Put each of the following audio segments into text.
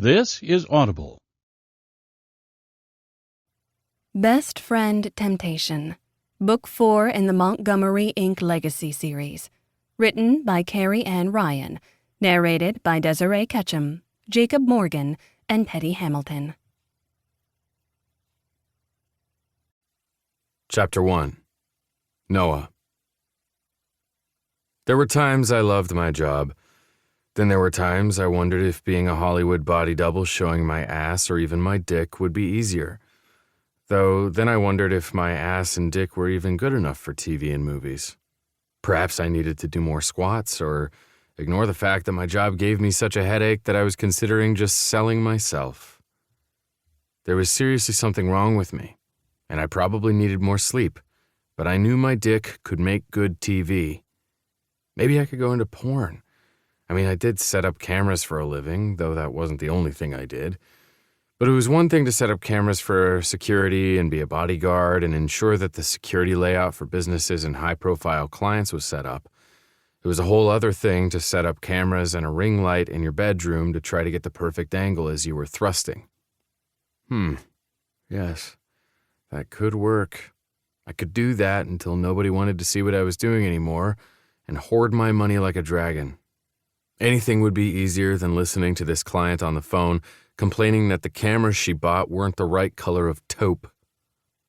This is Audible. Best Friend Temptation, Book 4 in the Montgomery, Inc. Legacy series. Written by Carrie and Ryan. Narrated by Desiree Ketchum, Jacob Morgan, and Petty Hamilton. Chapter 1. Noah. There were times I loved my job. Then there were times I wondered if being a Hollywood body double showing my ass or even my dick would be easier. Though then I wondered if my ass and dick were even good enough for TV and movies. Perhaps I needed to do more squats or ignore the fact that my job gave me such a headache that I was considering just selling myself. There was seriously something wrong with me, and I probably needed more sleep, but I knew my dick could make good TV. Maybe I could go into porn. I did set up cameras for a living, though that wasn't the only thing I did. But it was one thing to set up cameras for security and be a bodyguard and ensure that the security layout for businesses and high-profile clients was set up. It was a whole other thing to set up cameras and a ring light in your bedroom to try to get the perfect angle as you were thrusting. Yes, that could work. I could do that until nobody wanted to see what I was doing anymore and hoard my money like a dragon. Anything would be easier than listening to this client on the phone complaining that the cameras she bought weren't the right color of taupe.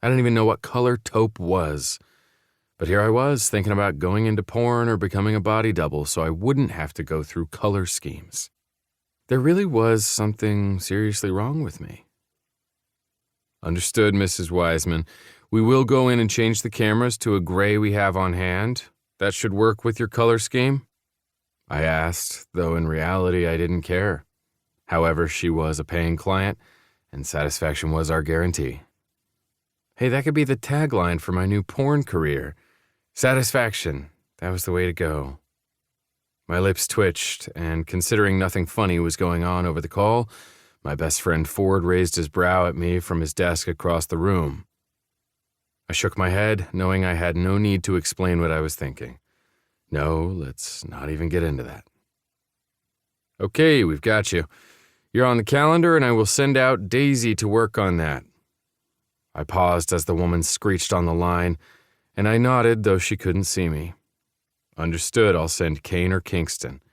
I didn't even know what color taupe was. But here I was thinking about going into porn or becoming a body double so I wouldn't have to go through color schemes. There really was something seriously wrong with me. Understood, Mrs. Wiseman. We will go in and change the cameras to a gray we have on hand. That should work with your color scheme? I asked, though in reality I didn't care. However, she was a paying client, and satisfaction was our guarantee. Hey, that could be the tagline for my new porn career. Satisfaction. That was the way to go. My lips twitched, and considering nothing funny was going on over the call, my best friend Ford raised his brow at me from his desk across the room. I shook my head, knowing I had no need to explain what I was thinking. No, let's not even get into that. Okay, we've got you. You're on the calendar, and I will send out Daisy to work on that. I paused as the woman screeched on the line, and I nodded, though she couldn't see me. Understood, I'll send Kane or Kingston.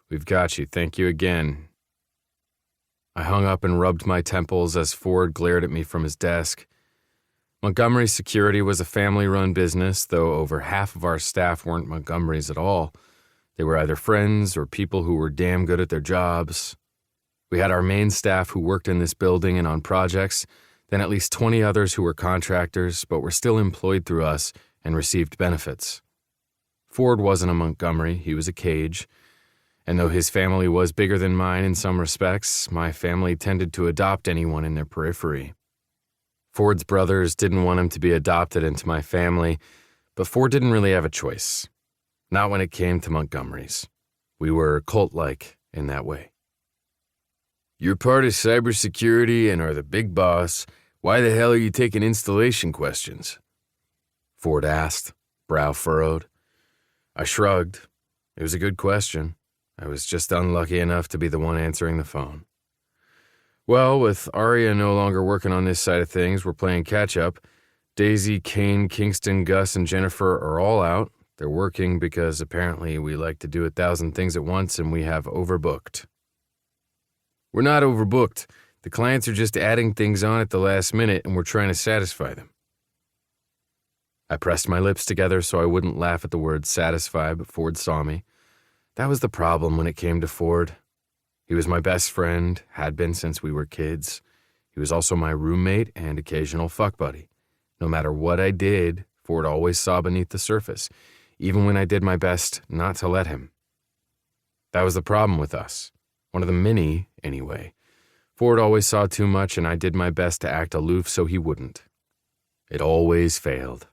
We've got you, thank you again. I hung up and rubbed my temples as Ford glared at me from his desk. Montgomery Security was a family-run business, though over half of our staff weren't Montgomerys at all. They were either friends or people who were damn good at their jobs. We had our main staff who worked in this building and on projects, then at least 20 others who were contractors but were still employed through us and received benefits. Ford wasn't a Montgomery, he was a Cage. And though his family was bigger than mine in some respects, my family tended to adopt anyone in their periphery. Ford's brothers didn't want him to be adopted into my family, but Ford didn't really have a choice. Not when it came to Montgomerys. We were cult-like in that way. You're part of cybersecurity and are the big boss. Why the hell are you taking installation questions? Ford asked, brow furrowed. I shrugged. It was a good question. I was just unlucky enough to be the one answering the phone. Well, with Aria no longer working on this side of things, we're playing catch-up. Daisy, Kane, Kingston, Gus, and Jennifer are all out. They're working because apparently we like to do 1,000 things at once and we have overbooked. We're not overbooked. The clients are just adding things on at the last minute and we're trying to satisfy them. I pressed my lips together so I wouldn't laugh at the word satisfy, but Ford saw me. That was the problem when it came to Ford. He was my best friend, had been since we were kids. He was also my roommate and occasional fuck buddy. No matter what I did, Ford always saw beneath the surface, even when I did my best not to let him. That was the problem with us. One of the many, anyway. Ford always saw too much and I did my best to act aloof so he wouldn't. It always failed.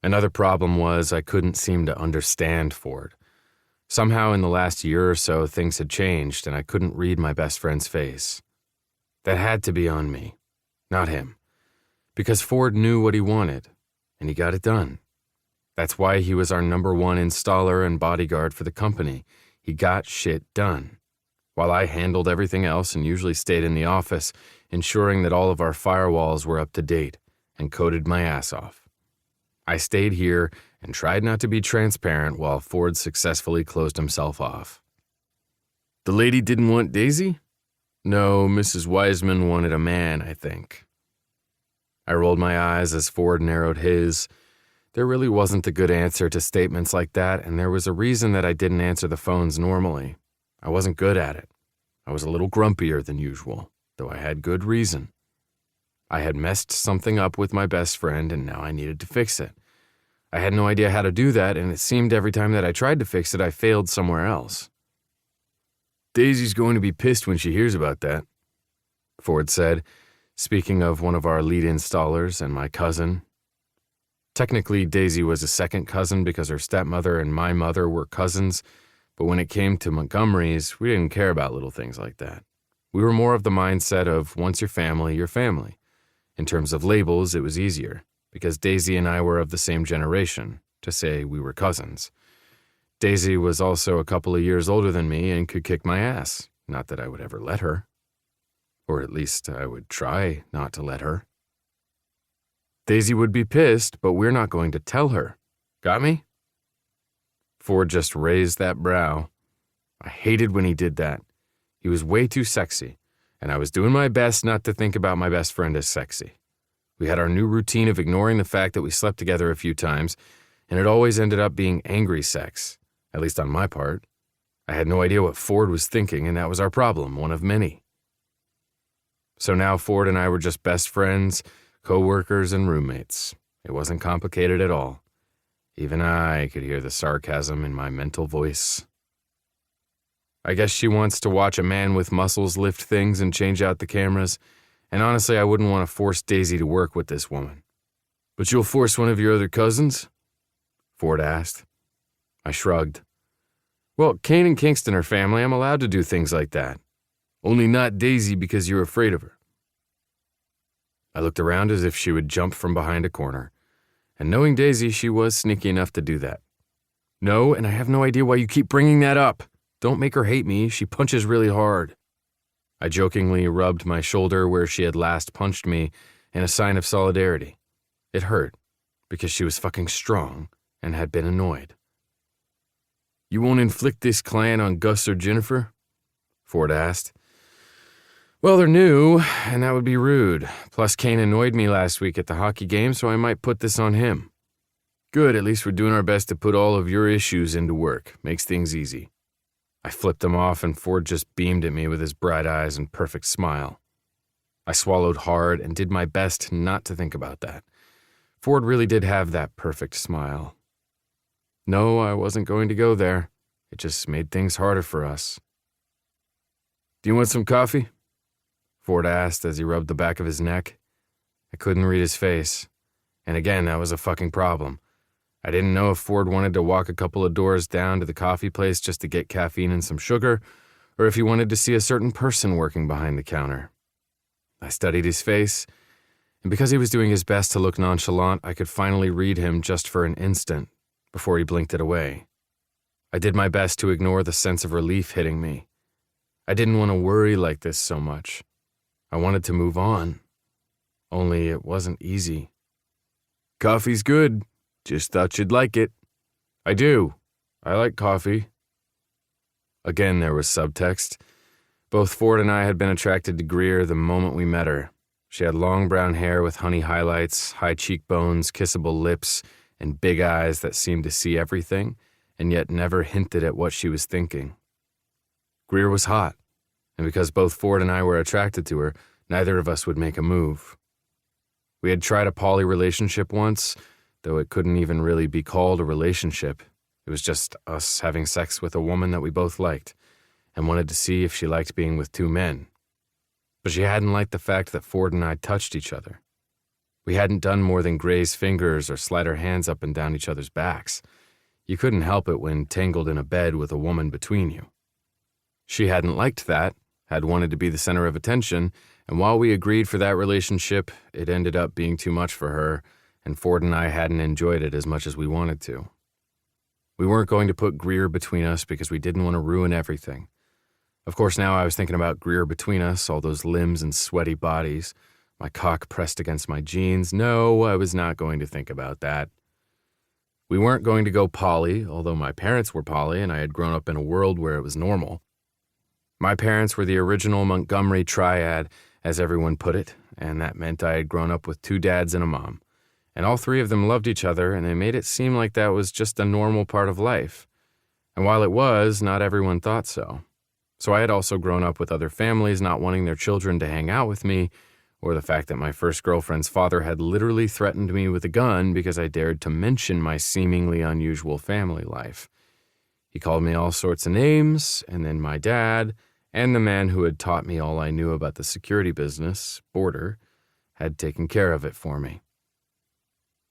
Another problem was I couldn't seem to understand Ford. Somehow in the last year or so, things had changed and I couldn't read my best friend's face. That had to be on me, not him. Because Ford knew what he wanted, and he got it done. That's why he was our #1 installer and bodyguard for the company. He got shit done. while I handled everything else and usually stayed in the office, ensuring that all of our firewalls were up to date, and coded my ass off. I stayed here and tried not to be transparent while Ford successfully closed himself off. The lady didn't want Daisy? No, Mrs. Wiseman wanted a man, I think. I rolled my eyes as Ford narrowed his. There really wasn't a good answer to statements like that, and there was a reason that I didn't answer the phones normally. I wasn't good at it. I was a little grumpier than usual, though I had good reason. I had messed something up with my best friend, and now I needed to fix it. I had no idea how to do that, and it seemed every time that I tried to fix it, I failed somewhere else. Daisy's going to be pissed when she hears about that, Ford said, speaking of one of our lead installers and my cousin. Technically, Daisy was a second cousin because her stepmother and my mother were cousins, but when it came to Montgomerys, we didn't care about little things like that. We were more of the mindset of once you're family, you're family. In terms of labels, it was easier, because Daisy and I were of the same generation, to say we were cousins. Daisy was also a couple of years older than me and could kick my ass. Not that I would ever let her. Or at least I would try not to let her. Daisy would be pissed, but we're not going to tell her. Got me? Ford just raised that brow. I hated when he did that. He was way too sexy, and I was doing my best not to think about my best friend as sexy. We had our new routine of ignoring the fact that we slept together a few times, and it always ended up being angry sex, at least on my part. I had no idea what Ford was thinking, and that was our problem, one of many. So now Ford and I were just best friends, co-workers, and roommates. It wasn't complicated at all. Even I could hear the sarcasm in my mental voice. I guess she wants to watch a man with muscles lift things and change out the cameras, and honestly, I wouldn't want to force Daisy to work with this woman. But you'll force one of your other cousins? Ford asked. I shrugged. Well, Kane and Kingston are family. I'm allowed to do things like that. Only not Daisy because you're afraid of her. I looked around as if she would jump from behind a corner, and knowing Daisy, she was sneaky enough to do that. No, and I have no idea why you keep bringing that up. Don't make her hate me. She punches really hard. I jokingly rubbed my shoulder where she had last punched me in a sign of solidarity. It hurt, because she was fucking strong and had been annoyed. You won't inflict this clan on Gus or Jennifer? Ford asked. Well, they're new, and that would be rude. Plus, Kane annoyed me last week at the hockey game, so I might put this on him. Good, at least we're doing our best to put all of your issues into work. Makes things easy. I flipped him off, and Ford just beamed at me with his bright eyes and perfect smile. I swallowed hard and did my best not to think about that. Ford really did have that perfect smile. No, I wasn't going to go there. It just made things harder for us. Do you want some coffee? Ford asked as he rubbed the back of his neck. I couldn't read his face. And again, that was a fucking problem. I didn't know if Ford wanted to walk a couple of doors down to the coffee place just to get caffeine and some sugar, or if he wanted to see a certain person working behind the counter. I studied his face, and because he was doing his best to look nonchalant, I could finally read him just for an instant before he blinked it away. I did my best to ignore the sense of relief hitting me. I didn't want to worry like this so much. I wanted to move on. Only it wasn't easy. Coffee's good. Just thought you'd like it. I do. I like coffee. Again, there was subtext. Both Ford and I had been attracted to Greer the moment we met her. She had long brown hair with honey highlights, high cheekbones, kissable lips, and big eyes that seemed to see everything, and yet never hinted at what she was thinking. Greer was hot, and because both Ford and I were attracted to her, neither of us would make a move. We had tried a poly relationship once, though it couldn't even really be called a relationship. It was just us having sex with a woman that we both liked, and wanted to see if she liked being with two men. But she hadn't liked the fact that Ford and I touched each other. We hadn't done more than graze fingers or slide our hands up and down each other's backs. You couldn't help it when tangled in a bed with a woman between you. She hadn't liked that, had wanted to be the center of attention, and while we agreed for that relationship, it ended up being too much for her, and Ford and I hadn't enjoyed it as much as we wanted to. We weren't going to put Greer between us because we didn't want to ruin everything. Of course, now I was thinking about Greer between us, all those limbs and sweaty bodies, my cock pressed against my jeans. No, I was not going to think about that. We weren't going to go poly, although my parents were poly and I had grown up in a world where it was normal. My parents were the original Montgomery triad, as everyone put it, and that meant I had grown up with 2 dads and a mom. And all 3 of them loved each other, and they made it seem like that was just a normal part of life. And while it was, not everyone thought so. So I had also grown up with other families not wanting their children to hang out with me, or the fact that my first girlfriend's father had literally threatened me with a gun because I dared to mention my seemingly unusual family life. He called me all sorts of names, and then my dad, and the man who had taught me all I knew about the security business, Border, had taken care of it for me.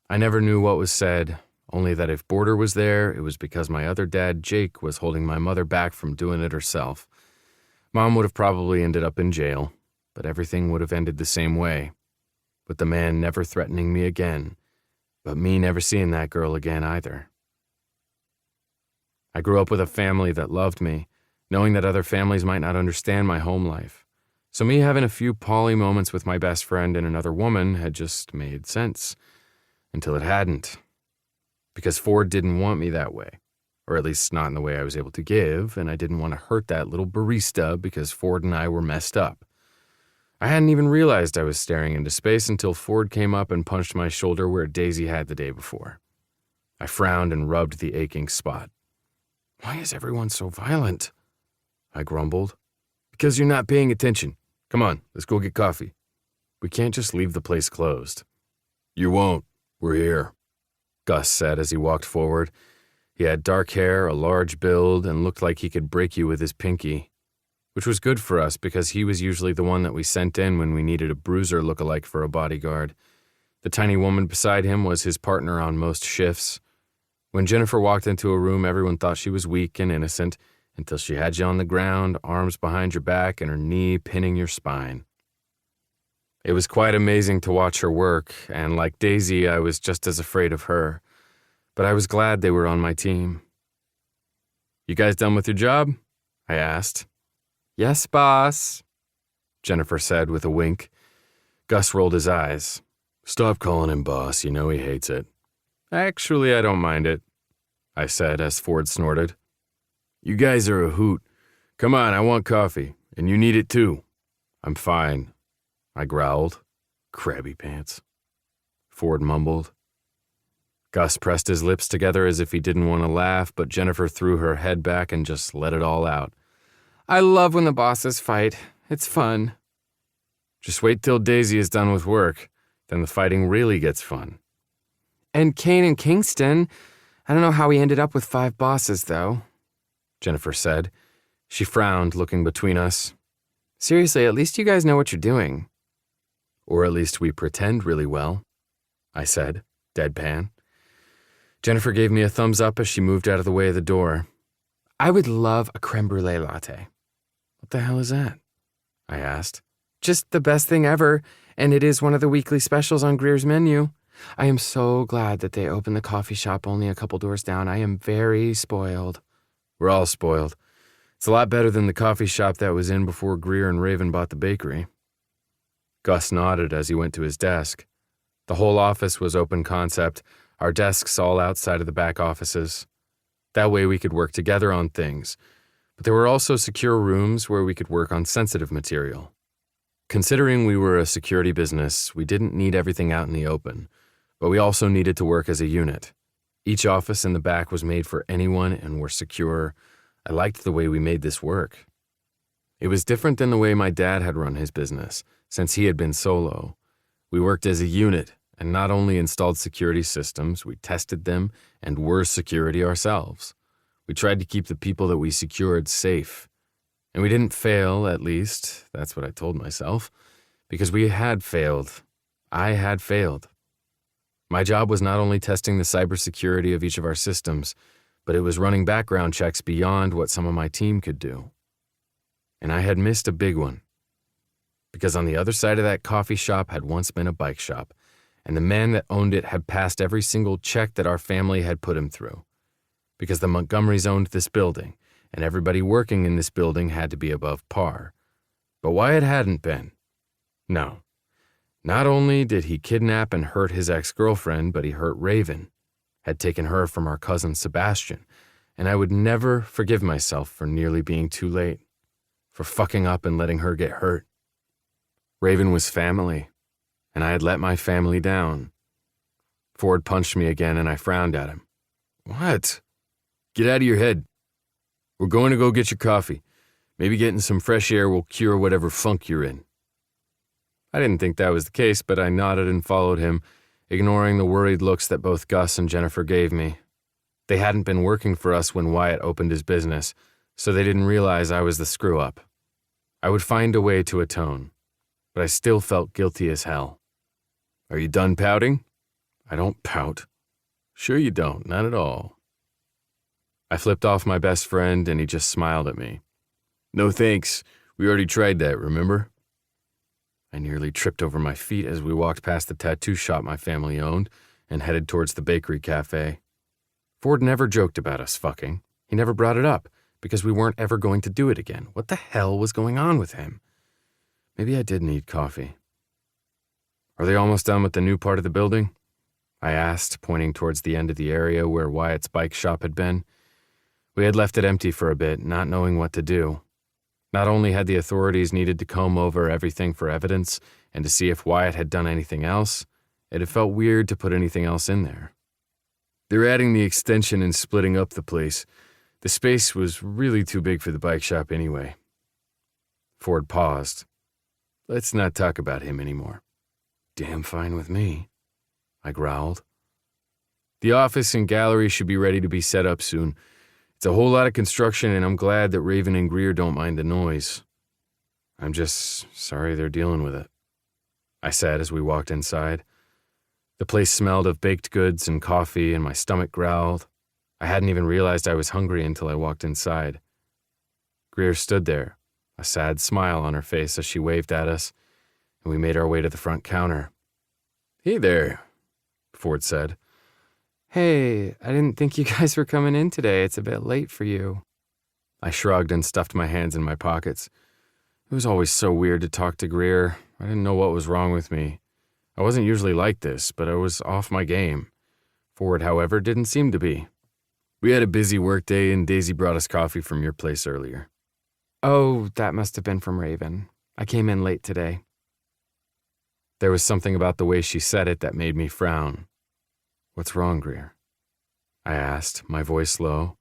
I never knew what was said, only that if Border was there, it was because my other dad, Jake, was holding my mother back from doing it herself. Mom would have probably ended up in jail, but everything would have ended the same way, with the man never threatening me again, but me never seeing that girl again either. I grew up with a family that loved me, knowing that other families might not understand my home life. So me having a few poly moments with my best friend and another woman had just made sense, until it hadn't. Because Ford didn't want me that way, or at least not in the way I was able to give, and I didn't want to hurt that little barista because Ford and I were messed up. I hadn't even realized I was staring into space until Ford came up and punched my shoulder where Daisy had the day before. I frowned and rubbed the aching spot. "Why is everyone so violent?" I grumbled. "Because you're not paying attention. Come on, let's go get coffee. We can't just leave the place closed." "You won't. We're here," Gus said as he walked forward. He had dark hair, a large build, and looked like he could break you with his pinky, which was good for us because he was usually the one that we sent in when we needed a bruiser look-alike for a bodyguard. The tiny woman beside him was his partner on most shifts. When Jennifer walked into a room, everyone thought she was weak and innocent until she had you on the ground, arms behind your back, and her knee pinning your spine. It was quite amazing to watch her work, and like Daisy, I was just as afraid of her. But I was glad they were on my team. "You guys done with your job?" I asked. "Yes, boss," Jennifer said with a wink. Gus rolled his eyes. "Stop calling him boss, you know he hates it." "Actually, I don't mind it," I said as Ford snorted. "You guys are a hoot. Come on, I want coffee, and you need it too." "I'm fine," I growled. "Crabby pants," Ford mumbled. Gus pressed his lips together as if he didn't want to laugh, but Jennifer threw her head back and just let it all out. "I love when the bosses fight. It's fun." "Just wait till Daisy is done with work. Then the fighting really gets fun." "And Kane and Kingston. I don't know how we ended up with 5 bosses, though," Jennifer said. She frowned, looking between us. "Seriously, at least you guys know what you're doing." "Or at least we pretend really well," I said, deadpan. Jennifer gave me a thumbs up as she moved out of the way of the door. "I would love a creme brulee latte." "What the hell is that?" I asked. "Just the best thing ever, and it is one of the weekly specials on Greer's menu. I am so glad that they opened the coffee shop only a couple doors down. I am very spoiled." "We're all spoiled. It's a lot better than the coffee shop that was in before Greer and Raven bought the bakery." Gus nodded as he went to his desk. The whole office was open concept, our desks all outside of the back offices. That way we could work together on things, but there were also secure rooms where we could work on sensitive material. Considering we were a security business, we didn't need everything out in the open, but we also needed to work as a unit. Each office in the back was made for anyone and were secure. I liked the way we made this work. It was different than the way my dad had run his business, since he had been solo. We worked as a unit, and not only installed security systems, we tested them and were security ourselves. We tried to keep the people that we secured safe. And we didn't fail, at least, that's what I told myself, because we had failed. I had failed. My job was not only testing the cybersecurity of each of our systems, but it was running background checks beyond what some of my team could do. And I had missed a big one. Because on the other side of that coffee shop had once been a bike shop, and the man that owned it had passed every single check that our family had put him through. Because the Montgomerys owned this building, and everybody working in this building had to be above par. But Wyatt hadn't been. No. Not only did he kidnap and hurt his ex-girlfriend, but he hurt Raven, had taken her from our cousin Sebastian, and I would never forgive myself for nearly being too late, for fucking up and letting her get hurt. Raven was family, and I had let my family down. Ford punched me again, and I frowned at him. What? Get out of your head. We're going to go get your coffee. Maybe getting some fresh air will cure whatever funk you're in. I didn't think that was the case, but I nodded and followed him, ignoring the worried looks that both Gus and Jennifer gave me. They hadn't been working for us when Wyatt opened his business, so they didn't realize I was the screw-up. I would find a way to atone, but I still felt guilty as hell. Are you done pouting? I don't pout. Sure you don't, not at all. I flipped off my best friend, and he just smiled at me. No thanks. We already tried that, remember? I nearly tripped over my feet as we walked past the tattoo shop my family owned and headed towards the bakery cafe. Ford never joked about us fucking. He never brought it up because we weren't ever going to do it again. What the hell was going on with him? Maybe I did need coffee. Are they almost done with the new part of the building? I asked, pointing towards the end of the area where Wyatt's bike shop had been. We had left it empty for a bit, not knowing what to do. Not only had the authorities needed to comb over everything for evidence and to see if Wyatt had done anything else, it had felt weird to put anything else in there. They're adding the extension and splitting up the place. The space was really too big for the bike shop anyway. Ford paused. Let's not talk about him anymore. Damn fine with me, I growled. The office and gallery should be ready to be set up soon. It's a whole lot of construction, and I'm glad that Raven and Greer don't mind the noise. I'm just sorry they're dealing with it, I said as we walked inside. The place smelled of baked goods and coffee, and my stomach growled. I hadn't even realized I was hungry until I walked inside. Greer stood there, a sad smile on her face as she waved at us, and we made our way to the front counter. Hey there, Ford said. Hey, I didn't think you guys were coming in today. It's a bit late for you. I shrugged and stuffed my hands in my pockets. It was always so weird to talk to Greer. I didn't know what was wrong with me. I wasn't usually like this, but I was off my game. Ford, however, didn't seem to be. We had a busy workday, and Daisy brought us coffee from your place earlier. Oh, that must have been from Raven. I came in late today. There was something about the way she said it that made me frown. What's wrong, Greer? I asked, my voice low.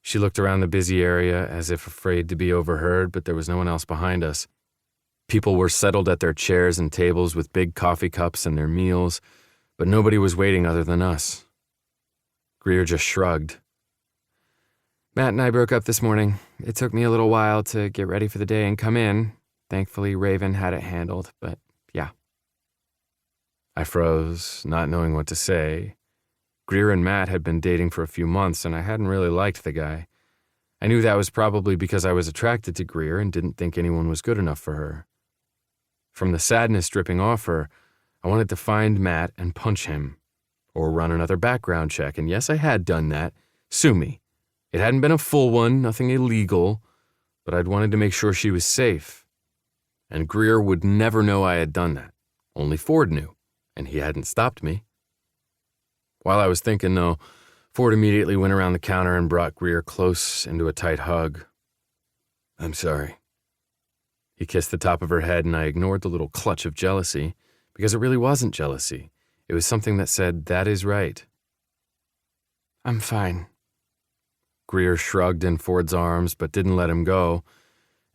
She looked around the busy area as if afraid to be overheard, but there was no one else behind us. People were settled at their chairs and tables with big coffee cups and their meals, but nobody was waiting other than us. Greer just shrugged. Matt and I broke up this morning. It took me a little while to get ready for the day and come in. Thankfully, Raven had it handled, but yeah. I froze, not knowing what to say. Greer and Matt had been dating for a few months, and I hadn't really liked the guy. I knew that was probably because I was attracted to Greer and didn't think anyone was good enough for her. From the sadness dripping off her, I wanted to find Matt and punch him, or run another background check, and yes, I had done that. Sue me. It hadn't been a full one, nothing illegal, but I'd wanted to make sure she was safe. And Greer would never know I had done that. Only Ford knew, and he hadn't stopped me. While I was thinking, though, Ford immediately went around the counter and brought Greer close into a tight hug. I'm sorry. He kissed the top of her head, and I ignored the little clutch of jealousy, because it really wasn't jealousy. It was something that said, that is right. I'm fine. Greer shrugged in Ford's arms, but didn't let him go.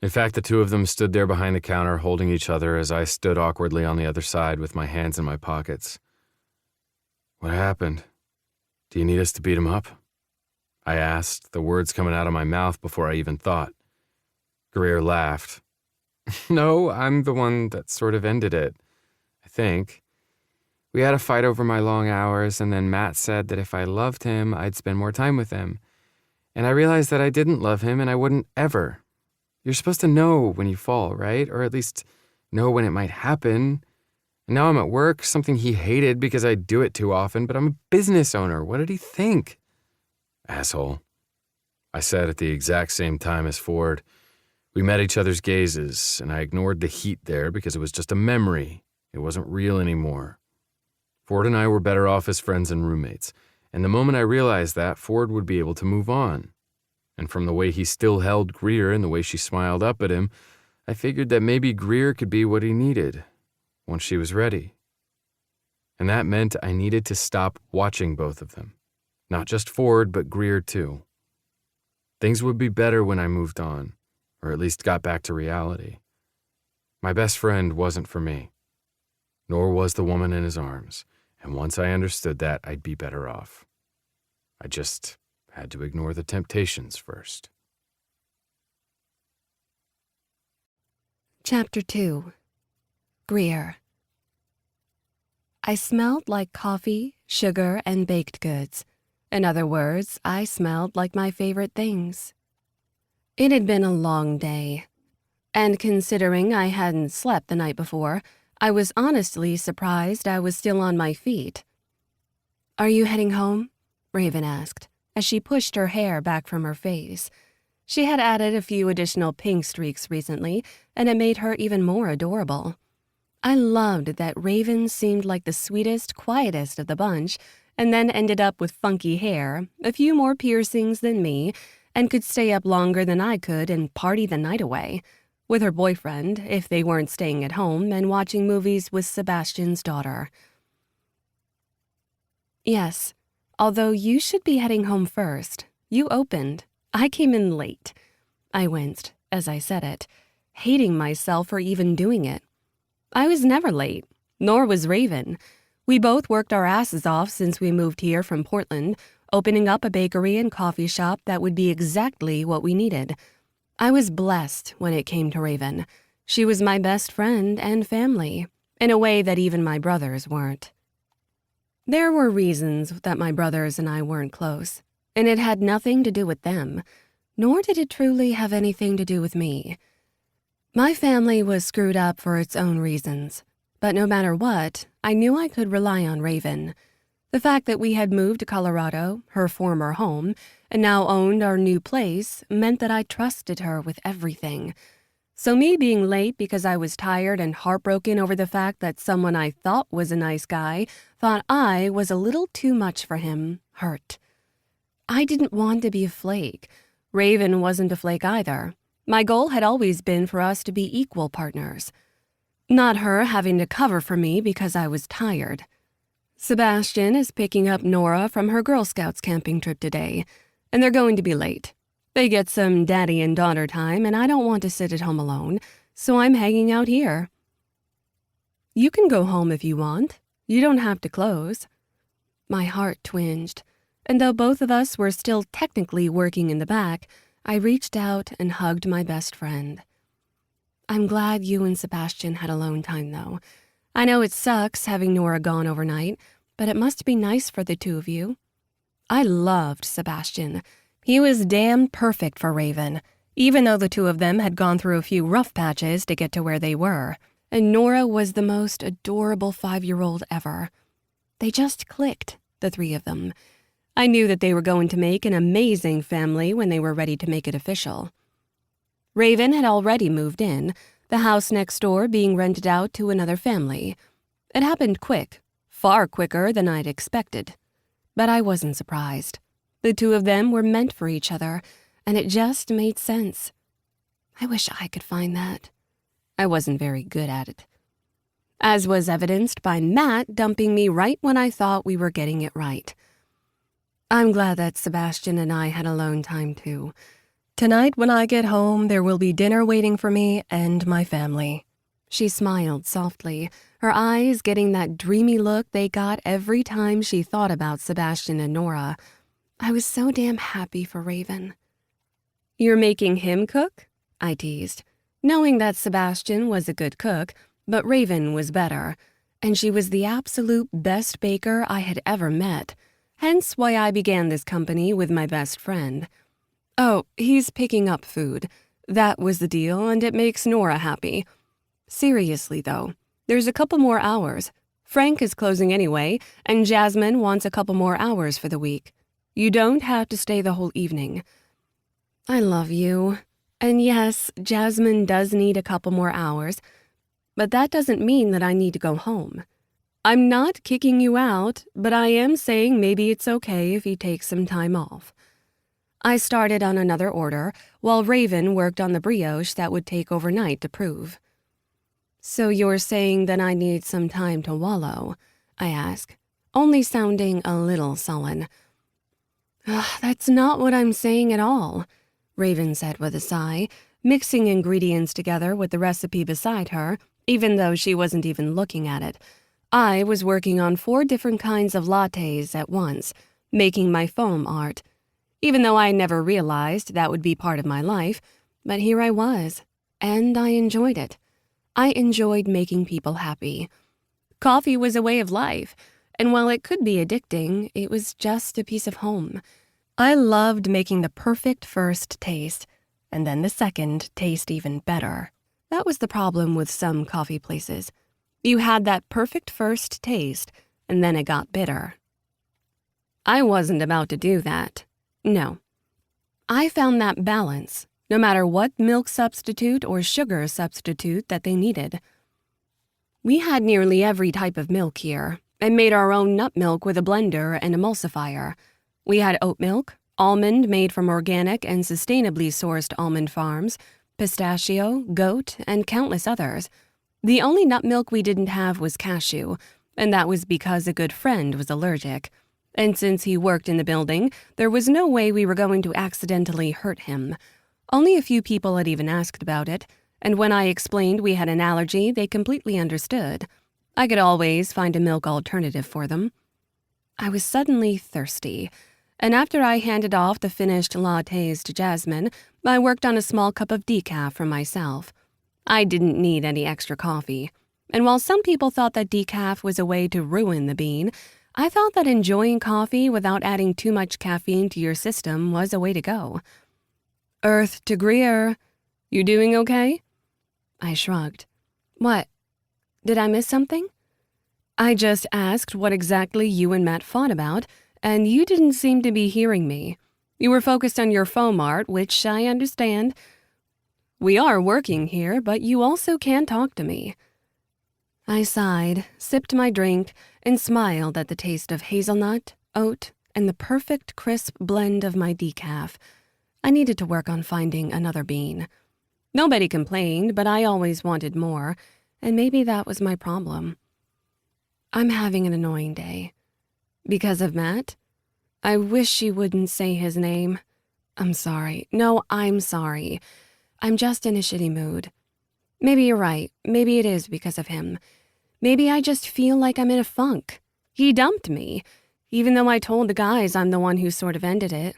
In fact, the two of them stood there behind the counter, holding each other as I stood awkwardly on the other side with my hands in my pockets. What happened? Do you need us to beat him up? I asked, the words coming out of my mouth before I even thought. Greer laughed. No, I'm the one that sort of ended it, I think. We had a fight over my long hours, and then Matt said that if I loved him, I'd spend more time with him. And I realized that I didn't love him, and I wouldn't ever. You're supposed to know when you fall, right? Or at least know when it might happen. And now I'm at work, something he hated because I do it too often, but I'm a business owner. What did he think? Asshole. I said at the exact same time as Ford. We met each other's gazes, and I ignored the heat there because it was just a memory. It wasn't real anymore. Ford and I were better off as friends and roommates, and the moment I realized that, Ford would be able to move on. And from the way he still held Greer and the way she smiled up at him, I figured that maybe Greer could be what he needed once she was ready. And that meant I needed to stop watching both of them. Not just Ford, but Greer too. Things would be better when I moved on, or at least got back to reality. My best friend wasn't for me, nor was the woman in his arms, and once I understood that, I'd be better off. I just had to ignore the temptations first. Chapter 2. Greer. I smelled like coffee, sugar, and baked goods. In other words, I smelled like my favorite things. It had been a long day, and considering I hadn't slept the night before, I was honestly surprised I was still on my feet. "Are you heading home?" Raven asked, as she pushed her hair back from her face. She had added a few additional pink streaks recently, and it made her even more adorable. I loved that Raven seemed like the sweetest, quietest of the bunch, and then ended up with funky hair, a few more piercings than me, and could stay up longer than I could and party the night away, with her boyfriend, if they weren't staying at home and watching movies with Sebastian's daughter. "Yes, although you should be heading home first. You opened. I came in late." I winced as I said it, hating myself for even doing it. I was never late, nor was Raven. We both worked our asses off since we moved here from Portland, opening up a bakery and coffee shop that would be exactly what we needed. I was blessed when it came to Raven. She was my best friend and family, in a way that even my brothers weren't. There were reasons that my brothers and I weren't close, and it had nothing to do with them, nor did it truly have anything to do with me. My family was screwed up for its own reasons, but no matter what, I knew I could rely on Raven. The fact that we had moved to Colorado, her former home, and now owned our new place meant that I trusted her with everything. So me being late because I was tired and heartbroken over the fact that someone I thought was a nice guy thought I was a little too much for him hurt. I didn't want to be a flake. Raven wasn't a flake either. My goal had always been for us to be equal partners. Not her having to cover for me because I was tired. Sebastian is picking up Nora from her Girl Scouts camping trip today, and they're going to be late. They get some daddy and daughter time, and I don't want to sit at home alone, so I'm hanging out here. "You can go home if you want. You don't have to close." My heart twinged, and though both of us were still technically working in the back, I reached out and hugged my best friend. "I'm glad you and Sebastian had alone time, though. I know it sucks having Nora gone overnight, but it must be nice for the two of you." I loved Sebastian. He was damn perfect for Raven, even though the two of them had gone through a few rough patches to get to where they were, and Nora was the most adorable 5-year-old ever. They just clicked, the three of them. I knew that they were going to make an amazing family when they were ready to make it official. Raven had already moved in, the house next door being rented out to another family. It happened quick, far quicker than I'd expected. But I wasn't surprised. The two of them were meant for each other, and it just made sense. I wish I could find that. I wasn't very good at it. As was evidenced by Matt dumping me right when I thought we were getting it right. I'm glad that Sebastian and I had alone time too. Tonight when I get home, there will be dinner waiting for me and my family. She smiled softly, her eyes getting that dreamy look they got every time she thought about Sebastian and Nora. I was so damn happy for Raven. "You're making him cook?" I teased, knowing that Sebastian was a good cook, but Raven was better, and she was the absolute best baker I had ever met, hence why I began this company with my best friend. "Oh, he's picking up food. That was the deal, and it makes Nora happy. Seriously, though, there's a couple more hours. Frank is closing anyway, and Jasmine wants a couple more hours for the week. You don't have to stay the whole evening." I love you. And yes, Jasmine does need a couple more hours, but that doesn't mean that I need to go home. I'm not kicking you out, but I am saying maybe it's okay if you take some time off. I started on another order, while Raven worked on the brioche that would take overnight to prove. So you're saying that I need some time to wallow? I ask, only sounding a little sullen. That's not what I'm saying at all, Raven said with a sigh, mixing ingredients together with the recipe beside her, even though she wasn't even looking at it. I was working on 4 different kinds of lattes at once, making my foam art. Even though I never realized that would be part of my life, but here I was, and I enjoyed it. I enjoyed making people happy. Coffee was a way of life, and while it could be addicting, it was just a piece of home. I loved making the perfect first taste, and then the second taste even better. That was the problem with some coffee places. You had that perfect first taste, and then it got bitter. I wasn't about to do that. No. I found that balance, no matter what milk substitute or sugar substitute that they needed. We had nearly every type of milk here, and made our own nut milk with a blender and emulsifier. We had oat milk, almond made from organic and sustainably sourced almond farms, pistachio, goat, and countless others. The only nut milk we didn't have was cashew, and that was because a good friend was allergic. And since he worked in the building, there was no way we were going to accidentally hurt him. Only a few people had even asked about it, and when I explained we had an allergy, they completely understood. I could always find a milk alternative for them. I was suddenly thirsty, and after I handed off the finished lattes to Jasmine, I worked on a small cup of decaf for myself. I didn't need any extra coffee, and while some people thought that decaf was a way to ruin the bean, I thought that enjoying coffee without adding too much caffeine to your system was a way to go. Earth to Greer, you doing okay? I shrugged. What? Did I miss something? I just asked what exactly you and Matt fought about, and you didn't seem to be hearing me. You were focused on your foam art, which I understand. We are working here, but you also can talk to me. I sighed, sipped my drink, and smiled at the taste of hazelnut, oat, and the perfect crisp blend of my decaf. I needed to work on finding another bean. Nobody complained, but I always wanted more, and maybe that was my problem. I'm having an annoying day. Because of Matt? I wish you wouldn't say his name. I'm sorry. No, I'm sorry. I'm just in a shitty mood. Maybe you're right. Maybe it is because of him. Maybe I just feel like I'm in a funk. He dumped me, even though I told the guys I'm the one who sort of ended it.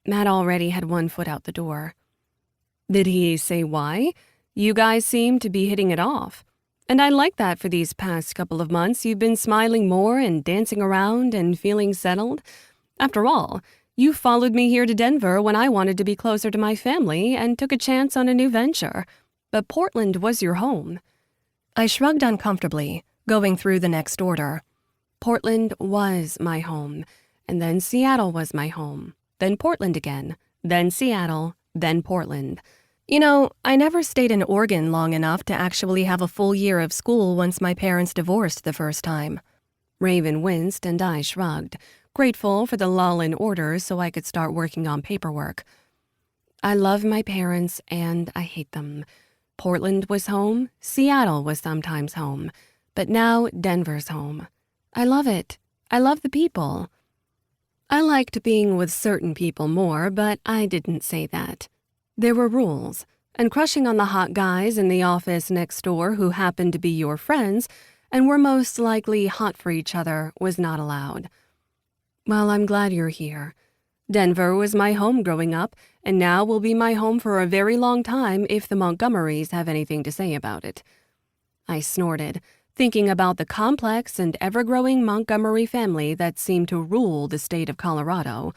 Matt already had 1 foot out the door. Did he say why? You guys seem to be hitting it off. And I like that for these past couple of months you've been smiling more and dancing around and feeling settled. After all, you followed me here to Denver when I wanted to be closer to my family and took a chance on a new venture. But Portland was your home. I shrugged uncomfortably, going through the next order. Portland was my home, and then Seattle was my home, then Portland again, then Seattle, then Portland. You know, I never stayed in Oregon long enough to actually have a full year of school once my parents divorced the first time. Raven winced and I shrugged, grateful for the lull in orders so I could start working on paperwork. I love my parents and I hate them. Portland was home, Seattle was sometimes home, but now Denver's home. I love it. I love the people. I liked being with certain people more, but I didn't say that. There were rules, and crushing on the hot guys in the office next door who happened to be your friends and were most likely hot for each other was not allowed. Well, I'm glad you're here. Denver was my home growing up, and now will be my home for a very long time if the Montgomerys have anything to say about it. I snorted, thinking about the complex and ever-growing Montgomery family that seemed to rule the state of Colorado.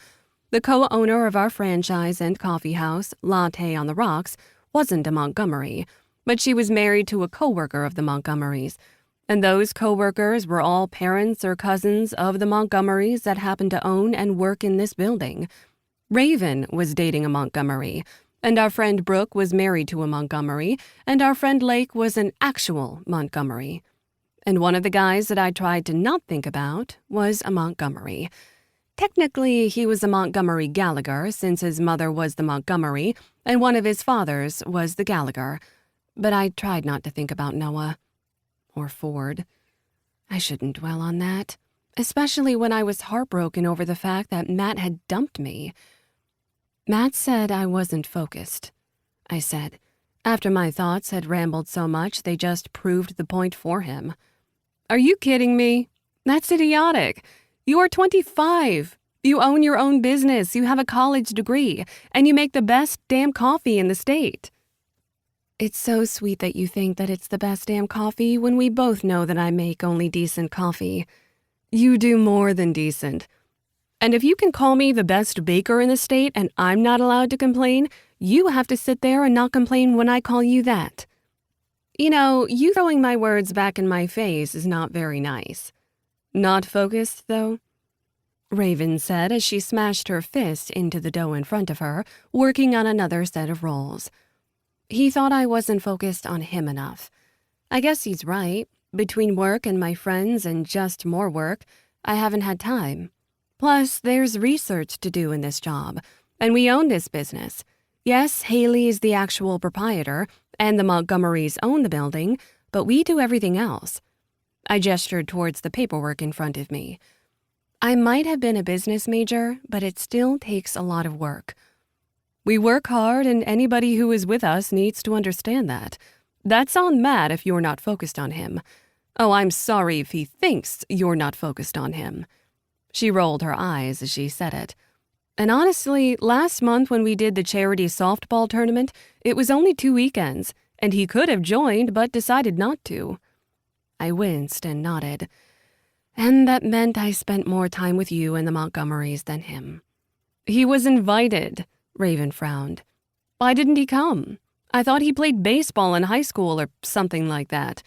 The co-owner of our franchise and coffee house, Latte on the Rocks, wasn't a Montgomery, but she was married to a co-worker of the Montgomerys, and those co-workers were all parents or cousins of the Montgomerys that happened to own and work in this building. Raven was dating a Montgomery, and our friend Brooke was married to a Montgomery, and our friend Lake was an actual Montgomery. And one of the guys that I tried to not think about was a Montgomery. Technically, he was a Montgomery Gallagher, since his mother was the Montgomery, and one of his fathers was the Gallagher. But I tried not to think about Noah. Or Ford. I shouldn't dwell on that, especially when I was heartbroken over the fact that Matt had dumped me. Matt said I wasn't focused, I said, after my thoughts had rambled so much they just proved the point for him. Are you kidding me? That's idiotic. You are 25. You own your own business, you have a college degree, and you make the best damn coffee in the state. It's so sweet that you think that it's the best damn coffee when we both know that I make only decent coffee. You do more than decent. And if you can call me the best baker in the state and I'm not allowed to complain, you have to sit there and not complain when I call you that. You know, you throwing my words back in my face is not very nice. Not focused, though? Raven said as she smashed her fist into the dough in front of her, working on another set of rolls. He thought I wasn't focused on him enough. I guess he's right. Between work and my friends and just more work, I haven't had time. Plus, there's research to do in this job, and we own this business. Yes, Haley is the actual proprietor, and the Montgomerys own the building, but we do everything else. I gestured towards the paperwork in front of me. I might have been a business major, but it still takes a lot of work. We work hard, and anybody who is with us needs to understand that. That's on Matt if you're not focused on him. Oh, I'm sorry if he thinks you're not focused on him. She rolled her eyes as she said it. And honestly, last month when we did the charity softball tournament, it was only 2 weekends, and he could have joined but decided not to. I winced and nodded. And that meant I spent more time with you and the Montgomerys than him. He was invited, Raven frowned. Why didn't he come? I thought he played baseball in high school or something like that.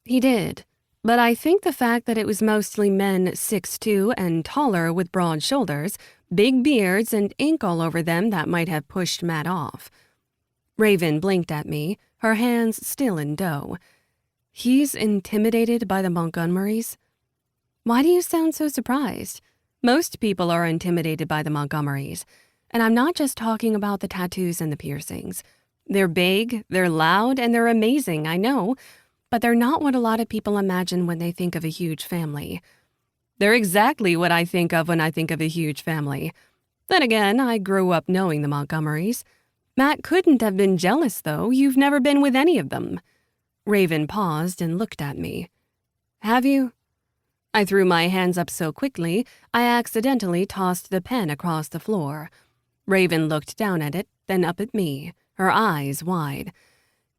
He did. But I think the fact that it was mostly men 6'2" and taller with broad shoulders, big beards, and ink all over them that might have pushed Matt off. Raven blinked at me, her hands still in dough. He's intimidated by the Montgomerys? Why do you sound so surprised? Most people are intimidated by the Montgomerys. And I'm not just talking about the tattoos and the piercings. They're big, they're loud, and they're amazing, I know. But they're not what a lot of people imagine when they think of a huge family. They're exactly what I think of when I think of a huge family. Then again, I grew up knowing the Montgomerys. Matt couldn't have been jealous, though. You've never been with any of them. Raven paused and looked at me. Have you? I threw my hands up so quickly, I accidentally tossed the pen across the floor. Raven looked down at it, then up at me, her eyes wide.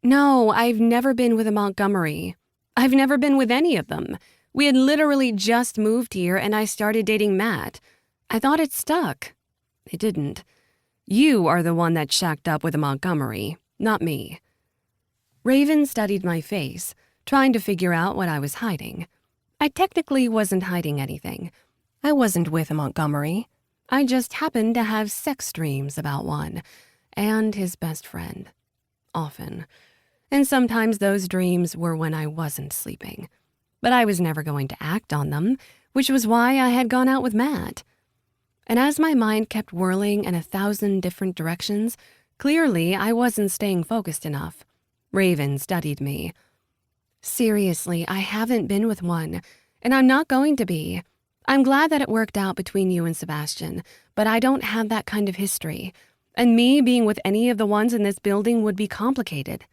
No, I've never been with a Montgomery. I've never been with any of them. We had literally just moved here and I started dating Matt. I thought it stuck. It didn't. You are the one that shacked up with a Montgomery, not me. Raven studied my face, trying to figure out what I was hiding. I technically wasn't hiding anything. I wasn't with a Montgomery. I just happened to have sex dreams about one, and his best friend. Often. And sometimes those dreams were when I wasn't sleeping. But I was never going to act on them, which was why I had gone out with Matt. And as my mind kept whirling in 1,000 different directions, clearly I wasn't staying focused enough. Raven studied me. Seriously, I haven't been with one, and I'm not going to be. I'm glad that it worked out between you and Sebastian, but I don't have that kind of history, and me being with any of the ones in this building would be complicated.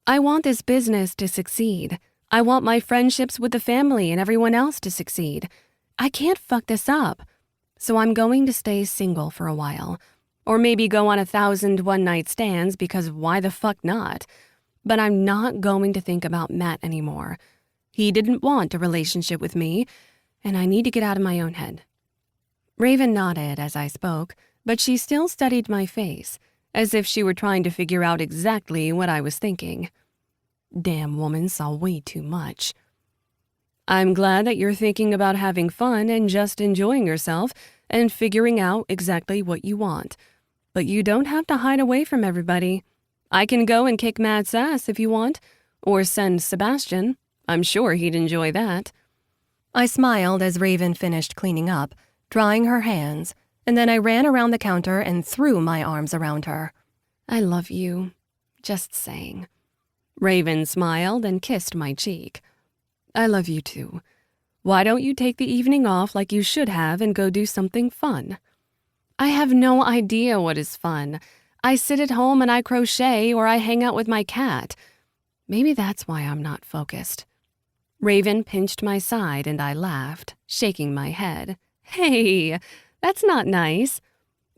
I want this business to succeed. I want my friendships with the family and everyone else to succeed. I can't fuck this up, so I'm going to stay single for a while, or maybe go on 1,000 one-night stands because why the fuck not? But I'm not going to think about Matt anymore. He didn't want a relationship with me, and I need to get out of my own head. Raven nodded as I spoke, but she still studied my face, as if she were trying to figure out exactly what I was thinking. Damn woman saw way too much. I'm glad that you're thinking about having fun and just enjoying yourself, and figuring out exactly what you want. But you don't have to hide away from everybody. I can go and kick Matt's ass if you want, or send Sebastian. I'm sure he'd enjoy that." I smiled as Raven finished cleaning up, drying her hands, and then I ran around the counter and threw my arms around her. "I love you. Just saying." Raven smiled and kissed my cheek. "I love you too. Why don't you take the evening off like you should have and go do something fun?" "I have no idea what is fun. I sit at home and I crochet or I hang out with my cat. Maybe that's why I'm not focused." Raven pinched my side and I laughed, shaking my head. "Hey, that's not nice.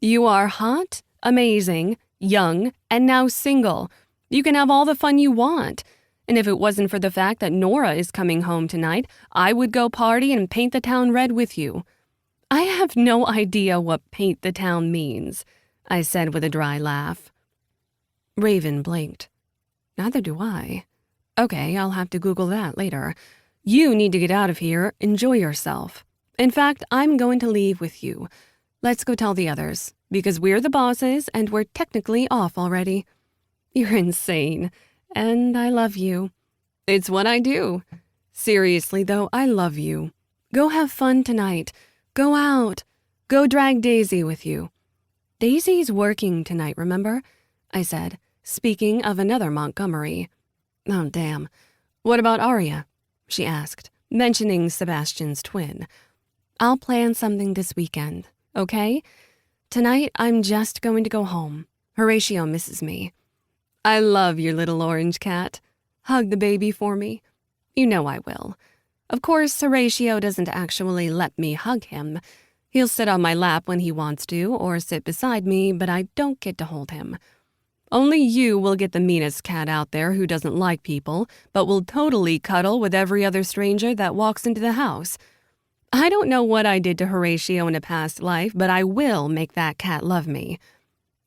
You are hot, amazing, young, and now single. You can have all the fun you want. And if it wasn't for the fact that Nora is coming home tonight, I would go party and paint the town red with you." "I have no idea what paint the town means," I said with a dry laugh. Raven blinked. "Neither do I." "Okay, I'll have to Google that later. You need to get out of here. Enjoy yourself. In fact, I'm going to leave with you. Let's go tell the others, because we're the bosses and we're technically off already." "You're insane. And I love you." "It's what I do. Seriously, though, I love you. Go have fun tonight. Go out. Go drag Daisy with you." "Daisy's working tonight, remember?" I said, speaking of another Montgomery. "Oh, damn. What about Aria?" she asked, mentioning Sebastian's twin. "I'll plan something this weekend, okay? Tonight, I'm just going to go home. Horatio misses me." "I love your little orange cat. Hug the baby for me." "You know I will." Of course, Horatio doesn't actually let me hug him. He'll sit on my lap when he wants to or sit beside me, but I don't get to hold him. Only you will get the meanest cat out there who doesn't like people, but will totally cuddle with every other stranger that walks into the house. I don't know what I did to Horatio in a past life, but I will make that cat love me.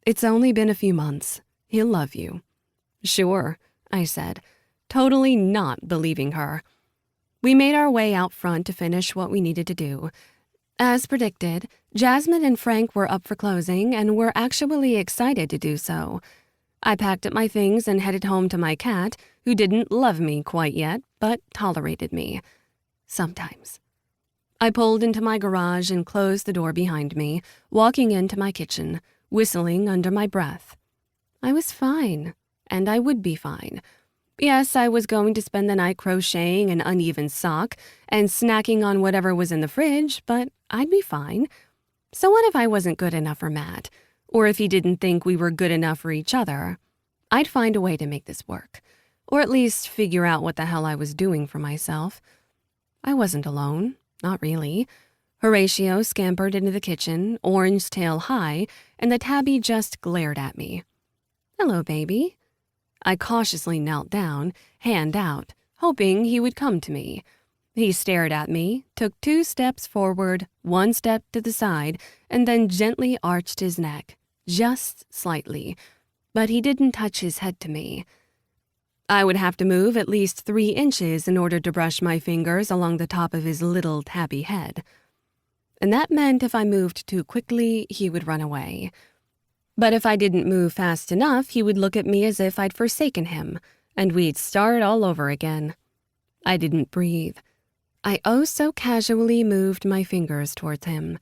It's only been a few months. He'll love you." "Sure," I said, totally not believing her. We made our way out front to finish what we needed to do. As predicted, Jasmine and Frank were up for closing and were actually excited to do so. I packed up my things and headed home to my cat, who didn't love me quite yet, but tolerated me. Sometimes. I pulled into my garage and closed the door behind me, walking into my kitchen, whistling under my breath. I was fine, and I would be fine. Yes, I was going to spend the night crocheting an uneven sock and snacking on whatever was in the fridge, but I'd be fine. So what if I wasn't good enough for Matt? Or if he didn't think we were good enough for each other? I'd find a way to make this work. Or at least figure out what the hell I was doing for myself. I wasn't alone. Not really. Horatio scampered into the kitchen, orange tail high, and the tabby just glared at me. "Hello, baby." I cautiously knelt down, hand out, hoping he would come to me. He stared at me, took 2 steps forward, 1 step to the side, and then gently arched his neck, just slightly, but he didn't touch his head to me. I would have to move at least 3 inches in order to brush my fingers along the top of his little tabby head. And that meant if I moved too quickly, he would run away. But if I didn't move fast enough, he would look at me as if I'd forsaken him, and we'd start all over again. I didn't breathe. I oh so casually moved my fingers towards him.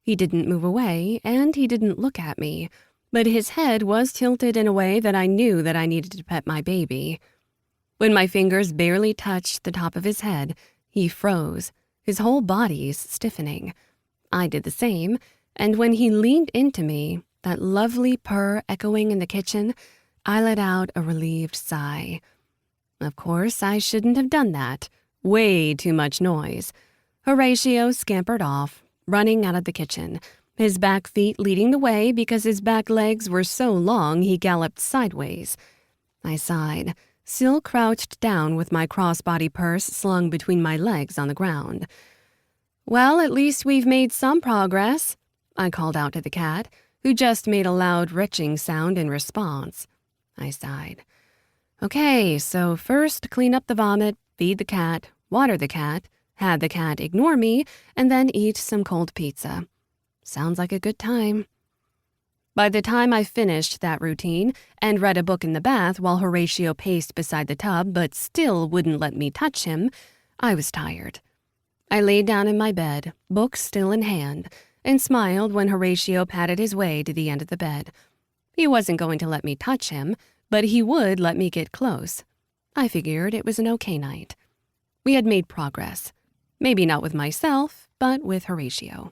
He didn't move away, and he didn't look at me, but his head was tilted in a way that I knew that I needed to pet my baby. When my fingers barely touched the top of his head, he froze, his whole body stiffening. I did the same, and when he leaned into me, that lovely purr echoing in the kitchen, I let out a relieved sigh. Of course, I shouldn't have done that. Way too much noise. Horatio scampered off, running out of the kitchen, his back feet leading the way because his back legs were so long he galloped sideways. I sighed, still crouched down with my crossbody purse slung between my legs on the ground. "Well, at least we've made some progress," I called out to the cat, who just made a loud retching sound in response. I sighed. "Okay, so first clean up the vomit, feed the cat, water the cat, have the cat ignore me, and then eat some cold pizza. Sounds like a good time. By the time I finished that routine and read a book in the bath while Horatio paced beside the tub but still wouldn't let me touch him, I was tired. I laid down in my bed, book still in hand, and smiled when Horatio patted his way to the end of the bed. He wasn't going to let me touch him, but he would let me get close. I figured it was an okay night. We had made progress. Maybe not with myself, but with Horatio.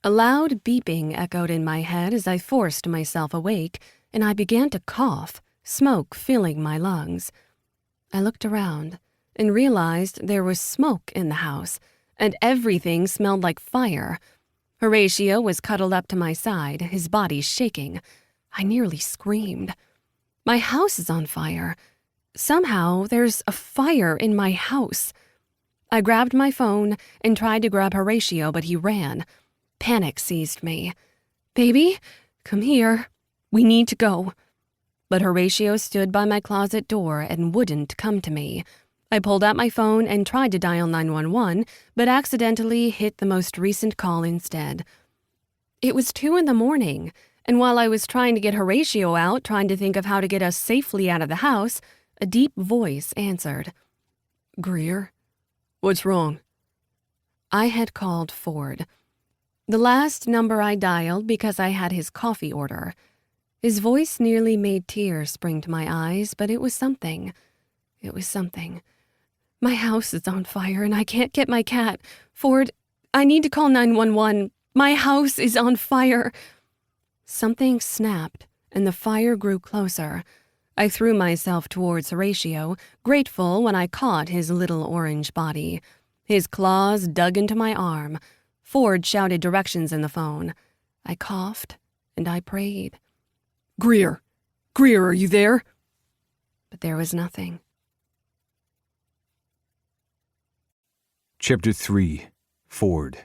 A loud beeping echoed in my head as I forced myself awake, and I began to cough, smoke filling my lungs. I looked around and realized there was smoke in the house, and everything smelled like fire. Horatio was cuddled up to my side, his body shaking. I nearly screamed. My house is on fire. Somehow, there's a fire in my house. I grabbed my phone and tried to grab Horatio, but he ran. Panic seized me. "Baby, come here. We need to go." But Horatio stood by my closet door and wouldn't come to me. I pulled out my phone and tried to dial 911, but accidentally hit the most recent call instead. It was 2 a.m, and while I was trying to get Horatio out, trying to think of how to get us safely out of the house, a deep voice answered. "Greer? What's wrong?" I had called Ford. The last number I dialed because I had his coffee order. His voice nearly made tears spring to my eyes, but it was something. It was something. "My house is on fire and I can't get my cat. Ford, I need to call 911. My house is on fire." Something snapped and the fire grew closer. I threw myself towards Horatio, grateful when I caught his little orange body. His claws dug into my arm. Ford shouted directions in the phone. I coughed and I prayed. Greer, are you there?" But there was nothing. Chapter 3. Ford.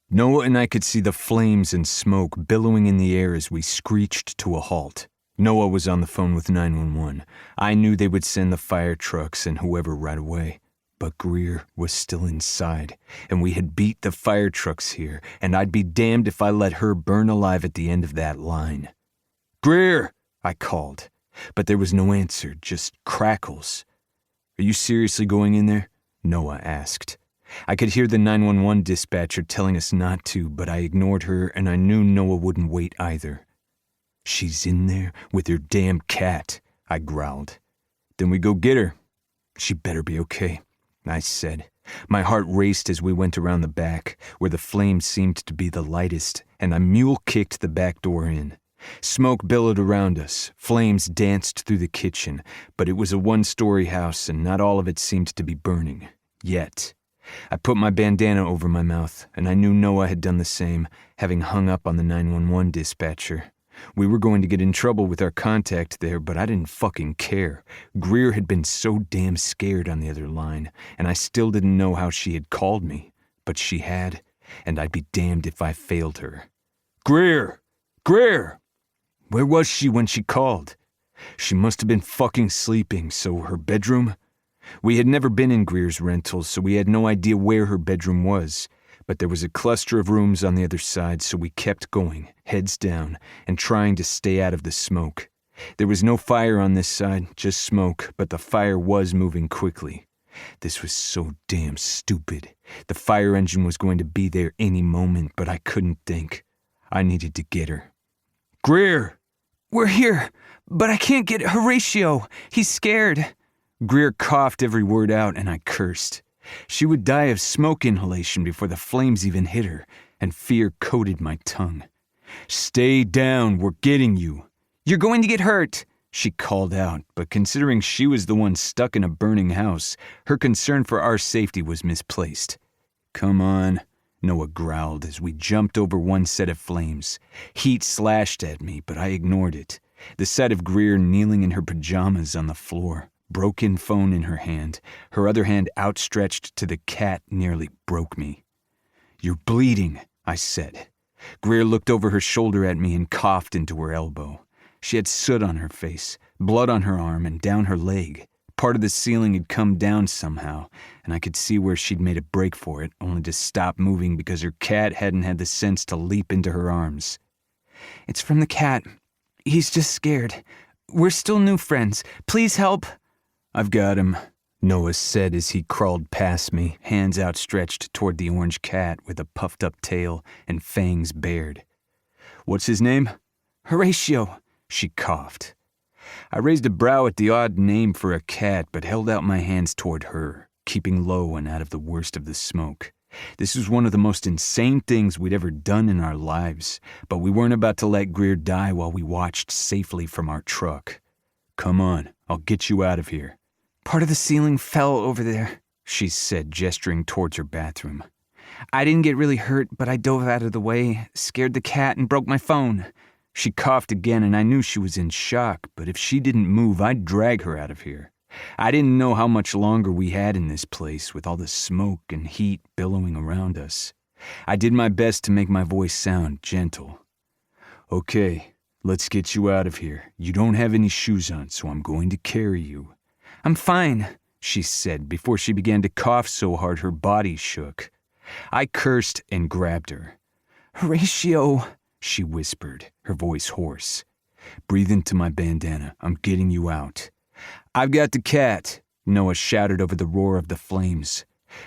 Noah and I could see the flames and smoke billowing in the air as we screeched to a halt. Noah was on the phone with 911. I knew they would send the fire trucks and whoever right away. But Greer was still inside, and we had beat the fire trucks here, and I'd be damned if I let her burn alive at the end of that line. "Greer!" I called, but there was no answer, just crackles. "Are you seriously going in there?" Noah asked. I could hear the 911 dispatcher telling us not to, but I ignored her, and I knew Noah wouldn't wait either. "She's in there with her damn cat," I growled. "Then we go get her." "She better be okay," I said. My heart raced as we went around the back, where the flames seemed to be the lightest, and I mule-kicked the back door in. Smoke billowed around us, flames danced through the kitchen, but it was a one-story house and not all of it seemed to be burning. Yet. I put my bandana over my mouth, and I knew Noah had done the same, having hung up on the 911 dispatcher. We were going to get in trouble with our contact there, but I didn't fucking care. Greer had been so damn scared on the other line, and I still didn't know how she had called me. But she had, and I'd be damned if I failed her. "Greer! Greer!" Where was she when she called? She must have been fucking sleeping, so her bedroom? We had never been in Greer's rentals, so we had no idea where her bedroom was. But there was a cluster of rooms on the other side, so we kept going, heads down, and trying to stay out of the smoke. There was no fire on this side, just smoke, but the fire was moving quickly. This was so damn stupid. The fire engine was going to be there any moment, but I couldn't think. I needed to get her. "Greer! We're here, but I can't get Horatio. He's scared." Greer coughed every word out, and I cursed. She would die of smoke inhalation before the flames even hit her, and fear coated my tongue. "Stay down, we're getting you." "You're going to get hurt," she called out, but considering she was the one stuck in a burning house, her concern for our safety was misplaced. "Come on," Noah growled as we jumped over one set of flames. Heat slashed at me, but I ignored it. The sight of Greer kneeling in her pajamas on the floor, broken phone in her hand, her other hand outstretched to the cat, nearly broke me. "You're bleeding," I said. Greer looked over her shoulder at me and coughed into her elbow. She had soot on her face, blood on her arm and down her leg. part of the ceiling had come down somehow, and I could see where she'd made a break for it, only to stop moving because her cat hadn't had the sense to leap into her arms. "It's from the cat. He's just scared. We're still new friends. Please help." "I've got him," Noah said as he crawled past me, hands outstretched toward the orange cat with a puffed-up tail and fangs bared. "What's his name?" "Horatio," she coughed. I raised a brow at the odd name for a cat, but held out my hands toward her, keeping low and out of the worst of the smoke. This was one of the most insane things we'd ever done in our lives, but we weren't about to let Greer die while we watched safely from our truck. "Come on, I'll get you out of here." "Part of the ceiling fell over there," she said, gesturing towards her bathroom. "I didn't get really hurt, but I dove out of the way, scared the cat, and broke my phone." She coughed again, and I knew she was in shock, but if she didn't move, I'd drag her out of here. I didn't know how much longer we had in this place with all the smoke and heat billowing around us. I did my best to make my voice sound gentle. "Okay, let's get you out of here. You don't have any shoes on, so I'm going to carry you." "I'm fine," she said before she began to cough so hard her body shook. I cursed and grabbed her. "Horatio," she whispered, her voice hoarse. "Breathe into my bandana. I'm getting you out." "I've got the cat," Noah shouted over the roar of the flames.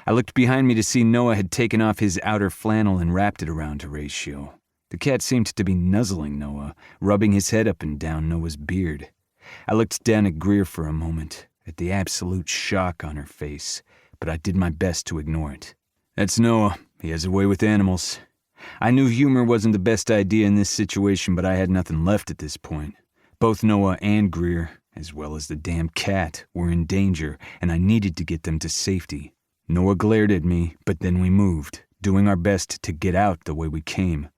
I looked behind me to see Noah had taken off his outer flannel and wrapped it around Horatio. The cat seemed to be nuzzling Noah, rubbing his head up and down Noah's beard. I looked down at Greer for a moment, at the absolute shock on her face, but I did my best to ignore it. "That's Noah. He has a way with animals." I knew humor wasn't the best idea in this situation, but I had nothing left at this point. Both Noah and Greer, as well as the damn cat, were in danger, and I needed to get them to safety. Noah glared at me, but then we moved, doing our best to get out the way we came.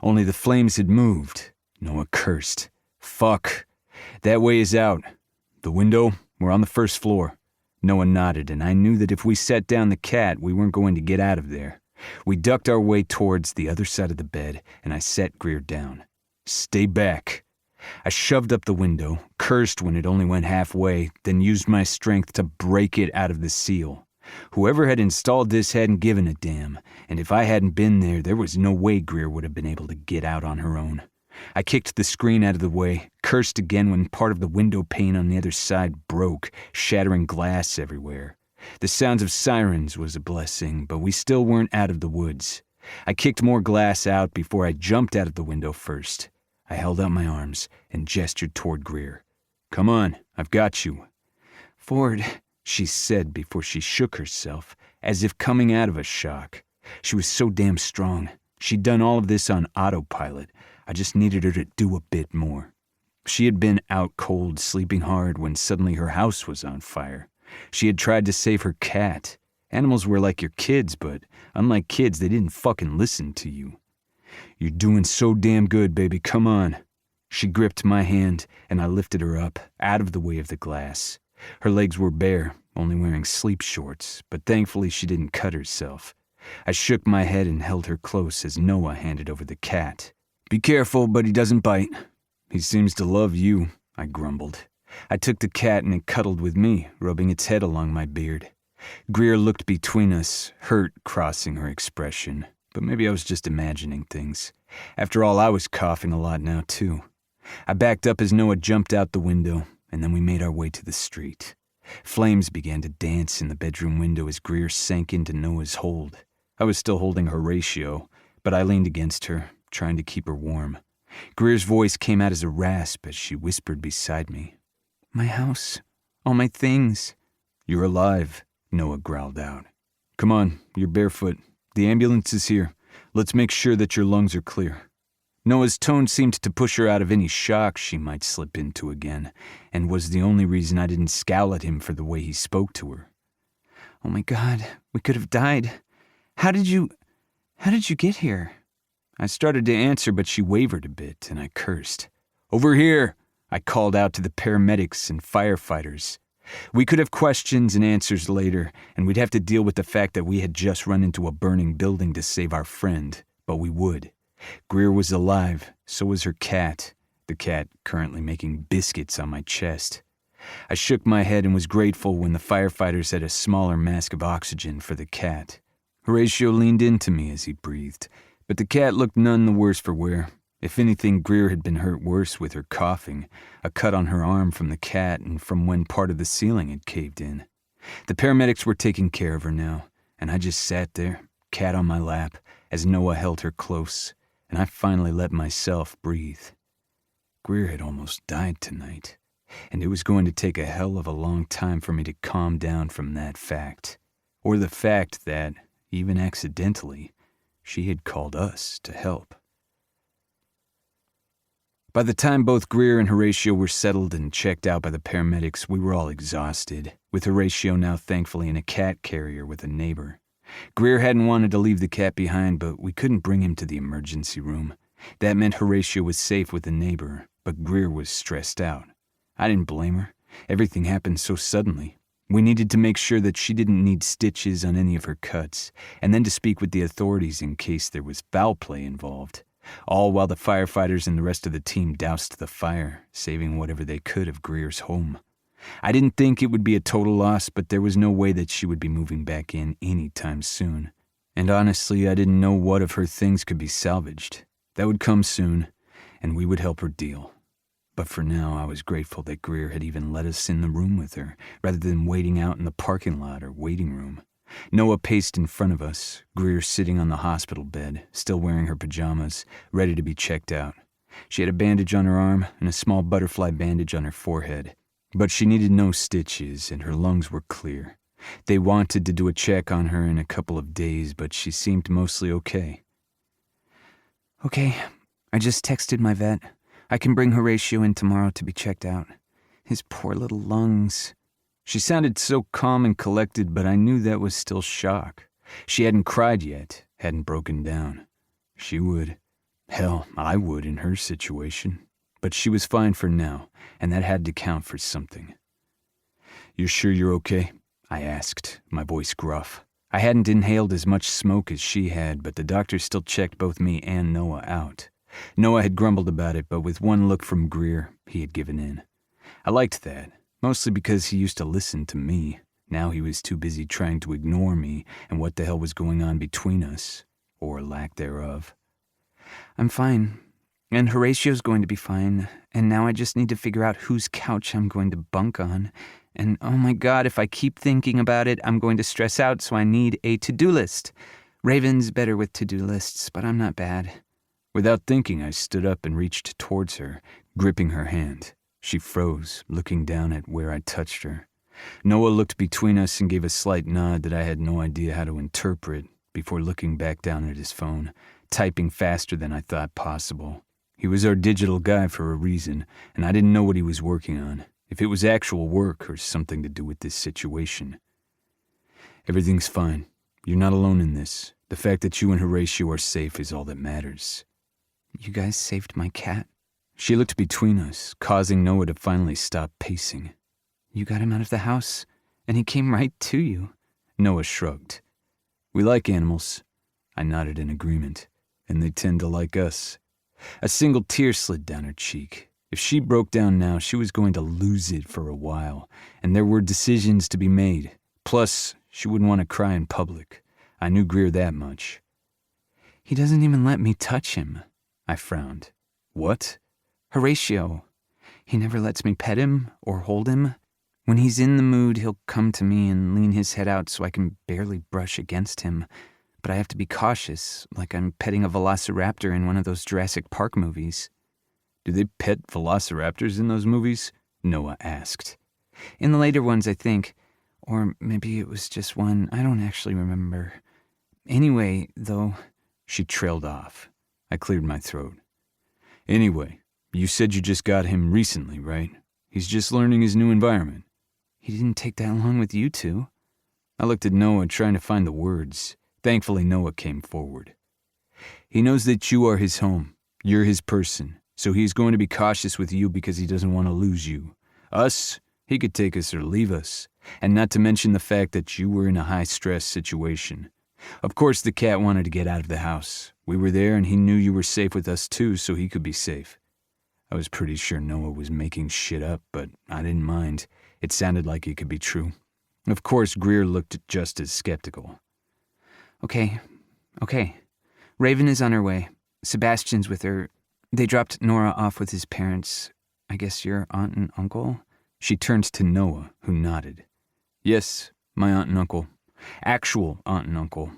Only the flames had moved. Noah cursed. "Fuck. That way is out. The window, we're on the first floor." Noah nodded, and I knew that if we set down the cat, we weren't going to get out of there. We ducked our way towards the other side of the bed, and I set Greer down. "Stay back." I shoved up the window, cursed when it only went halfway, then used my strength to break it out of the seal. Whoever had installed this hadn't given a damn, and if I hadn't been there, there was no way Greer would have been able to get out on her own. I kicked the screen out of the way, cursed again when part of the window pane on the other side broke, shattering glass everywhere. The sounds of sirens was a blessing, but we still weren't out of the woods. I kicked more glass out before I jumped out of the window first. I held out my arms and gestured toward Greer. "Come on, I've got you." "Ford," she said before she shook herself, as if coming out of a shock. She was so damn strong. She'd done all of this on autopilot. I just needed her to do a bit more. She had been out cold, sleeping hard when suddenly her house was on fire. She had tried to save her cat. Animals were like your kids, but unlike kids, they didn't fucking listen to you. "You're doing so damn good, baby. Come on." She gripped my hand, and I lifted her up, out of the way of the glass. Her legs were bare, only wearing sleep shorts, but thankfully she didn't cut herself. I shook my head and held her close as Noah handed over the cat. "Be careful, but he doesn't bite." "He seems to love you," I grumbled. I took the cat and it cuddled with me, rubbing its head along my beard. Greer looked between us, hurt crossing her expression, but maybe I was just imagining things. After all, I was coughing a lot now, too. I backed up as Noah jumped out the window, and then we made our way to the street. Flames began to dance in the bedroom window as Greer sank into Noah's hold. I was still holding Horatio, but I leaned against her, trying to keep her warm. Greer's voice came out as a rasp as she whispered beside me. "My house, all my things." "You're alive," Noah growled out. "Come on, you're barefoot. The ambulance is here. Let's make sure that your lungs are clear." Noah's tone seemed to push her out of any shock she might slip into again, and was the only reason I didn't scowl at him for the way he spoke to her. "Oh my God, we could have died. How did you get here?" I started to answer, but she wavered a bit, and I cursed. "Over here!" I called out to the paramedics and firefighters. We could have questions and answers later, and we'd have to deal with the fact that we had just run into a burning building to save our friend, but we would. Greer was alive, so was her cat, the cat currently making biscuits on my chest. I shook my head and was grateful when the firefighters had a smaller mask of oxygen for the cat. Horatio leaned into me as he breathed, but the cat looked none the worse for wear. If anything, Greer had been hurt worse with her coughing, a cut on her arm from the cat and from when part of the ceiling had caved in. The paramedics were taking care of her now, and I just sat there, cat on my lap, as Noah held her close, and I finally let myself breathe. Greer had almost died tonight, and it was going to take a hell of a long time for me to calm down from that fact, or the fact that, even accidentally, she had called us to help. By the time both Greer and Horatio were settled and checked out by the paramedics, we were all exhausted, with Horatio now thankfully in a cat carrier with a neighbor. Greer hadn't wanted to leave the cat behind, but we couldn't bring him to the emergency room. That meant Horatio was safe with the neighbor, but Greer was stressed out. I didn't blame her. Everything happened so suddenly. We needed to make sure that she didn't need stitches on any of her cuts, and then to speak with the authorities in case there was foul play involved. All while the firefighters and the rest of the team doused the fire, saving whatever they could of Greer's home. I didn't think it would be a total loss, but there was no way that she would be moving back in any time soon. And honestly, I didn't know what of her things could be salvaged. That would come soon, and we would help her deal. But for now, I was grateful that Greer had even let us in the room with her, rather than waiting out in the parking lot or waiting room. Noah paced in front of us, Greer sitting on the hospital bed, still wearing her pajamas, ready to be checked out. She had a bandage on her arm and a small butterfly bandage on her forehead, but she needed no stitches and her lungs were clear. They wanted to do a check on her in a couple of days, but she seemed mostly okay. Okay, I just texted my vet. I can bring Horatio in tomorrow to be checked out. His poor little lungs. She sounded so calm and collected, but I knew that was still shock. She hadn't cried yet, hadn't broken down. She would. Hell, I would in her situation. But she was fine for now, and that had to count for something. "You're sure you're okay?" I asked, my voice gruff. I hadn't inhaled as much smoke as she had, but the doctor still checked both me and Noah out. Noah had grumbled about it, but with one look from Greer, he had given in. I liked that. Mostly because he used to listen to me. Now he was too busy trying to ignore me and what the hell was going on between us, or lack thereof. I'm fine, and Horatio's going to be fine, and now I just need to figure out whose couch I'm going to bunk on. And oh my God, if I keep thinking about it, I'm going to stress out, so I need a to-do list. Raven's better with to-do lists, but I'm not bad. Without thinking, I stood up and reached towards her, gripping her hand. She froze, looking down at where I touched her. Noah looked between us and gave a slight nod that I had no idea how to interpret before looking back down at his phone, typing faster than I thought possible. He was our digital guy for a reason, and I didn't know what he was working on, if it was actual work or something to do with this situation. "Everything's fine. You're not alone in this. The fact that you and Horatio are safe is all that matters." You guys saved my cat? She looked between us, causing Noah to finally stop pacing. You got him out of the house, and he came right to you. Noah shrugged. "We like animals." I nodded in agreement, and they tend to like us. A single tear slid down her cheek. If she broke down now, she was going to lose it for a while, and there were decisions to be made. Plus, she wouldn't want to cry in public. I knew Greer that much. He doesn't even let me touch him. I frowned. "What?" Horatio. He never lets me pet him or hold him. When he's in the mood, he'll come to me and lean his head out so I can barely brush against him. But I have to be cautious, like I'm petting a velociraptor in one of those Jurassic Park movies. "Do they pet velociraptors in those movies?" Noah asked. In the later ones, I think. Or maybe it was just one. I don't actually remember. Anyway, though. She trailed off. I cleared my throat. "Anyway, you said you just got him recently, right? He's just learning his new environment." He didn't take that long with you two. I looked at Noah trying to find the words. Thankfully, Noah came forward. "He knows that you are his home. You're his person. So he's going to be cautious with you because he doesn't want to lose you. Us, he could take us or leave us. And not to mention the fact that you were in a high-stress situation. Of course, the cat wanted to get out of the house. We were there and he knew you were safe with us too, so he could be safe." I was pretty sure Noah was making shit up, but I didn't mind. It sounded like it could be true. Of course, Greer looked just as skeptical. Okay. Raven is on her way. Sebastian's with her. They dropped Nora off with his parents. I guess your aunt and uncle? She turned to Noah, who nodded. Yes, my aunt and uncle. Actual aunt and uncle.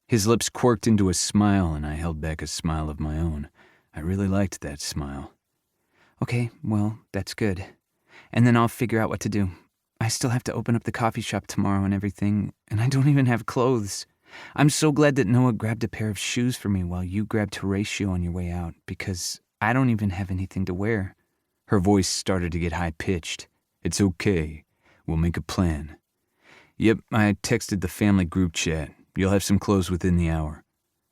His lips quirked into a smile, and I held back a smile of my own. I really liked that smile. Okay, well, that's good. And then I'll figure out what to do. I still have to open up the coffee shop tomorrow and everything, and I don't even have clothes. I'm so glad that Noah grabbed a pair of shoes for me while you grabbed Horatio on your way out, because I don't even have anything to wear. Her voice started to get high-pitched. It's okay. We'll make a plan. Yep, I texted the family group chat. You'll have some clothes within the hour.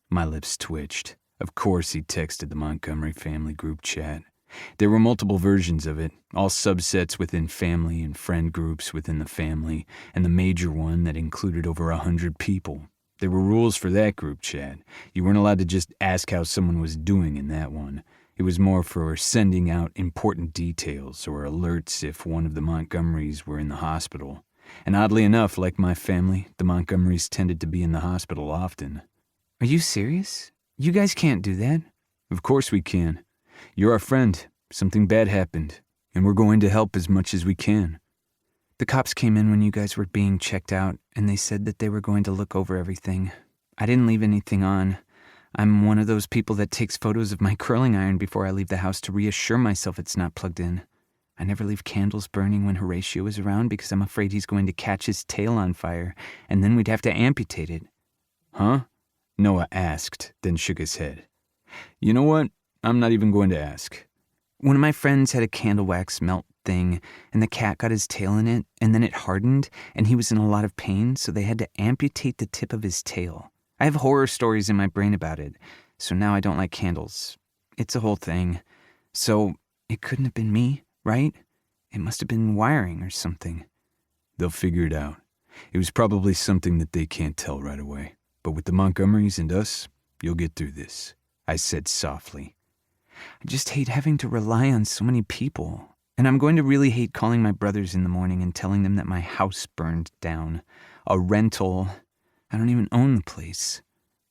My lips twitched. Of course he texted the Montgomery family group chat. There were multiple versions of it, all subsets within family and friend groups within the family, and the major one that included over 100 people. There were rules for that group chat. You weren't allowed to just ask how someone was doing in that one. It was more for sending out important details or alerts if one of the Montgomerys were in the hospital. And oddly enough, like my family, the Montgomerys tended to be in the hospital often. Are you serious? You guys can't do that. Of course we can. You're our friend. Something bad happened, and we're going to help as much as we can. The cops came in when you guys were being checked out, and they said that they were going to look over everything. I didn't leave anything on. I'm one of those people that takes photos of my curling iron before I leave the house to reassure myself it's not plugged in. I never leave candles burning when Horatio is around because I'm afraid he's going to catch his tail on fire, and then we'd have to amputate it. Huh? Noah asked, then shook his head. You know what? I'm not even going to ask. One of my friends had a candle wax melt thing, and the cat got his tail in it, and then it hardened, and he was in a lot of pain, so they had to amputate the tip of his tail. I have horror stories in my brain about it, so now I don't like candles. It's a whole thing. So it couldn't have been me, right? It must have been wiring or something. They'll figure it out. It was probably something that they can't tell right away. But with the Montgomerys and us, you'll get through this, I said softly. I just hate having to rely on so many people. And I'm going to really hate calling my brothers in the morning and telling them that my house burned down. A rental. I don't even own the place.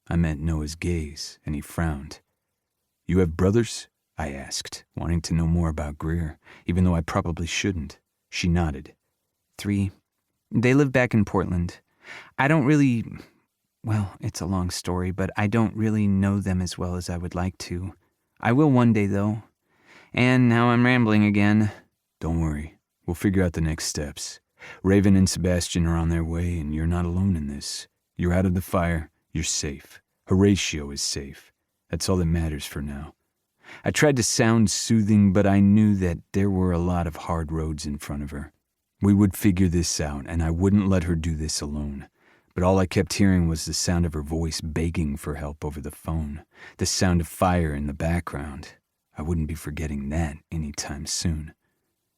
I met Noah's gaze, and he frowned. You have brothers? I asked, wanting to know more about Greer, even though I probably shouldn't. She nodded. 3. They live back in Portland. I don't really... Well, it's a long story, but I don't really know them as well as I would like to. I will one day, though. And now I'm rambling again. Don't worry. We'll figure out the next steps. Raven and Sebastian are on their way, and you're not alone in this. You're out of the fire. You're safe. Horatio is safe. That's all that matters for now. I tried to sound soothing, but I knew that there were a lot of hard roads in front of her. We would figure this out, and I wouldn't let her do this alone. But all I kept hearing was the sound of her voice begging for help over the phone, the sound of fire in the background. I wouldn't be forgetting that anytime soon.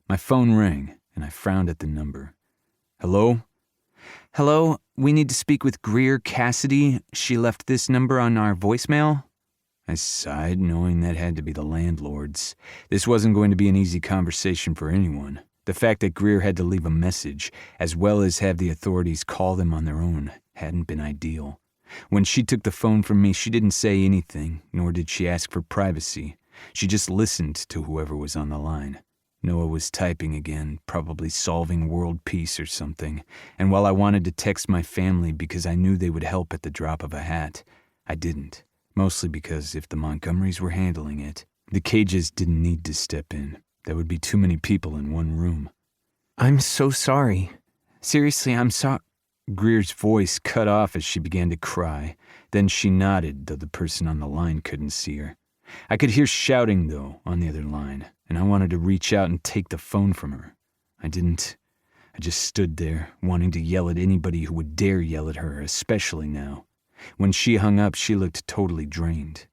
My phone rang, and I frowned at the number. Hello? Hello, we need to speak with Greer Cassidy. She left this number on our voicemail. I sighed, knowing that had to be the landlord's. This wasn't going to be an easy conversation for anyone. The fact that Greer had to leave a message, as well as have the authorities call them on their own, hadn't been ideal. When she took the phone from me, she didn't say anything, nor did she ask for privacy. She just listened to whoever was on the line. Noah was typing again, probably solving world peace or something, and while I wanted to text my family because I knew they would help at the drop of a hat, I didn't. Mostly because if the Montgomerys were handling it, the Cages didn't need to step in. There would be too many people in one room. I'm so sorry. Seriously, I'm sorry. Greer's voice cut off as she began to cry. Then she nodded, though the person on the line couldn't see her. I could hear shouting, though, on the other line, and I wanted to reach out and take the phone from her. I didn't. I just stood there, wanting to yell at anybody who would dare yell at her, especially now. When she hung up, she looked totally drained.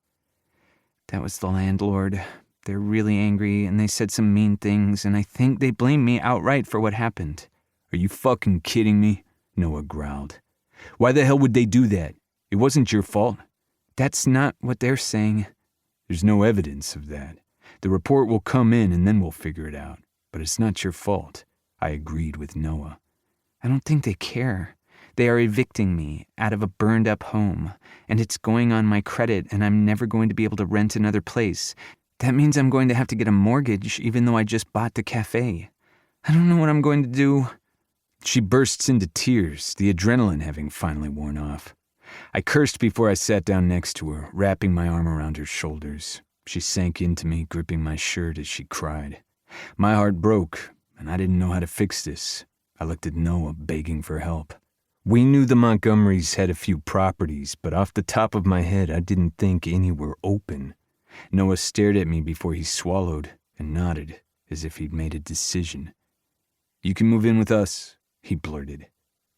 That was the landlord. They're really angry, and they said some mean things, and I think they blame me outright for what happened. Are you fucking kidding me? Noah growled. Why the hell would they do that? It wasn't your fault. That's not what they're saying. There's no evidence of that. The report will come in, and then we'll figure it out. But it's not your fault. I agreed with Noah. I don't think they care. They are evicting me out of a burned-up home, and it's going on my credit, and I'm never going to be able to rent another place. That means I'm going to have to get a mortgage, even though I just bought the cafe. I don't know what I'm going to do. She bursts into tears, the adrenaline having finally worn off. I cursed before I sat down next to her, wrapping my arm around her shoulders. She sank into me, gripping my shirt as she cried. My heart broke, and I didn't know how to fix this. I looked at Noah, begging for help. We knew the Montgomerys had a few properties, but off the top of my head, I didn't think any were open. Noah stared at me before he swallowed and nodded, as if he'd made a decision. "You can move in with us," he blurted.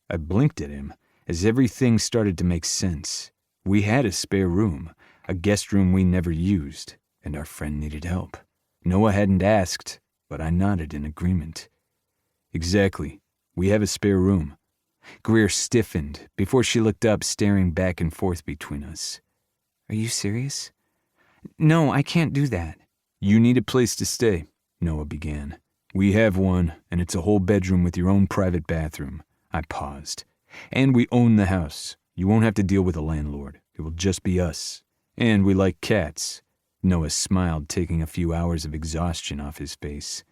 I blinked at him, as everything started to make sense. We had a spare room, a guest room we never used, and our friend needed help. Noah hadn't asked, but I nodded in agreement. "Exactly. We have a spare room." Greer stiffened before she looked up, staring back and forth between us. Are you serious? No, I can't do that. "You need a place to stay," Noah began. "We have one, and it's a whole bedroom with your own private bathroom." I paused. "And we own the house. You won't have to deal with a landlord. It will just be us. And we like cats." Noah smiled, taking a few hours of exhaustion off his face.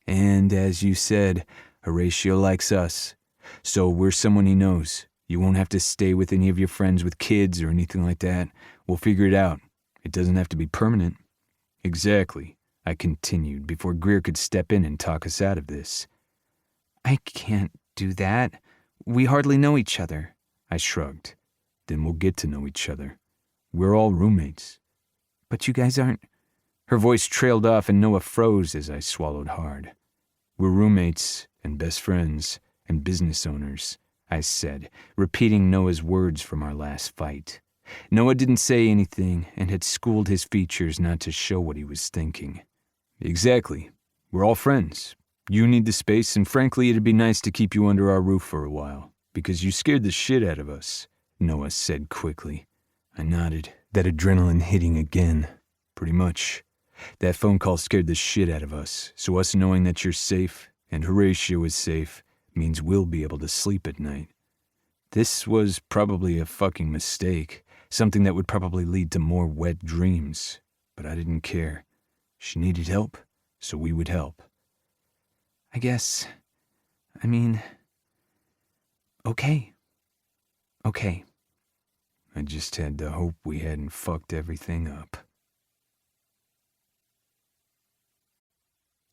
"And as you said, Horatio likes us. So we're someone he knows. You won't have to stay with any of your friends with kids or anything like that. We'll figure it out. It doesn't have to be permanent." "Exactly," I continued before Greer could step in and talk us out of this. I can't do that. We hardly know each other. I shrugged. "Then we'll get to know each other. We're all roommates." But you guys aren't... Her voice trailed off and Noah froze as I swallowed hard. "We're roommates and best friends and business owners," I said, repeating Noah's words from our last fight. Noah didn't say anything and had schooled his features not to show what he was thinking. "Exactly. We're all friends. You need the space, and frankly, it'd be nice to keep you under our roof for a while, because you scared the shit out of us," Noah said quickly. I nodded, that adrenaline hitting again. "Pretty much. That phone call scared the shit out of us, so us knowing that you're safe, and Horatio is safe, means we'll be able to sleep at night. This was probably a fucking mistake, something that would probably lead to more wet dreams, but I didn't care. She needed help, so we would help." I guess... Okay. Okay. I just had to hope we hadn't fucked everything up.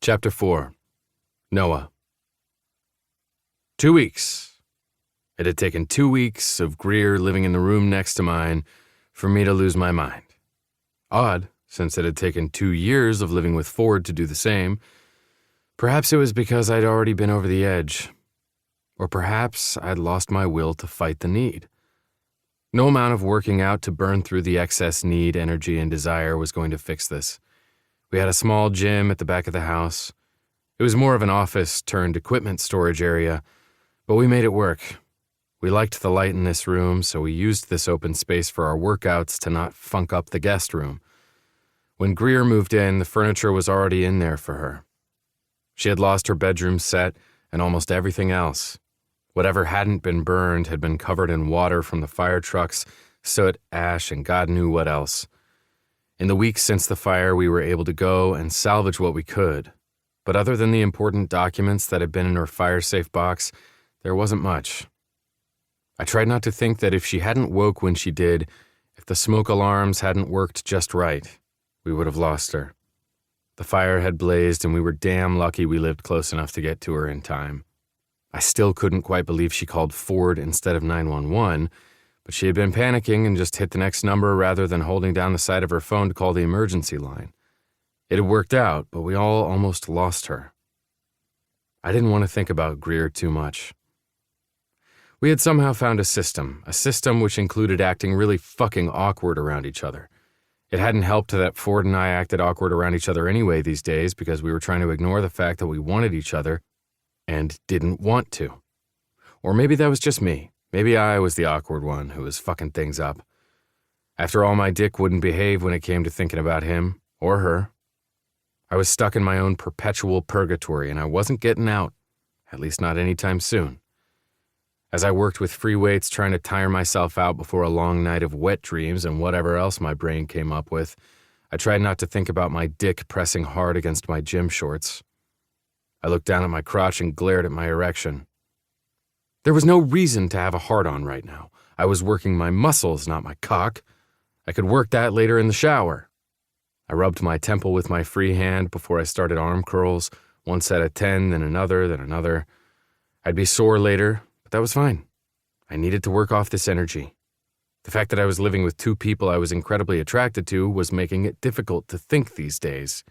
Chapter 4. Noah. 2 weeks. It had taken 2 weeks of Greer living in the room next to mine for me to lose my mind. Odd, since it had taken 2 years of living with Ford to do the same. Perhaps it was because I'd already been over the edge. Or perhaps I'd lost my will to fight the need. No amount of working out to burn through the excess need, energy, and desire was going to fix this. We had a small gym at the back of the house. It was more of an office-turned-equipment storage area, but we made it work. We liked the light in this room, so we used this open space for our workouts to not funk up the guest room. When Greer moved in, the furniture was already in there for her. She had lost her bedroom set and almost everything else. Whatever hadn't been burned had been covered in water from the fire trucks, soot, ash, and God knew what else. In the weeks since the fire, we were able to go and salvage what we could. But other than the important documents that had been in her fire-safe box, there wasn't much. I tried not to think that if she hadn't woke when she did, if the smoke alarms hadn't worked just right, we would have lost her. The fire had blazed, and we were damn lucky we lived close enough to get to her in time. I still couldn't quite believe she called Ford instead of 911, but she had been panicking and just hit the next number rather than holding down the side of her phone to call the emergency line. It had worked out, but we all almost lost her. I didn't want to think about Greer too much. We had somehow found a system which included acting really fucking awkward around each other. It hadn't helped that Ford and I acted awkward around each other anyway these days because we were trying to ignore the fact that we wanted each other and didn't want to. Or maybe that was just me. Maybe I was the awkward one who was fucking things up. After all, my dick wouldn't behave when it came to thinking about him or her. I was stuck in my own perpetual purgatory and I wasn't getting out. at least not anytime soon. As I worked with free weights trying to tire myself out before a long night of wet dreams and whatever else my brain came up with, I tried not to think about my dick pressing hard against my gym shorts. I looked down at my crotch and glared at my erection. There was no reason to have a hard-on right now. I was working my muscles, not my cock. I could work that later in the shower. I rubbed my temple with my free hand before I started arm curls, one set of 10, then another, then another. I'd be sore later, but that was fine. I needed to work off this energy. The fact that I was living with two people I was incredibly attracted to was making it difficult to think these days.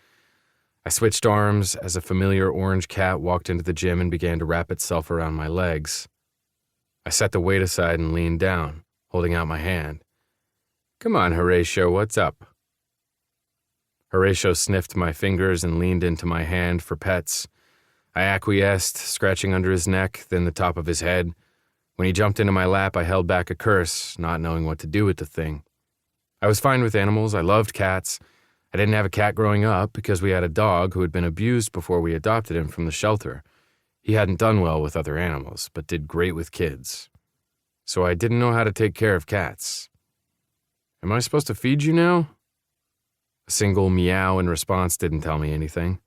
I switched arms as a familiar orange cat walked into the gym and began to wrap itself around my legs. I set the weight aside and leaned down, holding out my hand. "Come on, Horatio, what's up?" Horatio sniffed my fingers and leaned into my hand for pets. I acquiesced, scratching under his neck, then the top of his head. When he jumped into my lap, I held back a curse, not knowing what to do with the thing. I was fine with animals. I loved cats. I didn't have a cat growing up because we had a dog who had been abused before we adopted him from the shelter. He hadn't done well with other animals, but did great with kids. So I didn't know how to take care of cats. "Am I supposed to feed you now?" A single meow in response didn't tell me anything.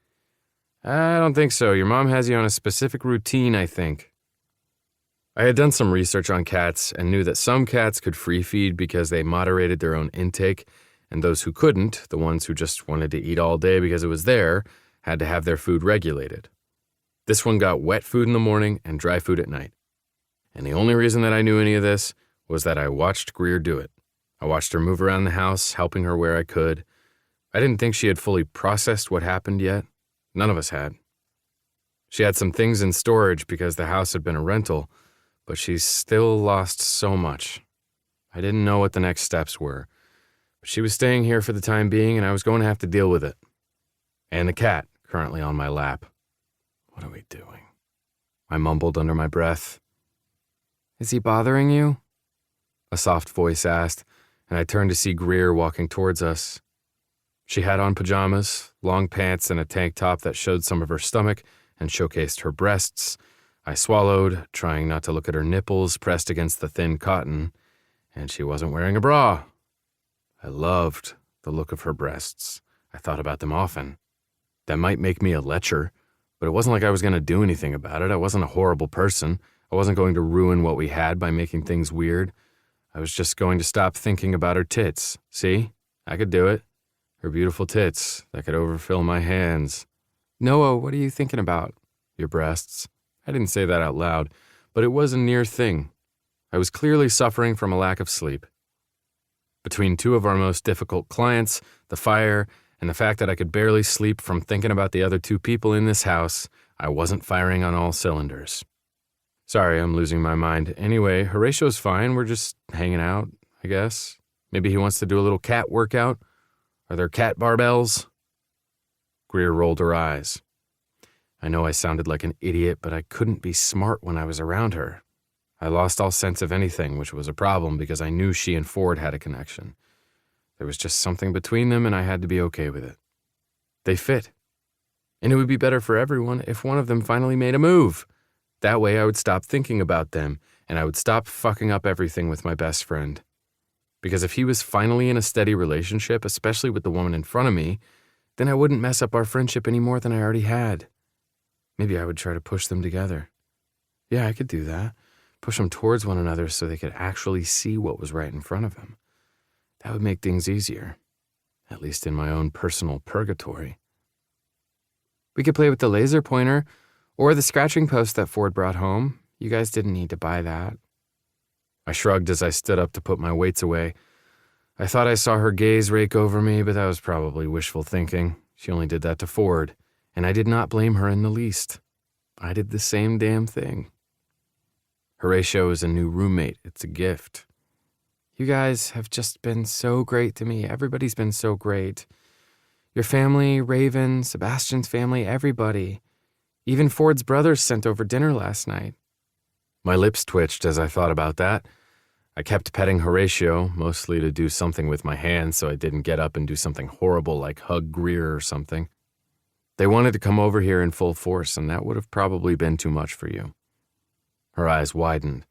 "I don't think so. Your mom has you on a specific routine, I think." I had done some research on cats and knew that some cats could free feed because they moderated their own intake, and those who couldn't, the ones who just wanted to eat all day because it was there, had to have their food regulated. This one got wet food in the morning and dry food at night. And the only reason that I knew any of this was that I watched Greer do it. I watched her move around the house, helping her where I could. I didn't think she had fully processed what happened yet. None of us had. She had some things in storage because the house had been a rental, but she still lost so much. I didn't know what the next steps were, but she was staying here for the time being, and I was going to have to deal with it. And the cat, currently on my lap. What are we doing? I mumbled under my breath. "Is he bothering you?" A soft voice asked, and I turned to see Greer walking towards us. She had on pajamas, long pants, and a tank top that showed some of her stomach and showcased her breasts. I swallowed, trying not to look at her nipples pressed against the thin cotton, and she wasn't wearing a bra. I loved the look of her breasts. I thought about them often. That might make me a lecher, but it wasn't like I was going to do anything about it. I wasn't a horrible person. I wasn't going to ruin what we had by making things weird. I was just going to stop thinking about her tits. See? I could do it. Her beautiful tits that could overfill my hands. "Noah, what are you thinking about?" "Your breasts." I didn't say that out loud, but it was a near thing. I was clearly suffering from a lack of sleep. Between two of our most difficult clients, the fire, and the fact that I could barely sleep from thinking about the other two people in this house, I wasn't firing on all cylinders. Sorry, I'm losing my mind. Anyway, Horatio's fine. We're just hanging out, I guess. Maybe he wants to do a little cat workout. Are there cat barbells? Greer rolled her eyes. I know I sounded like an idiot, but I couldn't be smart when I was around her. I lost all sense of anything, which was a problem because I knew she and Ford had a connection. There was just something between them, and I had to be okay with it. They fit. And it would be better for everyone if one of them finally made a move. That way I would stop thinking about them, and I would stop fucking up everything with my best friend. Because if he was finally in a steady relationship, especially with the woman in front of me, then I wouldn't mess up our friendship any more than I already had. Maybe I would try to push them together. Yeah, I could do that. Push them towards one another so they could actually see what was right in front of them. That would make things easier, at least in my own personal purgatory. We could play with the laser pointer or the scratching post that Ford brought home. You guys didn't need to buy that. I shrugged as I stood up to put my weights away. I thought I saw her gaze rake over me, but that was probably wishful thinking. She only did that to Ford, and I did not blame her in the least. I did the same damn thing. Horatio is a new roommate. It's a gift. You guys have just been so great to me. Everybody's been so great. Your family, Raven, Sebastian's family, everybody. Even Ford's brothers sent over dinner last night. My lips twitched as I thought about that. I kept petting Horatio, mostly to do something with my hands so I didn't get up and do something horrible like hug Greer or something. They wanted to come over here in full force, and that would have probably been too much for you. Her eyes widened.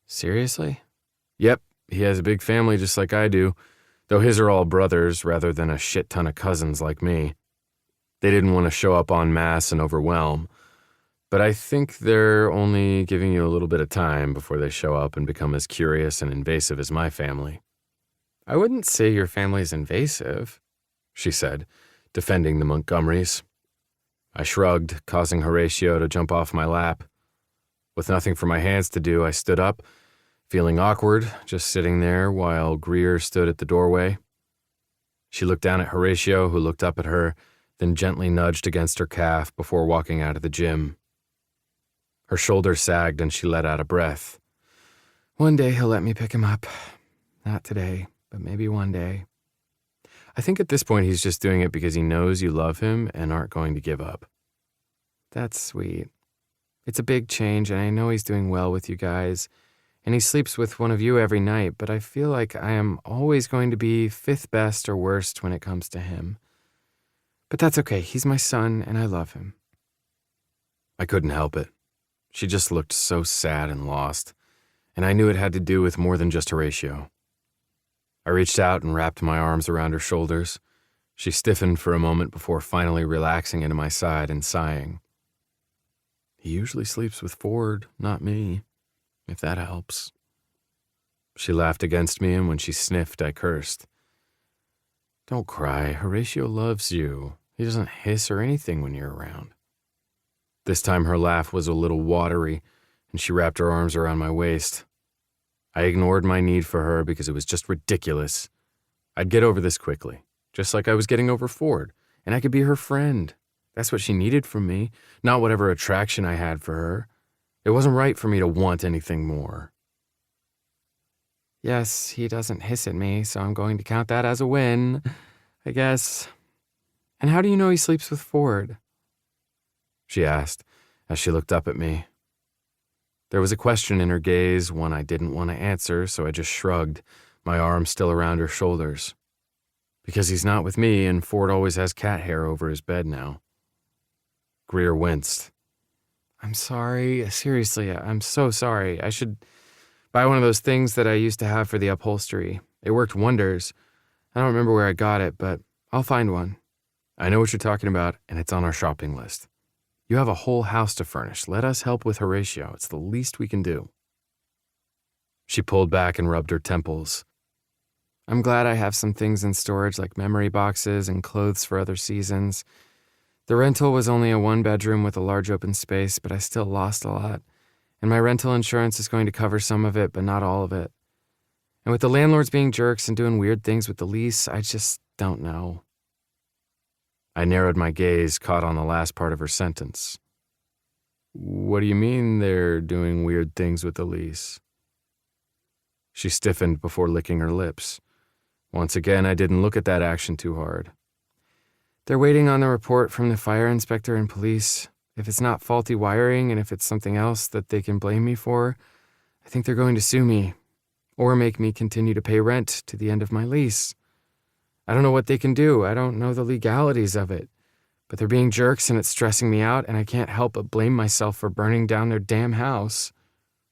Seriously? Yep, he has a big family just like I do, though his are all brothers rather than a shit ton of cousins like me. They didn't want to show up en masse and overwhelm, but I think they're only giving you a little bit of time before they show up and become as curious and invasive as my family. I wouldn't say your family's invasive, she said, defending the Montgomerys. I shrugged, causing Horatio to jump off my lap. With nothing for my hands to do, I stood up, feeling awkward, just sitting there while Greer stood at the doorway. She looked down at Horatio, who looked up at her, then gently nudged against her calf before walking out of the gym. Her shoulders sagged and she let out a breath. One day he'll let me pick him up. Not today, but maybe one day. I think at this point he's just doing it because he knows you love him and aren't going to give up. That's sweet. It's a big change, and I know he's doing well with you guys, and he sleeps with one of you every night, but I feel like I am always going to be fifth best or worst when it comes to him. But that's okay. He's my son, and I love him. I couldn't help it. She just looked so sad and lost, and I knew it had to do with more than just Horatio. I reached out and wrapped my arms around her shoulders. She stiffened for a moment before finally relaxing into my side and sighing. He usually sleeps with Ford, not me, if that helps. She laughed against me, and when she sniffed, I cursed. Don't cry. Horatio loves you. He doesn't hiss or anything when you're around. This time her laugh was a little watery, and she wrapped her arms around my waist. I ignored my need for her because it was just ridiculous. I'd get over this quickly, just like I was getting over Ford, and I could be her friend. That's what she needed from me, not whatever attraction I had for her. It wasn't right for me to want anything more. Yes, he doesn't hiss at me, so I'm going to count that as a win, I guess. And how do you know he sleeps with Ford? She asked as she looked up at me. There was a question in her gaze, one I didn't want to answer, so I just shrugged, my arm still around her shoulders. Because he's not with me, and Ford always has cat hair over his bed now. Greer winced. I'm sorry. Seriously, I'm so sorry. I should buy one of those things that I used to have for the upholstery. It worked wonders. I don't remember where I got it, but I'll find one. I know what you're talking about, and it's on our shopping list. You have a whole house to furnish. Let us help with Horatio. It's the least we can do. She pulled back and rubbed her temples. I'm glad I have some things in storage like memory boxes and clothes for other seasons. The rental was only a one-bedroom with a large open space, but I still lost a lot. And my rental insurance is going to cover some of it, but not all of it. And with the landlords being jerks and doing weird things with the lease, I just don't know. I narrowed my gaze, caught on the last part of her sentence. What do you mean they're doing weird things with the lease? She stiffened before licking her lips. Once again, I didn't look at that action too hard. They're waiting on the report from the fire inspector and police. If it's not faulty wiring and if it's something else that they can blame me for, I think they're going to sue me or make me continue to pay rent to the end of my lease. I don't know what they can do. I don't know the legalities of it. But they're being jerks and it's stressing me out, and I can't help but blame myself for burning down their damn house.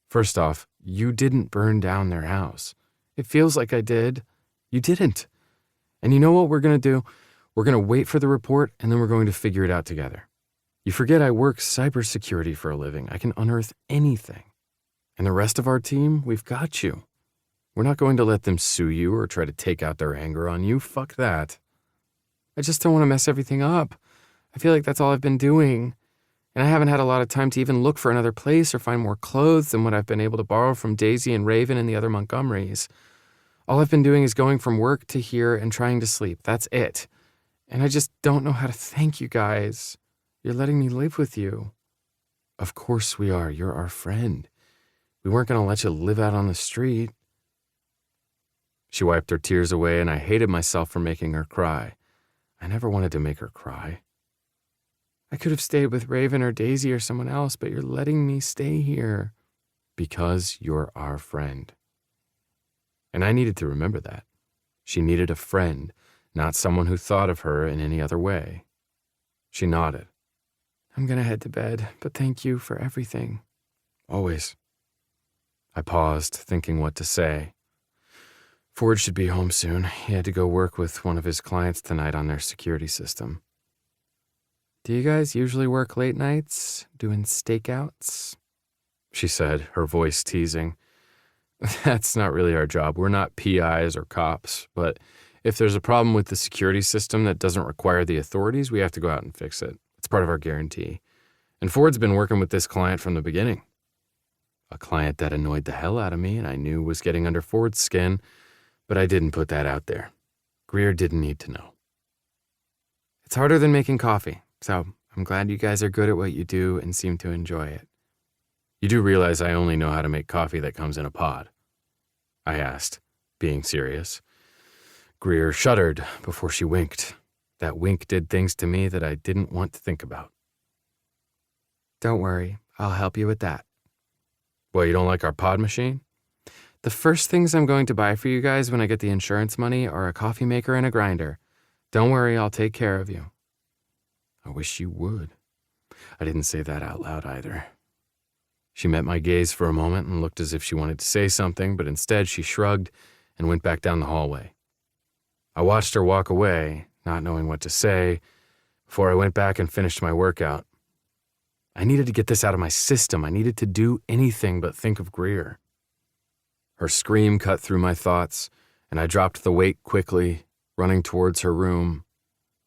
First off, you didn't burn down their house. It feels like I did. You didn't. And you know what we're going to do? We're going to wait for the report, and then we're going to figure it out together. You forget I work cybersecurity for a living. I can unearth anything. And the rest of our team, we've got you. We're not going to let them sue you or try to take out their anger on you. Fuck that. I just don't want to mess everything up. I feel like that's all I've been doing. And I haven't had a lot of time to even look for another place or find more clothes than what I've been able to borrow from Daisy and Raven and the other Montgomerys. All I've been doing is going from work to here and trying to sleep. That's it. And I just don't know how to thank you guys. You're letting me live with you. Of course we are. You're our friend. We weren't going to let you live out on the street. She wiped her tears away, and I hated myself for making her cry. I never wanted to make her cry. I could have stayed with Raven or Daisy or someone else, but you're letting me stay here. Because you're our friend. And I needed to remember that. She needed a friend, not someone who thought of her in any other way. She nodded. I'm gonna head to bed, but thank you for everything. Always. I paused, thinking what to say. Ford should be home soon. He had to go work with one of his clients tonight on their security system. Do you guys usually work late nights, doing stakeouts? She said, her voice teasing. That's not really our job. We're not PIs or cops, but if there's a problem with the security system that doesn't require the authorities, we have to go out and fix it. It's part of our guarantee. And Ford's been working with this client from the beginning. A client that annoyed the hell out of me and I knew was getting under Ford's skin, but I didn't put that out there. Greer didn't need to know. It's harder than making coffee, so I'm glad you guys are good at what you do and seem to enjoy it. You do realize I only know how to make coffee that comes in a pod? I asked, being serious. Greer shuddered before she winked. That wink did things to me that I didn't want to think about. Don't worry, I'll help you with that. Well, you don't like our pod machine? The first things I'm going to buy for you guys when I get the insurance money are a coffee maker and a grinder. Don't worry, I'll take care of you. I wish you would. I didn't say that out loud either. She met my gaze for a moment and looked as if she wanted to say something, but instead she shrugged and went back down the hallway. I watched her walk away, not knowing what to say, before I went back and finished my workout. I needed to get this out of my system. I needed to do anything but think of Greer. Her scream cut through my thoughts, and I dropped the weight quickly, running towards her room.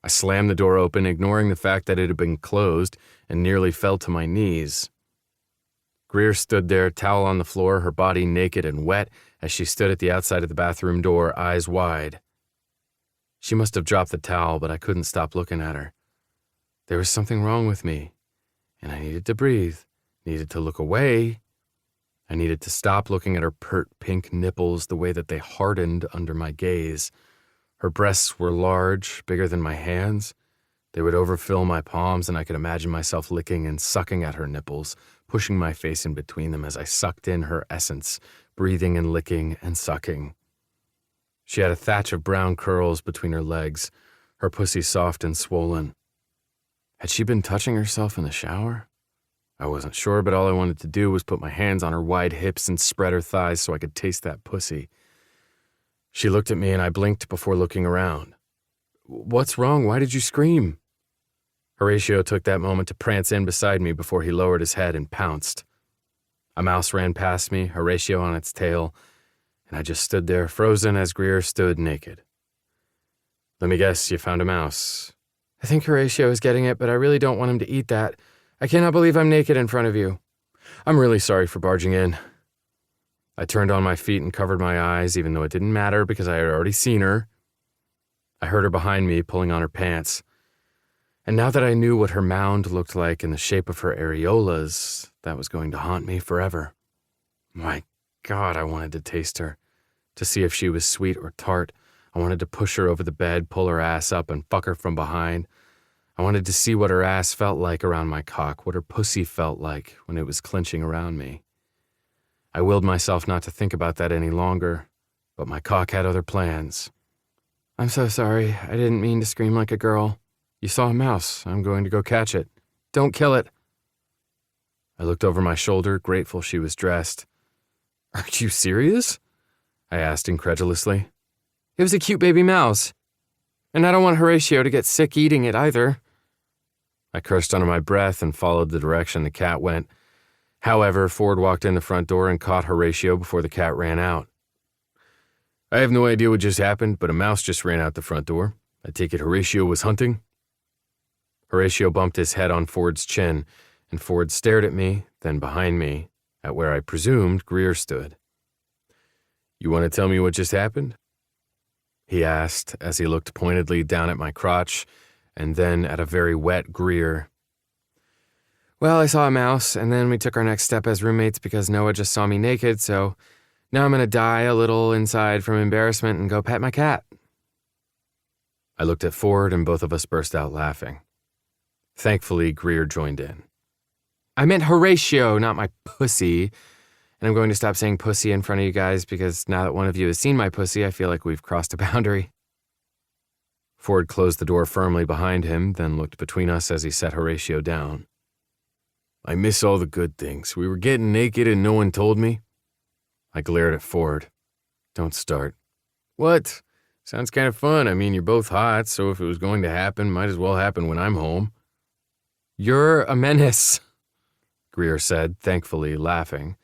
I slammed the door open, ignoring the fact that it had been closed, and nearly fell to my knees. Greer stood there, towel on the floor, her body naked and wet, as she stood at the outside of the bathroom door, eyes wide. She must have dropped the towel, but I couldn't stop looking at her. There was something wrong with me, and I needed to breathe, needed to look away. I needed to stop looking at her pert pink nipples the way that they hardened under my gaze. Her breasts were large, bigger than my hands. They would overfill my palms, and I could imagine myself licking and sucking at her nipples, pushing my face in between them as I sucked in her essence, breathing and licking and sucking. She had a thatch of brown curls between her legs, her pussy soft and swollen. Had she been touching herself in the shower? I wasn't sure, but all I wanted to do was put my hands on her wide hips and spread her thighs so I could taste that pussy. She looked at me and I blinked before looking around. What's wrong? Why did you scream? Horatio took that moment to prance in beside me before he lowered his head and pounced. A mouse ran past me, Horatio on its tail, and I just stood there frozen as Greer stood naked. Let me guess, you found a mouse. I think Horatio is getting it, but I really don't want him to eat that. I cannot believe I'm naked in front of you. I'm really sorry for barging in. I turned on my feet and covered my eyes, even though it didn't matter because I had already seen her. I heard her behind me pulling on her pants. And now that I knew what her mound looked like in the shape of her areolas, that was going to haunt me forever. My God, I wanted to taste her, to see if she was sweet or tart. I wanted to push her over the bed, pull her ass up, and fuck her from behind. I wanted to see what her ass felt like around my cock, what her pussy felt like when it was clenching around me. I willed myself not to think about that any longer, but my cock had other plans. I'm so sorry. I didn't mean to scream like a girl. You saw a mouse. I'm going to go catch it. Don't kill it. I looked over my shoulder, grateful she was dressed. Are you serious? I asked incredulously. It was a cute baby mouse. And I don't want Horatio to get sick eating it either. I cursed under my breath and followed the direction the cat went. However, Ford walked in the front door and caught Horatio before the cat ran out. I have no idea what just happened, but a mouse just ran out the front door. I take it Horatio was hunting? Horatio bumped his head on Ford's chin, and Ford stared at me, then behind me, at where I presumed Greer stood. You want to tell me what just happened? He asked as he looked pointedly down at my crotch, and then at a very wet Greer. Well, I saw a mouse, and then we took our next step as roommates because Noah just saw me naked, so now I'm going to die a little inside from embarrassment and go pet my cat. I looked at Ford, and both of us burst out laughing. Thankfully, Greer joined in. I meant Horatio, not my pussy. And I'm going to stop saying pussy in front of you guys because now that one of you has seen my pussy, I feel like we've crossed a boundary. Ford closed the door firmly behind him, then looked between us as he set Horatio down. I miss all the good things. We were getting naked and no one told me. I glared at Ford. Don't start. What? Sounds kind of fun. I mean, you're both hot, so if it was going to happen, might as well happen when I'm home. You're a menace, Greer said, thankfully laughing.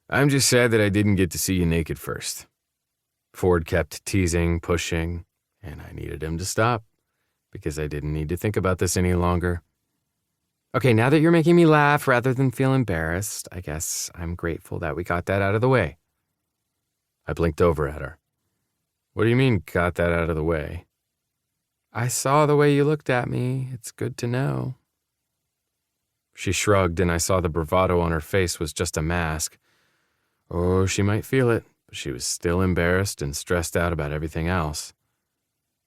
I'm just sad that I didn't get to see you naked first. Ford kept teasing, pushing, and I needed him to stop because I didn't need to think about this any longer. Okay, now that you're making me laugh rather than feel embarrassed, I guess I'm grateful that we got that out of the way. I blinked over at her. What do you mean, got that out of the way? I saw the way you looked at me. It's good to know. She shrugged, and I saw the bravado on her face was just a mask. Oh, she might feel it, but she was still embarrassed and stressed out about everything else.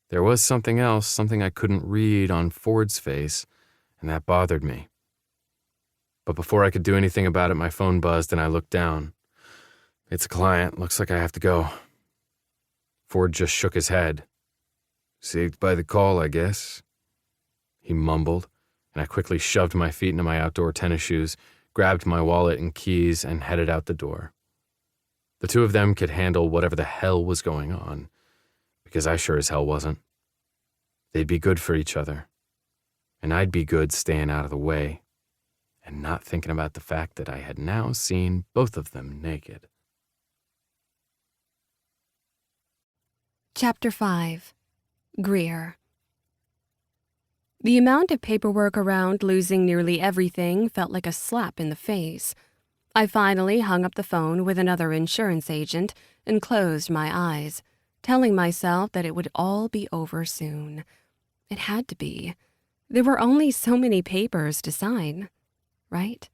There was something else, something I couldn't read on Ford's face, and that bothered me. But before I could do anything about it, my phone buzzed and I looked down. It's a client. Looks like I have to go. Ford just shook his head. Saved by the call, I guess. He mumbled, and I quickly shoved my feet into my outdoor tennis shoes, grabbed my wallet and keys, and headed out the door. The two of them could handle whatever the hell was going on, because I sure as hell wasn't. They'd be good for each other, and I'd be good staying out of the way and not thinking about the fact that I had now seen both of them naked. Chapter 5. Greer. The amount of paperwork around losing nearly everything felt like a slap in the face. I finally hung up the phone with another insurance agent and closed my eyes, telling myself that it would all be over soon. It had to be. There were only so many papers to sign, right?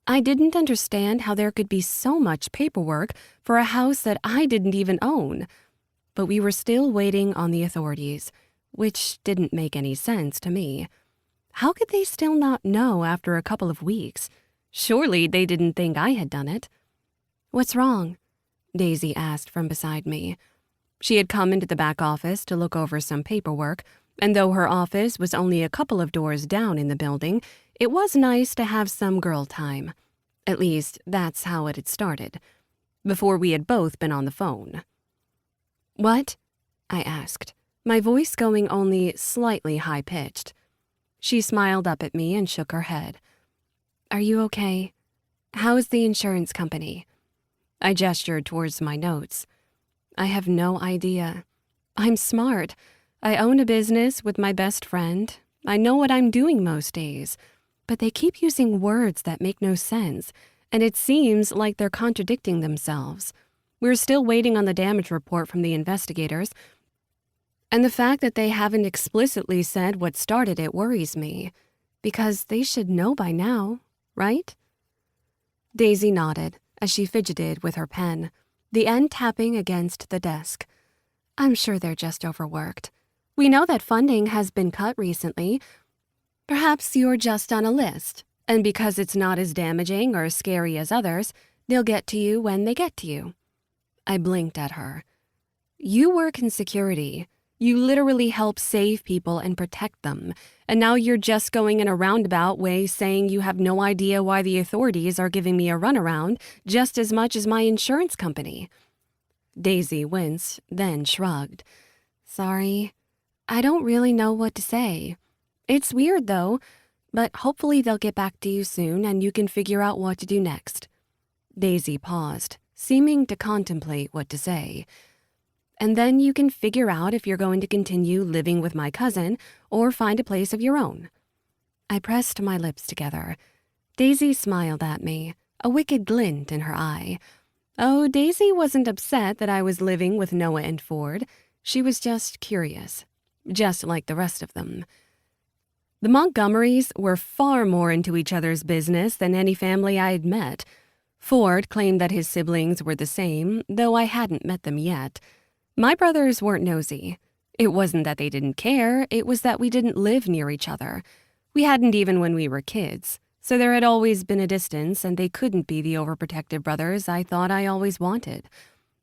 I didn't understand how there could be so much paperwork for a house that I didn't even own. But we were still waiting on the authorities, which didn't make any sense to me. How could they still not know after a couple of weeks? Surely they didn't think I had done it. What's wrong? Daisy asked from beside me. She had come into the back office to look over some paperwork, and though her office was only a couple of doors down in the building, it was nice to have some girl time. At least, that's how it had started, before we had both been on the phone. What? I asked, my voice going only slightly high-pitched. She smiled up at me and shook her head. Are you okay? How is the insurance company? I gestured towards my notes. I have no idea. I'm smart. I own a business with my best friend. I know what I'm doing most days. But they keep using words that make no sense, and it seems like they're contradicting themselves. We're still waiting on the damage report from the investigators, and the fact that they haven't explicitly said what started it worries me, because they should know by now, right? Daisy nodded as she fidgeted with her pen, the end tapping against the desk. I'm sure they're just overworked. We know that funding has been cut recently. Perhaps you're just on a list, and because it's not as damaging or scary as others, they'll get to you when they get to you. I blinked at her. You work in security. You literally help save people and protect them, and now you're just going in a roundabout way saying you have no idea why the authorities are giving me a runaround just as much as my insurance company. Daisy winced, then shrugged. Sorry, I don't really know what to say. It's weird, though, but hopefully they'll get back to you soon and you can figure out what to do next. Daisy paused, seeming to contemplate what to say. And then you can figure out if you're going to continue living with my cousin or find a place of your own. I pressed my lips together. Daisy smiled at me, a wicked glint in her eye. Oh, Daisy wasn't upset that I was living with Noah and Ford. She was just curious, just like the rest of them. The Montgomerys were far more into each other's business than any family I had met. Ford claimed that his siblings were the same, though I hadn't met them yet. My brothers weren't nosy. It wasn't that they didn't care, it was that we didn't live near each other. We hadn't even when we were kids, so there had always been a distance and they couldn't be the overprotective brothers I thought I always wanted.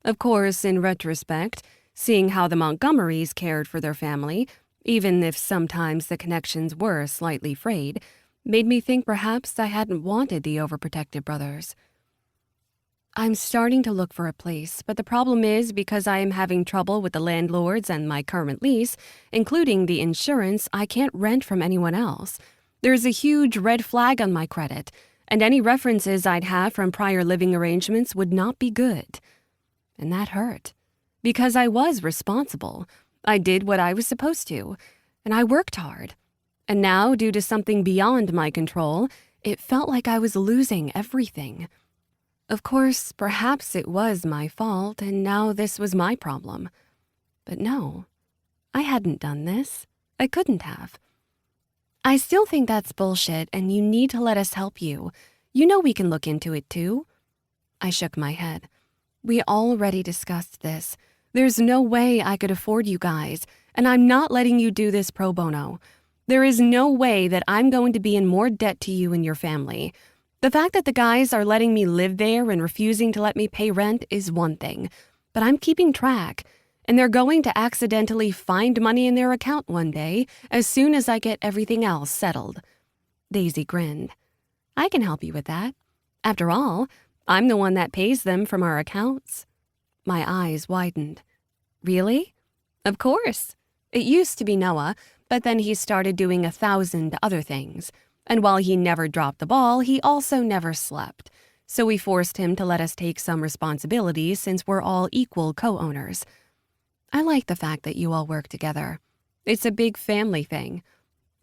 Of course, in retrospect, Seeing how the Montgomerys cared for their family, even if sometimes the connections were slightly frayed, made me think perhaps I hadn't wanted the overprotective brothers. I'm starting to look for a place, but the problem is because I am having trouble with the landlords and my current lease, including the insurance, I can't rent from anyone else. There's a huge red flag on my credit, and any references I'd have from prior living arrangements would not be good. And that hurt. Because I was responsible. I did what I was supposed to, and I worked hard. And now, due to something beyond my control, it felt like I was losing everything. Of course, perhaps it was my fault, and now this was my problem. But no, I hadn't done this. I couldn't have. I still think that's bullshit, and you need to let us help you. You know we can look into it, too. I shook my head. We already discussed this. There's no way I could afford you guys, and I'm not letting you do this pro bono. There is no way that I'm going to be in more debt to you and your family. The fact that the guys are letting me live there and refusing to let me pay rent is one thing, but I'm keeping track, and they're going to accidentally find money in their account one day as soon as I get everything else settled. Daisy grinned. I can help you with that. After all, I'm the one that pays them from our accounts. My eyes widened. Really? Of course. It used to be Noah, but then he started doing 1,000 other things. And while he never dropped the ball, he also never slept. So we forced him to let us take some responsibility since we're all equal co-owners. I like the fact that you all work together. It's a big family thing.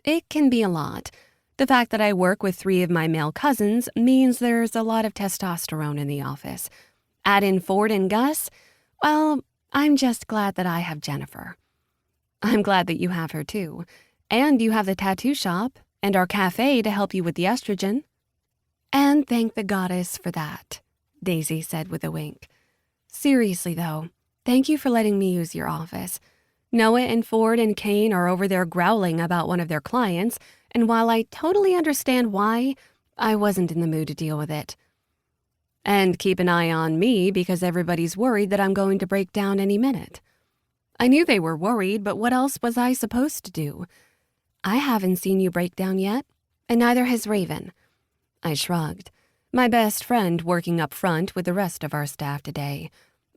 It can be a lot. The fact that I work with 3 of my male cousins means there's a lot of testosterone in the office. Add in Ford and Gus, well, I'm just glad that I have Jennifer. I'm glad that you have her too. And you have the tattoo shop and our cafe to help you with the estrogen. And thank the goddess for that, Daisy said with a wink. Seriously though, thank you for letting me use your office. Noah and Ford and Kane are over there growling about one of their clients, and while I totally understand why, I wasn't in the mood to deal with it. And keep an eye on me because everybody's worried that I'm going to break down any minute. I knew they were worried, but what else was I supposed to do? I haven't seen you break down yet, and neither has Raven. I shrugged. My best friend working up front with the rest of our staff today.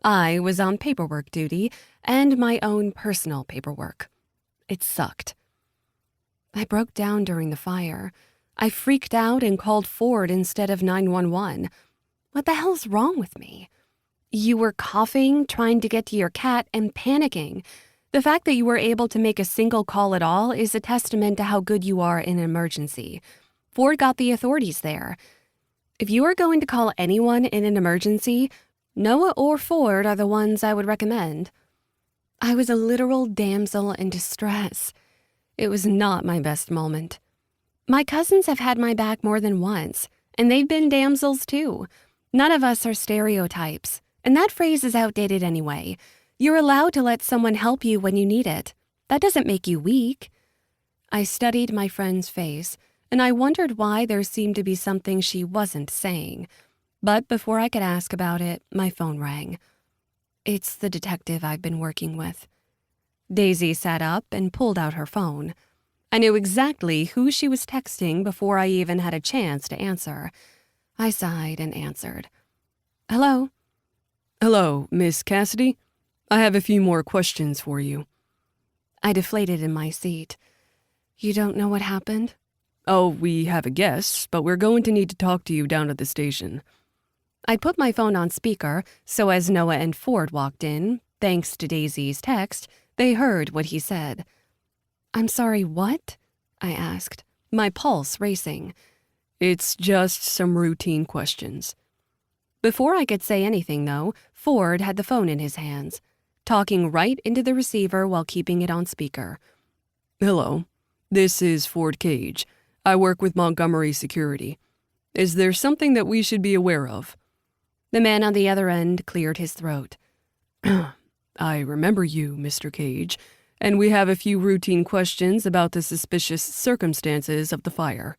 I was on paperwork duty and my own personal paperwork. It sucked. I broke down during the fire. I freaked out and called Ford instead of 911. What the hell's wrong with me? You were coughing, trying to get to your cat, and panicking. The fact that you were able to make a single call at all is a testament to how good you are in an emergency. Ford got the authorities there. If you are going to call anyone in an emergency, Noah or Ford are the ones I would recommend. I was a literal damsel in distress. It was not my best moment. My cousins have had my back more than once, and they've been damsels too. None of us are stereotypes, and that phrase is outdated anyway. You're allowed to let someone help you when you need it. That doesn't make you weak. I studied my friend's face, and I wondered why there seemed to be something she wasn't saying. But before I could ask about it, my phone rang. It's the detective I've been working with. Daisy sat up and pulled out her phone. I knew exactly who she was texting before I even had a chance to answer. I sighed and answered. Hello? Hello, Miss Cassidy. I have a few more questions for you. I deflated in my seat. You don't know what happened? Oh, we have a guess, but we're going to need to talk to you down at the station. I put my phone on speaker, so as Noah and Ford walked in, thanks to Daisy's text, they heard what he said. I'm sorry, what? I asked, my pulse racing. It's just some routine questions. Before I could say anything, though, Ford had the phone in his hands, talking right into the receiver while keeping it on speaker. Hello, this is Ford Cage. I work with Montgomery Security. Is there something that we should be aware of? The man on the other end cleared his throat. I remember you, Mr. Cage, and we have a few routine questions about the suspicious circumstances of the fire.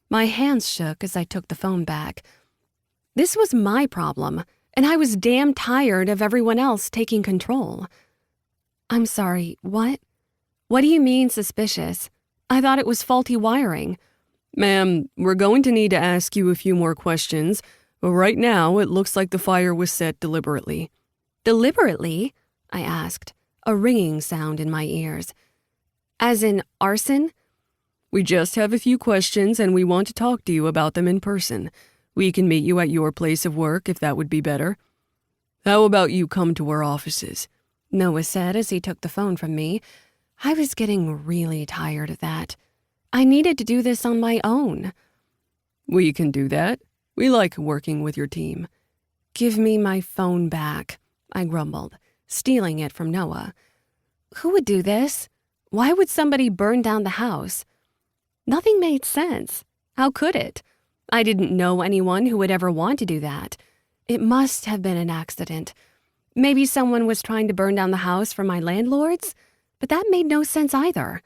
My hands shook as I took the phone back. This was my problem, and I was damn tired of everyone else taking control. I'm sorry, what? What do you mean suspicious? I thought it was faulty wiring. Ma'am, we're going to need to ask you a few more questions, but right now it looks like the fire was set deliberately. Deliberately? I asked, a ringing sound in my ears. As in arson? We just have a few questions and we want to talk to you about them in person. We can meet you at your place of work if that would be better. How about you come to our offices? Noah said as he took the phone from me. I was getting really tired of that. I needed to do this on my own. We can do that. We like working with your team. Give me my phone back, I grumbled, stealing it from Noah. Who would do this? Why would somebody burn down the house? Nothing made sense. How could it? I didn't know anyone who would ever want to do that. It must have been an accident. Maybe someone was trying to burn down the house for my landlords, but that made no sense either.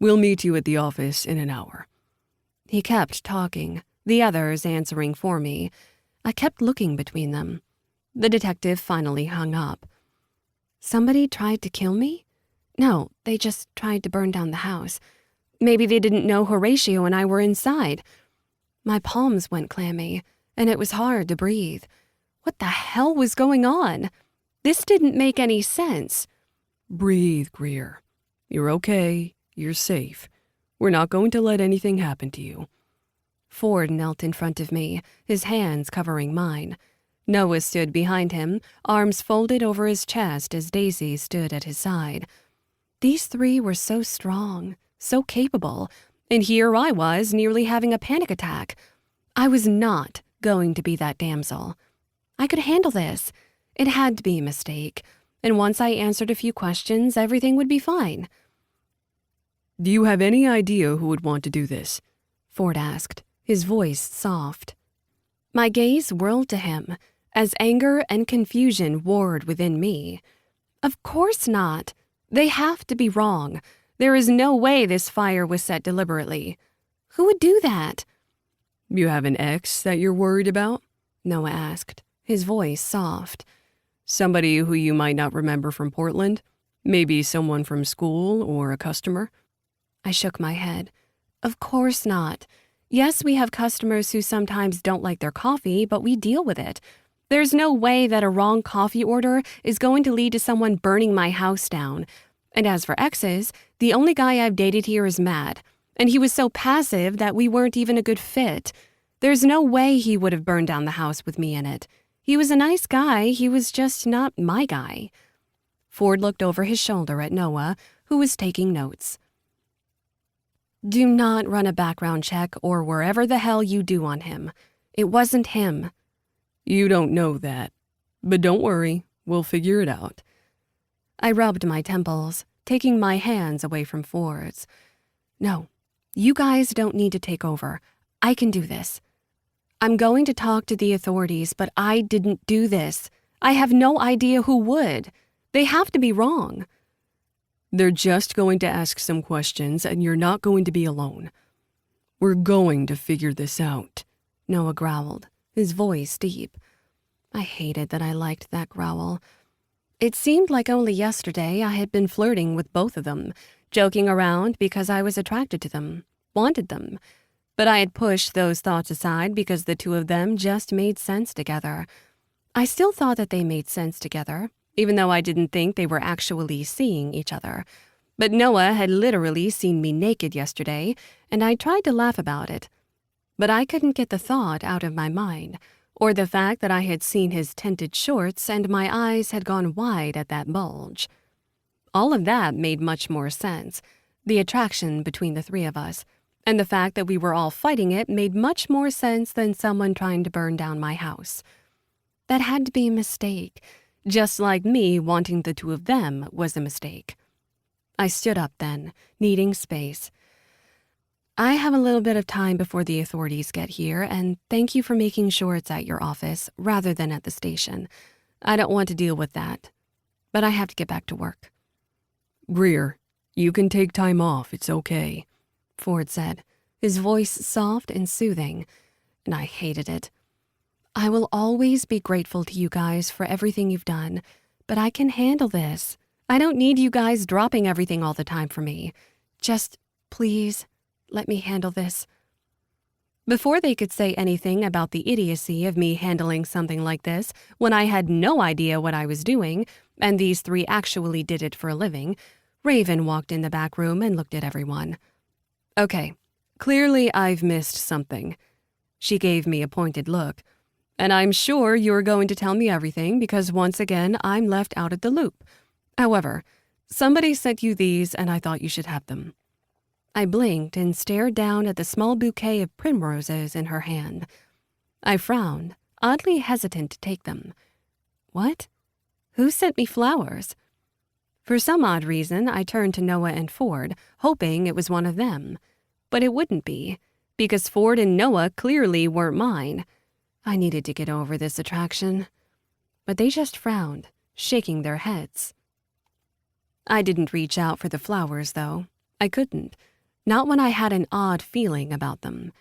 We'll meet you at the office in an hour. He kept talking, the others answering for me. I kept looking between them. The detective finally hung up. Somebody tried to kill me? No, they just tried to burn down the house. Maybe they didn't know Horatio and I were inside. My palms went clammy, and it was hard to breathe. What the hell was going on? This didn't make any sense. Breathe, Greer. You're okay. You're safe. We're not going to let anything happen to you. Ford knelt in front of me, his hands covering mine. Noah stood behind him, arms folded over his chest as Daisy stood at his side. These three were so strong, so capable, and here I was nearly having a panic attack. I was not going to be that damsel. I could handle this. It had to be a mistake, and once I answered a few questions, everything would be fine. Do you have any idea who would want to do this? Ford asked, his voice soft. My gaze whirled to him as anger and confusion warred within me. Of course not. They have to be wrong. There is no way this fire was set deliberately. Who would do that? You have an ex that you're worried about? Noah asked, his voice soft. Somebody who you might not remember from Portland? Maybe someone from school or a customer? I shook my head. Of course not. Yes, we have customers who sometimes don't like their coffee, but we deal with it. There's no way that a wrong coffee order is going to lead to someone burning my house down. And as for exes, the only guy I've dated here is Matt, and he was so passive that we weren't even a good fit. There's no way he would have burned down the house with me in it. He was a nice guy, he was just not my guy. Ford looked over his shoulder at Noah, who was taking notes. Do not run a background check or wherever the hell you do on him. It wasn't him. You don't know that. But don't worry, we'll figure it out. I rubbed my temples, taking my hands away from Ford's. No, you guys don't need to take over. I can do this. I'm going to talk to the authorities, but I didn't do this. I have no idea who would. They have to be wrong. They're just going to ask some questions, and you're not going to be alone. We're going to figure this out, Noah growled, his voice deep. I hated that I liked that growl. It seemed like only yesterday I had been flirting with both of them, joking around because I was attracted to them, wanted them. But I had pushed those thoughts aside because the two of them just made sense together. I still thought that they made sense together, even though I didn't think they were actually seeing each other. But Noah had literally seen me naked yesterday, and I tried to laugh about it. But I couldn't get the thought out of my mind, or the fact that I had seen his tinted shorts and my eyes had gone wide at that bulge. All of that made much more sense. The attraction between the three of us, and the fact that we were all fighting it made much more sense than someone trying to burn down my house. That had to be a mistake, just like me wanting the two of them was a mistake. I stood up then, needing space. I have a little bit of time before the authorities get here, and thank you for making sure it's at your office rather than at the station. I don't want to deal with that, but I have to get back to work. Greer, you can take time off, it's okay, Ford said, his voice soft and soothing, and I hated it. I will always be grateful to you guys for everything you've done, but I can handle this. I don't need you guys dropping everything all the time for me. Just, please, let me handle this." Before they could say anything about the idiocy of me handling something like this when I had no idea what I was doing, and these three actually did it for a living, Raven walked in the back room and looked at everyone. "Okay, clearly I've missed something." She gave me a pointed look. "And I'm sure you're going to tell me everything because once again I'm left out of the loop. However, somebody sent you these and I thought you should have them." I blinked and stared down at the small bouquet of primroses in her hand. I frowned, oddly hesitant to take them. What? Who sent me flowers? For some odd reason, I turned to Noah and Ford, hoping it was one of them. But it wouldn't be, because Ford and Noah clearly weren't mine. I needed to get over this attraction. But they just frowned, shaking their heads. I didn't reach out for the flowers, though. I couldn't. Not when I had an odd feeling about them.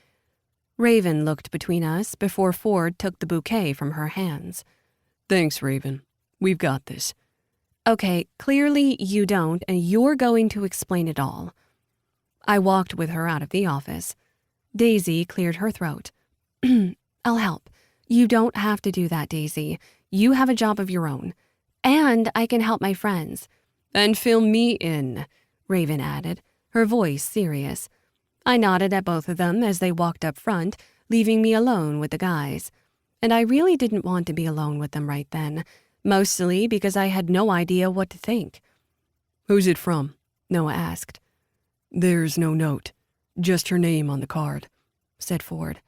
Raven looked between us before Ford took the bouquet from her hands. "Thanks, Raven. We've got this." "Okay, clearly you don't, and you're going to explain it all." I walked with her out of the office. Daisy cleared her throat. "I'll help. You don't have to do that, Daisy. You have a job of your own. And I can help my friends." "And fill me in," Raven added, her voice serious. I nodded at both of them as they walked up front, leaving me alone with the guys. And I really didn't want to be alone with them right then, mostly because I had no idea what to think. "Who's it from?" Noah asked. "There's no note. Just her name on the card," said Ford.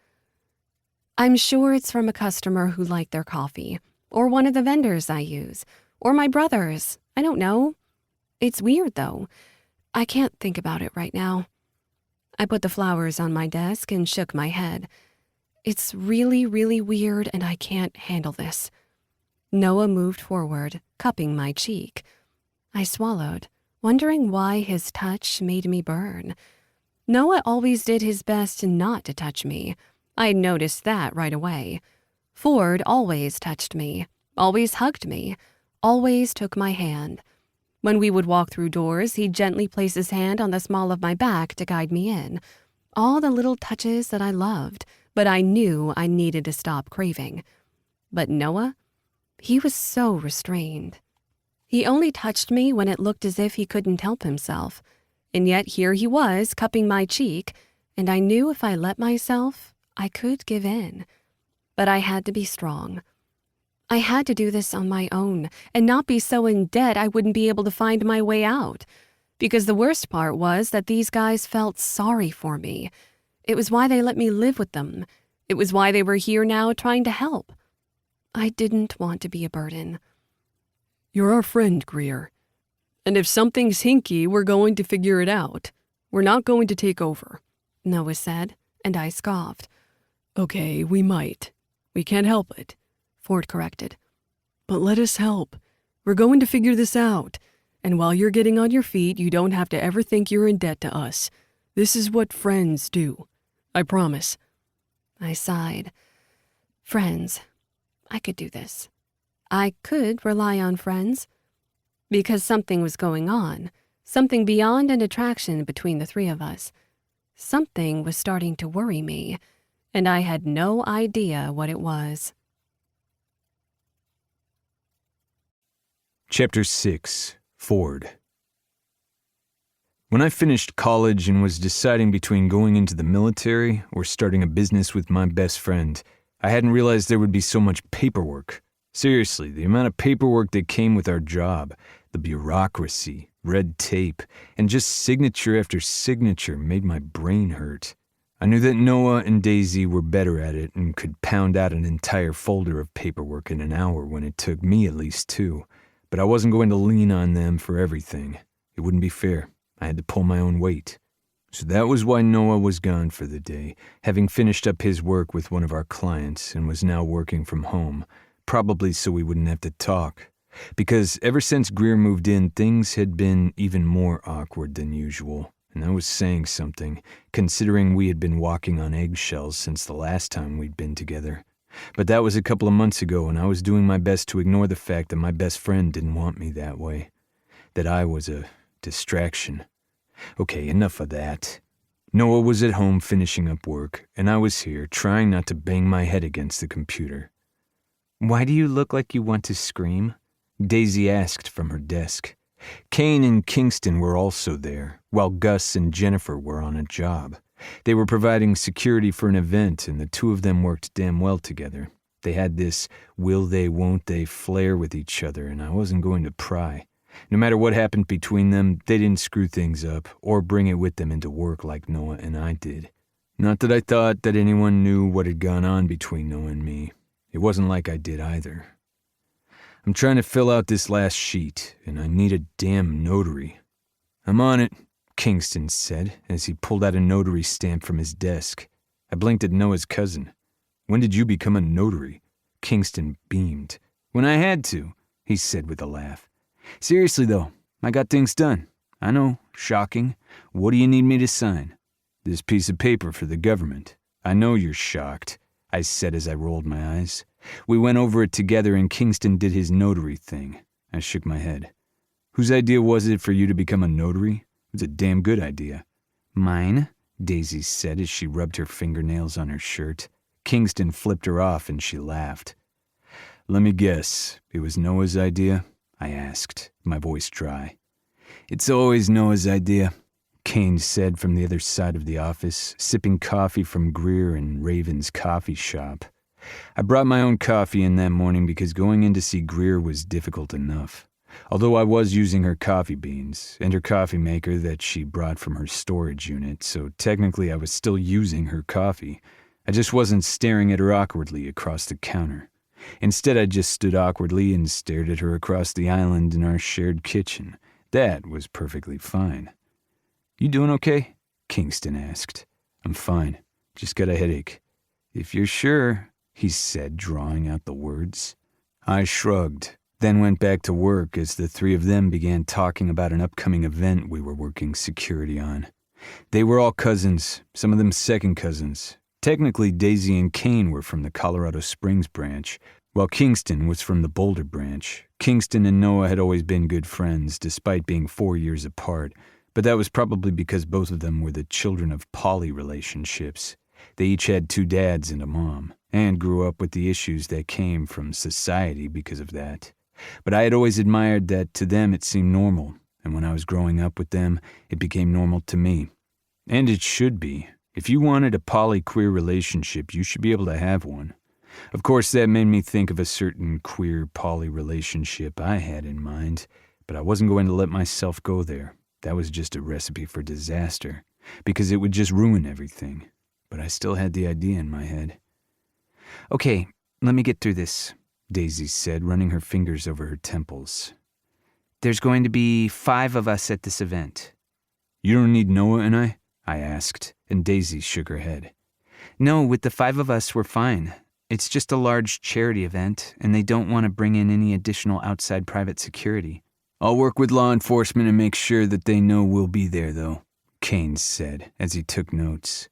"I'm sure it's from a customer who liked their coffee, or one of the vendors I use, or my brothers. I don't know. It's weird, though. I can't think about it right now." I put the flowers on my desk and shook my head. It's really, really weird, and I can't handle this. Noah moved forward, cupping my cheek. I swallowed, wondering why his touch made me burn. Noah always did his best not to touch me. I noticed that right away. Ford always touched me, always hugged me, always took my hand. When we would walk through doors, he'd gently place his hand on the small of my back to guide me in. All the little touches that I loved, but I knew I needed to stop craving. But Noah? He was so restrained. He only touched me when it looked as if he couldn't help himself. And yet here he was, cupping my cheek, and I knew if I let myself, I could give in. But I had to be strong. I had to do this on my own and not be so in debt I wouldn't be able to find my way out. Because the worst part was that these guys felt sorry for me. It was why they let me live with them. It was why they were here now trying to help. I didn't want to be a burden. "You're our friend, Greer. And if something's hinky, we're going to figure it out. We're not going to take over," Noah said, and I scoffed. "Okay, we might. We can't help it," Ford corrected. "But let us help. We're going to figure this out. And while you're getting on your feet, you don't have to ever think you're in debt to us. This is what friends do. I promise." I sighed. Friends. I could do this. I could rely on friends. Because something was going on. Something beyond an attraction between the three of us. Something was starting to worry me, and I had no idea what it was. Chapter 6. Ford. When I finished college and was deciding between going into the military or starting a business with my best friend, I hadn't realized there would be so much paperwork. Seriously, the amount of paperwork that came with our job, the bureaucracy, red tape, and just signature after signature made my brain hurt. I knew that Noah and Daisy were better at it and could pound out an entire folder of paperwork in an hour when it took me at least 2. But I wasn't going to lean on them for everything. It wouldn't be fair. I had to pull my own weight. So that was why Noah was gone for the day, having finished up his work with one of our clients and was now working from home, probably so we wouldn't have to talk. Because ever since Greer moved in, things had been even more awkward than usual, and that was saying something, considering we had been walking on eggshells since the last time we'd been together. But that was a couple of months ago, and I was doing my best to ignore the fact that my best friend didn't want me that way. that I was a distraction. Okay, enough of that. Noah was at home finishing up work, and I was here trying not to bang my head against the computer. Why do you look like you want to scream? Daisy asked from her desk. Kane and Kingston were also there, while Gus and Jennifer were on a job. They were providing security for an event, and the two of them worked damn well together. They had this will they, won't they flair with each other, and I wasn't going to pry. No matter what happened between them, they didn't screw things up or bring it with them into work like Noah and I did. Not that I thought that anyone knew what had gone on between Noah and me. It wasn't like I did either. I'm trying to fill out this last sheet, and I need a damn notary. I'm on it, Kingston said as he pulled out a notary stamp from his desk. I blinked at Noah's cousin. When did you become a notary? Kingston beamed. When I had to, he said with a laugh. Seriously, though, I got things done. I know, shocking. What do you need me to sign? This piece of paper for the government. I know you're shocked, I said as I rolled my eyes. We went over it together and Kingston did his notary thing. I shook my head. Whose idea was it for you to become a notary? It's a damn good idea. Mine, Daisy said as she rubbed her fingernails on her shirt. Kingston flipped her off and she laughed. Let me guess, it was Noah's idea? I asked, my voice dry. It's always Noah's idea, Kane said from the other side of the office, sipping coffee from Greer and Raven's coffee shop. I brought my own coffee in that morning because going in to see Greer was difficult enough. Although I was using her coffee beans and her coffee maker that she brought from her storage unit, so technically I was still using her coffee. I just wasn't staring at her awkwardly across the counter. Instead, I just stood awkwardly and stared at her across the island in our shared kitchen. That was perfectly fine. You doing okay? Kingston asked. I'm fine. Just got a headache. If you're sure, he said, drawing out the words. I shrugged, then went back to work as the three of them began talking about an upcoming event we were working security on. They were all cousins, some of them second cousins. Technically, Daisy and Kane were from the Colorado Springs branch, while Kingston was from the Boulder branch. Kingston and Noah had always been good friends, despite being 4 years apart, but that was probably because both of them were the children of poly relationships. They each had 2 dads and a mom, and grew up with the issues that came from society because of that. But I had always admired that to them it seemed normal, and when I was growing up with them, it became normal to me. And it should be. If you wanted a poly-queer relationship, you should be able to have one. Of course, that made me think of a certain queer poly relationship I had in mind, but I wasn't going to let myself go there. That was just a recipe for disaster, because it would just ruin everything. But I still had the idea in my head. Okay, let me get through this, Daisy said, running her fingers over her temples. There's going to be 5 of us at this event. You don't need Noah and I asked, and Daisy shook her head. No, with the 5 of us, we're fine. It's just a large charity event, and they don't want to bring in any additional outside private security. I'll work with law enforcement and make sure that they know we'll be there, though, Kane said as he took notes.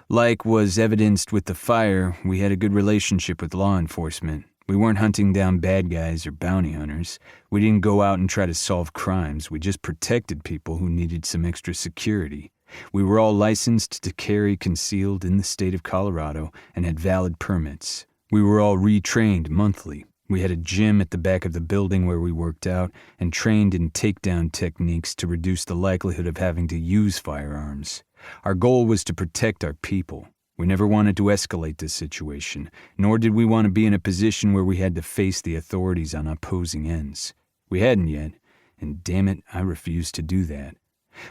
Like was evidenced with the fire, we had a good relationship with law enforcement. We weren't hunting down bad guys or bounty hunters. We didn't go out and try to solve crimes. We just protected people who needed some extra security. We were all licensed to carry concealed in the state of Colorado and had valid permits. We were all retrained monthly. We had a gym at the back of the building where we worked out and trained in takedown techniques to reduce the likelihood of having to use firearms. Our goal was to protect our people. We never wanted to escalate the situation, nor did we want to be in a position where we had to face the authorities on opposing ends. We hadn't yet, and damn it, I refused to do that.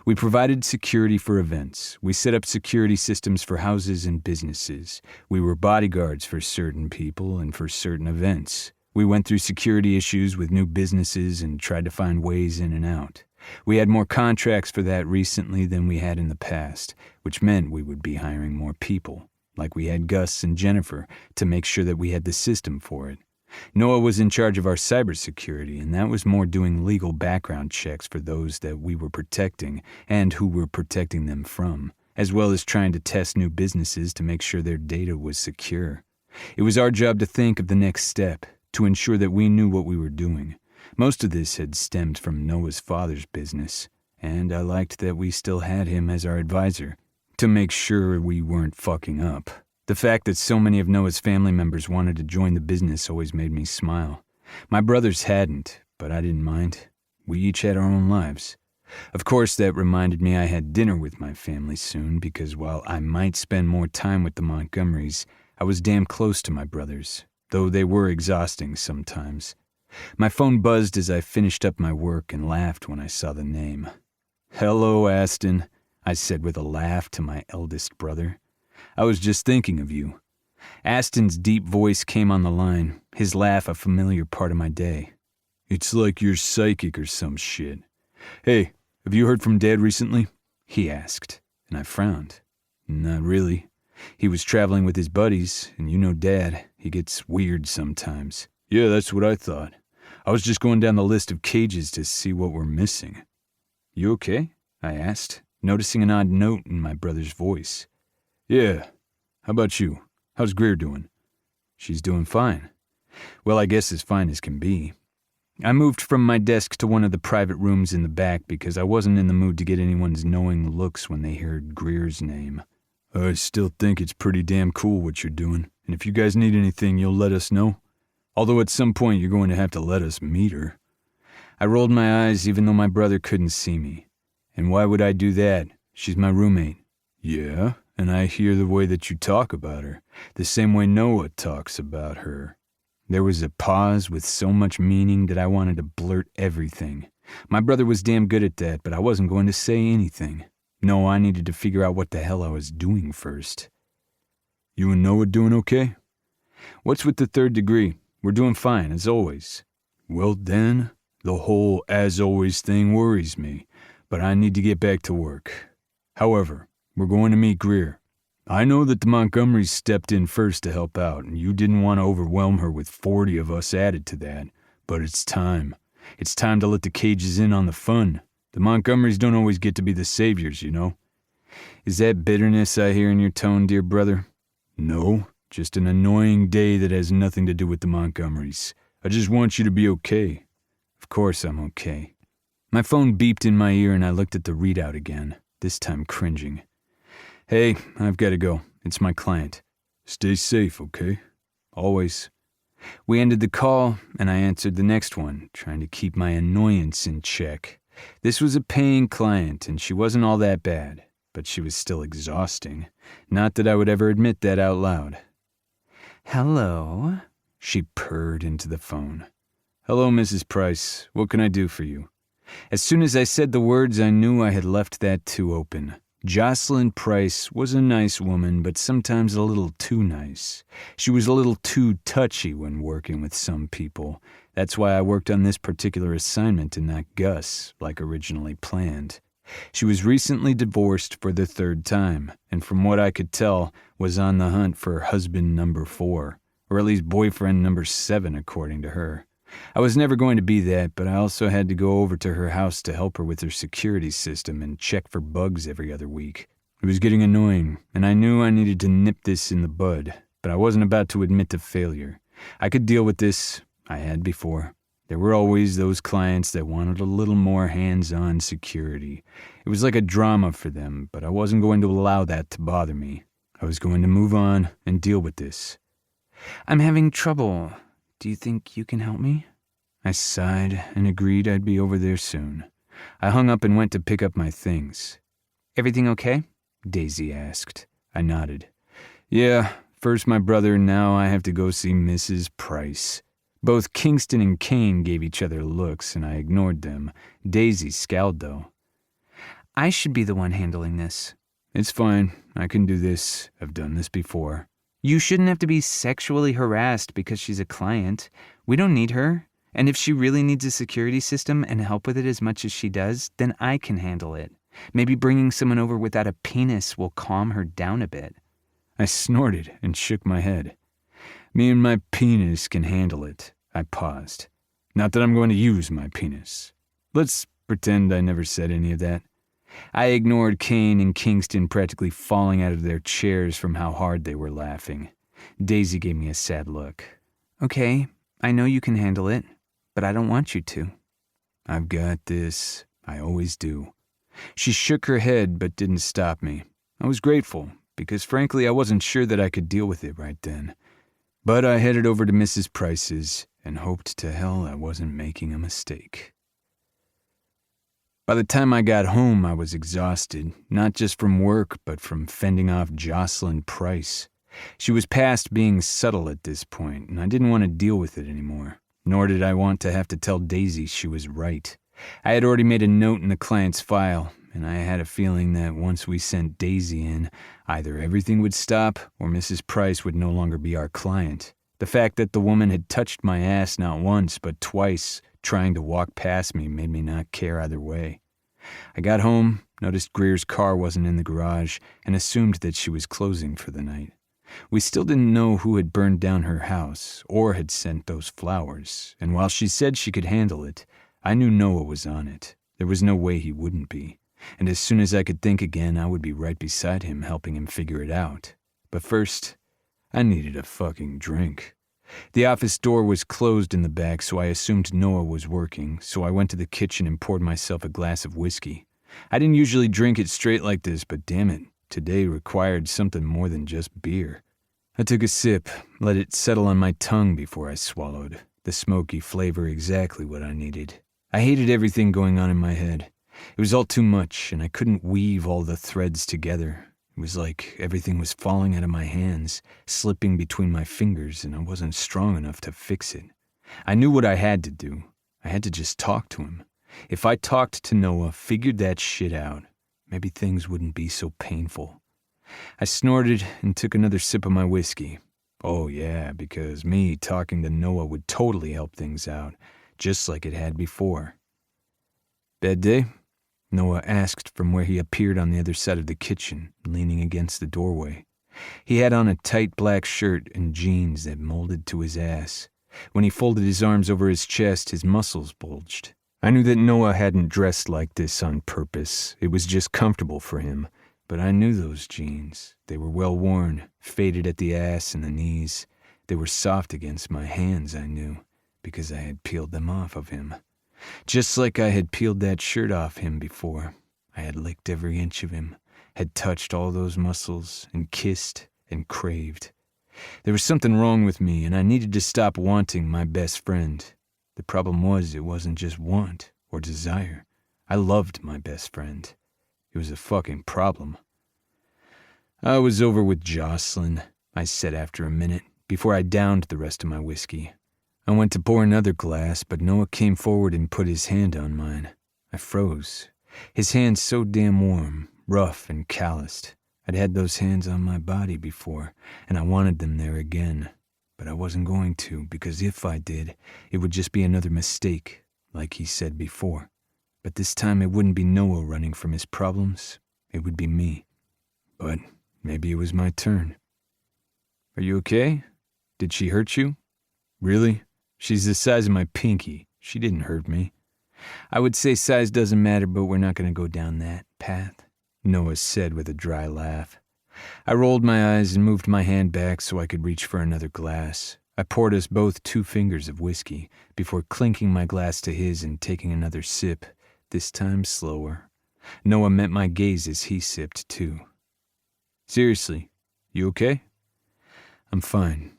We provided security for events. We set up security systems for houses and businesses. We were bodyguards for certain people and for certain events. We went through security issues with new businesses and tried to find ways in and out. We had more contracts for that recently than we had in the past, which meant we would be hiring more people, like we had Gus and Jennifer, to make sure that we had the system for it. Noah was in charge of our cybersecurity, and that was more doing legal background checks for those that we were protecting and who we're protecting them from, as well as trying to test new businesses to make sure their data was secure. It was our job to think of the next step, to ensure that we knew what we were doing. Most of this had stemmed from Noah's father's business, and I liked that we still had him as our advisor, to make sure we weren't fucking up. The fact that so many of Noah's family members wanted to join the business always made me smile. My brothers hadn't, but I didn't mind. We each had our own lives. Of course, that reminded me I had dinner with my family soon, because while I might spend more time with the Montgomerys, I was damn close to my brothers, though they were exhausting sometimes. My phone buzzed as I finished up my work and laughed when I saw the name. "Hello, Aston," I said with a laugh to my eldest brother. "I was just thinking of you." Aston's deep voice came on the line, his laugh a familiar part of my day. "It's like you're psychic or some shit. Hey, have you heard from Dad recently?" he asked, and I frowned. "Not really. He was traveling with his buddies, and you know Dad, he gets weird sometimes." "Yeah, that's what I thought. I was just going down the list of cages to see what we're missing." "You okay?" I asked, noticing an odd note in my brother's voice. "Yeah. How about you? How's Greer doing?" "She's doing fine. Well, I guess as fine as can be." I moved from my desk to one of the private rooms in the back because I wasn't in the mood to get anyone's knowing looks when they heard Greer's name. "I still think it's pretty damn cool what you're doing, and if you guys need anything, you'll let us know. Although at some point you're going to have to let us meet her." I rolled my eyes even though my brother couldn't see me. "And why would I do that? She's my roommate." "Yeah, and I hear the way that you talk about her, the same way Noah talks about her." There was a pause with so much meaning that I wanted to blurt everything. My brother was damn good at that, but I wasn't going to say anything. No, I needed to figure out what the hell I was doing first. "You and Noah doing okay?" "What's with the third degree? We're doing fine, as always." "Well then, the whole as always thing worries me, but I need to get back to work. However, we're going to meet Greer. I know that the Montgomerys stepped in first to help out, and you didn't want to overwhelm her with 40 of us added to that, but it's time. It's time to let the cages in on the fun. The Montgomerys don't always get to be the saviors, you know." "Is that bitterness I hear in your tone, dear brother?" "No, just an annoying day that has nothing to do with the Montgomerys. I just want you to be okay." "Of course I'm okay." My phone beeped in my ear and I looked at the readout again, this time cringing. "Hey, I've got to go. It's my client." "Stay safe, okay?" "Always." We ended the call, and I answered the next one, trying to keep my annoyance in check. This was a paying client, and she wasn't all that bad, but she was still exhausting. Not that I would ever admit that out loud. "Hello," she purred into the phone. "Hello, Mrs. Price. What can I do for you?" As soon as I said the words, I knew I had left that too open. Jocelyn Price was a nice woman, but sometimes a little too nice. She was a little too touchy when working with some people. That's why I worked on this particular assignment and not Gus, like originally planned. She was recently divorced for the third time, and from what I could tell, was on the hunt for husband number 4, or at least boyfriend number 7, according to her. I was never going to be that, but I also had to go over to her house to help her with her security system and check for bugs every other week. It was getting annoying, and I knew I needed to nip this in the bud, but I wasn't about to admit to failure. I could deal with this. I had before. There were always those clients that wanted a little more hands-on security. It was like a drama for them, but I wasn't going to allow that to bother me. I was going to move on and deal with this. "I'm having trouble. Do you think you can help me?" I sighed and agreed I'd be over there soon. I hung up and went to pick up my things. "Everything okay?" Daisy asked. I nodded. "Yeah, first my brother, now I have to go see Mrs. Price." Both Kingston and Kane gave each other looks, and I ignored them. Daisy scowled, though. "I should be the one handling this." "It's fine. I can do this. I've done this before." "You shouldn't have to be sexually harassed because she's a client. We don't need her. And if she really needs a security system and help with it as much as she does, then I can handle it. Maybe bringing someone over without a penis will calm her down a bit." I snorted and shook my head. "Me and my penis can handle it." I paused. "Not that I'm going to use my penis. Let's pretend I never said any of that." I ignored Kane and Kingston practically falling out of their chairs from how hard they were laughing. Daisy gave me a sad look. "Okay, I know you can handle it. but I don't want you to. I've got this. I always do. She shook her head but didn't stop me. I was grateful, because frankly I wasn't sure that I could deal with it right then. But I headed over to Mrs. Price's and hoped to hell I wasn't making a mistake. By the time I got home, I was exhausted, not just from work, but from fending off Jocelyn Price. She was past being subtle at this point, and I didn't want to deal with it anymore, nor did I want to have to tell Daisy she was right. I had already made a note in the client's file, and I had a feeling that once we sent Daisy in, either everything would stop or Mrs. Price would no longer be our client. The fact that the woman had touched my ass not once, but twice, trying to walk past me made me not care either way. I got home, noticed Greer's car wasn't in the garage, and assumed that she was closing for the night. We still didn't know who had burned down her house or had sent those flowers, and while she said she could handle it, I knew Noah was on it. There was no way he wouldn't be, and as soon as I could think again, I would be right beside him helping him figure it out. But first, I needed a fucking drink. The office door was closed in the back, so I assumed Noah was working, so I went to the kitchen and poured myself a glass of whiskey. I didn't usually drink it straight like this, but damn it, today required something more than just beer. I took a sip, let it settle on my tongue before I swallowed, the smoky flavor exactly what I needed. I hated everything going on in my head. It was all too much, and I couldn't weave all the threads together. It was like everything was falling out of my hands, slipping between my fingers, and I wasn't strong enough to fix it. I knew what I had to do. I had to just talk to him. If I talked to Noah, figured that shit out, maybe things wouldn't be so painful. I snorted and took another sip of my whiskey. Oh yeah, because me talking to Noah would totally help things out, just like it had before. Bad day? Noah asked from where he appeared on the other side of the kitchen, leaning against the doorway. He had on a tight black shirt and jeans that molded to his ass. When he folded his arms over his chest, his muscles bulged. I knew that Noah hadn't dressed like this on purpose. It was just comfortable for him. But I knew those jeans. They were well worn, faded at the ass and the knees. They were soft against my hands, I knew, because I had peeled them off of him. Just like I had peeled that shirt off him before. I had licked every inch of him, had touched all those muscles, and kissed and craved. There was something wrong with me, and I needed to stop wanting my best friend. The problem was, it wasn't just want or desire. I loved my best friend. It was a fucking problem. I was over with Jocelyn, I said after a minute, before I downed the rest of my whiskey. I went to pour another glass, but Noah came forward and put his hand on mine. I froze. His hands so damn warm, rough and calloused. I'd had those hands on my body before, and I wanted them there again. But I wasn't going to, because if I did, it would just be another mistake, like he said before. But this time it wouldn't be Noah running from his problems. It would be me. But maybe it was my turn. Are you okay? Did she hurt you? Really? She's the size of my pinky. She didn't hurt me. I would say size doesn't matter, but we're not going to go down that path, Noah said with a dry laugh. I rolled my eyes and moved my hand back so I could reach for another glass. I poured us both 2 fingers of whiskey before clinking my glass to his and taking another sip, this time slower. Noah met my gaze as he sipped too. Seriously, you okay? I'm fine.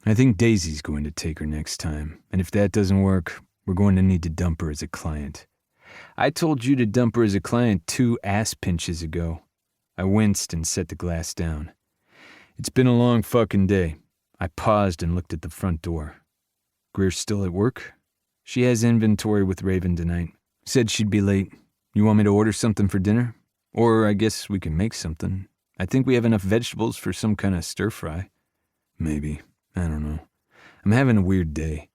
I think Daisy's going to take her next time, and if that doesn't work, we're going to need to dump her as a client. I told you to dump her as a client 2 ass pinches ago. I winced and set the glass down. It's been a long fucking day. I paused and looked at the front door. Greer's still at work? She has inventory with Raven tonight. Said she'd be late. You want me to order something for dinner? Or I guess we can make something. I think we have enough vegetables for some kind of stir-fry. Maybe. I don't know. I'm having a weird day.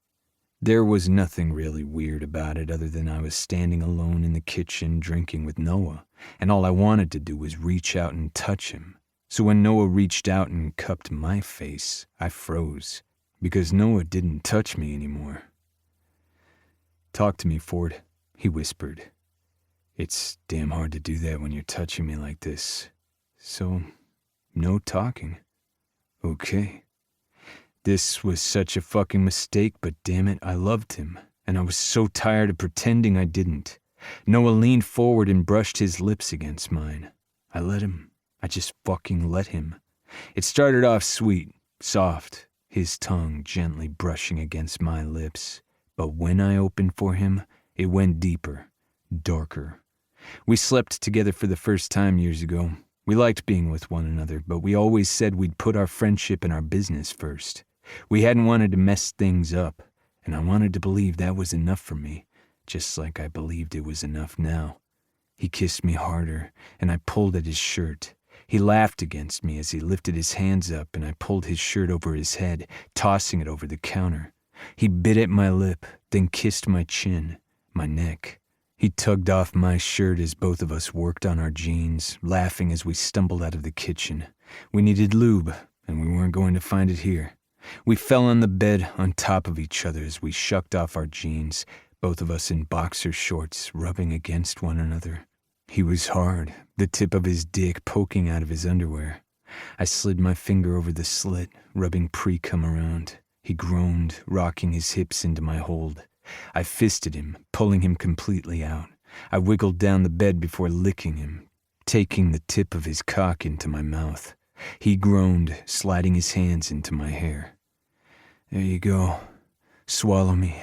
There was nothing really weird about it other than I was standing alone in the kitchen drinking with Noah, and all I wanted to do was reach out and touch him. So when Noah reached out and cupped my face, I froze, because Noah didn't touch me anymore. Talk to me, Ford, he whispered. It's damn hard to do that when you're touching me like this. So, no talking. Okay. This was such a fucking mistake, but damn it, I loved him, and I was so tired of pretending I didn't. Noah leaned forward and brushed his lips against mine. I let him. I just fucking let him. It started off sweet, soft, his tongue gently brushing against my lips. But when I opened for him, it went deeper, darker. We slept together for the first time years ago. We liked being with one another, but we always said we'd put our friendship and our business first. We hadn't wanted to mess things up, and I wanted to believe that was enough for me, just like I believed it was enough now. He kissed me harder, and I pulled at his shirt. He laughed against me as he lifted his hands up, and I pulled his shirt over his head, tossing it over the counter. He bit at my lip, then kissed my chin, my neck. He tugged off my shirt as both of us worked on our jeans, laughing as we stumbled out of the kitchen. We needed lube, and we weren't going to find it here. We fell on the bed on top of each other as we shucked off our jeans, both of us in boxer shorts, rubbing against one another. He was hard, the tip of his dick poking out of his underwear. I slid my finger over the slit, rubbing pre-cum around. He groaned, rocking his hips into my hold. I fisted him, pulling him completely out. I wiggled down the bed before licking him, taking the tip of his cock into my mouth. He groaned, sliding his hands into my hair. There you go. Swallow me.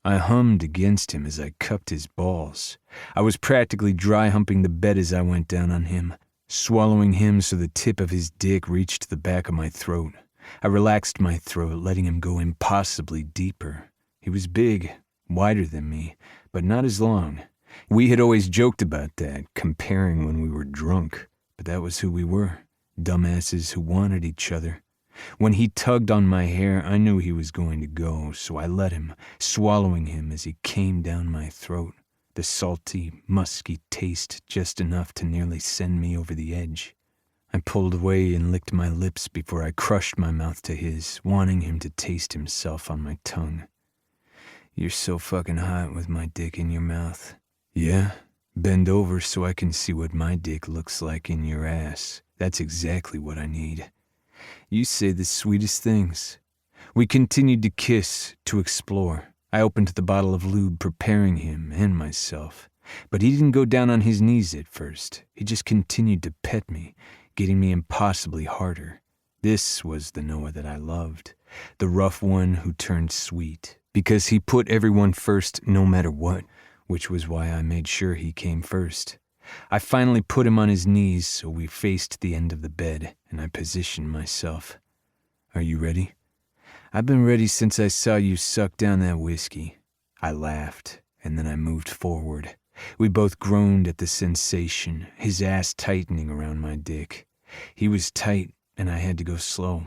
I hummed against him as I cupped his balls. I was practically dry humping the bed as I went down on him, swallowing him so the tip of his dick reached the back of my throat. I relaxed my throat, letting him go impossibly deeper. He was big, wider than me, but not as long. We had always joked about that, comparing when we were drunk, but that was who we were, dumbasses who wanted each other. When he tugged on my hair, I knew he was going to go, so I let him, swallowing him as he came down my throat, the salty, musky taste just enough to nearly send me over the edge. I pulled away and licked my lips before I crushed my mouth to his, wanting him to taste himself on my tongue. You're so fucking hot with my dick in your mouth. Yeah? Bend over so I can see what my dick looks like in your ass. That's exactly what I need. You say the sweetest things. We continued to kiss, to explore. I opened the bottle of lube, preparing him and myself. But he didn't go down on his knees at first. He just continued to pet me, getting me impossibly harder. This was the Noah that I loved, the rough one who turned sweet, because he put everyone first no matter what, which was why I made sure he came first. I finally put him on his knees so we faced the end of the bed, and I positioned myself. Are you ready? I've been ready since I saw you suck down that whiskey. I laughed, and then I moved forward. We both groaned at the sensation, his ass tightening around my dick. He was tight, and I had to go slow.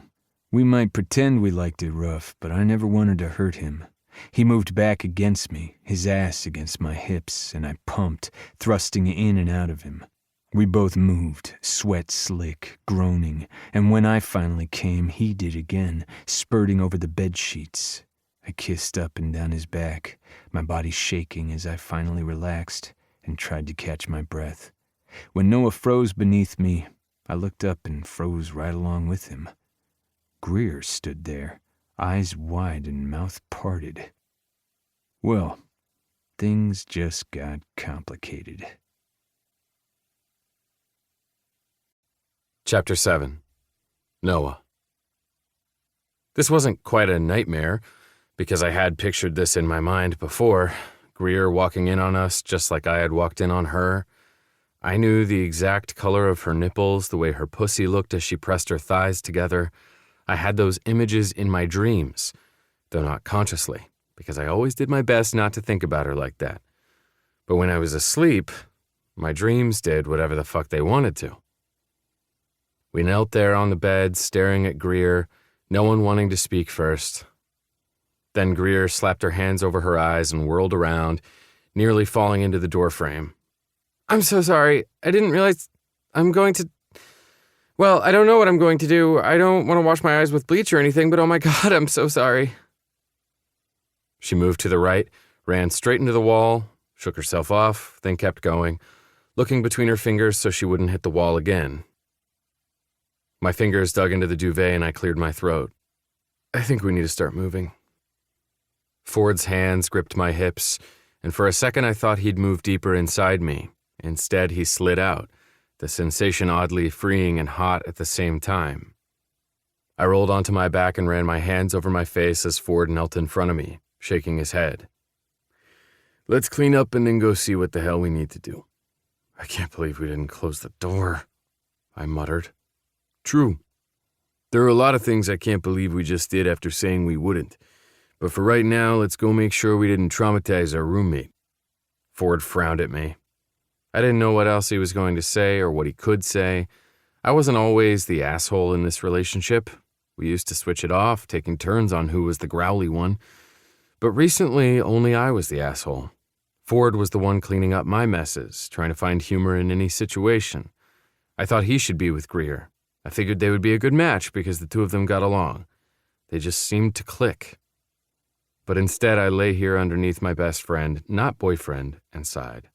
We might pretend we liked it rough, but I never wanted to hurt him. He moved back against me, his ass against my hips, and I pumped, thrusting in and out of him. We both moved, sweat slick, groaning, and when I finally came, he did again, spurting over the bed sheets. I kissed up and down his back, my body shaking as I finally relaxed and tried to catch my breath. When Noah froze beneath me, I looked up and froze right along with him. Greer stood there, eyes wide and mouth parted. Well, things just got complicated. Chapter 7. Noah. This wasn't quite a nightmare, because I had pictured this in my mind before, Greer walking in on us just like I had walked in on her. I knew the exact color of her nipples, the way her pussy looked as she pressed her thighs together. I had those images in my dreams, though not consciously, because I always did my best not to think about her like that. But when I was asleep, my dreams did whatever the fuck they wanted to. We knelt there on the bed, staring at Greer, no one wanting to speak first. Then Greer slapped her hands over her eyes and whirled around, nearly falling into the doorframe. I'm so sorry. I didn't realize I'm going to... Well, I don't know what I'm going to do. I don't want to wash my eyes with bleach or anything, but oh my God, I'm so sorry. She moved to the right, ran straight into the wall, shook herself off, then kept going, looking between her fingers so she wouldn't hit the wall again. My fingers dug into the duvet and I cleared my throat. I think we need to start moving. Ford's hands gripped my hips, and for a second I thought he'd move deeper inside me. Instead, he slid out, the sensation oddly freeing and hot at the same time. I rolled onto my back and ran my hands over my face as Ford knelt in front of me, shaking his head. "Let's clean up and then go see what the hell we need to do." "I can't believe we didn't close the door," I muttered. "True. There are a lot of things I can't believe we just did after saying we wouldn't. But for right now, let's go make sure we didn't traumatize our roommate." Ford frowned at me. I didn't know what else he was going to say or what he could say. I wasn't always the asshole in this relationship. We used to switch it off, taking turns on who was the growly one. But recently, only I was the asshole. Ford was the one cleaning up my messes, trying to find humor in any situation. I thought he should be with Greer. I figured they would be a good match because the two of them got along. They just seemed to click. But instead, I lay here underneath my best friend, not boyfriend, and sighed.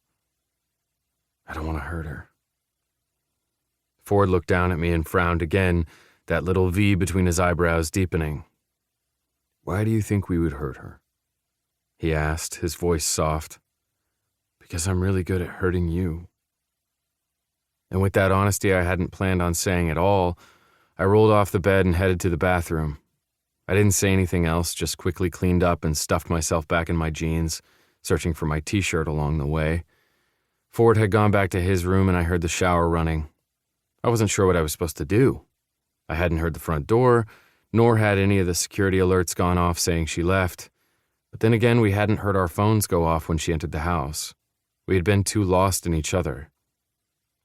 I don't want to hurt her. Ford looked down at me and frowned again, that little V between his eyebrows deepening. "Why do you think we would hurt her?" he asked, his voice soft. "Because I'm really good at hurting you." And with that honesty I hadn't planned on saying at all, I rolled off the bed and headed to the bathroom. I didn't say anything else, just quickly cleaned up and stuffed myself back in my jeans, searching for my t-shirt along the way. Ford had gone back to his room and I heard the shower running. I wasn't sure what I was supposed to do. I hadn't heard the front door, nor had any of the security alerts gone off saying she left. But then again, we hadn't heard our phones go off when she entered the house. We had been too lost in each other.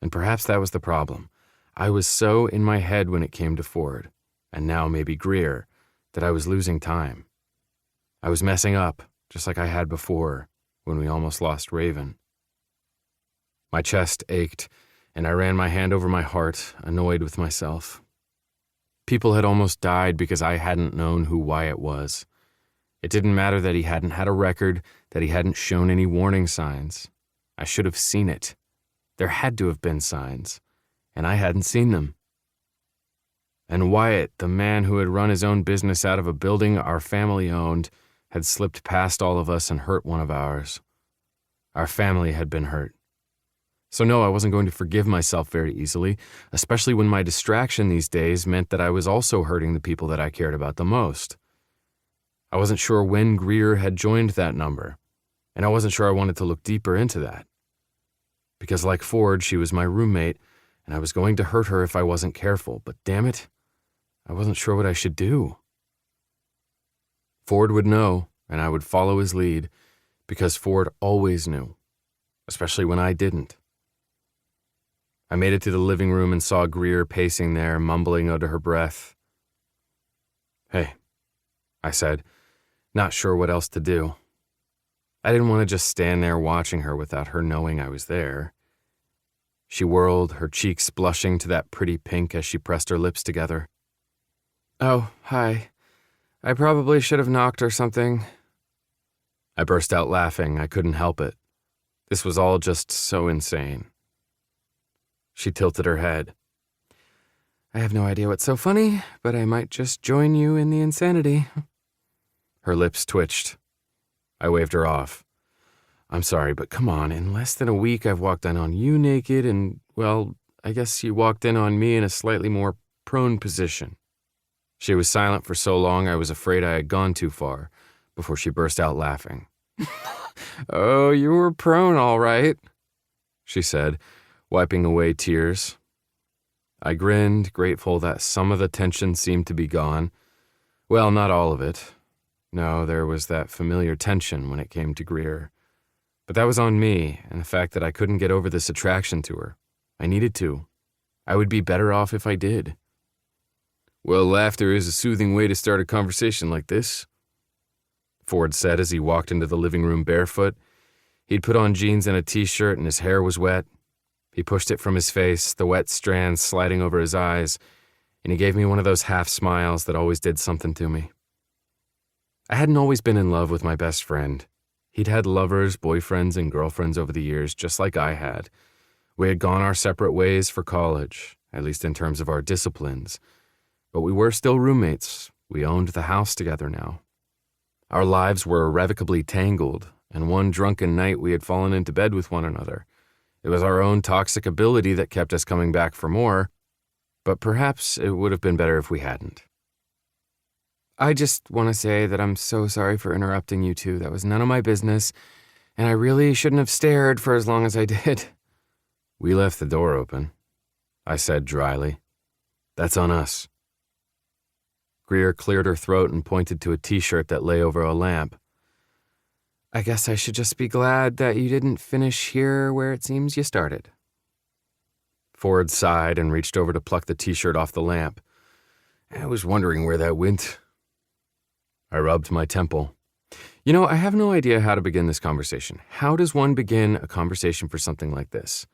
And perhaps that was the problem. I was so in my head when it came to Ford, and now maybe Greer, that I was losing time. I was messing up, just like I had before, when we almost lost Raven. My chest ached, and I ran my hand over my heart, annoyed with myself. People had almost died because I hadn't known who Wyatt was. It didn't matter that he hadn't had a record, that he hadn't shown any warning signs. I should have seen it. There had to have been signs, and I hadn't seen them. And Wyatt, the man who had run his own business out of a building our family owned, had slipped past all of us and hurt one of ours. Our family had been hurt. So no, I wasn't going to forgive myself very easily, especially when my distraction these days meant that I was also hurting the people that I cared about the most. I wasn't sure when Greer had joined that number, and I wasn't sure I wanted to look deeper into that. Because like Ford, she was my roommate, and I was going to hurt her if I wasn't careful, but damn it, I wasn't sure what I should do. Ford would know, and I would follow his lead, because Ford always knew, especially when I didn't. I made it to the living room and saw Greer pacing there, mumbling under her breath. "Hey," I said, not sure what else to do. I didn't want to just stand there watching her without her knowing I was there. She whirled, her cheeks blushing to that pretty pink as she pressed her lips together. "Oh, hi. I probably should have knocked or something." I burst out laughing. I couldn't help it. This was all just so insane. She tilted her head. "I have no idea what's so funny, but I might just join you in the insanity." Her lips twitched. I waved her off. "I'm sorry, but come on, in less than a week I've walked in on you naked and, well, I guess you walked in on me in a slightly more prone position." She was silent for so long I was afraid I had gone too far before she burst out laughing. "Oh, you were prone, all right," she said, wiping away tears. I grinned, grateful that some of the tension seemed to be gone. Well, not all of it. No, there was that familiar tension when it came to Greer. But that was on me, and the fact that I couldn't get over this attraction to her. I needed to. I would be better off if I did. "Well, laughter is a soothing way to start a conversation like this," Ford said as he walked into the living room barefoot. He'd put on jeans and a t-shirt and his hair was wet. He pushed it from his face, the wet strands sliding over his eyes, and he gave me one of those half smiles that always did something to me. I hadn't always been in love with my best friend. He'd had lovers, boyfriends, and girlfriends over the years, just like I had. We had gone our separate ways for college, at least in terms of our disciplines. But we were still roommates. We owned the house together now. Our lives were irrevocably tangled, and one drunken night we had fallen into bed with one another. It was our own toxic ability that kept us coming back for more, but perhaps it would have been better if we hadn't. I just want to say that I'm so sorry for interrupting you two. That was none of my business, and I really shouldn't have stared for as long as I did. We left the door open, I said dryly. That's on us. Greer cleared her throat and pointed to a t-shirt that lay over a lamp. I guess I should just be glad that you didn't finish here where it seems you started. Ford sighed and reached over to pluck the t-shirt off the lamp. I was wondering where that went. I rubbed my temple. You know, I have no idea how to begin this conversation. How does one begin a conversation for something like this?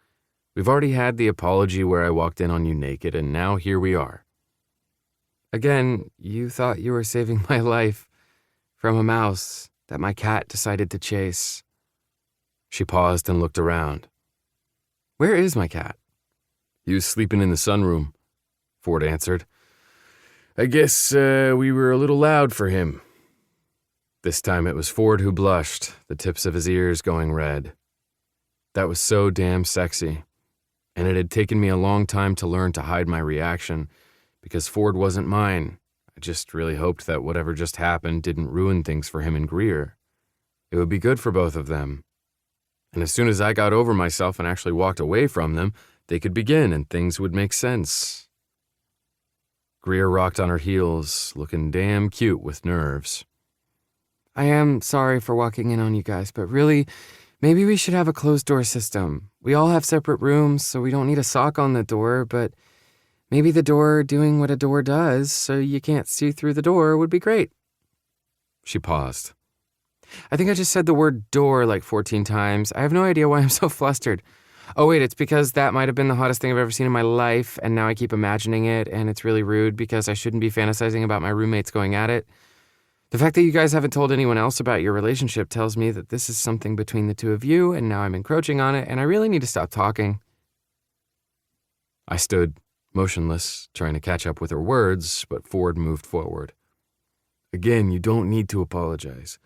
We've already had the apology where I walked in on you naked, and now here we are. Again, you thought you were saving my life from a mouse that my cat decided to chase. She paused and looked around. Where is my cat? He was sleeping in the sunroom, Ford answered. I guess we were a little loud for him. This time it was Ford who blushed, the tips of his ears going red. That was so damn sexy, and it had taken me a long time to learn to hide my reaction, because Ford wasn't mine. I just really hoped that whatever just happened didn't ruin things for him and Greer. It would be good for both of them. And as soon as I got over myself and actually walked away from them, they could begin and things would make sense. Greer rocked on her heels, looking damn cute with nerves. I am sorry for walking in on you guys, but really, maybe we should have a closed-door system. We all have separate rooms, so we don't need a sock on the door, but maybe the door doing what a door does so you can't see through the door would be great. She paused. I think I just said the word door like 14 times. I have no idea why I'm so flustered. Oh wait, it's because that might have been the hottest thing I've ever seen in my life, and now I keep imagining it, and it's really rude because I shouldn't be fantasizing about my roommates going at it. The fact that you guys haven't told anyone else about your relationship tells me that this is something between the two of you, and now I'm encroaching on it, and I really need to stop talking. I stood, motionless, trying to catch up with her words, but Ford moved forward. Again, you don't need to apologize.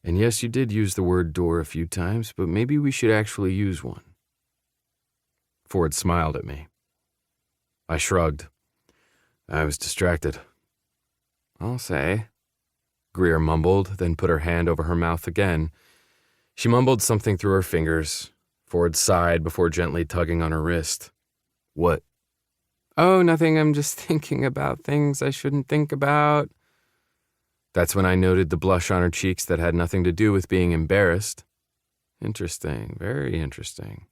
And yes, you did use the word door a few times, but maybe we should actually use one. Ford smiled at me. I shrugged. I was distracted. I'll say. Greer mumbled, then put her hand over her mouth again. She mumbled something through her fingers. Ford sighed before gently tugging on her wrist. What? Oh, nothing. I'm just thinking about things I shouldn't think about. That's when I noted the blush on her cheeks that had nothing to do with being embarrassed. Interesting. Very interesting.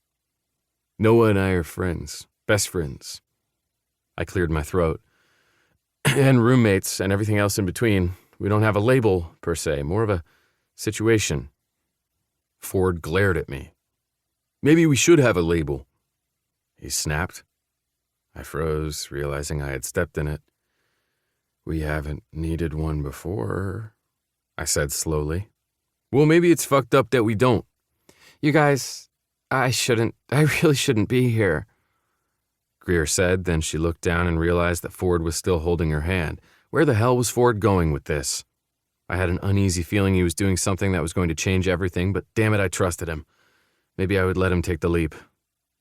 Noah and I are friends. Best friends. I cleared my throat. And roommates and everything else in between. We don't have a label, per se, more of a situation. Ford glared at me. Maybe we should have a label. He snapped. I froze, realizing I had stepped in it. We haven't needed one before, I said slowly. Well, maybe it's fucked up that we don't. You guys, I really shouldn't be here, Greer said. Then she looked down and realized that Ford was still holding her hand. Where the hell was Ford going with this? I had an uneasy feeling he was doing something that was going to change everything, but damn it, I trusted him. Maybe I would let him take the leap.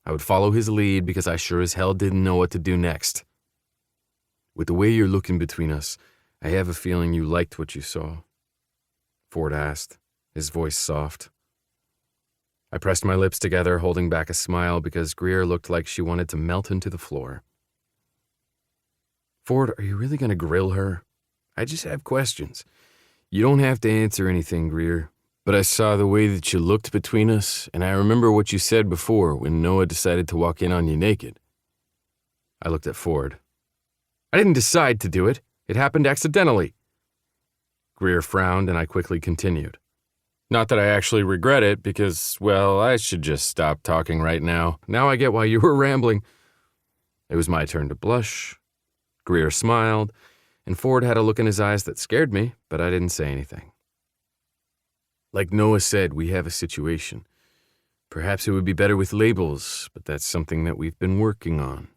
I would follow his lead because I sure as hell didn't know what to do next. With the way you're looking between us, I have a feeling you liked what you saw, Ford asked, his voice soft. I pressed my lips together, holding back a smile because Greer looked like she wanted to melt into the floor. Ford, are you really going to grill her? I just have questions. You don't have to answer anything, Greer, but I saw the way that you looked between us, and I remember what you said before when Noah decided to walk in on you naked. I looked at Ford. I didn't decide to do it. It happened accidentally. Greer frowned, and I quickly continued. Not that I actually regret it, because, well, I should just stop talking right now. Now I get why you were rambling. It was my turn to blush. Greer smiled, and Ford had a look in his eyes that scared me, but I didn't say anything. Like Noah said, we have a situation. Perhaps it would be better with labels, but that's something that we've been working on.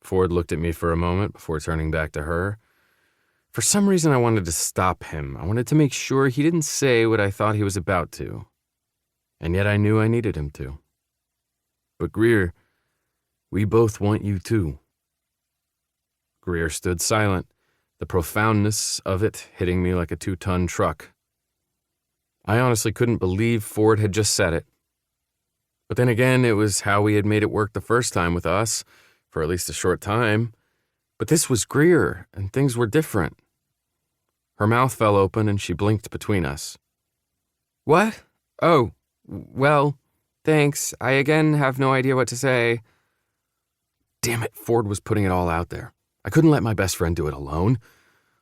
Ford looked at me for a moment before turning back to her. For some reason, I wanted to stop him. I wanted to make sure he didn't say what I thought he was about to. And yet I knew I needed him to. But Greer, we both want you too. Greer stood silent, the profoundness of it hitting me like a 2-ton truck. I honestly couldn't believe Ford had just said it. But then again, it was how we had made it work the first time with us, for at least a short time. But this was Greer, and things were different. Her mouth fell open and she blinked between us. What? Oh, well, thanks. I again have no idea what to say. Damn it, Ford was putting it all out there. I couldn't let my best friend do it alone.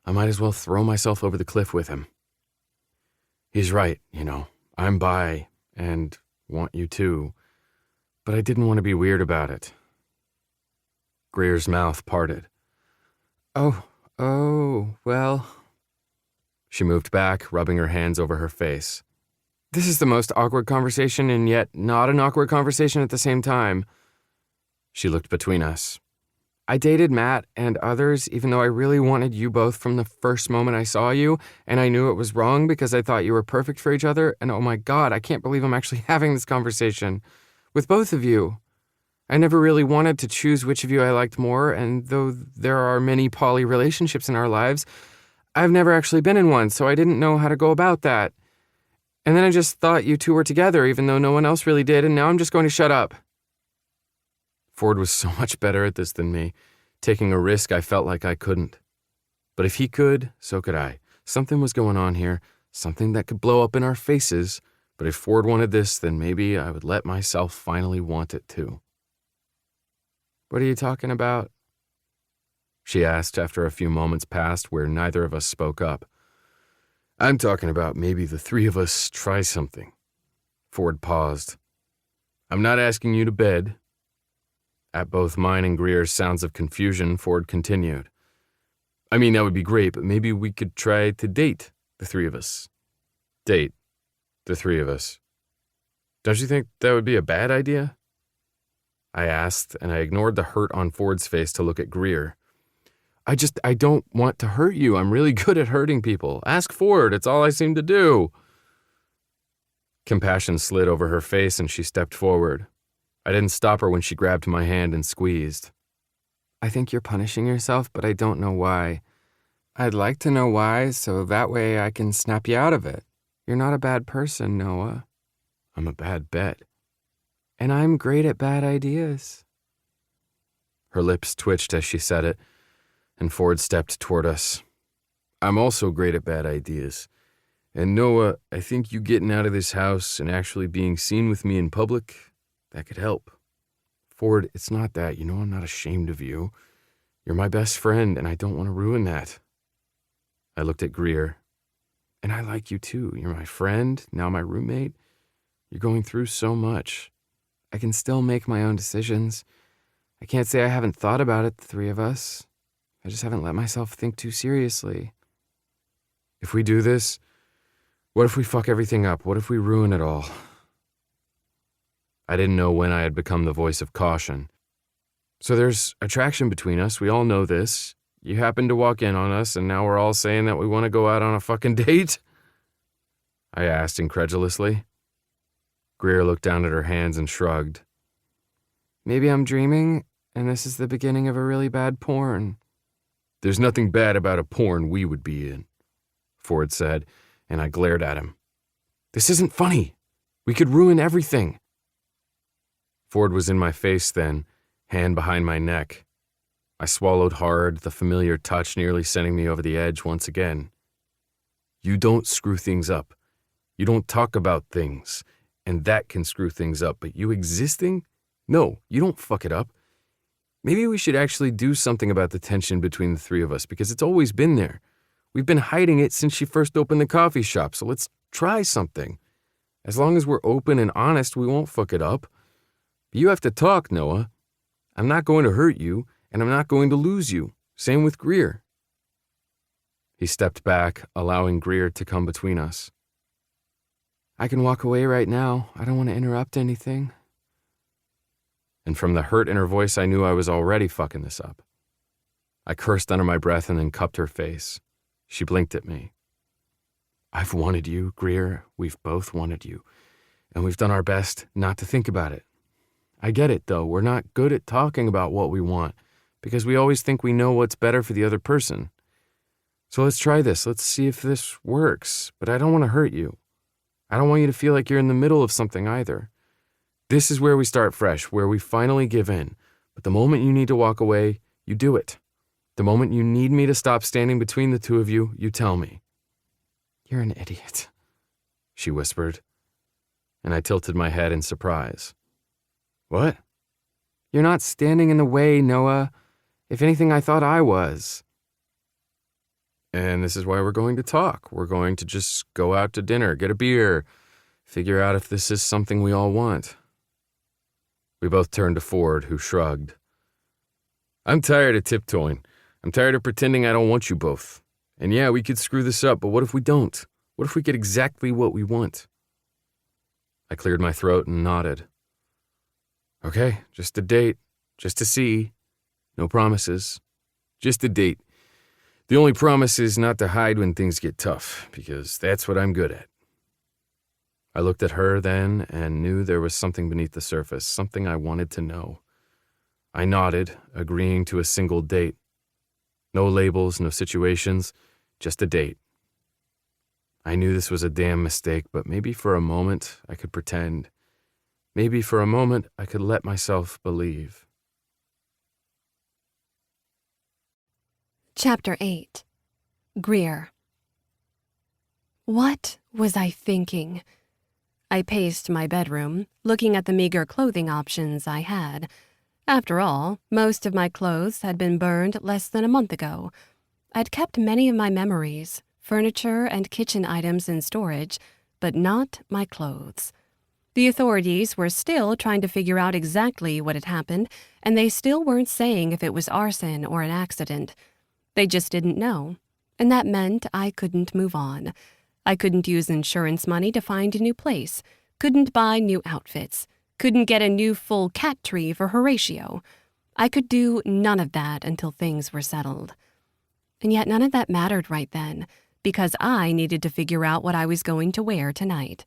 I might as well throw myself over the cliff with him. He's right, I'm bi and want you too, but I didn't want to be weird about it. Greer's mouth parted. Oh, well. She moved back, rubbing her hands over her face. This is the most awkward conversation and yet not an awkward conversation at the same time. She looked between us. I dated Matt and others even though I really wanted you both from the first moment I saw you, and I knew it was wrong because I thought you were perfect for each other, and oh my God, I can't believe I'm actually having this conversation with both of you. I never really wanted to choose which of you I liked more, and though there are many poly relationships in our lives, I've never actually been in one, so I didn't know how to go about that. And then I just thought you two were together, even though no one else really did, and now I'm just going to shut up. Ford was so much better at this than me, taking a risk I felt like I couldn't. But if he could, so could I. Something was going on here, something that could blow up in our faces, but if Ford wanted this, then maybe I would let myself finally want it too. What are you talking about? She asked after a few moments passed where neither of us spoke up. I'm talking about maybe the three of us try something. Ford paused. I'm not asking you to bed. At both mine and Greer's sounds of confusion, Ford continued. I mean, that would be great, but maybe we could try to date, the three of us. Date, the three of us. Don't you think that would be a bad idea? I asked, and I ignored the hurt on Ford's face to look at Greer. I don't want to hurt you. I'm really good at hurting people. Ask Ford. It's all I seem to do. Compassion slid over her face and she stepped forward. I didn't stop her when she grabbed my hand and squeezed. I think you're punishing yourself, but I don't know why. I'd like to know why, so that way I can snap you out of it. You're not a bad person, Noah. I'm a bad bet. And I'm great at bad ideas. Her lips twitched as she said it, and Ford stepped toward us. I'm also great at bad ideas. And Noah, I think you getting out of this house and actually being seen with me in public, that could help. Ford, it's not that. I'm not ashamed of you. You're my best friend, and I don't want to ruin that. I looked at Greer. And I like you too. You're my friend, now my roommate. You're going through so much. I can still make my own decisions. I can't say I haven't thought about it, the three of us. I just haven't let myself think too seriously. If we do this, what if we fuck everything up? What if we ruin it all? I didn't know when I had become the voice of caution. So there's attraction between us. We all know this. You happened to walk in on us, and now we're all saying that we want to go out on a fucking date? I asked incredulously. Greer looked down at her hands and shrugged. Maybe I'm dreaming, and this is the beginning of a really bad porn. There's nothing bad about a porn we would be in, Ford said, and I glared at him. This isn't funny. We could ruin everything. Ford was in my face then, hand behind my neck. I swallowed hard, the familiar touch nearly sending me over the edge once again. You don't screw things up. You don't talk about things, and that can screw things up, but you existing? No, you don't fuck it up. Maybe we should actually do something about the tension between the three of us, because it's always been there. We've been hiding it since she first opened the coffee shop, so let's try something. As long as we're open and honest, we won't fuck it up. But you have to talk, Noah. I'm not going to hurt you, and I'm not going to lose you. Same with Greer. He stepped back, allowing Greer to come between us. I can walk away right now. I don't want to interrupt anything. And from the hurt in her voice, I knew I was already fucking this up. I cursed under my breath and then cupped her face. She blinked at me. I've wanted you, Greer. We've both wanted you. And we've done our best not to think about it. I get it, though. We're not good at talking about what we want because we always think we know what's better for the other person. So let's try this. Let's see if this works. But I don't want to hurt you. I don't want you to feel like you're in the middle of something either. This is where we start fresh, where we finally give in. But the moment you need to walk away, you do it. The moment you need me to stop standing between the two of you, you tell me. You're an idiot, she whispered, and I tilted my head in surprise. What? You're not standing in the way, Noah. If anything, I thought I was. And this is why we're going to talk. We're going to just go out to dinner, get a beer, figure out if this is something we all want. We both turned to Ford, who shrugged. I'm tired of tiptoeing. I'm tired of pretending I don't want you both. And yeah, we could screw this up, but what if we don't? What if we get exactly what we want? I cleared my throat and nodded. Okay, just a date, just to see. No promises. Just a date. The only promise is not to hide when things get tough, because that's what I'm good at. I looked at her then and knew there was something beneath the surface, something I wanted to know. I nodded, agreeing to a single date. No labels, no situations, just a date. I knew this was a damn mistake, but maybe for a moment I could pretend. Maybe for a moment I could let myself believe. Chapter 8. Greer. What was I thinking? I paced my bedroom, looking at the meager clothing options I had. After all, most of my clothes had been burned less than a month ago. I'd kept many of my memories, furniture and kitchen items in storage, but not my clothes. The authorities were still trying to figure out exactly what had happened, and they still weren't saying if it was arson or an accident. They just didn't know, and that meant I couldn't move on. I couldn't use insurance money to find a new place, couldn't buy new outfits, couldn't get a new full cat tree for Horatio. I could do none of that until things were settled. And yet none of that mattered right then, because I needed to figure out what I was going to wear tonight.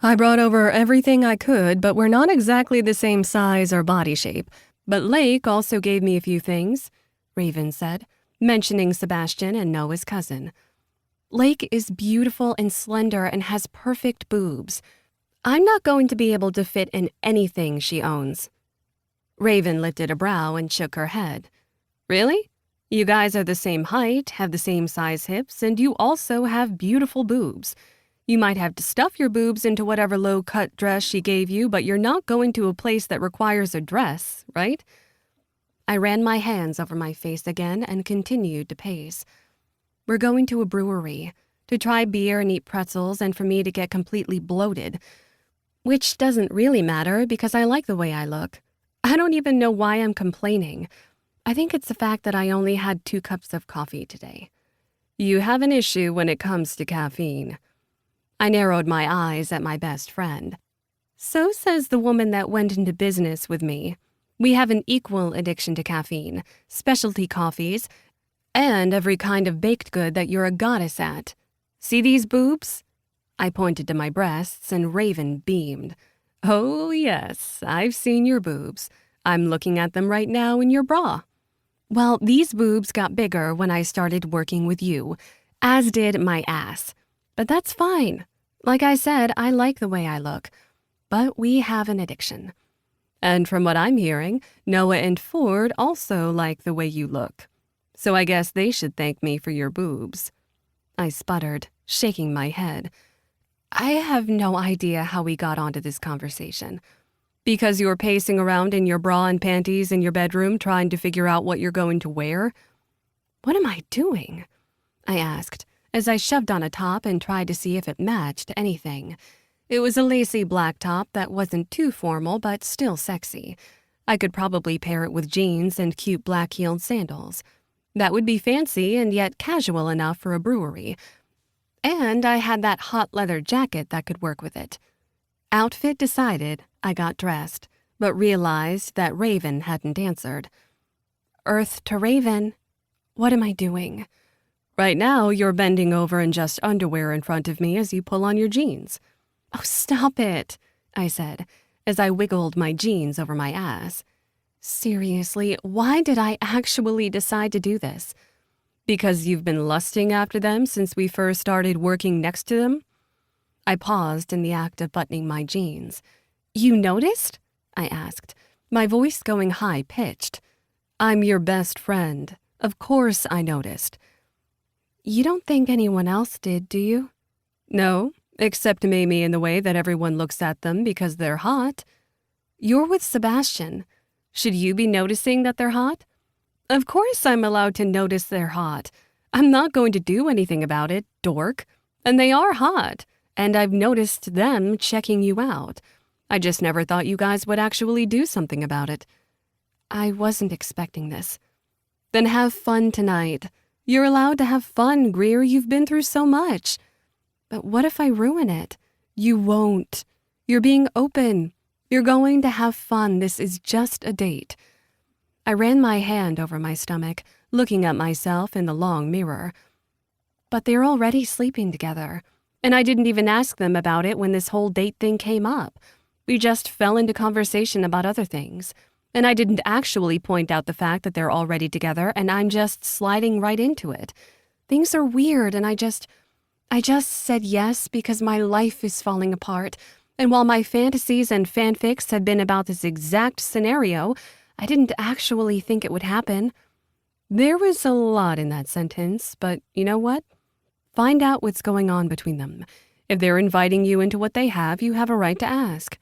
I brought over everything I could, but we're not exactly the same size or body shape. But Lake also gave me a few things, Raven said, mentioning Sebastian and Noah's cousin. Lake is beautiful and slender and has perfect boobs. I'm not going to be able to fit in anything she owns. Raven lifted a brow and shook her head. Really? You guys are the same height, have the same size hips, and you also have beautiful boobs. You might have to stuff your boobs into whatever low-cut dress she gave you, but you're not going to a place that requires a dress, right? I ran my hands over my face again and continued to pace. We're going to a brewery, to try beer and eat pretzels and for me to get completely bloated. Which doesn't really matter because I like the way I look. I don't even know why I'm complaining. I think it's the fact that I only had 2 cups of coffee today. You have an issue when it comes to caffeine. I narrowed my eyes at my best friend. So says the woman that went into business with me. We have an equal addiction to caffeine, specialty coffees, and every kind of baked good that you're a goddess at. See these boobs? I pointed to my breasts and Raven beamed. Oh, yes, I've seen your boobs. I'm looking at them right now in your bra. Well, these boobs got bigger when I started working with you, as did my ass. But that's fine. Like I said, I like the way I look. But we have an addiction. And from what I'm hearing, Noah and Ford also like the way you look. So I guess they should thank me for your boobs. I sputtered, shaking my head. I have no idea how we got onto this conversation. Because you were pacing around in your bra and panties in your bedroom trying to figure out what you're going to wear? What am I doing? I asked, as I shoved on a top and tried to see if it matched anything. It was a lacy black top that wasn't too formal but still sexy. I could probably pair it with jeans and cute black-heeled sandals. That would be fancy and yet casual enough for a brewery. And I had that hot leather jacket that could work with it. Outfit decided, I got dressed, but realized that Raven hadn't answered. Earth to Raven. What am I doing? Right now, you're bending over in just underwear in front of me as you pull on your jeans. Oh, stop it, I said, as I wiggled my jeans over my ass. Seriously, why did I actually decide to do this? Because you've been lusting after them since we first started working next to them? I paused in the act of buttoning my jeans. You noticed? I asked, my voice going high-pitched. I'm your best friend. Of course I noticed. You don't think anyone else did, do you? No, except maybe in the way that everyone looks at them because they're hot. You're with Sebastian. Should you be noticing that they're hot? Of course I'm allowed to notice they're hot. I'm not going to do anything about it, dork. And they are hot, and I've noticed them checking you out. I just never thought you guys would actually do something about it. I wasn't expecting this. Then have fun tonight. You're allowed to have fun, Greer. You've been through so much. But what if I ruin it? You won't. You're being open. You're going to have fun. This is just a date. I ran my hand over my stomach, looking at myself in the long mirror. But they're already sleeping together, and I didn't even ask them about it when this whole date thing came up. We just fell into conversation about other things, and I didn't actually point out the fact that they're already together, and I'm just sliding right into it. Things are weird, and I just said yes because my life is falling apart, and while my fantasies and fanfics had been about this exact scenario, I didn't actually think it would happen. There was a lot in that sentence, but you know what? Find out what's going on between them. If they're inviting you into what they have a right to ask.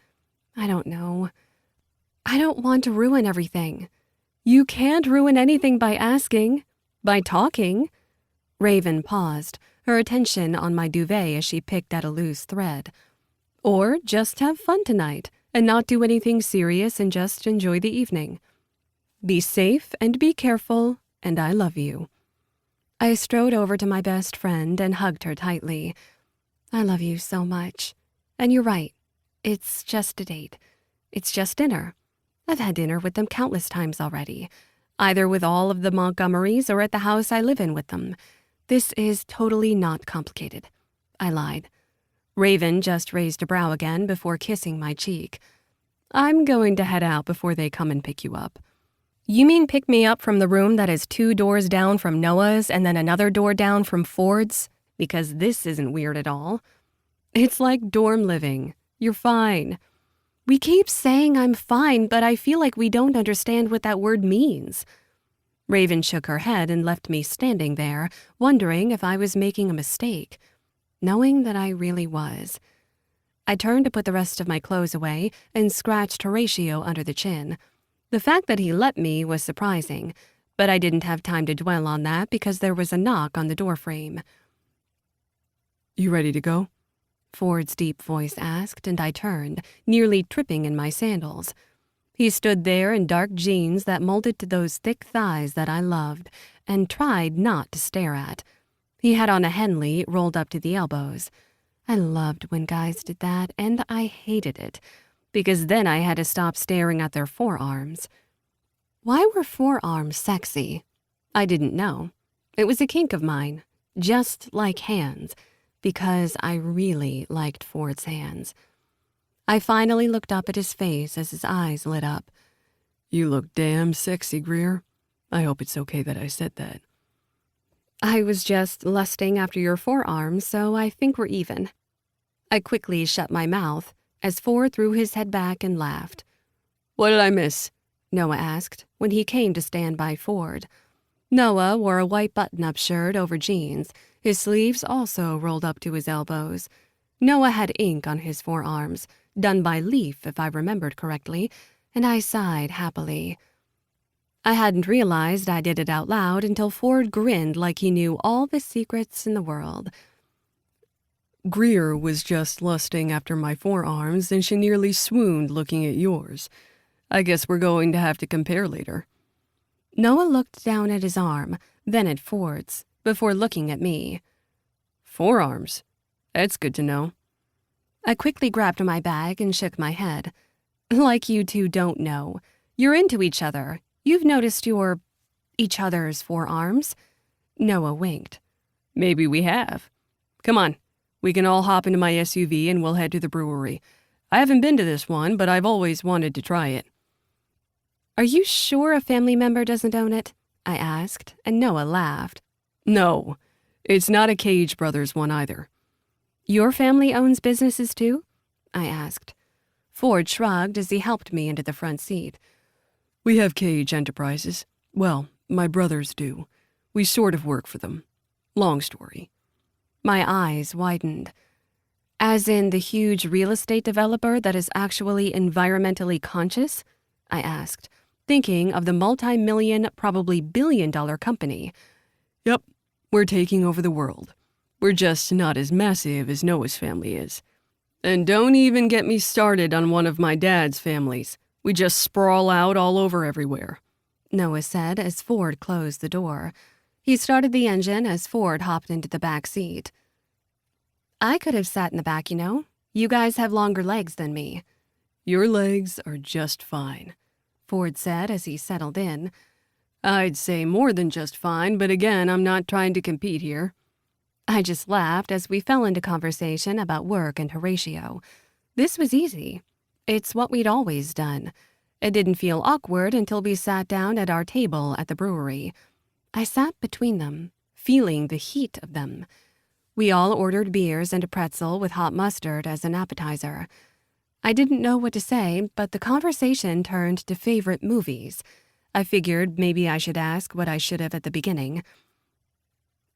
I don't know. I don't want to ruin everything. You can't ruin anything by asking, by talking. Raven paused, her attention on my duvet as she picked at a loose thread. Or just have fun tonight and not do anything serious and just enjoy the evening. Be safe and be careful, and I love you. I strode over to my best friend and hugged her tightly. I love you so much. And you're right. It's just a date. It's just dinner. I've had dinner with them countless times already, either with all of the Montgomerys or at the house I live in with them. This is totally not complicated. I lied. Raven just raised a brow again before kissing my cheek. I'm going to head out before they come and pick you up. You mean pick me up from the room that is 2 doors down from Noah's and then another door down from Ford's? Because this isn't weird at all. It's like dorm living. You're fine. We keep saying I'm fine, but I feel like we don't understand what that word means. Raven shook her head and left me standing there, wondering if I was making a mistake, knowing that I really was. I turned to put the rest of my clothes away and scratched Horatio under the chin. The fact that he let me was surprising, but I didn't have time to dwell on that because there was a knock on the doorframe. You ready to go? Ford's deep voice asked, and I turned, nearly tripping in my sandals. He stood there in dark jeans that molded to those thick thighs that I loved, and tried not to stare at. He had on a Henley rolled up to the elbows. I loved when guys did that, and I hated it, because then I had to stop staring at their forearms. Why were forearms sexy? I didn't know. It was a kink of mine, just like hands, because I really liked Ford's hands. I finally looked up at his face as his eyes lit up. You look damn sexy, Greer. I hope it's okay that I said that. I was just lusting after your forearms, so I think we're even. I quickly shut my mouth as Ford threw his head back and laughed. What did I miss? Noah asked when he came to stand by Ford. Noah wore a white button-up shirt over jeans, his sleeves also rolled up to his elbows. Noah had ink on his forearms, done by Leaf if I remembered correctly, and I sighed happily. I hadn't realized I did it out loud until Ford grinned like he knew all the secrets in the world. Greer was just lusting after my forearms, and she nearly swooned looking at yours. I guess we're going to have to compare later. Noah looked down at his arm, then at Ford's, before looking at me. Forearms? That's good to know. I quickly grabbed my bag and shook my head. Like you two don't know. You're into each other. You've noticed each other's forearms. Noah winked. Maybe we have. Come on, we can all hop into my SUV and we'll head to the brewery. I haven't been to this one, but I've always wanted to try it. Are you sure a family member doesn't own it? I asked, and Noah laughed. No, it's not a Cage Brothers one either. Your family owns businesses too? I asked. Ford shrugged as he helped me into the front seat. We have Cage Enterprises. Well, my brothers do. We sort of work for them. Long story. My eyes widened. As in the huge real estate developer that is actually environmentally conscious? I asked, thinking of the multi-million, probably billion-dollar company. Yep, we're taking over the world. We're just not as massive as Noah's family is. And don't even get me started on one of my dad's families. We just sprawl out all over everywhere. Noah said as Ford closed the door. He started the engine as Ford hopped into the back seat. I could have sat in the back, you know. You guys have longer legs than me. Your legs are just fine, Ford said as he settled in. I'd say more than just fine, but again, I'm not trying to compete here. I just laughed as we fell into conversation about work and Horatio. This was easy. It's what we'd always done. It didn't feel awkward until we sat down at our table at the brewery. I sat between them, feeling the heat of them. We all ordered beers and a pretzel with hot mustard as an appetizer. I didn't know what to say, but the conversation turned to favorite movies. I figured maybe I should ask what I should have at the beginning.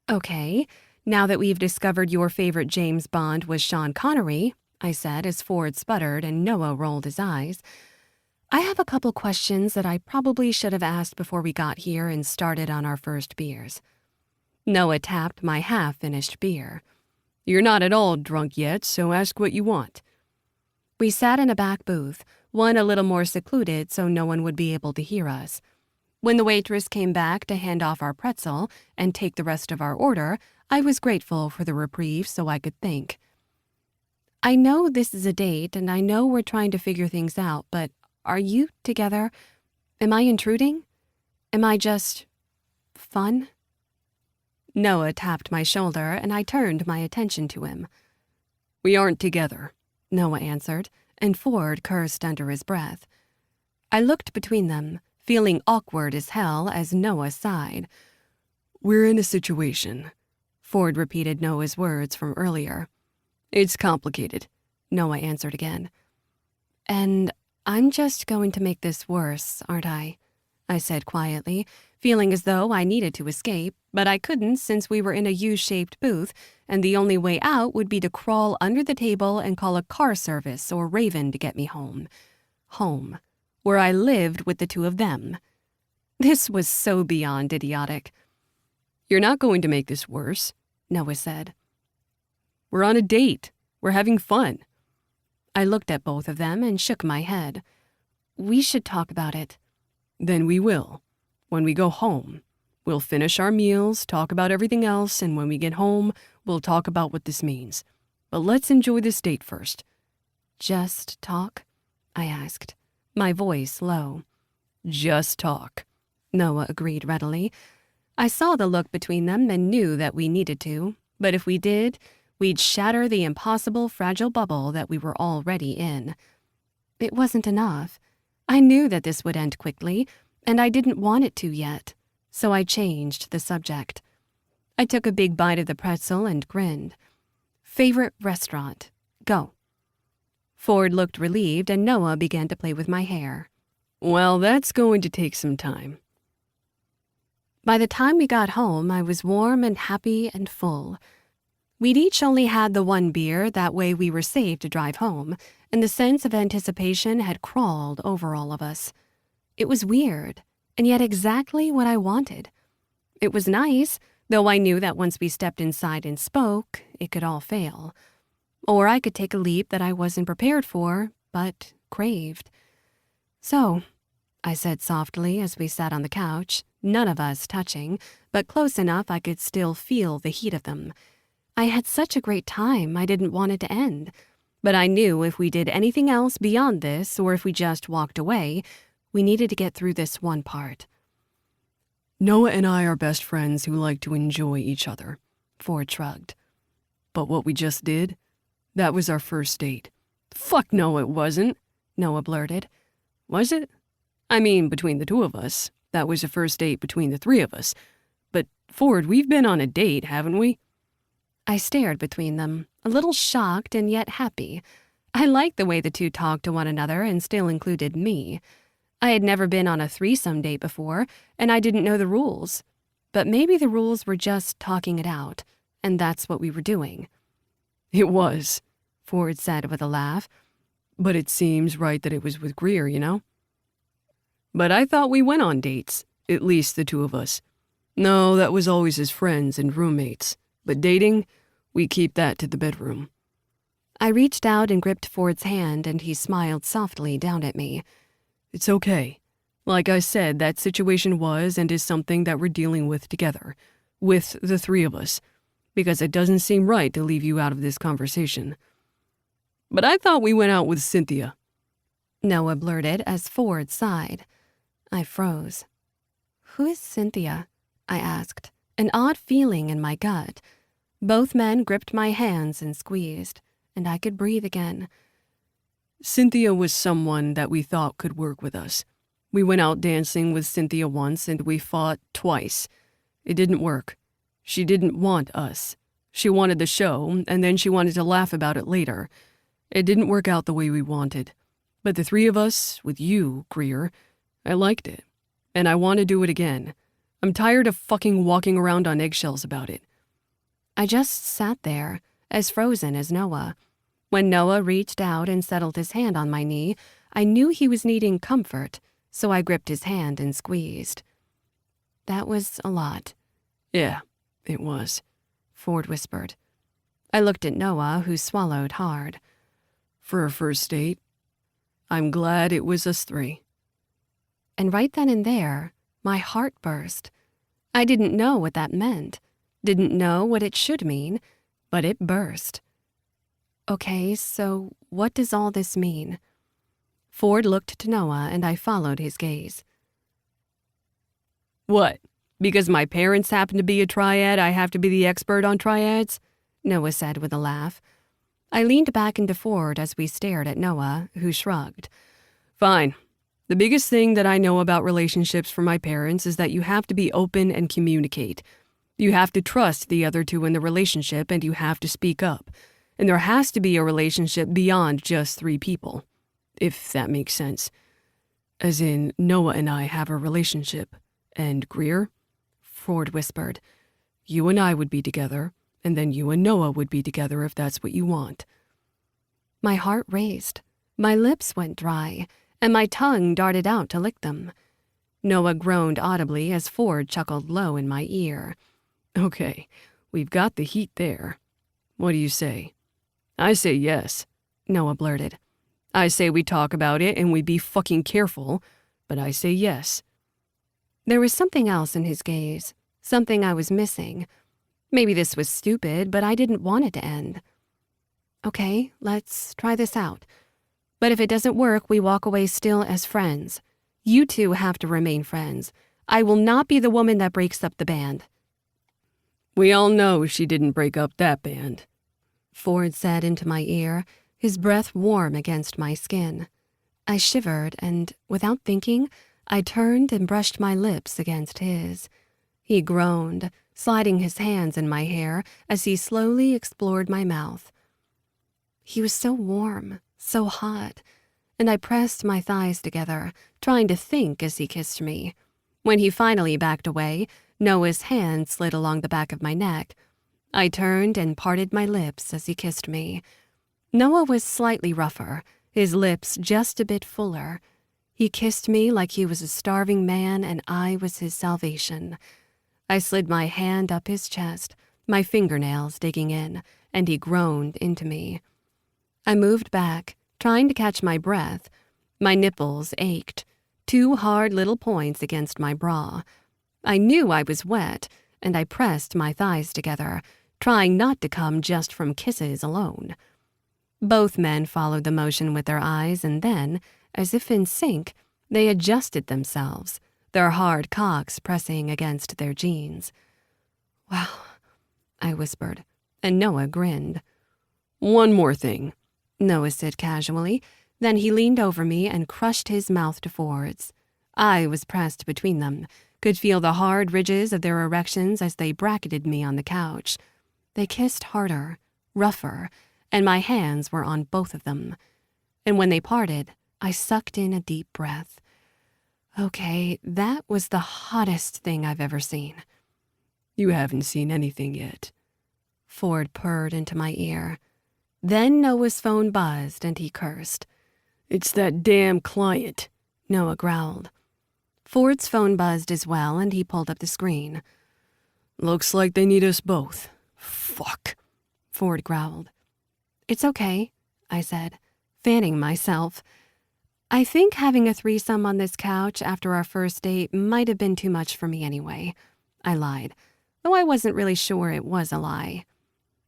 Okay, now that we've discovered your favorite James Bond was Sean Connery, I said as Ford sputtered and Noah rolled his eyes, I have a couple questions that I probably should have asked before we got here and started on our first beers. Noah tapped my half-finished beer. You're not at all drunk yet, so ask what you want. We sat in a back booth, one a little more secluded so no one would be able to hear us. When the waitress came back to hand off our pretzel and take the rest of our order, I was grateful for the reprieve so I could think. I know this is a date and I know we're trying to figure things out, but are you together? Am I intruding? Am I just fun? Noah tapped my shoulder and I turned my attention to him. We aren't together, Noah answered, and Ford cursed under his breath. I looked between them, feeling awkward as hell as Noah sighed. We're in a situation. Ford repeated Noah's words from earlier. It's complicated, Noah answered again. And I'm just going to make this worse, aren't I? I said quietly, feeling as though I needed to escape, but I couldn't since we were in a U-shaped booth, and the only way out would be to crawl under the table and call a car service or Raven to get me home. Home, where I lived with the two of them. This was so beyond idiotic. You're not going to make this worse, Noah said. We're on a date. We're having fun. I looked at both of them and shook my head. We should talk about it. Then we will. When we go home, we'll finish our meals, talk about everything else, and when we get home, we'll talk about what this means. But let's enjoy this date first. Just talk? I asked, my voice low. Just talk, Noah agreed readily. I saw the look between them and knew that we needed to, but if we did, we'd shatter the impossible fragile bubble that we were already in. It wasn't enough. I knew that this would end quickly, and I didn't want it to yet, so I changed the subject. I took a big bite of the pretzel and grinned. Favorite restaurant? Go. Ford looked relieved, and Noah began to play with my hair. Well, that's going to take some time. By the time we got home, I was warm and happy and full. We'd each only had the one beer, that way we were safe to drive home, and the sense of anticipation had crawled over all of us. It was weird, and yet exactly what I wanted. It was nice, though I knew that once we stepped inside and spoke, it could all fail. Or I could take a leap that I wasn't prepared for, but craved. So, I said softly as we sat on the couch, none of us touching, but close enough I could still feel the heat of them. I had such a great time I didn't want it to end, but I knew if we did anything else beyond this, or if we just walked away, we needed to get through this one part. Noah and I are best friends who like to enjoy each other. Ford shrugged. But what we just did, that was our first date. Fuck no, it wasn't, Noah blurted. Was it? I mean, between the two of us. That was a first date between the three of us. But, Ford, we've been on a date, haven't we? I stared between them, a little shocked and yet happy. I liked the way the two talked to one another and still included me. I had never been on a threesome date before, and I didn't know the rules. But maybe the rules were just talking it out, and that's what we were doing. It was, Ford said with a laugh. But it seems right that it was with Greer, you know? But I thought we went on dates, at least the two of us. No, that was always as friends and roommates. But dating, we keep that to the bedroom. I reached out and gripped Ford's hand, and he smiled softly down at me. It's okay. Like I said, that situation was and is something that we're dealing with together. With the three of us. Because it doesn't seem right to leave you out of this conversation. But I thought we went out with Cynthia. Noah blurted as Ford sighed. I froze. Who is Cynthia? I asked, an odd feeling in my gut. Both men gripped my hands and squeezed, and I could breathe again. Cynthia was someone that we thought could work with us. We went out dancing with Cynthia once and we fought twice. It didn't work. She didn't want us. She wanted the show, and then she wanted to laugh about it later. It didn't work out the way we wanted. But the three of us, with you, Greer, I liked it. And I want to do it again. I'm tired of fucking walking around on eggshells about it. I just sat there, as frozen as Noah. When Noah reached out and settled his hand on my knee, I knew he was needing comfort, so I gripped his hand and squeezed. That was a lot. Yeah, it was, Ford whispered. I looked at Noah, who swallowed hard. For a first date, I'm glad it was us three. And right then and there, my heart burst. I didn't know what that meant, didn't know what it should mean, but it burst. Okay, so what does all this mean? Ford looked to Noah, and I followed his gaze. What? Because my parents happen to be a triad, I have to be the expert on triads? Noah said with a laugh. I leaned back into Ford as we stared at Noah, who shrugged. Fine. The biggest thing that I know about relationships from my parents is that you have to be open and communicate. You have to trust the other two in the relationship, and you have to speak up. And there has to be a relationship beyond just three people, if that makes sense. As in, Noah and I have a relationship. And Greer? Ford whispered. You and I would be together, and then you and Noah would be together if that's what you want. My heart raced. My lips went dry, and my tongue darted out to lick them. Noah groaned audibly as Ford chuckled low in my ear. Okay, we've got the heat there. What do you say? I say yes, Noah blurted. I say we talk about it and we be fucking careful, but I say yes. There was something else in his gaze, something I was missing. Maybe this was stupid, but I didn't want it to end. Okay, let's try this out. But if it doesn't work, we walk away still as friends. You two have to remain friends. I will not be the woman that breaks up the band. We all know she didn't break up that band, Ford said into my ear, his breath warm against my skin. I shivered, and without thinking, I turned and brushed my lips against his. He groaned, sliding his hands in my hair as he slowly explored my mouth. He was so warm, so hot, and I pressed my thighs together, trying to think as he kissed me. When he finally backed away, Noah's hand slid along the back of my neck. I turned and parted my lips as he kissed me. Noah was slightly rougher, his lips just a bit fuller. He kissed me like he was a starving man and I was his salvation. I slid my hand up his chest, my fingernails digging in, and he groaned into me. I moved back, trying to catch my breath. My nipples ached, 2 hard little points against my bra. I knew I was wet, and I pressed my thighs together, trying not to come just from kisses alone. Both men followed the motion with their eyes, and then, as if in sync, they adjusted themselves, their hard cocks pressing against their jeans. Wow, I whispered, and Noah grinned. One more thing. Noah said casually. Then he leaned over me and crushed his mouth to Ford's. I was pressed between them, could feel the hard ridges of their erections as they bracketed me on the couch. They kissed harder, rougher, and my hands were on both of them. And when they parted, I sucked in a deep breath. Okay, that was the hottest thing I've ever seen. You haven't seen anything yet. Ford purred into my ear. Then Noah's phone buzzed and he cursed. It's that damn client, Noah growled. Ford's phone buzzed as well and he pulled up the screen. Looks like they need us both. Fuck, Ford growled. It's okay, I said, fanning myself. I think having a threesome on this couch after our first date might have been too much for me anyway. I lied, though I wasn't really sure it was a lie.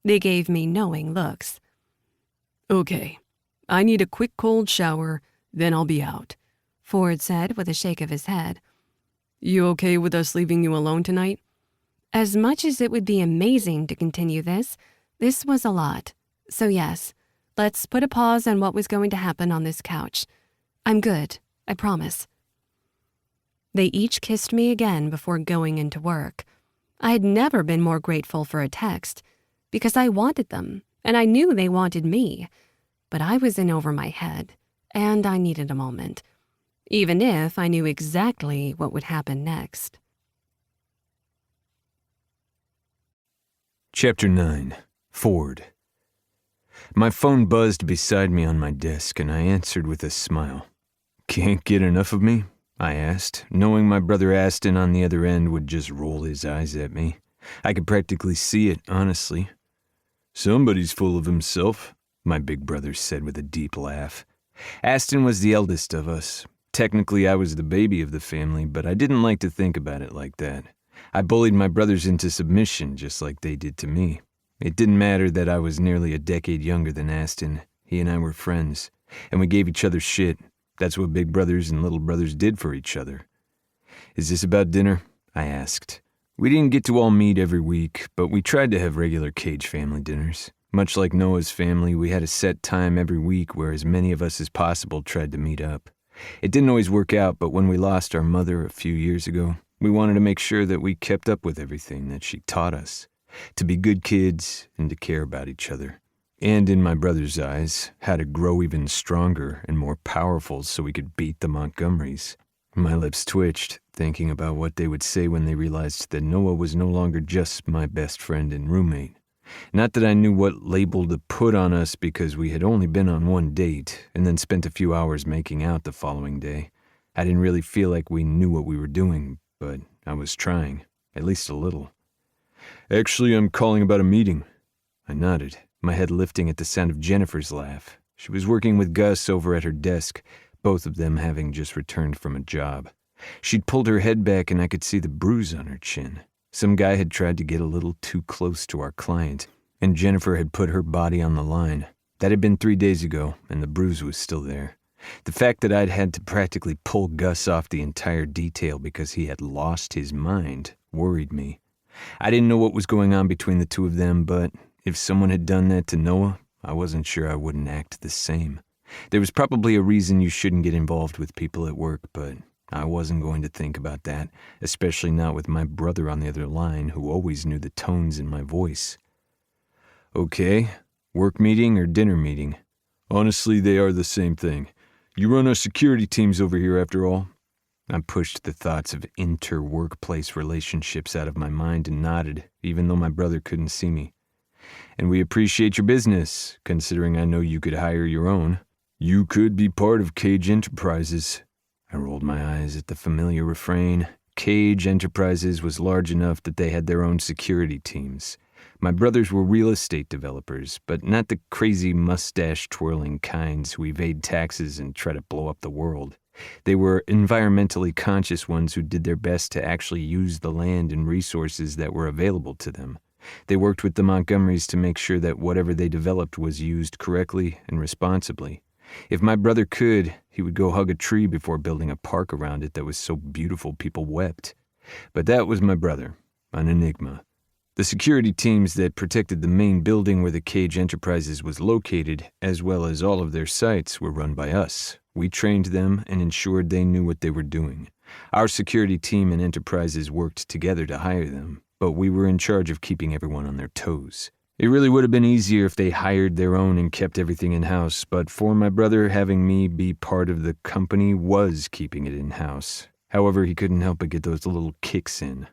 They gave me knowing looks. Okay, I need a quick cold shower, then I'll be out, Ford said with a shake of his head. You okay with us leaving you alone tonight? As much as it would be amazing to continue this was a lot. So yes, let's put a pause on what was going to happen on this couch. I'm good, I promise. They each kissed me again before going into work. I had never been more grateful for a text, because I wanted them, and I knew they wanted me. But I was in over my head, and I needed a moment, even if I knew exactly what would happen next. Chapter 9. Ford. My phone buzzed beside me on my desk, and I answered with a smile. Can't get enough of me? I asked, knowing my brother Aston on the other end would just roll his eyes at me. I could practically see it, honestly. Somebody's full of himself, my big brother said with a deep laugh. Aston was the eldest of us. Technically, I was the baby of the family, but I didn't like to think about it like that. I bullied my brothers into submission just like they did to me. It didn't matter that I was nearly a decade younger than Aston. He and I were friends, and we gave each other shit. That's what big brothers and little brothers did for each other. Is this about dinner? I asked. We didn't get to all meet every week, but we tried to have regular Cage family dinners. Much like Noah's family, we had a set time every week where as many of us as possible tried to meet up. It didn't always work out, but when we lost our mother a few years ago, we wanted to make sure that we kept up with everything that she taught us, to be good kids and to care about each other. And in my brother's eyes, how to grow even stronger and more powerful so we could beat the Montgomerys. My lips twitched, thinking about what they would say when they realized that Noah was no longer just my best friend and roommate. Not that I knew what label to put on us because we had only been on one date and then spent a few hours making out the following day. I didn't really feel like we knew what we were doing, but I was trying, at least a little. Actually, I'm calling about a meeting. I nodded, my head lifting at the sound of Jennifer's laugh. She was working with Gus over at her desk, both of them having just returned from a job. She'd pulled her head back and I could see the bruise on her chin. Some guy had tried to get a little too close to our client, and Jennifer had put her body on the line. That had been 3 days ago, and the bruise was still there. The fact that I'd had to practically pull Gus off the entire detail because he had lost his mind worried me. I didn't know what was going on between the two of them, but if someone had done that to Noah, I wasn't sure I wouldn't act the same. There was probably a reason you shouldn't get involved with people at work, but I wasn't going to think about that, especially not with my brother on the other line who always knew the tones in my voice. Okay, work meeting or dinner meeting? Honestly, they are the same thing. You run our security teams over here after all. I pushed the thoughts of inter-workplace relationships out of my mind and nodded, even though my brother couldn't see me. And we appreciate your business, considering I know you could hire your own. You could be part of Cage Enterprises. I rolled my eyes at the familiar refrain. Cage Enterprises was large enough that they had their own security teams. My brothers were real estate developers, but not the crazy mustache-twirling kinds who evade taxes and try to blow up the world. They were environmentally conscious ones who did their best to actually use the land and resources that were available to them. They worked with the Montgomerys to make sure that whatever they developed was used correctly and responsibly. If my brother could, he would go hug a tree before building a park around it that was so beautiful people wept. But that was my brother, an enigma. The security teams that protected the main building where the Cage Enterprises was located, as well as all of their sites, were run by us. We trained them and ensured they knew what they were doing. Our security team and Enterprises worked together to hire them, but we were in charge of keeping everyone on their toes. It really would have been easier if they hired their own and kept everything in-house, but for my brother, having me be part of the company was keeping it in-house. However, he couldn't help but get those little kicks in.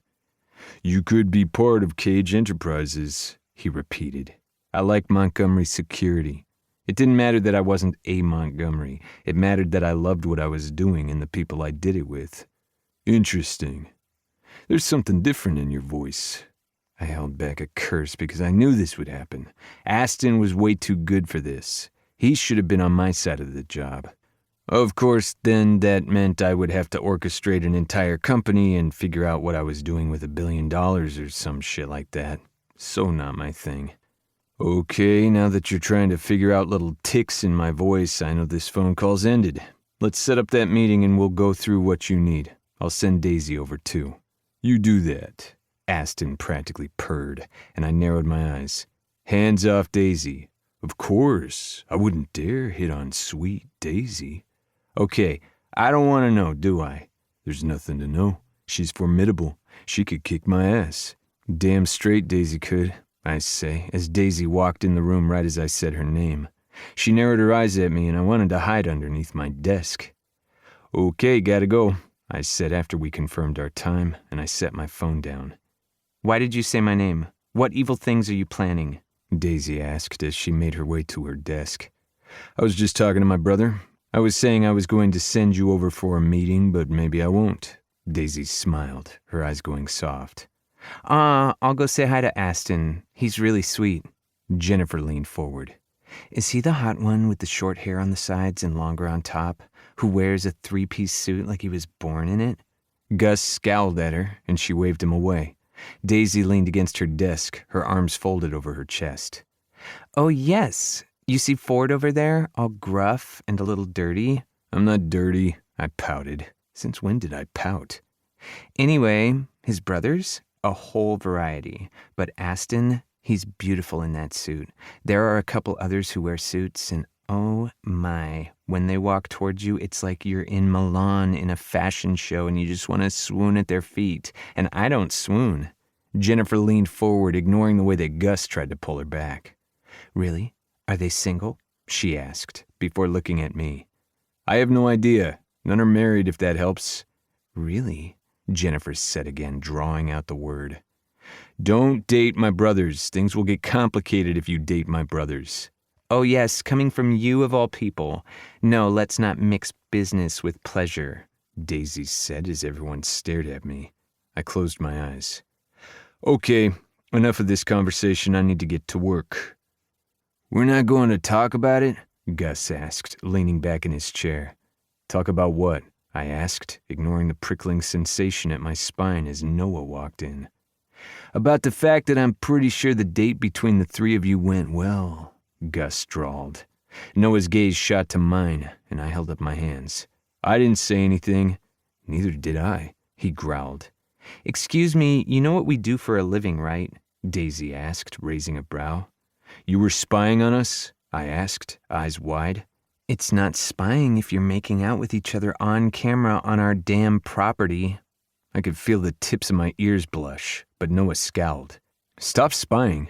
"You could be part of Cage Enterprises," he repeated. I liked Montgomery security. It didn't matter that I wasn't a Montgomery. It mattered that I loved what I was doing and the people I did it with. "Interesting. There's something different in your voice." I held back a curse because I knew this would happen. Aston was way too good for this. He should have been on my side of the job. Of course, then that meant I would have to orchestrate an entire company and figure out what I was doing with $1 billion or some shit like that. So not my thing. "Okay, now that you're trying to figure out little ticks in my voice, I know this phone call's ended. Let's set up that meeting and we'll go through what you need. I'll send Daisy over too." "You do that." Aston practically purred, and I narrowed my eyes. "Hands off Daisy." "Of course, I wouldn't dare hit on sweet Daisy." "Okay, I don't want to know, do I?" "There's nothing to know. She's formidable. She could kick my ass." "Damn straight Daisy could," I say, as Daisy walked in the room right as I said her name. She narrowed her eyes at me, and I wanted to hide underneath my desk. "Okay, gotta go," I said after we confirmed our time, and I set my phone down. Why did you say my name? What evil things are you planning? Daisy asked as she made her way to her desk. "I was just talking to my brother. I was saying I was going to send you over for a meeting, but maybe I won't." Daisy smiled, her eyes going soft. I'll go say hi to Aston. He's really sweet." Jennifer leaned forward. "Is he the hot one with the short hair on the sides and longer on top, who wears a 3-piece suit like he was born in it?" Gus scowled at her, and she waved him away. Daisy leaned against her desk, her arms folded over her chest. "Oh, yes. You see Ford over there, all gruff and a little dirty?" "I'm not dirty," I pouted. Since when did I pout? "Anyway, his brothers? A whole variety. But Aston, he's beautiful in that suit. There are a couple others who wear suits, and oh my, when they walk towards you, it's like you're in Milan in a fashion show and you just want to swoon at their feet. And I don't swoon." Jennifer leaned forward, ignoring the way that Gus tried to pull her back. "Really? Are they single?" she asked, before looking at me. "I have no idea. None are married, if that helps." "Really?" Jennifer said again, drawing out the word. "Don't date my brothers. Things will get complicated if you date my brothers." "Oh yes, coming from you of all people. No, let's not mix business with pleasure," Daisy said as everyone stared at me. I closed my eyes. "Okay, enough of this conversation. I need to get to work." "We're not going to talk about it?" Gus asked, leaning back in his chair. "Talk about what?" I asked, ignoring the prickling sensation at my spine as Noah walked in. "About the fact that I'm pretty sure the date between the three of you went well," Gus drawled. Noah's gaze shot to mine, and I held up my hands. "I didn't say anything." "Neither did I," he growled. "Excuse me, you know what we do for a living, right?" Daisy asked, raising a brow. "You were spying on us?" I asked, eyes wide. "It's not spying if you're making out with each other on camera on our damn property." I could feel the tips of my ears blush, but Noah scowled. "Stop spying."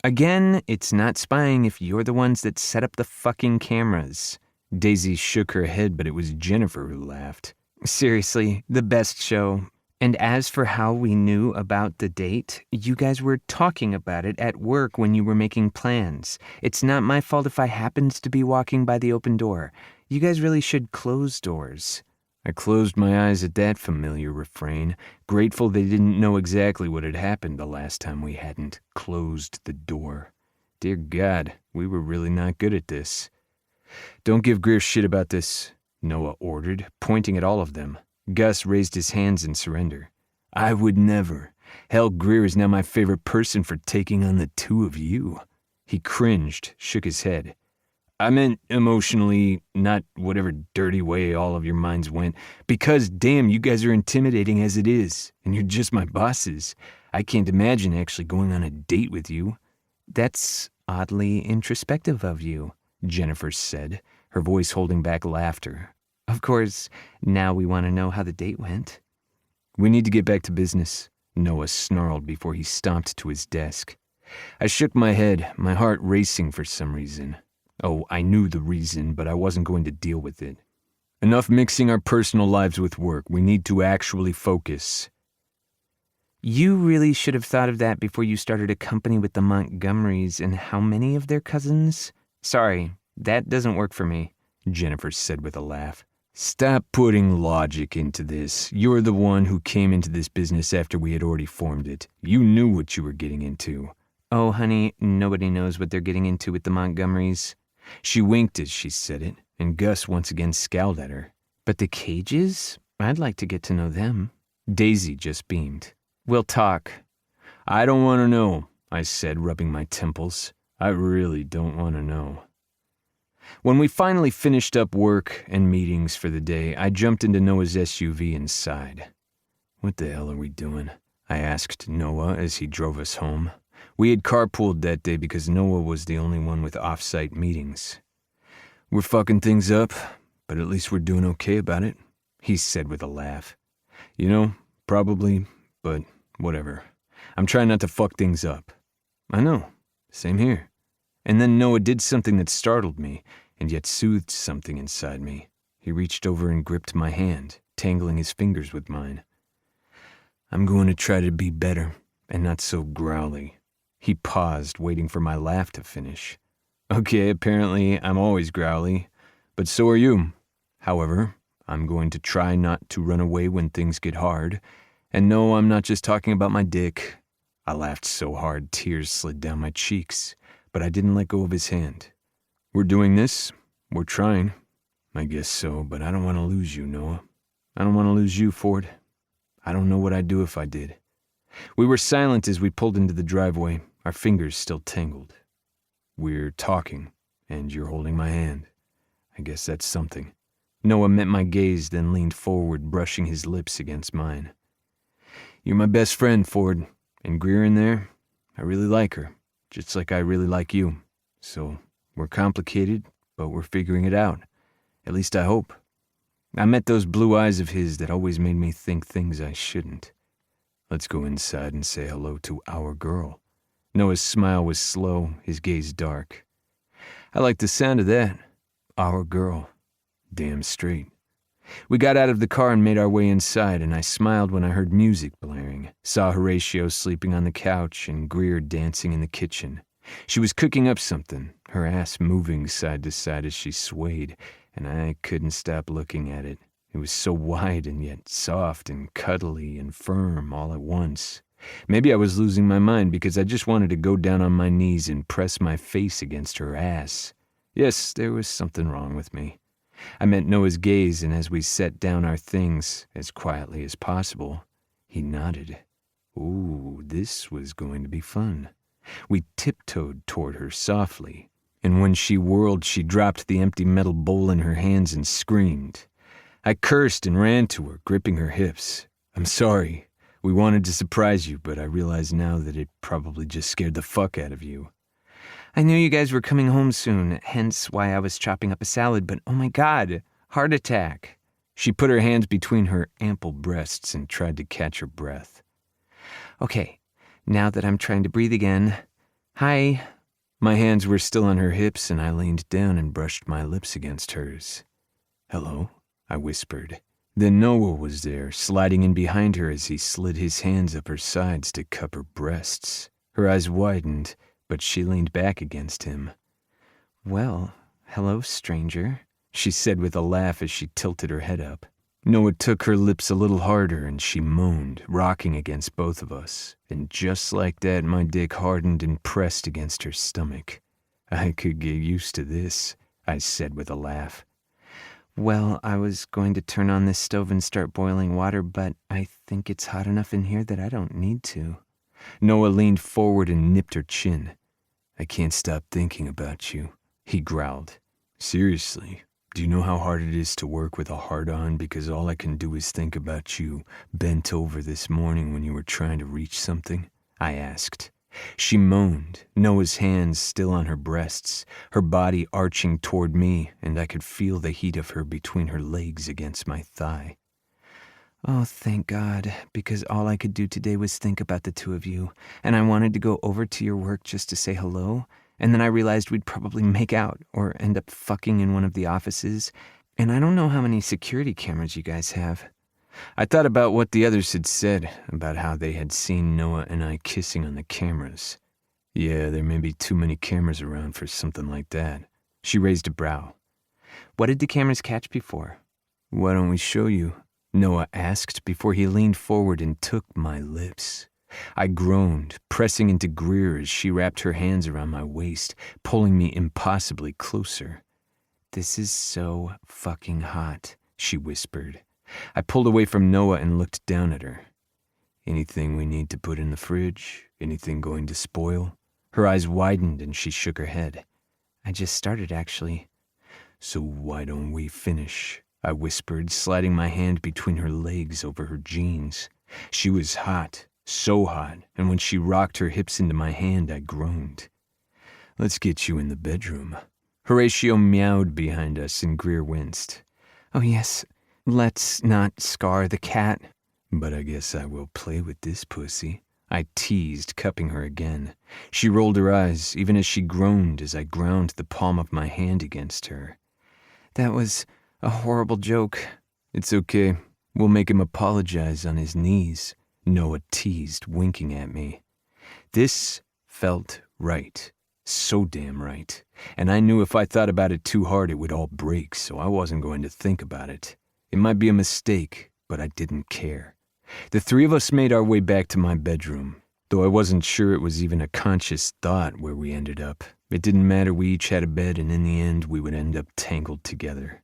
"Again, it's not spying if you're the ones that set up the fucking cameras." Daisy shook her head, but it was Jennifer who laughed. "Seriously, the best show. And as for how we knew about the date, you guys were talking about it at work when you were making plans. It's not my fault if I happened to be walking by the open door. You guys really should close doors." I closed my eyes at that familiar refrain, grateful they didn't know exactly what had happened the last time we hadn't closed the door. Dear God, we were really not good at this. "Don't give Greer shit about this," Noah ordered, pointing at all of them. Gus raised his hands in surrender. "I would never. Hell, Greer is now my favorite person for taking on the two of you." He cringed, shook his head. I meant emotionally, not whatever dirty way all of your minds went. Because, damn, you guys are intimidating as it is, and you're just my bosses. I can't imagine actually going on a date with you. That's oddly introspective of you, Jennifer said, her voice holding back laughter. Of course, now we want to know how the date went. We need to get back to business, Noah snarled before he stomped to his desk. I shook my head, my heart racing for some reason. Oh, I knew the reason, but I wasn't going to deal with it. Enough mixing our personal lives with work. We need to actually focus. You really should have thought of that before you started a company with the Montgomerys and how many of their cousins? Sorry, that doesn't work for me, Jennifer said with a laugh. Stop putting logic into this. You're the one who came into this business after we had already formed it. You knew what you were getting into. Oh, honey, nobody knows what they're getting into with the Montgomerys. She winked as she said it, and Gus once again scowled at her. But the Cages? I'd like to get to know them. Daisy just beamed. We'll talk. I don't want to know, I said, rubbing my temples. I really don't want to know. When we finally finished up work and meetings for the day, I jumped into Noah's SUV and sighed. What the hell are we doing? I asked Noah as he drove us home. We had carpooled that day because Noah was the only one with off-site meetings. We're fucking things up, but at least we're doing okay about it, he said with a laugh. You know, probably, but whatever. I'm trying not to fuck things up. I know, same here. And then Noah did something that startled me, and yet soothed something inside me. He reached over and gripped my hand, tangling his fingers with mine. I'm going to try to be better, and not so growly. He paused, waiting for my laugh to finish. Okay, apparently I'm always growly, but so are you. However, I'm going to try not to run away when things get hard. And no, I'm not just talking about my dick. I laughed so hard tears slid down my cheeks, but I didn't let go of his hand. We're doing this. We're trying. I guess so, but I don't want to lose you, Noah. I don't want to lose you, Ford. I don't know what I'd do if I did. We were silent as we pulled into the driveway, our fingers still tangled. We're talking, and you're holding my hand. I guess that's something. Noah met my gaze, then leaned forward, brushing his lips against mine. You're my best friend, Ford. And Greer in there, I really like her, just like I really like you. So, we're complicated, but we're figuring it out. At least I hope. I met those blue eyes of his that always made me think things I shouldn't. Let's go inside and say hello to our girl. Noah's smile was slow, his gaze dark. I like the sound of that. Our girl. Damn straight. We got out of the car and made our way inside, and I smiled when I heard music blaring, saw Horatio sleeping on the couch and Greer dancing in the kitchen. She was cooking up something, her ass moving side to side as she swayed, and I couldn't stop looking at it. It was so wide and yet soft and cuddly and firm all at once. Maybe I was losing my mind because I just wanted to go down on my knees and press my face against her ass. Yes, there was something wrong with me. I met Noah's gaze, and as we set down our things, as quietly as possible, he nodded. Ooh, this was going to be fun. We tiptoed toward her softly, and when she whirled, she dropped the empty metal bowl in her hands and screamed. I cursed and ran to her, gripping her hips. I'm sorry. We wanted to surprise you, but I realize now that it probably just scared the fuck out of you. I knew you guys were coming home soon, hence why I was chopping up a salad, but oh my God, heart attack. She put her hands between her ample breasts and tried to catch her breath. Okay, now that I'm trying to breathe again. Hi. My hands were still on her hips, and I leaned down and brushed my lips against hers. Hello, I whispered. Then Noah was there, sliding in behind her as he slid his hands up her sides to cup her breasts. Her eyes widened, but she leaned back against him. Well, hello, stranger, she said with a laugh as she tilted her head up. Noah took her lips a little harder and she moaned, rocking against both of us. And just like that, my dick hardened and pressed against her stomach. I could get used to this, I said with a laugh. Well, I was going to turn on this stove and start boiling water, but I think it's hot enough in here that I don't need to. Noah leaned forward and nipped her chin. I can't stop thinking about you, he growled. Seriously, do you know how hard it is to work with a hard-on because all I can do is think about you bent over this morning when you were trying to reach something? I asked. She moaned, Noah's hands still on her breasts, her body arching toward me, and I could feel the heat of her between her legs against my thigh. Oh, thank God, because all I could do today was think about the two of you, and I wanted to go over to your work just to say hello, and then I realized we'd probably make out or end up fucking in one of the offices, and I don't know how many security cameras you guys have. I thought about what the others had said, about how they had seen Noah and I kissing on the cameras. Yeah, there may be too many cameras around for something like that. She raised a brow. What did the cameras catch before? Why don't we show you? Noah asked before he leaned forward and took my lips. I groaned, pressing into Greer as she wrapped her hands around my waist, pulling me impossibly closer. This is so fucking hot, she whispered. I pulled away from Noah and looked down at her. Anything we need to put in the fridge? Anything going to spoil? Her eyes widened and she shook her head. I just started, actually. So why don't we finish? I whispered, sliding my hand between her legs over her jeans. She was hot, so hot, and when she rocked her hips into my hand, I groaned. Let's get you in the bedroom. Horatio meowed behind us and Greer winced. Oh yes, let's not scar the cat. But I guess I will play with this pussy. I teased, cupping her again. She rolled her eyes, even as she groaned as I ground the palm of my hand against her. That was a horrible joke. It's okay. We'll make him apologize on his knees, Noah teased, winking at me. This felt right. So damn right. And I knew if I thought about it too hard, it would all break, so I wasn't going to think about it. It might be a mistake, but I didn't care. The three of us made our way back to my bedroom, though I wasn't sure it was even a conscious thought where we ended up. It didn't matter, we each had a bed, and in the end, we would end up tangled together.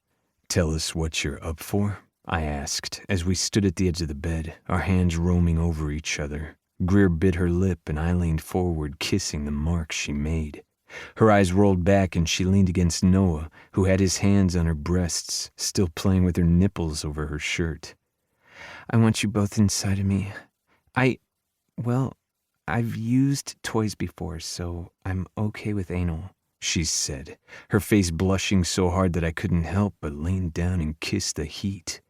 Tell us what you're up for, I asked, as we stood at the edge of the bed, our hands roaming over each other. Greer bit her lip, and I leaned forward, kissing the mark she made. Her eyes rolled back, and she leaned against Noah, who had his hands on her breasts, still playing with her nipples over her shirt. I want you both inside of me. I've used toys before, so I'm okay with anal, she said, her face blushing so hard that I couldn't help but lean down and kiss the heat.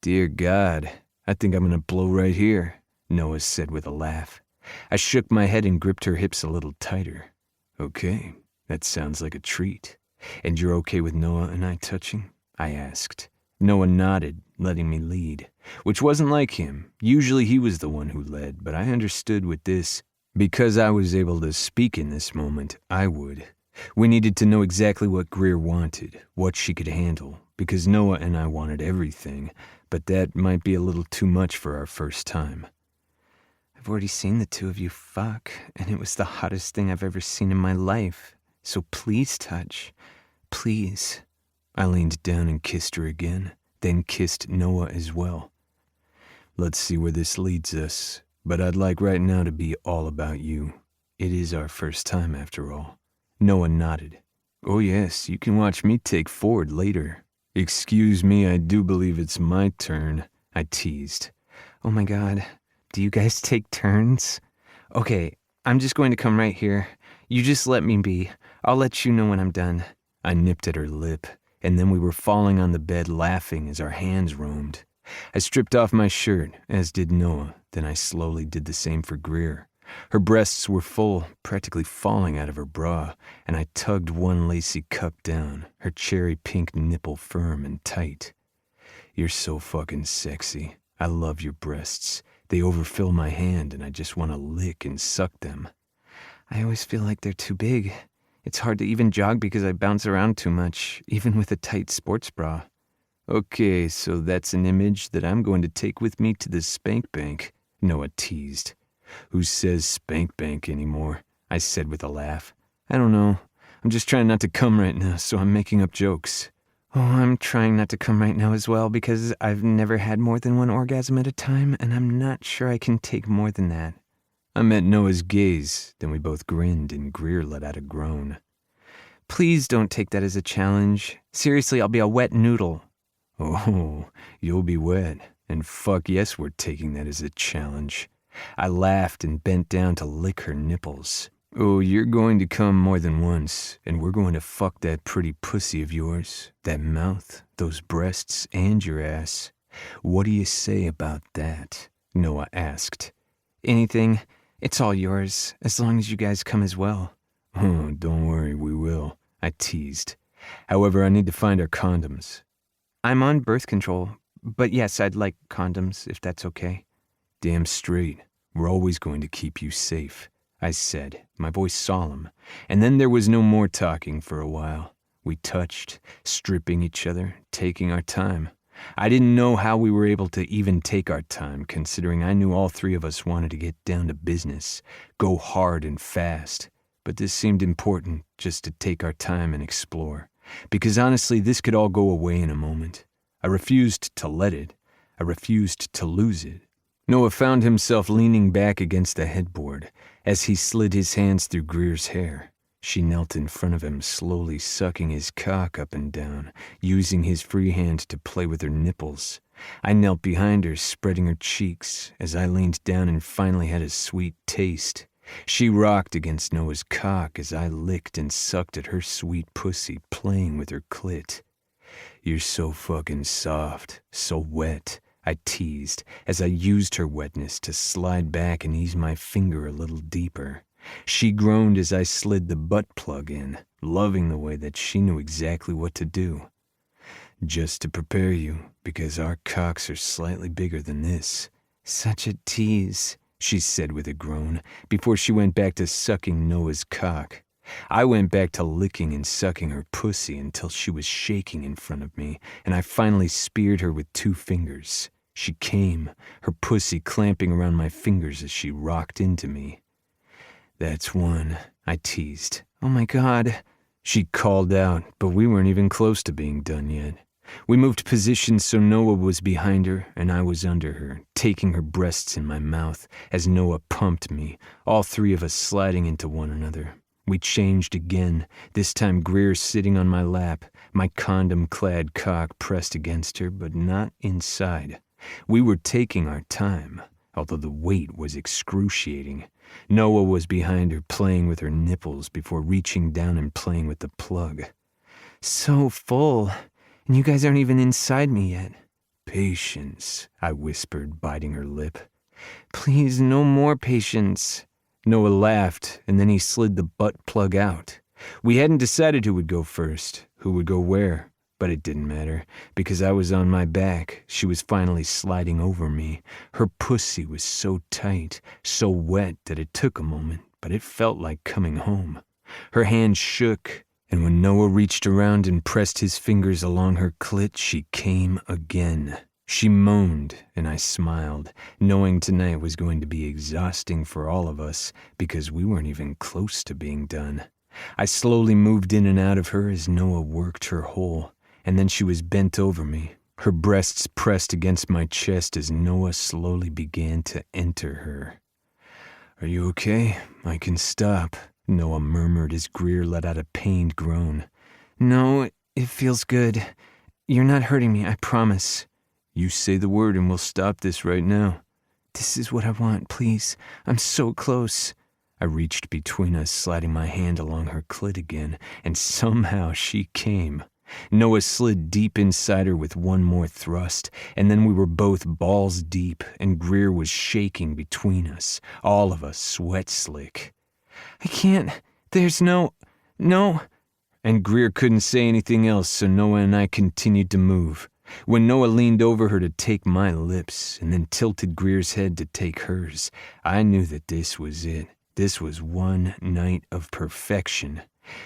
Dear God, I think I'm gonna blow right here, Noah said with a laugh. I shook my head and gripped her hips a little tighter. Okay, that sounds like a treat. And you're okay with Noah and I touching? I asked. Noah nodded, letting me lead, which wasn't like him. Usually he was the one who led, but I understood with this. Because I was able to speak in this moment, I would. We needed to know exactly what Greer wanted, what she could handle, because Noah and I wanted everything, but that might be a little too much for our first time. I've already seen the two of you fuck, and it was the hottest thing I've ever seen in my life. So please touch. Please. I leaned down and kissed her again, then kissed Noah as well. Let's see where this leads us, but I'd like right now to be all about you. It is our first time after all. Noah nodded. Oh yes, you can watch me take forward later. Excuse me, I do believe it's my turn, I teased. Oh my God, do you guys take turns? Okay, I'm just going to come right here. You just let me be. I'll let you know when I'm done. I nipped at her lip, and then we were falling on the bed laughing as our hands roamed. I stripped off my shirt, as did Noah, then I slowly did the same for Greer. Her breasts were full, practically falling out of her bra, and I tugged one lacy cup down, her cherry pink nipple firm and tight. You're so fucking sexy. I love your breasts. They overfill my hand, and I just want to lick and suck them. I always feel like they're too big. It's hard to even jog because I bounce around too much, even with a tight sports bra. Okay, so that's an image that I'm going to take with me to the spank bank, Noah teased. Who says spank bank anymore? I said with a laugh. I don't know. I'm just trying not to come right now, so I'm making up jokes. Oh, I'm trying not to come right now as well because I've never had more than one orgasm at a time, and I'm not sure I can take more than that. I met Noah's gaze, then we both grinned and Greer let out a groan. Please don't take that as a challenge. Seriously, I'll be a wet noodle. Oh, you'll be wet. And fuck yes, we're taking that as a challenge. I laughed and bent down to lick her nipples. Oh, you're going to come more than once, and we're going to fuck that pretty pussy of yours, that mouth, those breasts, and your ass. What do you say about that? Noah asked. Anything. It's all yours, as long as you guys come as well. Oh, don't worry, we will, I teased. However, I need to find our condoms. I'm on birth control, but yes, I'd like condoms, if that's okay. Damn straight. We're always going to keep you safe, I said, my voice solemn. And then there was no more talking for a while. We touched, stripping each other, taking our time. I didn't know how we were able to even take our time, considering I knew all three of us wanted to get down to business, go hard and fast. But this seemed important, just to take our time and explore. Because honestly, this could all go away in a moment. I refused to let it. I refused to lose it. Noah found himself leaning back against the headboard as he slid his hands through Greer's hair. She knelt in front of him, slowly sucking his cock up and down, using his free hand to play with her nipples. I knelt behind her, spreading her cheeks, as I leaned down and finally had a sweet taste. She rocked against Noah's cock as I licked and sucked at her sweet pussy, playing with her clit. You're so fucking soft, so wet, I teased, as I used her wetness to slide back and ease my finger a little deeper. She groaned as I slid the butt plug in, loving the way that she knew exactly what to do. Just to prepare you, because our cocks are slightly bigger than this. Such a tease, she said with a groan, before she went back to sucking Noah's cock. I went back to licking and sucking her pussy until she was shaking in front of me, and I finally speared her with 2 fingers. She came, her pussy clamping around my fingers as she rocked into me. That's one, I teased. Oh my God. She called out, but we weren't even close to being done yet. We moved positions so Noah was behind her and I was under her, taking her breasts in my mouth as Noah pumped me, all 3 of us sliding into one another. We changed again, this time Greer sitting on my lap, my condom-clad cock pressed against her, but not inside. We were taking our time, although the weight was excruciating. Noah was behind her, playing with her nipples before reaching down and playing with the plug. So full, and you guys aren't even inside me yet. Patience, I whispered, biting her lip. Please, no more patience. Noah laughed, and then he slid the butt plug out. We hadn't decided who would go first, who would go where, but it didn't matter, because I was on my back. She was finally sliding over me. Her pussy was so tight, so wet that it took a moment, but it felt like coming home. Her hand shook, and when Noah reached around and pressed his fingers along her clit, she came again. She moaned, and I smiled, knowing tonight was going to be exhausting for all of us because we weren't even close to being done. I slowly moved in and out of her as Noah worked her hole, and then she was bent over me, her breasts pressed against my chest as Noah slowly began to enter her. Are you okay? I can stop, Noah murmured as Greer let out a pained groan. No, it feels good. You're not hurting me, I promise. You say the word and we'll stop this right now. This is what I want, please. I'm so close. I reached between us, sliding my hand along her clit again, and somehow she came. Noah slid deep inside her with one more thrust, and then we were both balls deep, and Greer was shaking between us, all of us sweat slick. I can't. There's no. And Greer couldn't say anything else, so Noah and I continued to move. When Noah leaned over her to take my lips, and then tilted Greer's head to take hers, I knew that this was it. This was one night of perfection.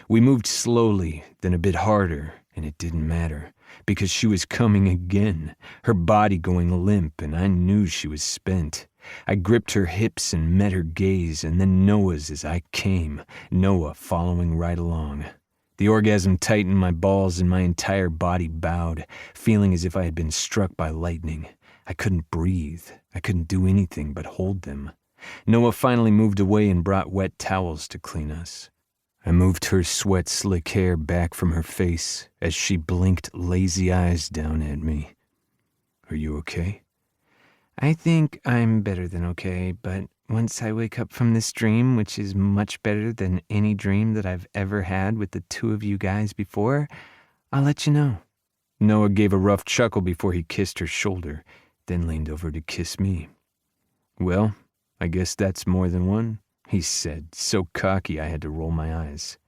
We moved slowly, then a bit harder, and it didn't matter, because she was coming again, her body going limp, and I knew she was spent. I gripped her hips and met her gaze, and then Noah's as I came, Noah following right along. The orgasm tightened my balls and my entire body bowed, feeling as if I had been struck by lightning. I couldn't breathe. I couldn't do anything but hold them. Noah finally moved away and brought wet towels to clean us. I moved her sweat-slick hair back from her face as she blinked lazy eyes down at me. Are you okay? I think I'm better than okay, but once I wake up from this dream, which is much better than any dream that I've ever had with the two of you guys before, I'll let you know. Noah gave a rough chuckle before he kissed her shoulder, then leaned over to kiss me. Well, I guess that's more than one, he said, so cocky I had to roll my eyes.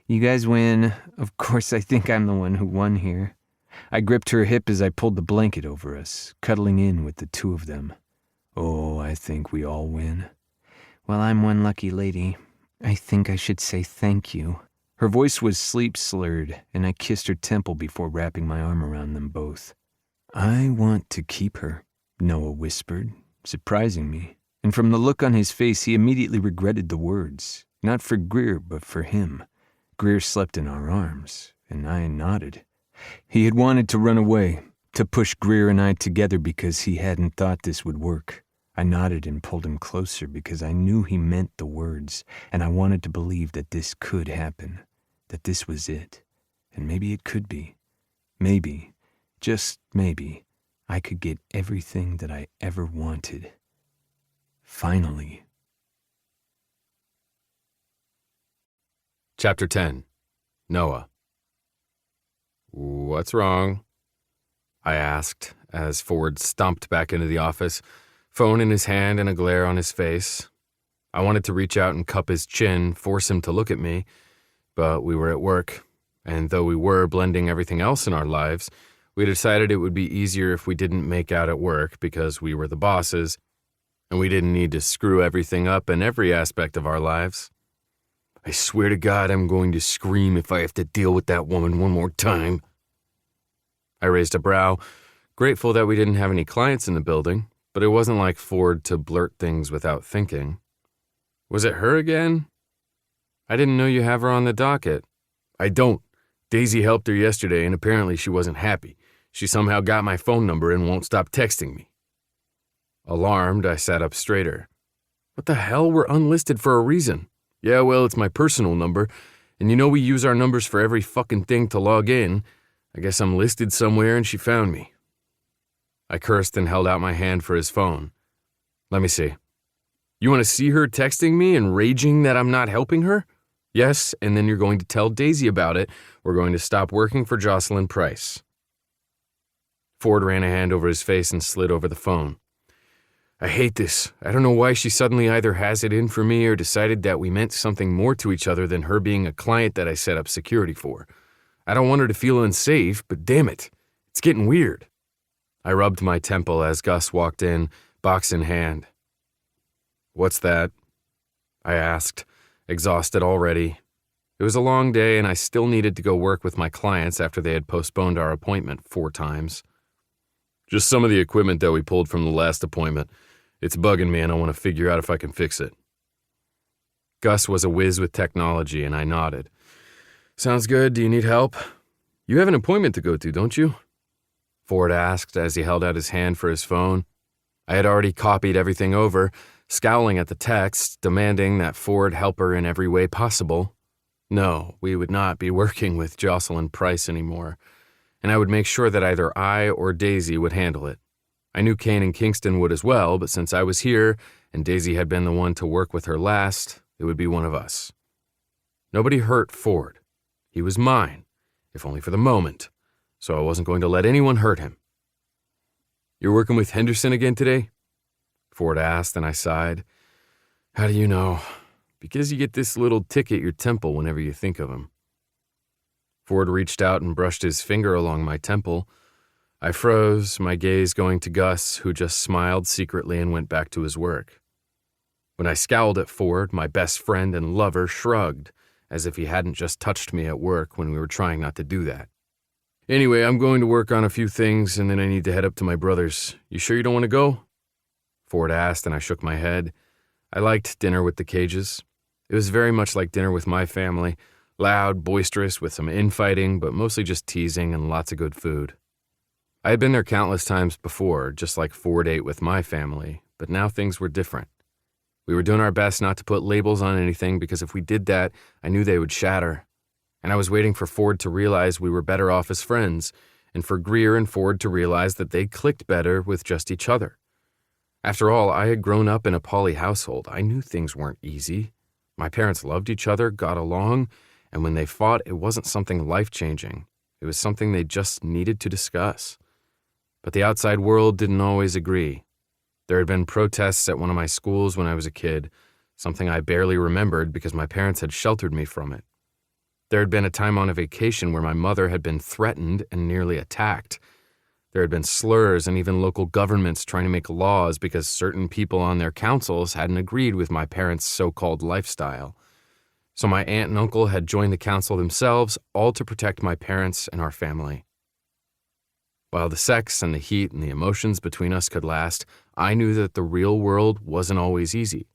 You guys win. Of course, I think I'm the one who won here. I gripped her hip as I pulled the blanket over us, cuddling in with the two of them. Oh, I think we all win. Well, I'm one lucky lady. I think I should say thank you. Her voice was sleep-slurred, and I kissed her temple before wrapping my arm around them both. I want to keep her, Noah whispered, surprising me. And from the look on his face, he immediately regretted the words. Not for Greer, but for him. Greer slept in our arms, and I nodded. He had wanted to run away, to push Greer and I together because he hadn't thought this would work. I nodded and pulled him closer because I knew he meant the words, and I wanted to believe that this could happen, that this was it, and maybe it could be. Maybe, just maybe, I could get everything that I ever wanted. Finally. Chapter 10. Noah. What's wrong? I asked as Ford stomped back into the office, phone in his hand and a glare on his face. I wanted to reach out and cup his chin, force him to look at me, but we were at work, and though we were blending everything else in our lives, we decided it would be easier if we didn't make out at work because we were the bosses, and we didn't need to screw everything up in every aspect of our lives. I swear to God I'm going to scream if I have to deal with that woman one more time. I raised a brow, grateful that we didn't have any clients in the building, but it wasn't like Ford to blurt things without thinking. Was it her again? I didn't know you have her on the docket. I don't. Daisy helped her yesterday and apparently she wasn't happy. She somehow got my phone number and won't stop texting me. Alarmed, I sat up straighter. What the hell? We're unlisted for a reason. Yeah, well, it's my personal number, and you know we use our numbers for every fucking thing to log in. I guess I'm listed somewhere and she found me. I cursed and held out my hand for his phone. Let me see. You want to see her texting me and raging that I'm not helping her? Yes, and then you're going to tell Daisy about it. We're going to stop working for Jocelyn Price. Ford ran a hand over his face and slid over the phone. I hate this. I don't know why she suddenly either has it in for me or decided that we meant something more to each other than her being a client that I set up security for. I don't want her to feel unsafe, but damn it, it's getting weird. I rubbed my temple as Gus walked in, box in hand. What's that? I asked, exhausted already. It was a long day and I still needed to go work with my clients after they had postponed our appointment 4 times. Just some of the equipment that we pulled from the last appointment. It's bugging me and I want to figure out if I can fix it. Gus was a whiz with technology and I nodded. Sounds good. Do you need help? You have an appointment to go to, don't you? Ford asked as he held out his hand for his phone. I had already copied everything over, scowling at the text, demanding that Ford help her in every way possible. No, we would not be working with Jocelyn Price anymore, and I would make sure that either I or Daisy would handle it. I knew Kane and Kingston would as well, but since I was here and Daisy had been the one to work with her last, it would be one of us. Nobody hurt Ford. He was mine, if only for the moment, so I wasn't going to let anyone hurt him. You're working with Henderson again today? Ford asked, and I sighed. How do you know? Because you get this little tick at your temple whenever you think of him. Ford reached out and brushed his finger along my temple. I froze, my gaze going to Gus, who just smiled secretly and went back to his work. When I scowled at Ford, my best friend and lover shrugged, as if he hadn't just touched me at work when we were trying not to do that. Anyway, I'm going to work on a few things, and then I need to head up to my brother's. You sure you don't want to go? Ford asked, and I shook my head. I liked dinner with the Cages. It was very much like dinner with my family, loud, boisterous, with some infighting, but mostly just teasing and lots of good food. I had been there countless times before, just like Ford ate with my family, but now things were different. We were doing our best not to put labels on anything because if we did that, I knew they would shatter. And I was waiting for Ford to realize we were better off as friends, and for Greer and Ford to realize that they clicked better with just each other. After all, I had grown up in a poly household. I knew things weren't easy. My parents loved each other, got along, and when they fought, it wasn't something life-changing. It was something they just needed to discuss. But the outside world didn't always agree. There had been protests at one of my schools when I was a kid, something I barely remembered because my parents had sheltered me from it. There had been a time on a vacation where my mother had been threatened and nearly attacked. There had been slurs and even local governments trying to make laws because certain people on their councils hadn't agreed with my parents' so-called lifestyle. So my aunt and uncle had joined the council themselves, all to protect my parents and our family. While the sex and the heat and the emotions between us could last, I knew that the real world wasn't always easy.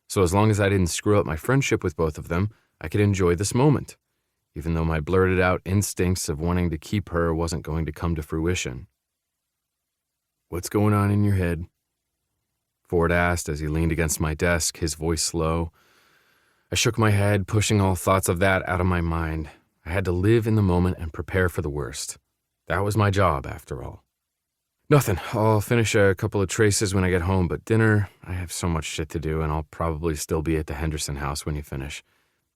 So as long as I didn't screw up my friendship with both of them, I could enjoy this moment, even though my blurted out instincts of wanting to keep her wasn't going to come to fruition. "What's going on in your head?" Ford asked as he leaned against my desk, his voice low. I shook my head, pushing all thoughts of that out of my mind. I had to live in the moment and prepare for the worst. That was my job, after all. "Nothing. I'll finish a couple of traces when I get home, but dinner, I have so much shit to do, and I'll probably still be at the Henderson house when you finish.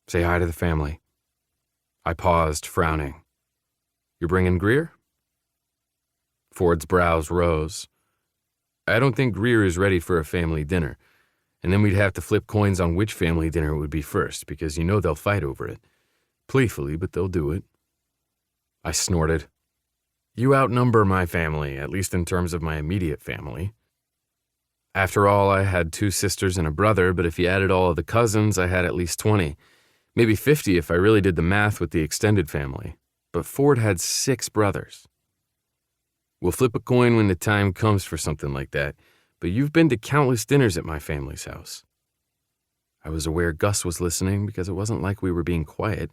Say hi to the family." I paused, frowning. "You're bringing Greer?" Ford's brows rose. "I don't think Greer is ready for a family dinner, and then we'd have to flip coins on which family dinner would be first, because you know they'll fight over it. Playfully, but they'll do it." I snorted. "You outnumber my family, at least in terms of my immediate family. After all, I had 2 sisters and a brother, but if you added all of the cousins, I had at least 20. Maybe 50 if I really did the math with the extended family. But Ford had 6 brothers. We'll flip a coin when the time comes for something like that, but you've been to countless dinners at my family's house." I was aware Gus was listening because it wasn't like we were being quiet,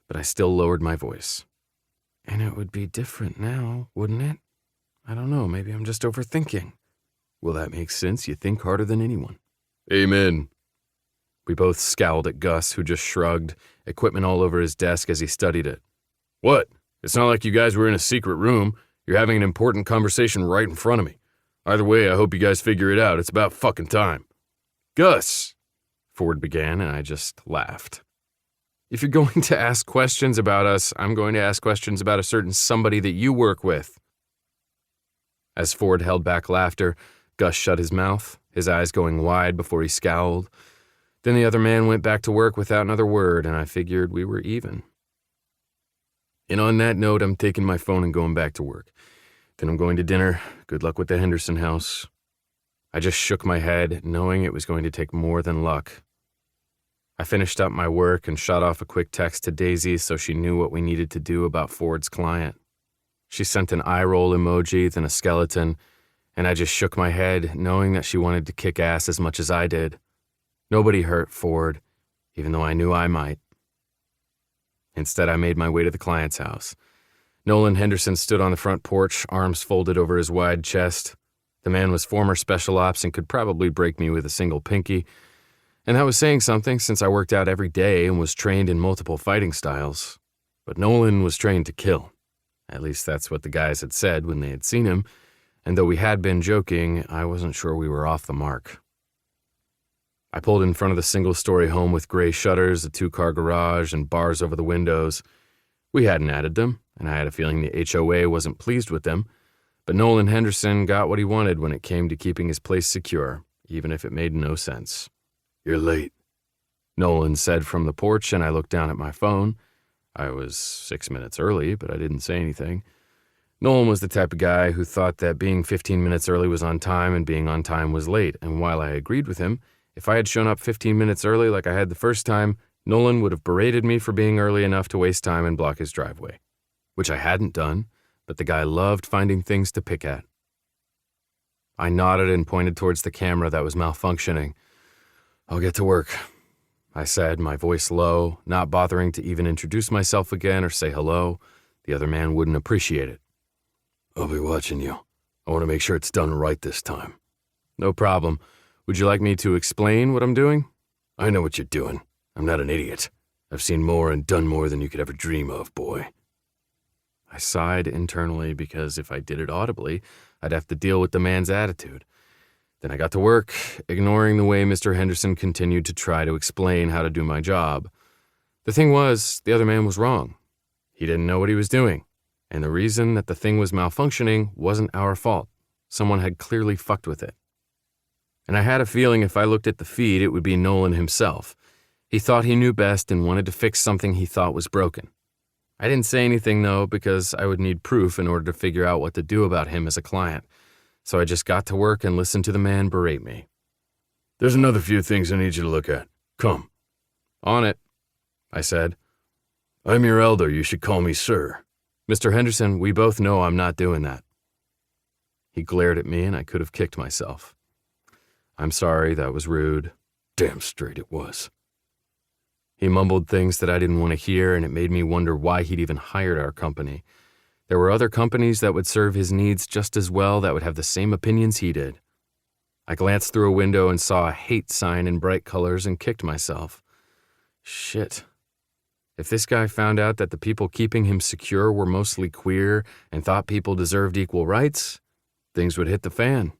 but I still lowered my voice. "And it would be different now, wouldn't it? I don't know, maybe I'm just overthinking." "Well, that makes sense. You think harder than anyone." "Amen." We both scowled at Gus, who just shrugged, equipment all over his desk as he studied it. "What? It's not like you guys were in a secret room. You're having an important conversation right in front of me. Either way, I hope you guys figure it out. It's about fucking time." "Gus," Ford began, and I just laughed. "If you're going to ask questions about us, I'm going to ask questions about a certain somebody that you work with." As Ford held back laughter, Gus shut his mouth, his eyes going wide before he scowled. Then the other man went back to work without another word, and I figured we were even. And on that note, I'm taking my phone and going back to work. Then I'm going to dinner. Good luck with the Henderson house. I just shook my head, knowing it was going to take more than luck. I finished up my work and shot off a quick text to Daisy so she knew what we needed to do about Ford's client. She sent an eye roll emoji, then a skeleton, and I just shook my head, knowing that she wanted to kick ass as much as I did. Nobody hurt Ford, even though I knew I might. Instead, I made my way to the client's house. Nolan Henderson stood on the front porch, arms folded over his wide chest. The man was former special ops and could probably break me with a single pinky, and that was saying something since I worked out every day and was trained in multiple fighting styles. But Nolan was trained to kill. At least that's what the guys had said when they had seen him, and though we had been joking, I wasn't sure we were off the mark. I pulled in front of the single-story home with gray shutters, a 2-car garage, and bars over the windows. We hadn't added them, and I had a feeling the HOA wasn't pleased with them, but Nolan Henderson got what he wanted when it came to keeping his place secure, even if it made no sense. "You're late," Nolan said from the porch, and I looked down at my phone. I was 6 minutes early, but I didn't say anything. Nolan was the type of guy who thought that being 15 minutes early was on time and being on time was late, and while I agreed with him, if I had shown up 15 minutes early like I had the first time, Nolan would have berated me for being early enough to waste time and block his driveway, which I hadn't done, but the guy loved finding things to pick at. I nodded and pointed towards the camera that was malfunctioning. "I'll get to work," I said, my voice low, not bothering to even introduce myself again or say hello. The other man wouldn't appreciate it. "I'll be watching you. I want to make sure it's done right this time." "No problem. Would you like me to explain what I'm doing? I know what you're doing. I'm not an idiot. I've seen more and done more than you could ever dream of, boy. I sighed internally because if I did it audibly, I'd have to deal with the man's attitude. Then I got to work, ignoring the way Mr. Henderson continued to try to explain how to do my job. The thing was, the other man was wrong. He didn't know what he was doing. And the reason that the thing was malfunctioning wasn't our fault. Someone had clearly fucked with it. And I had a feeling if I looked at the feed, it would be Nolan himself. He thought he knew best and wanted to fix something he thought was broken. I didn't say anything, though, because I would need proof in order to figure out what to do about him as a client. So I just got to work and listened to the man berate me. There's another few things I need you to look at. Come. On it, I said. I'm your elder. You should call me sir. Mr. Henderson, we both know I'm not doing that. He glared at me and I could have kicked myself. I'm sorry, that was rude. Damn straight it was. He mumbled things that I didn't want to hear, and it made me wonder why he'd even hired our company. There were other companies that would serve his needs just as well that would have the same opinions he did. I glanced through a window and saw a hate sign in bright colors and kicked myself. Shit. If this guy found out that the people keeping him secure were mostly queer and thought people deserved equal rights, things would hit the fan.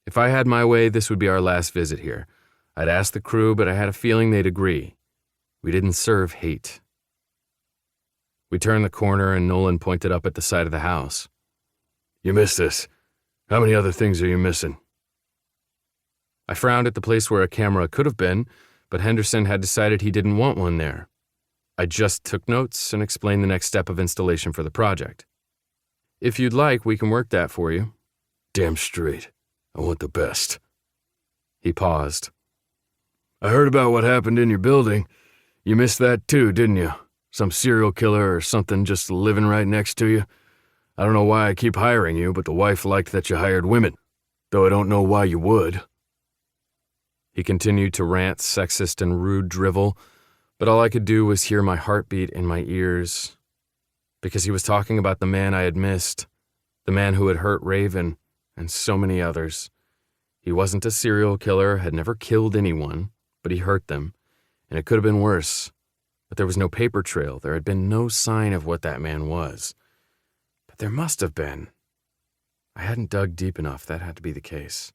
If I had my way, this would be our last visit here. I'd ask the crew, but I had a feeling they'd agree. We didn't serve hate. We turned the corner and Nolan pointed up at the side of the house. You missed this. How many other things are you missing? I frowned at the place where a camera could have been, but Henderson had decided he didn't want one there. I just took notes and explained the next step of installation for the project. If you'd like, we can work that for you. Damn straight. I want the best. He paused. I heard about what happened in your building. You missed that too, didn't you? Some serial killer or something just living right next to you? I don't know why I keep hiring you, but the wife liked that you hired women, though I don't know why you would. He continued to rant sexist and rude drivel, but all I could do was hear my heartbeat in my ears, because he was talking about the man I had missed, the man who had hurt Raven, and so many others. He wasn't a serial killer, had never killed anyone, but he hurt them, and it could have been worse. But there was no paper trail. There had been no sign of what that man was. But there must have been. I hadn't dug deep enough. That had to be the case.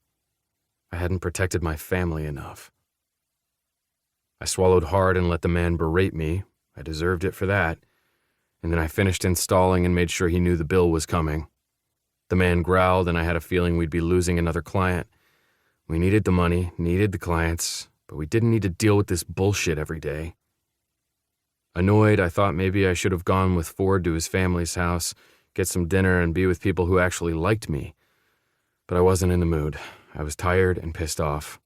I hadn't protected my family enough. I swallowed hard and let the man berate me. I deserved it for that. And then I finished installing and made sure he knew the bill was coming. The man growled, and I had a feeling we'd be losing another client. We needed the money, needed the clients, but we didn't need to deal with this bullshit every day. Annoyed, I thought maybe I should have gone with Ford to his family's house, get some dinner, and be with people who actually liked me. But I wasn't in the mood. I was tired and pissed off.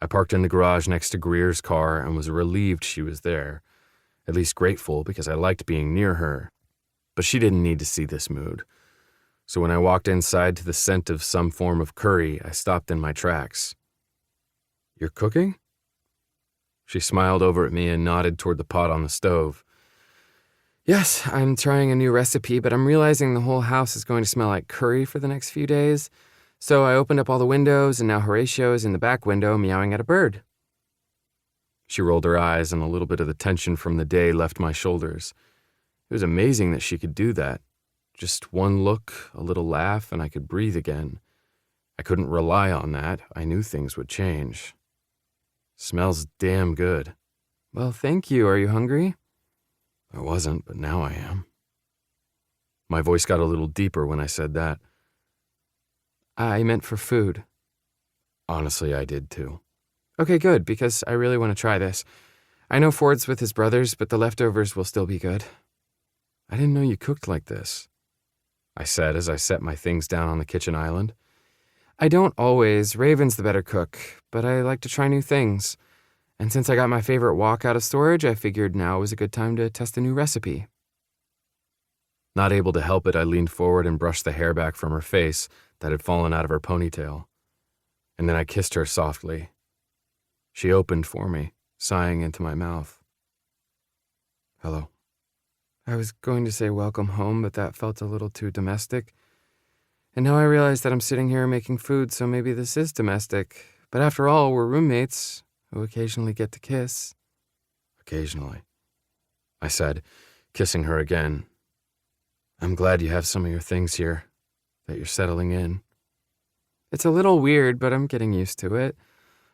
I parked in the garage next to Greer's car and was relieved she was there, at least grateful because I liked being near her. But she didn't need to see this mood. So when I walked inside to the scent of some form of curry, I stopped in my tracks. You're cooking? She smiled over at me and nodded toward the pot on the stove. Yes, I'm trying a new recipe, but I'm realizing the whole house is going to smell like curry for the next few days. So I opened up all the windows, and now Horatio is in the back window meowing at a bird. She rolled her eyes, and a little bit of the tension from the day left my shoulders. It was amazing that she could do that. Just one look, a little laugh, and I could breathe again. I couldn't rely on that. I knew things would change. Smells damn good. Well, thank you. Are you hungry? I wasn't, but now I am. My voice got a little deeper when I said that. I meant for food. Honestly, I did too. Okay, good, because I really want to try this. I know Ford's with his brothers, but the leftovers will still be good. I didn't know you cooked like this, I said as I set my things down on the kitchen island. I don't always. Raven's the better cook, but I like to try new things. And since I got my favorite wok out of storage, I figured now was a good time to test a new recipe. Not able to help it, I leaned forward and brushed the hair back from her face that had fallen out of her ponytail. And then I kissed her softly. She opened for me, sighing into my mouth. Hello. I was going to say welcome home, but that felt a little too domestic. And now I realize that I'm sitting here making food, so maybe this is domestic. But after all, we're roommates who occasionally get to kiss. Occasionally, I said, kissing her again. I'm glad you have some of your things here, that you're settling in. It's a little weird, but I'm getting used to it.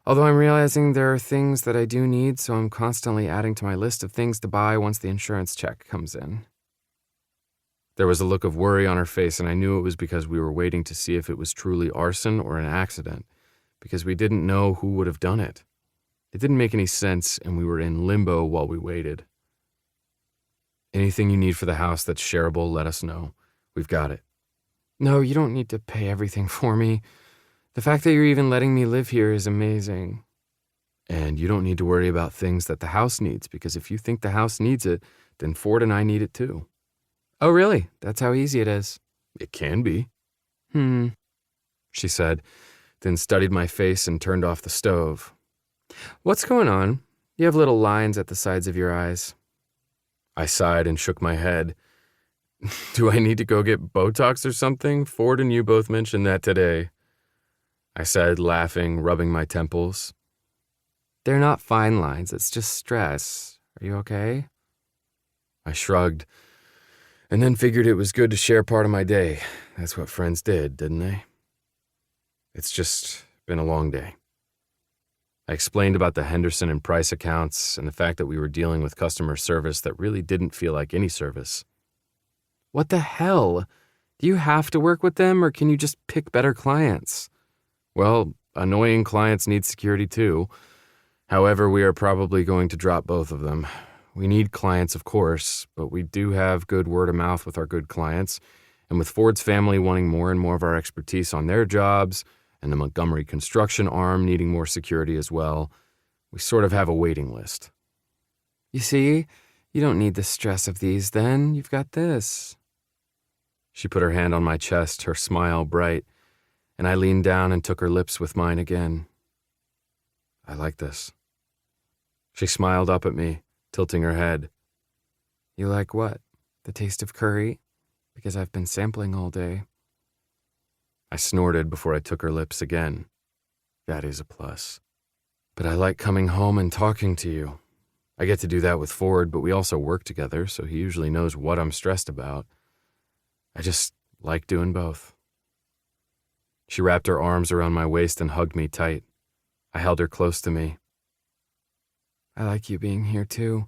Although I'm realizing there are things that I do need, so I'm constantly adding to my list of things to buy once the insurance check comes in. There was a look of worry on her face, and I knew it was because we were waiting to see if it was truly arson or an accident, because we didn't know who would have done it. It didn't make any sense, and we were in limbo while we waited. Anything you need for the house that's shareable, let us know. We've got it. No, you don't need to pay everything for me. The fact that you're even letting me live here is amazing. And you don't need to worry about things that the house needs, because if you think the house needs it, then Ford and I need it too. Oh, really? That's how easy it is. It can be. She said, then studied my face and turned off the stove. What's going on? You have little lines at the sides of your eyes. I sighed and shook my head. Do I need to go get Botox or something? Ford and you both mentioned that today. I said, laughing, rubbing my temples. They're not fine lines, it's just stress. Are you okay? I shrugged, and then figured it was good to share part of my day. That's what friends did, didn't they? It's just been a long day. I explained about the Henderson and Price accounts and the fact that we were dealing with customer service that really didn't feel like any service. What the hell? Do you have to work with them, or can you just pick better clients? Well, annoying clients need security too. However, we are probably going to drop both of them. We need clients, of course, but we do have good word of mouth with our good clients, and with Ford's family wanting more and more of our expertise on their jobs, and the Montgomery construction arm needing more security as well, we sort of have a waiting list. You see, you don't need the stress of these then. You've got this. She put her hand on my chest, her smile bright, and I leaned down and took her lips with mine again. I like this. She smiled up at me, tilting her head. You like what? The taste of curry? Because I've been sampling all day. I snorted before I took her lips again. That is a plus. But I like coming home and talking to you. I get to do that with Ford, but we also work together, so he usually knows what I'm stressed about. I just like doing both. She wrapped her arms around my waist and hugged me tight. I held her close to me. I like you being here too.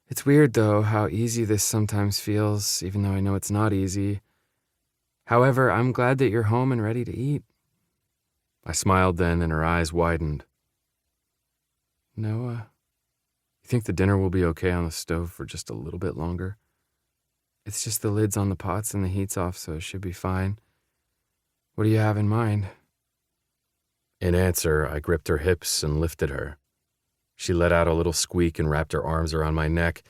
It's weird, though, how easy this sometimes feels, even though I know it's not easy. However, I'm glad that you're home and ready to eat. I smiled then, and her eyes widened. Noah, you think the dinner will be okay on the stove for just a little bit longer? It's just the lid's on the pots and the heat's off, so it should be fine. What do you have in mind? In answer, I gripped her hips and lifted her. She let out a little squeak and wrapped her arms around my neck,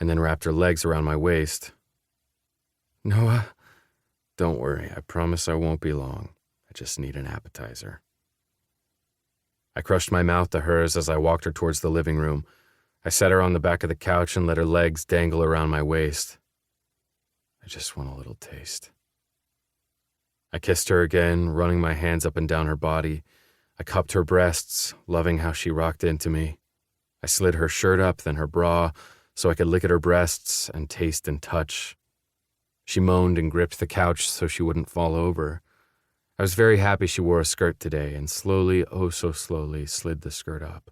and then wrapped her legs around my waist. Noah, don't worry, I promise I won't be long. I just need an appetizer. I crushed my mouth to hers as I walked her towards the living room. I set her on the back of the couch and let her legs dangle around my waist. I just want a little taste. I kissed her again, running my hands up and down her body. I cupped her breasts, loving how she rocked into me. I slid her shirt up, then her bra, so I could lick at her breasts and taste and touch. She moaned and gripped the couch so she wouldn't fall over. I was very happy she wore a skirt today, and slowly, oh so slowly, slid the skirt up.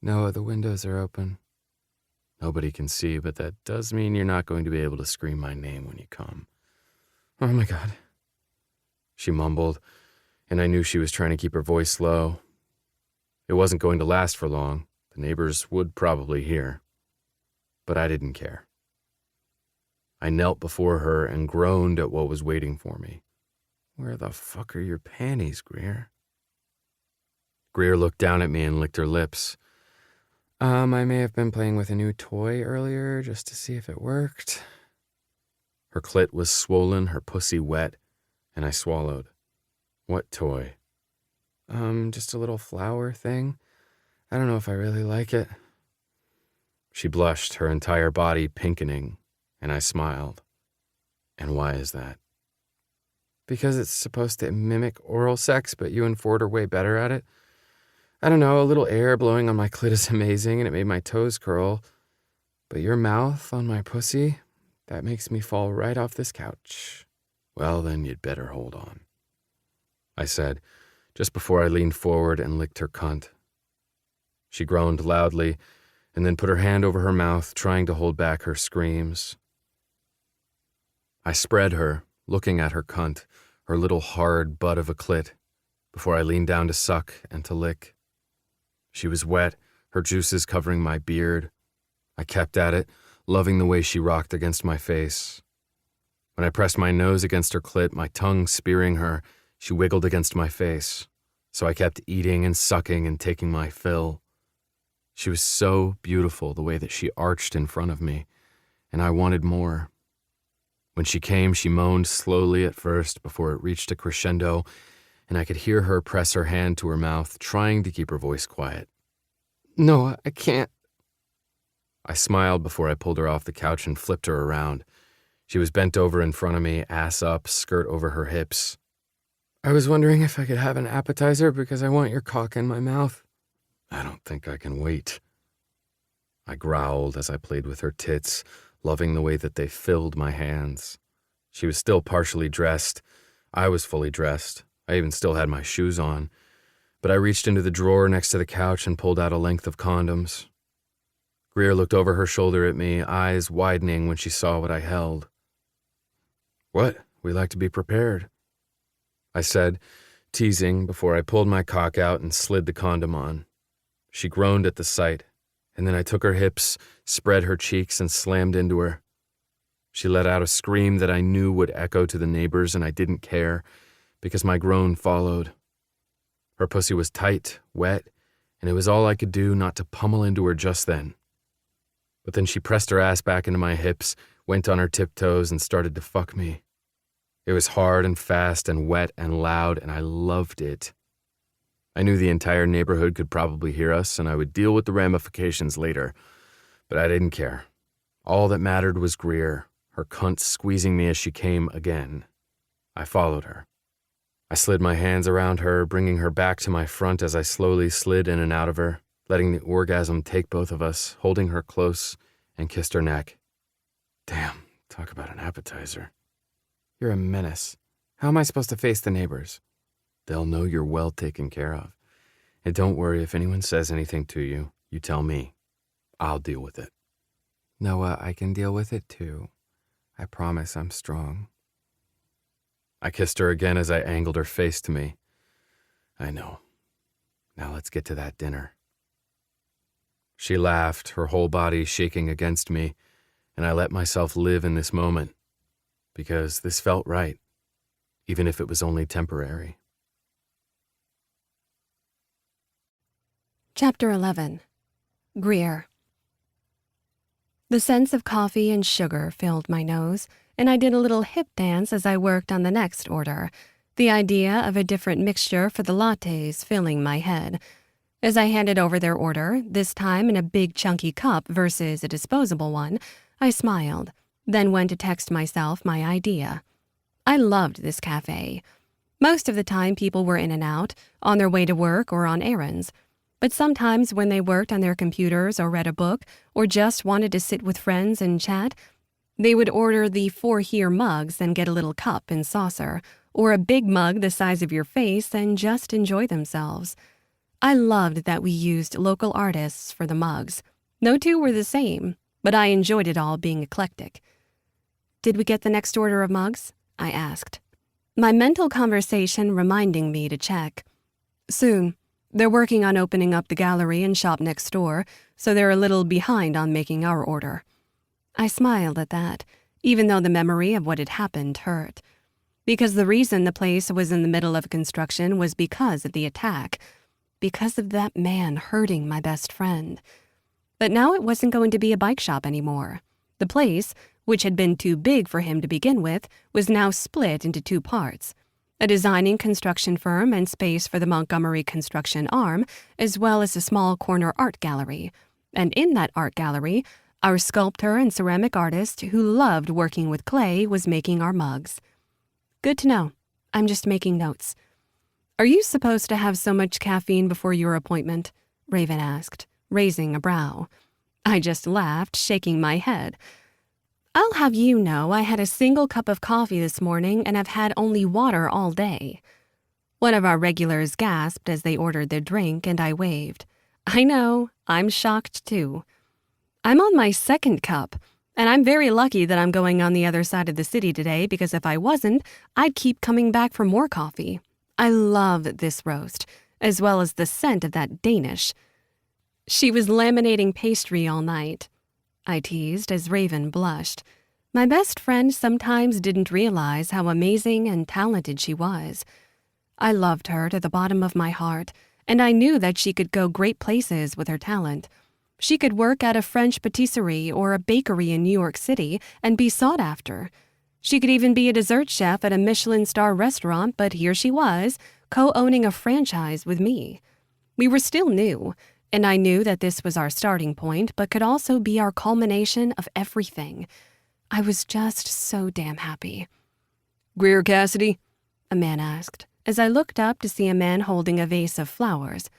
Noah, the windows are open. Nobody can see, but that does mean you're not going to be able to scream my name when you come. Oh my God. She mumbled, and I knew she was trying to keep her voice low. It wasn't going to last for long. The neighbors would probably hear. But I didn't care. I knelt before her and groaned at what was waiting for me. Where the fuck are your panties, Greer? Greer looked down at me and licked her lips. I may have been playing with a new toy earlier just to see if it worked. Her clit was swollen, her pussy wet, and I swallowed. What toy? Just a little flower thing. I don't know if I really like it. She blushed, her entire body pinkening, and I smiled. And why is that? Because it's supposed to mimic oral sex, but you and Ford are way better at it. I don't know, a little air blowing on my clit is amazing and it made my toes curl. But your mouth on my pussy, that makes me fall right off this couch. Well, then you'd better hold on, I said, just before I leaned forward and licked her cunt. She groaned loudly and then put her hand over her mouth, trying to hold back her screams. I spread her, looking at her cunt, her little hard butt of a clit, before I leaned down to suck and to lick. She was wet, her juices covering my beard. I kept at it, loving the way she rocked against my face. When I pressed my nose against her clit, my tongue spearing her, she wiggled against my face. So I kept eating and sucking and taking my fill. She was so beautiful the way that she arched in front of me, and I wanted more. When she came, she moaned slowly at first before it reached a crescendo, and I could hear her press her hand to her mouth, trying to keep her voice quiet. No, I can't. I smiled before I pulled her off the couch and flipped her around. She was bent over in front of me, ass up, skirt over her hips. I was wondering if I could have an appetizer because I want your cock in my mouth. I don't think I can wait. I growled as I played with her tits, loving the way that they filled my hands. She was still partially dressed. I was fully dressed. I even still had my shoes on. But I reached into the drawer next to the couch and pulled out a length of condoms. Greer looked over her shoulder at me, eyes widening when she saw what I held. What? We like to be prepared, I said, teasing before I pulled my cock out and slid the condom on. She groaned at the sight, and then I took her hips, spread her cheeks, and slammed into her. She let out a scream that I knew would echo to the neighbors, and I didn't care, because my groan followed. Her pussy was tight, wet, and it was all I could do not to pummel into her just then. But then she pressed her ass back into my hips, went on her tiptoes, and started to fuck me. It was hard and fast and wet and loud, and I loved it. I knew the entire neighborhood could probably hear us, and I would deal with the ramifications later, but I didn't care. All that mattered was Greer, her cunt squeezing me as she came again. I followed her. I slid my hands around her, bringing her back to my front as I slowly slid in and out of her, letting the orgasm take both of us, holding her close, and kissed her neck. Damn, talk about an appetizer. You're a menace. How am I supposed to face the neighbors? They'll know you're well taken care of. And don't worry, if anyone says anything to you, you tell me. I'll deal with it. Noah, I can deal with it too. I promise I'm strong. I kissed her again as I angled her face to me. I know. Now let's get to that dinner. She laughed, her whole body shaking against me, and I let myself live in this moment, because this felt right, even if it was only temporary. Chapter 11. Greer. The scents of coffee and sugar filled my nose, and I did a little hip dance as I worked on the next order, the idea of a different mixture for the lattes filling my head. As I handed over their order, this time in a big chunky cup versus a disposable one, I smiled, then went to text myself my idea. I loved this cafe. Most of the time people were in and out, on their way to work or on errands. But sometimes when they worked on their computers or read a book or just wanted to sit with friends and chat, they would order the 4 Here mugs and get a little cup and saucer, or a big mug the size of your face and just enjoy themselves. I loved that we used local artists for the mugs. No two were the same, but I enjoyed it all being eclectic. Did we get the next order of mugs? I asked, my mental conversation reminding me to check. Soon. They're working on opening up the gallery and shop next door, so they're a little behind on making our order. I smiled at that, even though the memory of what had happened hurt. Because the reason the place was in the middle of construction was because of the attack, because of that man hurting my best friend. But now it wasn't going to be a bike shop anymore. The place, which had been too big for him to begin with, was now split into 2 parts. A designing construction firm and space for the Montgomery construction arm, as well as a small corner art gallery. And in that art gallery, our sculptor and ceramic artist who loved working with clay was making our mugs. Good to know. I'm just making notes. Are you supposed to have so much caffeine before your appointment? Raven asked, raising a brow. I just laughed, shaking my head. I'll have you know I had a single cup of coffee this morning and have had only water all day. One of our regulars gasped as they ordered their drink, and I waved. I know, I'm shocked too. I'm on my second cup, and I'm very lucky that I'm going on the other side of the city today because if I wasn't, I'd keep coming back for more coffee. I love this roast, as well as the scent of that Danish. She was laminating pastry all night, I teased as Raven blushed. My best friend sometimes didn't realize how amazing and talented she was. I loved her to the bottom of my heart, and I knew that she could go great places with her talent. She could work at a French patisserie or a bakery in New York City and be sought after. She could even be a dessert chef at a Michelin star restaurant, but here she was, co-owning a franchise with me. We were still new, and I knew that this was our starting point, but could also be our culmination of everything. I was just so damn happy. Greer Cassidy? A man asked, as I looked up to see a man holding a vase of flowers.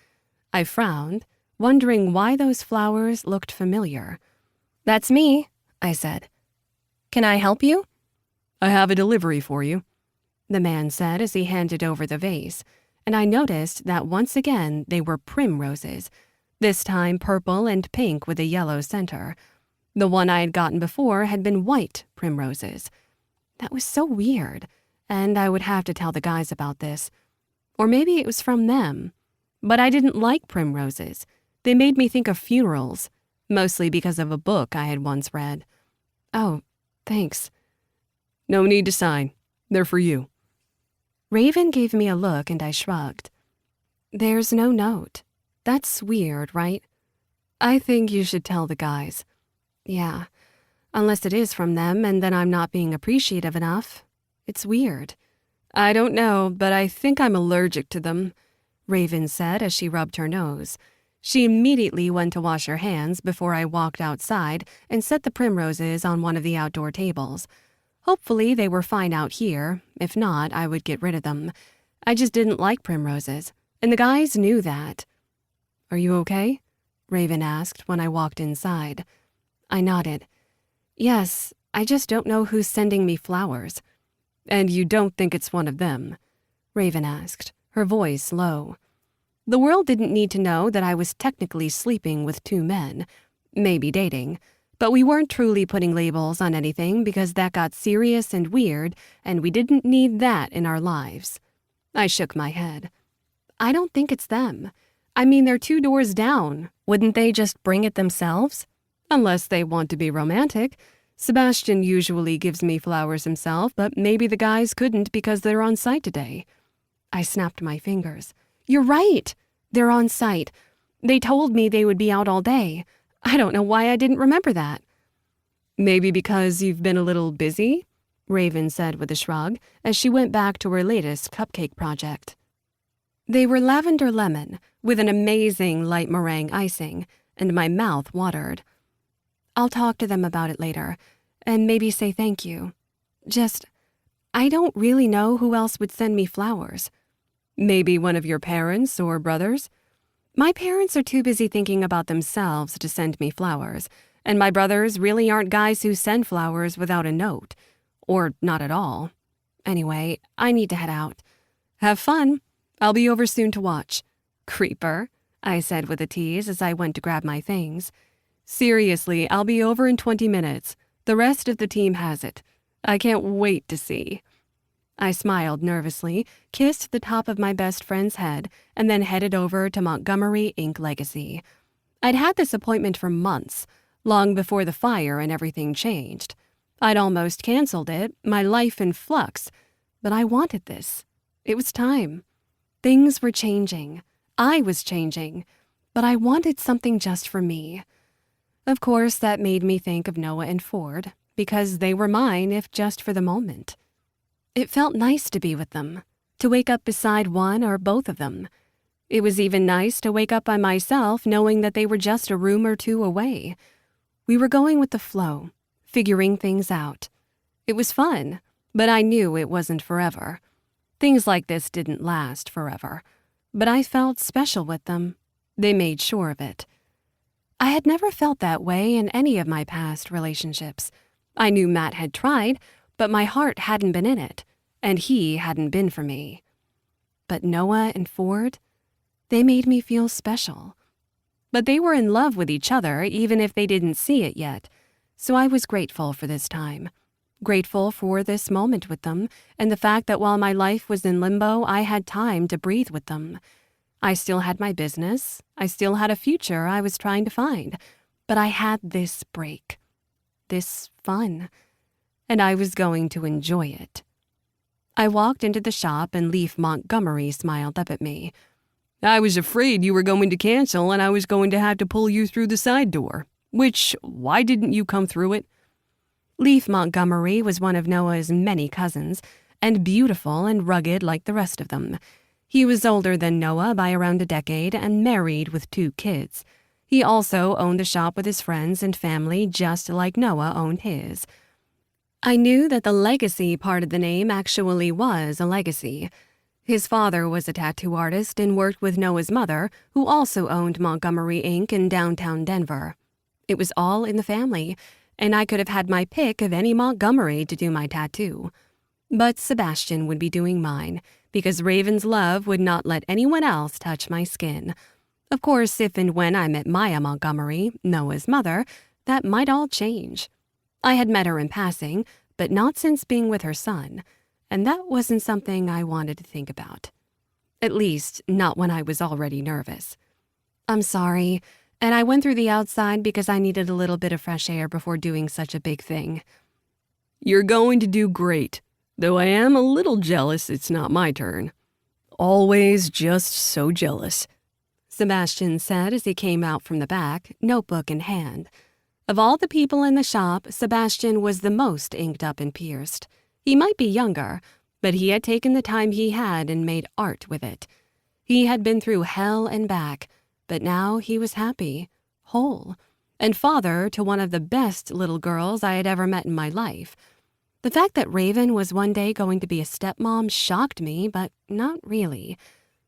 I frowned, wondering why those flowers looked familiar. That's me, I said. Can I help you? I have a delivery for you, the man said as he handed over the vase, and I noticed that once again they were primroses, this time purple and pink with a yellow center. The one I had gotten before had been white primroses. That was so weird, and I would have to tell the guys about this. Or maybe it was from them. But I didn't like primroses. They made me think of funerals, mostly because of a book I had once read. Oh, thanks. No need to sign. They're for you. Raven gave me a look and I shrugged. There's no note. That's weird, right? I think you should tell the guys. Yeah, unless it is from them and then I'm not being appreciative enough. It's weird. I don't know, but I think I'm allergic to them, Raven said as she rubbed her nose. She immediately went to wash her hands before I walked outside and set the primroses on one of the outdoor tables. Hopefully they were fine out here. If not, I would get rid of them. I just didn't like primroses, and the guys knew that. Are you okay? Raven asked when I walked inside. I nodded. Yes, I just don't know who's sending me flowers. And you don't think it's one of them? Raven asked, her voice low. The world didn't need to know that I was technically sleeping with two men, maybe dating, but we weren't truly putting labels on anything because that got serious and weird, and we didn't need that in our lives. I shook my head. I don't think it's them. I mean, they're 2 doors down. Wouldn't they just bring it themselves? Unless they want to be romantic. Sebastian usually gives me flowers himself, but maybe the guys couldn't because they're on site today. I snapped my fingers. You're right. They're on site. They told me they would be out all day. I don't know why I didn't remember that. Maybe because you've been a little busy? Raven said with a shrug as she went back to her latest cupcake project. They were lavender lemon with an amazing light meringue icing, and my mouth watered. I'll talk to them about it later, and maybe say thank you. I don't really know who else would send me flowers. Maybe one of your parents or brothers? My parents are too busy thinking about themselves to send me flowers, and my brothers really aren't guys who send flowers without a note. Or not at all. Anyway, I need to head out. Have fun. I'll be over soon to watch. Creeper, I said with a tease as I went to grab my things. Seriously, I'll be over in 20 minutes. The rest of the team has it. I can't wait to see. I smiled nervously, kissed the top of my best friend's head, and then headed over to Montgomery Ink Legacy. I'd had this appointment for months, long before the fire and everything changed. I'd almost canceled it, my life in flux, but I wanted this. It was time. Things were changing. I was changing, but I wanted something just for me. Of course, that made me think of Noah and Ford, because they were mine if just for the moment. It felt nice to be with them, to wake up beside one or both of them. It was even nice to wake up by myself knowing that they were just a room or two away. We were going with the flow, figuring things out. It was fun, but I knew it wasn't forever. Things like this didn't last forever, but I felt special with them. They made sure of it. I had never felt that way in any of my past relationships. I knew Matt had tried, but my heart hadn't been in it, and he hadn't been for me. But Noah and Ford, they made me feel special. But they were in love with each other, even if they didn't see it yet, so I was grateful for this time. Grateful for this moment with them, and the fact that while my life was in limbo, I had time to breathe with them. I still had my business, I still had a future I was trying to find, but I had this break, this fun, and I was going to enjoy it. I walked into the shop and Leaf Montgomery smiled up at me. I was afraid you were going to cancel and I was going to have to pull you through the side door. Why didn't you come through it? Leaf Montgomery was one of Noah's many cousins, and beautiful and rugged like the rest of them. He was older than Noah by around a decade and married with 2 kids. He also owned the shop with his friends and family just like Noah owned his. I knew that the legacy part of the name actually was a legacy. His father was a tattoo artist and worked with Noah's mother, who also owned Montgomery Inc. in downtown Denver. It was all in the family, and I could have had my pick of any Montgomery to do my tattoo. But Sebastian would be doing mine, because Raven's love would not let anyone else touch my skin. Of course, if and when I met Maya Montgomery, Noah's mother, that might all change. I had met her in passing, but not since being with her son, and that wasn't something I wanted to think about. At least, not when I was already nervous. I'm sorry, and I went through the outside because I needed a little bit of fresh air before doing such a big thing. You're going to do great, though I am a little jealous it's not my turn. Always just so jealous, Sebastian said as he came out from the back, notebook in hand. Of all the people in the shop, Sebastian was the most inked up and pierced. He might be younger, but he had taken the time he had and made art with it. He had been through hell and back, but now he was happy, whole, and father to one of the best little girls I had ever met in my life. The fact that Raven was one day going to be a stepmom shocked me, but not really.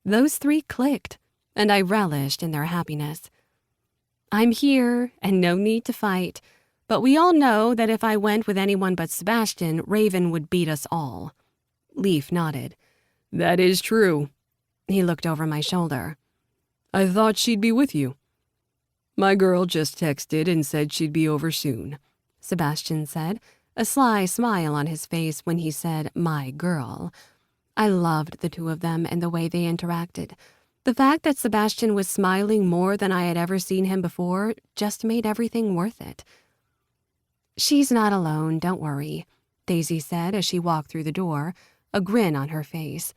Those 3 clicked, and I relished in their happiness. I'm here, and no need to fight, but we all know that if I went with anyone but Sebastian, Raven would beat us all. Leaf nodded. That is true. He looked over my shoulder. I thought she'd be with you. My girl just texted and said she'd be over soon, Sebastian said, a sly smile on his face when he said, my girl. I loved the 2 of them and the way they interacted. The fact that Sebastian was smiling more than I had ever seen him before just made everything worth it. She's not alone, don't worry, Daisy said as she walked through the door, a grin on her face.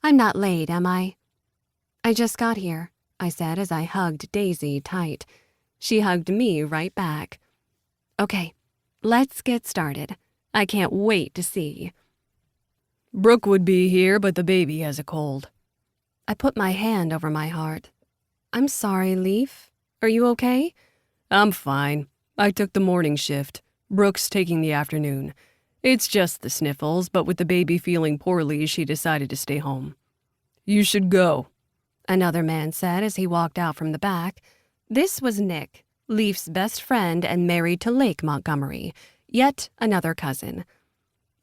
I'm not late, am I? I just got here, I said as I hugged Daisy tight. She hugged me right back. Okay, let's get started. I can't wait to see. Brooke would be here, but the baby has a cold. I put my hand over my heart. I'm sorry, Leaf. Are you okay? I'm fine. I took the morning shift. Brooke's taking the afternoon. It's just the sniffles, but with the baby feeling poorly, she decided to stay home. You should go, another man said as he walked out from the back. This was Nick, Leaf's best friend and married to Lake Montgomery, yet another cousin.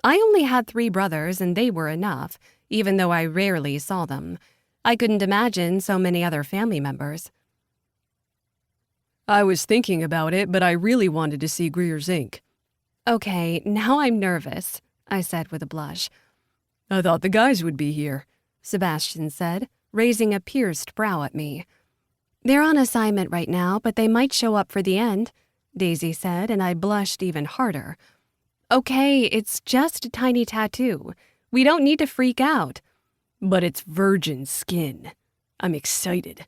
I only had 3 brothers, and they were enough, even though I rarely saw them. I couldn't imagine so many other family members. I was thinking about it, but I really wanted to see Greer's Inc. Okay, now I'm nervous, I said with a blush. I thought the guys would be here, Sebastian said, raising a pierced brow at me. They're on assignment right now, but they might show up for the end, Daisy said, and I blushed even harder. Okay, it's just a tiny tattoo. We don't need to freak out. But it's virgin skin. I'm excited,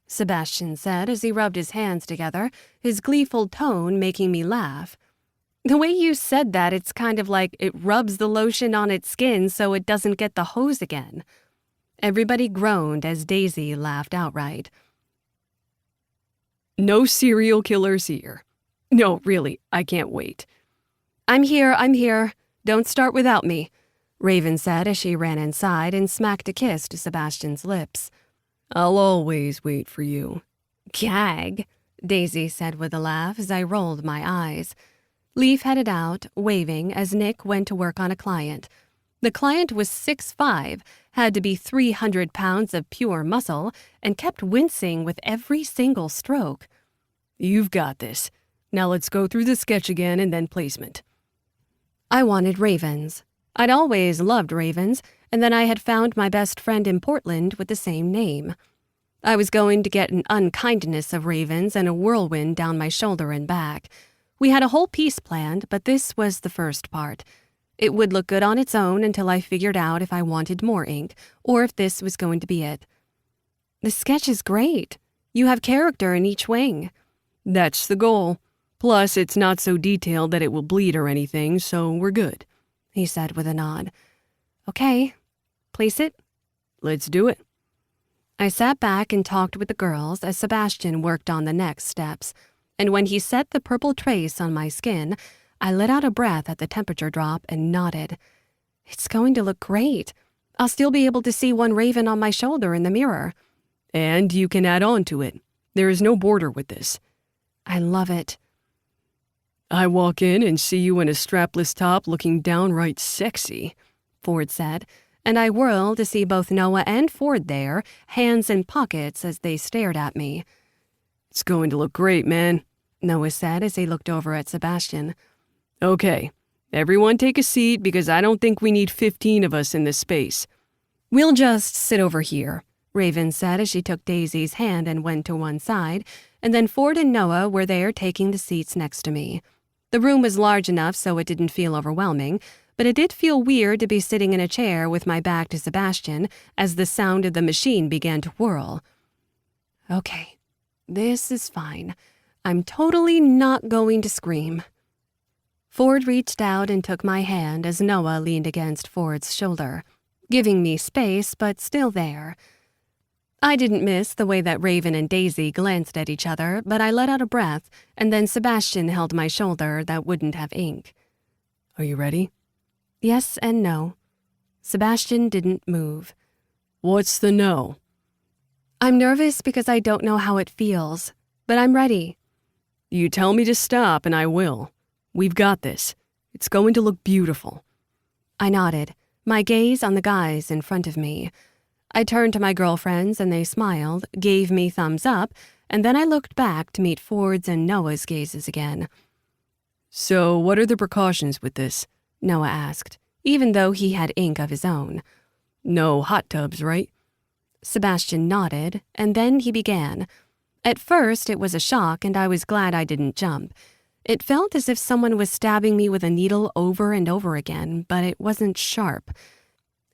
Sebastian said as he rubbed his hands together, his gleeful tone making me laugh. The way you said that, it's kind of like it rubs the lotion on its skin so it doesn't get the hose again. Everybody groaned as Daisy laughed outright. No serial killers here. No, really, I can't wait. I'm here. Don't start without me. Raven said as she ran inside and smacked a kiss to Sebastian's lips. I'll always wait for you. Gag, Daisy said with a laugh as I rolled my eyes. Leaf headed out, waving as Nick went to work on a client. The client was 6'5", had to be 300 pounds of pure muscle, and kept wincing with every single stroke. You've got this. Now let's go through the sketch again and then placement. I wanted ravens. I'd always loved ravens, and then I had found my best friend in Portland with the same name. I was going to get an unkindness of ravens and a whirlwind down my shoulder and back. We had a whole piece planned, but this was the first part. It would look good on its own until I figured out if I wanted more ink, or if this was going to be it. The sketch is great. You have character in each wing. That's the goal. Plus, it's not so detailed that it will bleed or anything, so we're good, he said with a nod. Okay, place it. Let's do it. I sat back and talked with the girls as Sebastian worked on the next steps, and when he set the purple trace on my skin, I let out a breath at the temperature drop and nodded. It's going to look great. I'll still be able to see one raven on my shoulder in the mirror. And you can add on to it. There is no border with this. I love it. I walk in and see you in a strapless top looking downright sexy, Ford said, and I whirled to see both Noah and Ford there, hands in pockets as they stared at me. It's going to look great, man, Noah said as he looked over at Sebastian. Okay, everyone take a seat because I don't think we need 15 of us in this space. We'll just sit over here, Raven said as she took Daisy's hand and went to one side, and then Ford and Noah were there taking the seats next to me. The room was large enough so it didn't feel overwhelming, but it did feel weird to be sitting in a chair with my back to Sebastian as the sound of the machine began to whirl. Okay, this is fine. I'm totally not going to scream. Ford reached out and took my hand as Noah leaned against Ford's shoulder, giving me space but still there. I didn't miss the way that Raven and Daisy glanced at each other, but I let out a breath, and then Sebastian held my shoulder that wouldn't have ink. Are you ready? Yes and no. Sebastian didn't move. What's the no? I'm nervous because I don't know how it feels, but I'm ready. You tell me to stop and I will. We've got this. It's going to look beautiful. I nodded, my gaze on the guys in front of me. I turned to my girlfriends and they smiled, gave me thumbs up, and then I looked back to meet Ford's and Noah's gazes again. So what are the precautions with this? Noah asked, even though he had ink of his own. No hot tubs, right? Sebastian nodded, and then he began. At first, it was a shock, and I was glad I didn't jump. It felt as if someone was stabbing me with a needle over and over again, but it wasn't sharp.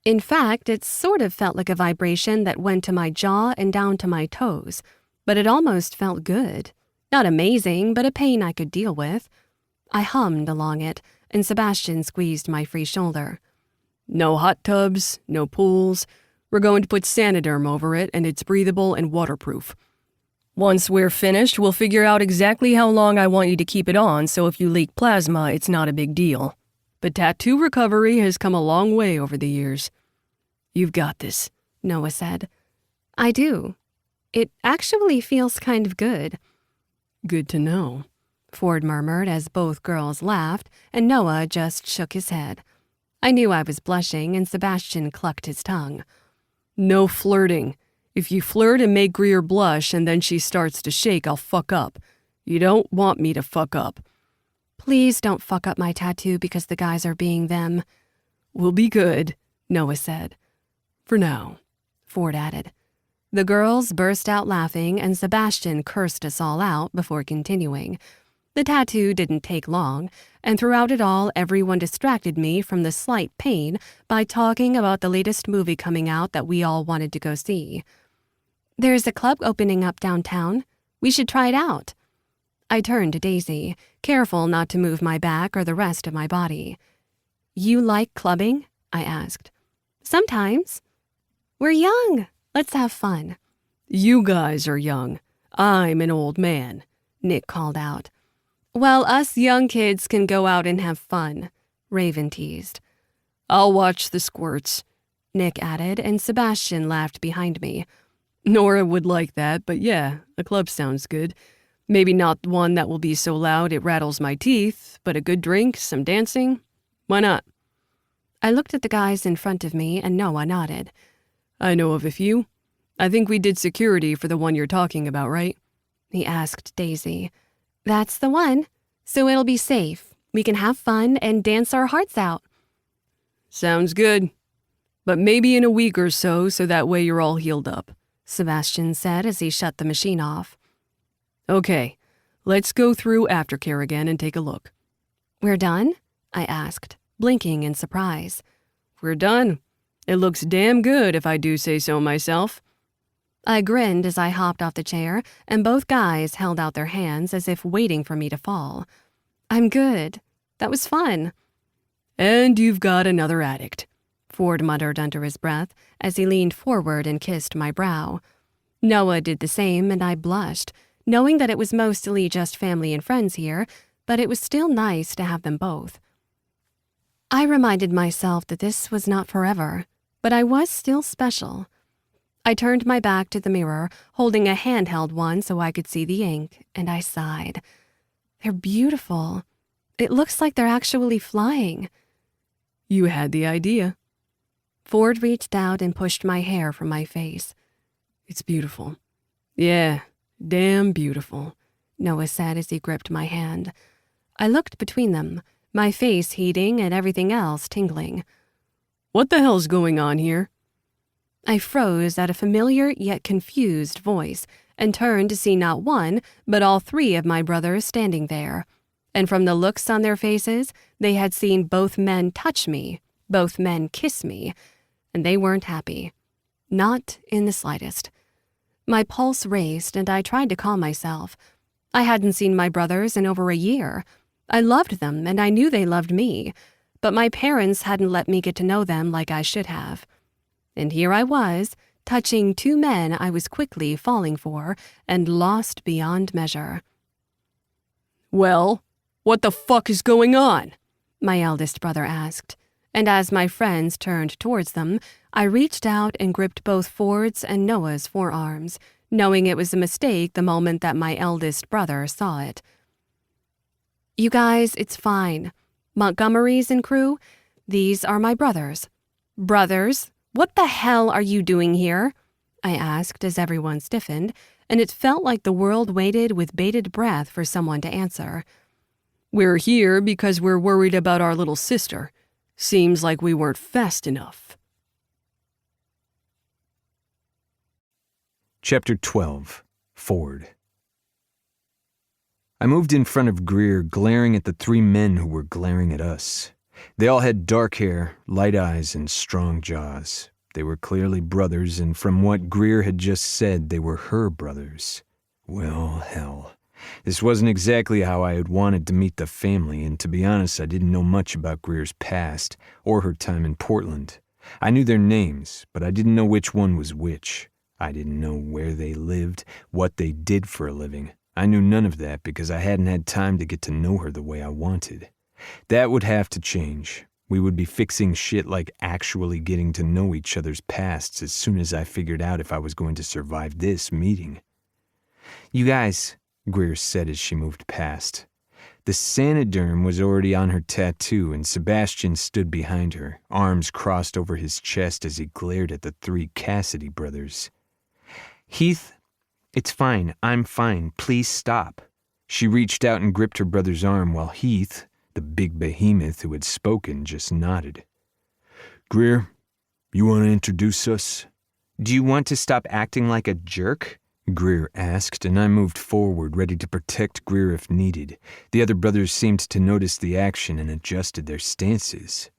In fact, it sort of felt like a vibration that went to my jaw and down to my toes, but it almost felt good. Not amazing, but a pain I could deal with. I hummed along it, and Sebastian squeezed my free shoulder. No hot tubs, no pools. We're going to put Saniderm over it, and it's breathable and waterproof. Once we're finished, we'll figure out exactly how long I want you to keep it on, so if you leak plasma, it's not a big deal. But tattoo recovery has come a long way over the years. You've got this, Noah said. I do. It actually feels kind of good. Good to know, Ford murmured as both girls laughed, and Noah just shook his head. I knew I was blushing, and Sebastian clucked his tongue. No flirting. If you flirt and make Greer blush and then she starts to shake, I'll fuck up. You don't want me to fuck up. Please don't fuck up my tattoo because the guys are being them. We'll be good, Noah said. For now, Ford added. The girls burst out laughing and Sebastian cursed us all out before continuing. The tattoo didn't take long, and throughout it all, everyone distracted me from the slight pain by talking about the latest movie coming out that we all wanted to go see. There's a club opening up downtown. We should try it out. I turned to Daisy, careful not to move my back or the rest of my body. You like clubbing? I asked. Sometimes. We're young. Let's have fun. You guys are young. I'm an old man, Nick called out. Well, us young kids can go out and have fun, Raven teased. I'll watch the squirts, Nick added, and Sebastian laughed behind me. Nora would like that, but yeah, a club sounds good. Maybe not one that will be so loud it rattles my teeth, but a good drink, some dancing. Why not? I looked at the guys in front of me, and Noah nodded. I know of a few. I think we did security for the one you're talking about, right? He asked Daisy. That's the one. So it'll be safe. We can have fun and dance our hearts out. Sounds good. But maybe in a week or so that way you're all healed up, Sebastian said as he shut the machine off. Okay, let's go through aftercare again and take a look. We're done? I asked, blinking in surprise. We're done. It looks damn good if I do say so myself. I grinned as I hopped off the chair, and both guys held out their hands as if waiting for me to fall. I'm good. That was fun. And you've got another addict, Ford muttered under his breath as he leaned forward and kissed my brow. Noah did the same, and I blushed, knowing that it was mostly just family and friends here, but it was still nice to have them both. I reminded myself that this was not forever, but I was still special. I turned my back to the mirror, holding a handheld one so I could see the ink, and I sighed. They're beautiful. It looks like they're actually flying. You had the idea. Ford reached out and pushed my hair from my face. It's beautiful. Yeah, damn beautiful, Noah said as he gripped my hand. I looked between them, my face heating and everything else tingling. What the hell's going on here? I froze at a familiar yet confused voice and turned to see not one, but all three of my brothers standing there. And from the looks on their faces, they had seen both men touch me, both men kiss me, and they weren't happy. Not in the slightest. My pulse raced and I tried to calm myself. I hadn't seen my brothers in over a year. I loved them and I knew they loved me, but my parents hadn't let me get to know them like I should have. And here I was, touching two men I was quickly falling for and lost beyond measure. Well, what the fuck is going on? My eldest brother asked, and as my friends turned towards them, I reached out and gripped both Ford's and Noah's forearms, knowing it was a mistake the moment that my eldest brother saw it. You guys, it's fine. Montgomery's and crew, these are my brothers. Brothers? What the hell are you doing here? I asked as everyone stiffened, and it felt like the world waited with bated breath for someone to answer. We're here because we're worried about our little sister. Seems like we weren't fast enough. Chapter 12. Ford. I moved in front of Greer, glaring at the three men who were glaring at us. They all had dark hair, light eyes, and strong jaws. They were clearly brothers, and from what Greer had just said, they were her brothers. Well, hell. This wasn't exactly how I had wanted to meet the family, and to be honest, I didn't know much about Greer's past, or her time in Portland. I knew their names, but I didn't know which one was which. I didn't know where they lived, what they did for a living. I knew none of that because I hadn't had time to get to know her the way I wanted. That would have to change. We would be fixing shit like actually getting to know each other's pasts as soon as I figured out if I was going to survive this meeting. You guys, Greer said as she moved past. The Sanoderm was already on her tattoo, and Sebastian stood behind her, arms crossed over his chest as he glared at the three Cassidy brothers. Heath, it's fine. I'm fine. Please stop. She reached out and gripped her brother's arm while Heath, the big behemoth who had spoken, just nodded. Greer, you want to introduce us? Do you want to stop acting like a jerk? Greer asked, and I moved forward, ready to protect Greer if needed. The other brothers seemed to notice the action and adjusted their stances.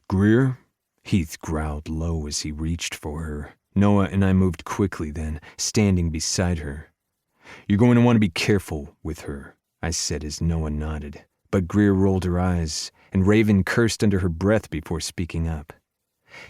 Greer? Heath growled low as he reached for her. Noah and I moved quickly then, standing beside her. You're going to want to be careful with her, I said as Noah nodded. But Greer rolled her eyes, and Raven cursed under her breath before speaking up.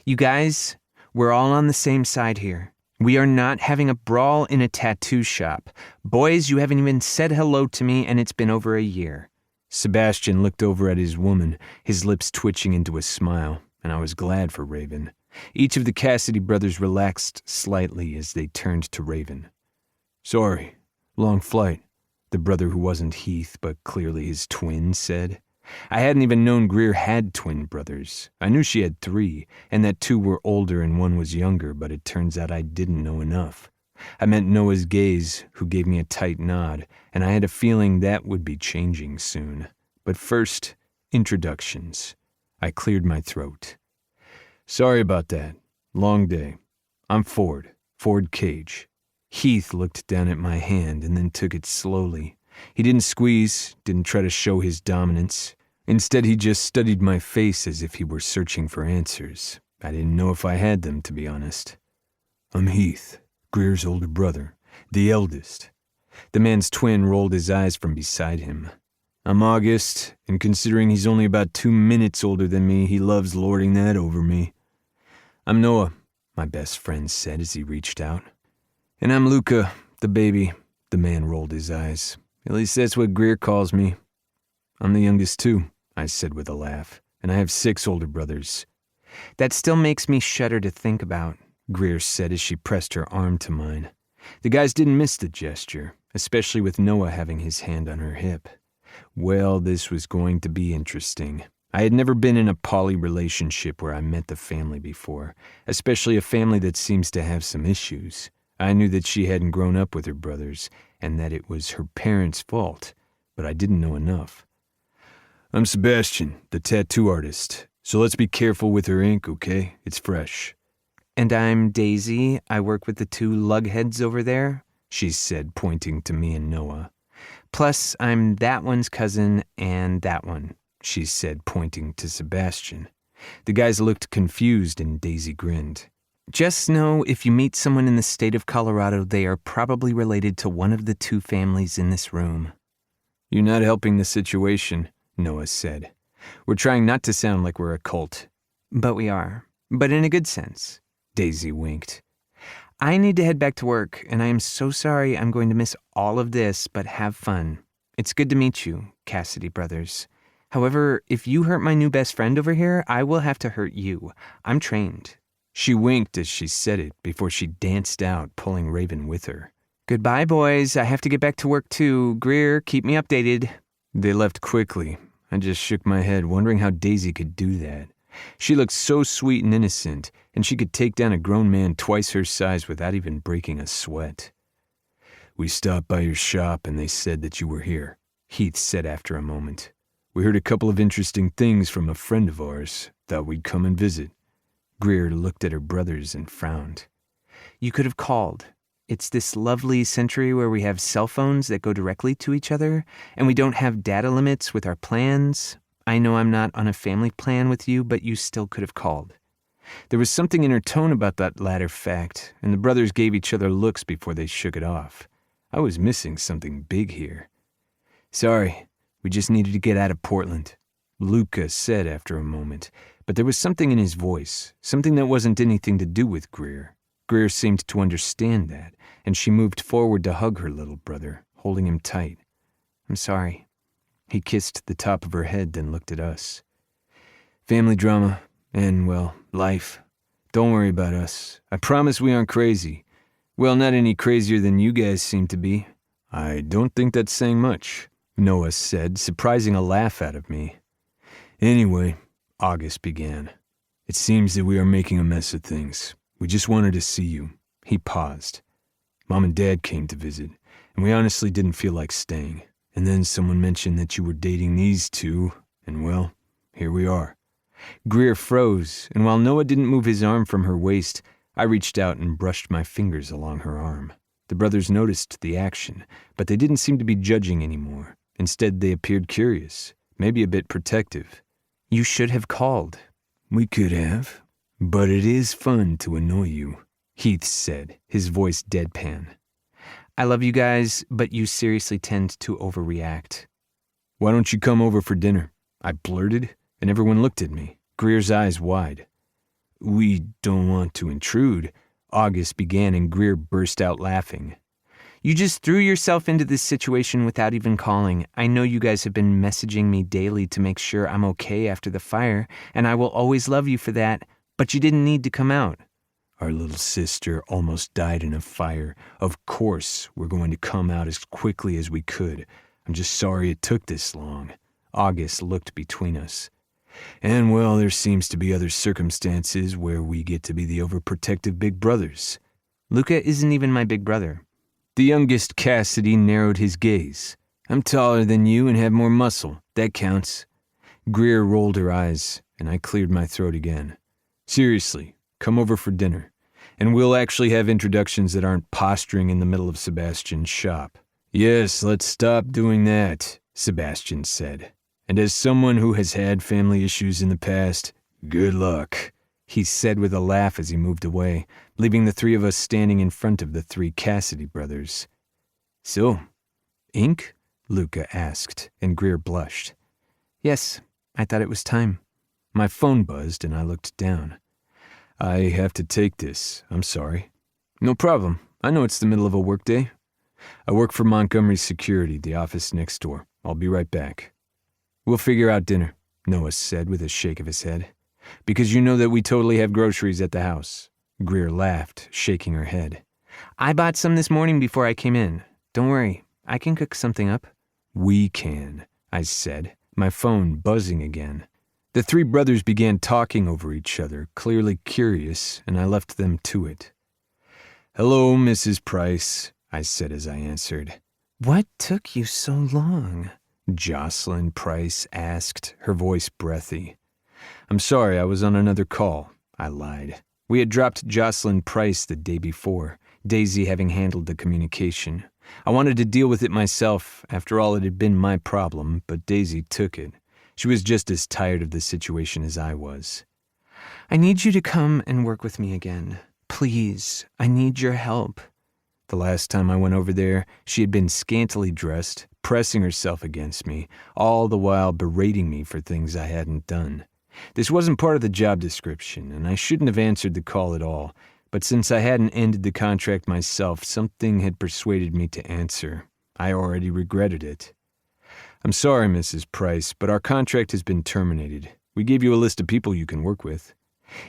You guys, we're all on the same side here. We are not having a brawl in a tattoo shop. Boys, you haven't even said hello to me, and it's been over a year. Sebastian looked over at his woman, his lips twitching into a smile. and I was glad for Raven. Each of the Cassidy brothers relaxed slightly as they turned to Raven. "Sorry, long flight," the brother who wasn't Heath but clearly his twin said. I hadn't even known Greer had twin brothers. I knew she had 3, and that 2 were older and 1 was younger, but it turns out I didn't know enough. I met Noah's gaze, who gave me a tight nod, and I had a feeling that would be changing soon. But first, introductions. I cleared my throat. "Sorry about that. Long day. I'm Ford Cage." Heath looked down at my hand and then took it slowly. He didn't squeeze, didn't try to show his dominance. Instead, he just studied my face as if he were searching for answers. I didn't know if I had them, to be honest. "I'm Heath, Greer's older brother, the eldest." The man's twin rolled his eyes from beside him. "I'm August, and considering he's only about 2 minutes older than me, he loves lording that over me." "I'm Noah," my best friend said as he reached out. "And I'm Luca, the baby." The man rolled his eyes. "At least that's what Greer calls me." "I'm the youngest too," I said with a laugh, "and I have 6 older brothers." That still makes me shudder to think about, Greer said as she pressed her arm to mine. The guys didn't miss the gesture, especially with Noah having his hand on her hip. Well, this was going to be interesting. I had never been in a poly relationship where I met the family before, especially a family that seems to have some issues. I knew that she hadn't grown up with her brothers, and that it was her parents' fault, but I didn't know enough. "I'm Sebastian, the tattoo artist, so let's be careful with her ink, okay? It's fresh." "And I'm Daisy. I work with the 2 lugheads over there," she said, pointing to me and Noah. "Plus, I'm that one's cousin and that one," she said, pointing to Sebastian. The guys looked confused and Daisy grinned. "Just know if you meet someone in the state of Colorado, they are probably related to one of the 2 families in this room." "You're not helping the situation," Noah said. "We're trying not to sound like we're a cult." "But we are. But in a good sense." Daisy winked. "I need to head back to work, and I am so sorry I'm going to miss all of this, but have fun. It's good to meet you, Cassidy brothers. However, if you hurt my new best friend over here, I will have to hurt you. I'm trained." She winked as she said it before she danced out, pulling Raven with her. "Goodbye, boys. I have to get back to work too. Greer, keep me updated." They left quickly. I just shook my head, wondering how Daisy could do that. She looked so sweet and innocent, and she could take down a grown man twice her size without even breaking a sweat. "We stopped by your shop and they said that you were here," Heath said after a moment. "We heard a couple of interesting things from a friend of ours. Thought we'd come and visit." Greer looked at her brothers and frowned. "You could have called. It's this lovely century where we have cell phones that go directly to each other, and we don't have data limits with our plans. I know I'm not on a family plan with you, but you still could have called." There was something in her tone about that latter fact, and the brothers gave each other looks before they shook it off. I was missing something big here. "Sorry, we just needed to get out of Portland," Luca said after a moment, but there was something in his voice, something that wasn't anything to do with Greer. Greer seemed to understand that, and she moved forward to hug her little brother, holding him tight. "I'm sorry." He kissed the top of her head, then looked at us. "Family drama, and, well, life. Don't worry about us. I promise we aren't crazy. Well, not any crazier than you guys seem to be." "I don't think that's saying much," Noah said, surprising a laugh out of me. "Anyway," August began, "it seems that we are making a mess of things. We just wanted to see you." He paused. "Mom and Dad came to visit, and we honestly didn't feel like staying. And then someone mentioned that you were dating these 2, and well, here we are." Greer froze, and while Noah didn't move his arm from her waist, I reached out and brushed my fingers along her arm. The brothers noticed the action, but they didn't seem to be judging anymore. Instead, they appeared curious, maybe a bit protective. "You should have called." "We could have, but it is fun to annoy you," Heath said, his voice deadpan. "I love you guys, but you seriously tend to overreact." "Why don't you come over for dinner?" I blurted, and everyone looked at me, Greer's eyes wide. "We don't want to intrude," August began, and Greer burst out laughing. You just threw yourself into this situation without even calling. I know you guys have been messaging me daily to make sure I'm okay after the fire, and I will always love you for that, but you didn't need to come out. Our little sister almost died in a fire. Of course, we're going to come out as quickly as we could. I'm just sorry it took this long. August looked between us. And, well, there seems to be other circumstances where we get to be the overprotective big brothers. Luca isn't even my big brother. The youngest Cassidy narrowed his gaze. I'm taller than you and have more muscle. That counts. Greer rolled her eyes, and I cleared my throat again. Seriously, come over for dinner. And we'll actually have introductions that aren't posturing in the middle of Sebastian's shop. Yes, let's stop doing that, Sebastian said. And as someone who has had family issues in the past, good luck, he said with a laugh as he moved away, leaving the three of us standing in front of the three Cassidy brothers. So, ink? Luca asked, and Greer blushed. Yes, I thought it was time. My phone buzzed, and I looked down. I have to take this. I'm sorry. No problem. I know it's the middle of a workday. I work for Montgomery Security, the office next door. I'll be right back. We'll figure out dinner, Noah said with a shake of his head. Because you know that we totally have groceries at the house. Greer laughed, shaking her head. I bought some this morning before I came in. Don't worry, I can cook something up. We can, I said, my phone buzzing again. The three brothers began talking over each other, clearly curious, and I left them to it. Hello, Mrs. Price, I said as I answered. What took you so long? Jocelyn Price asked, her voice breathy. I'm sorry, I was on another call, I lied. We had dropped Jocelyn Price the day before, Daisy having handled the communication. I wanted to deal with it myself. After all, it had been my problem, but Daisy took it. She was just as tired of the situation as I was. I need you to come and work with me again. Please, I need your help. The last time I went over there, she had been scantily dressed, pressing herself against me, all the while berating me for things I hadn't done. This wasn't part of the job description, and I shouldn't have answered the call at all, but since I hadn't ended the contract myself, something had persuaded me to answer. I already regretted it. I'm sorry, Mrs. Price, but our contract has been terminated. We gave you a list of people you can work with.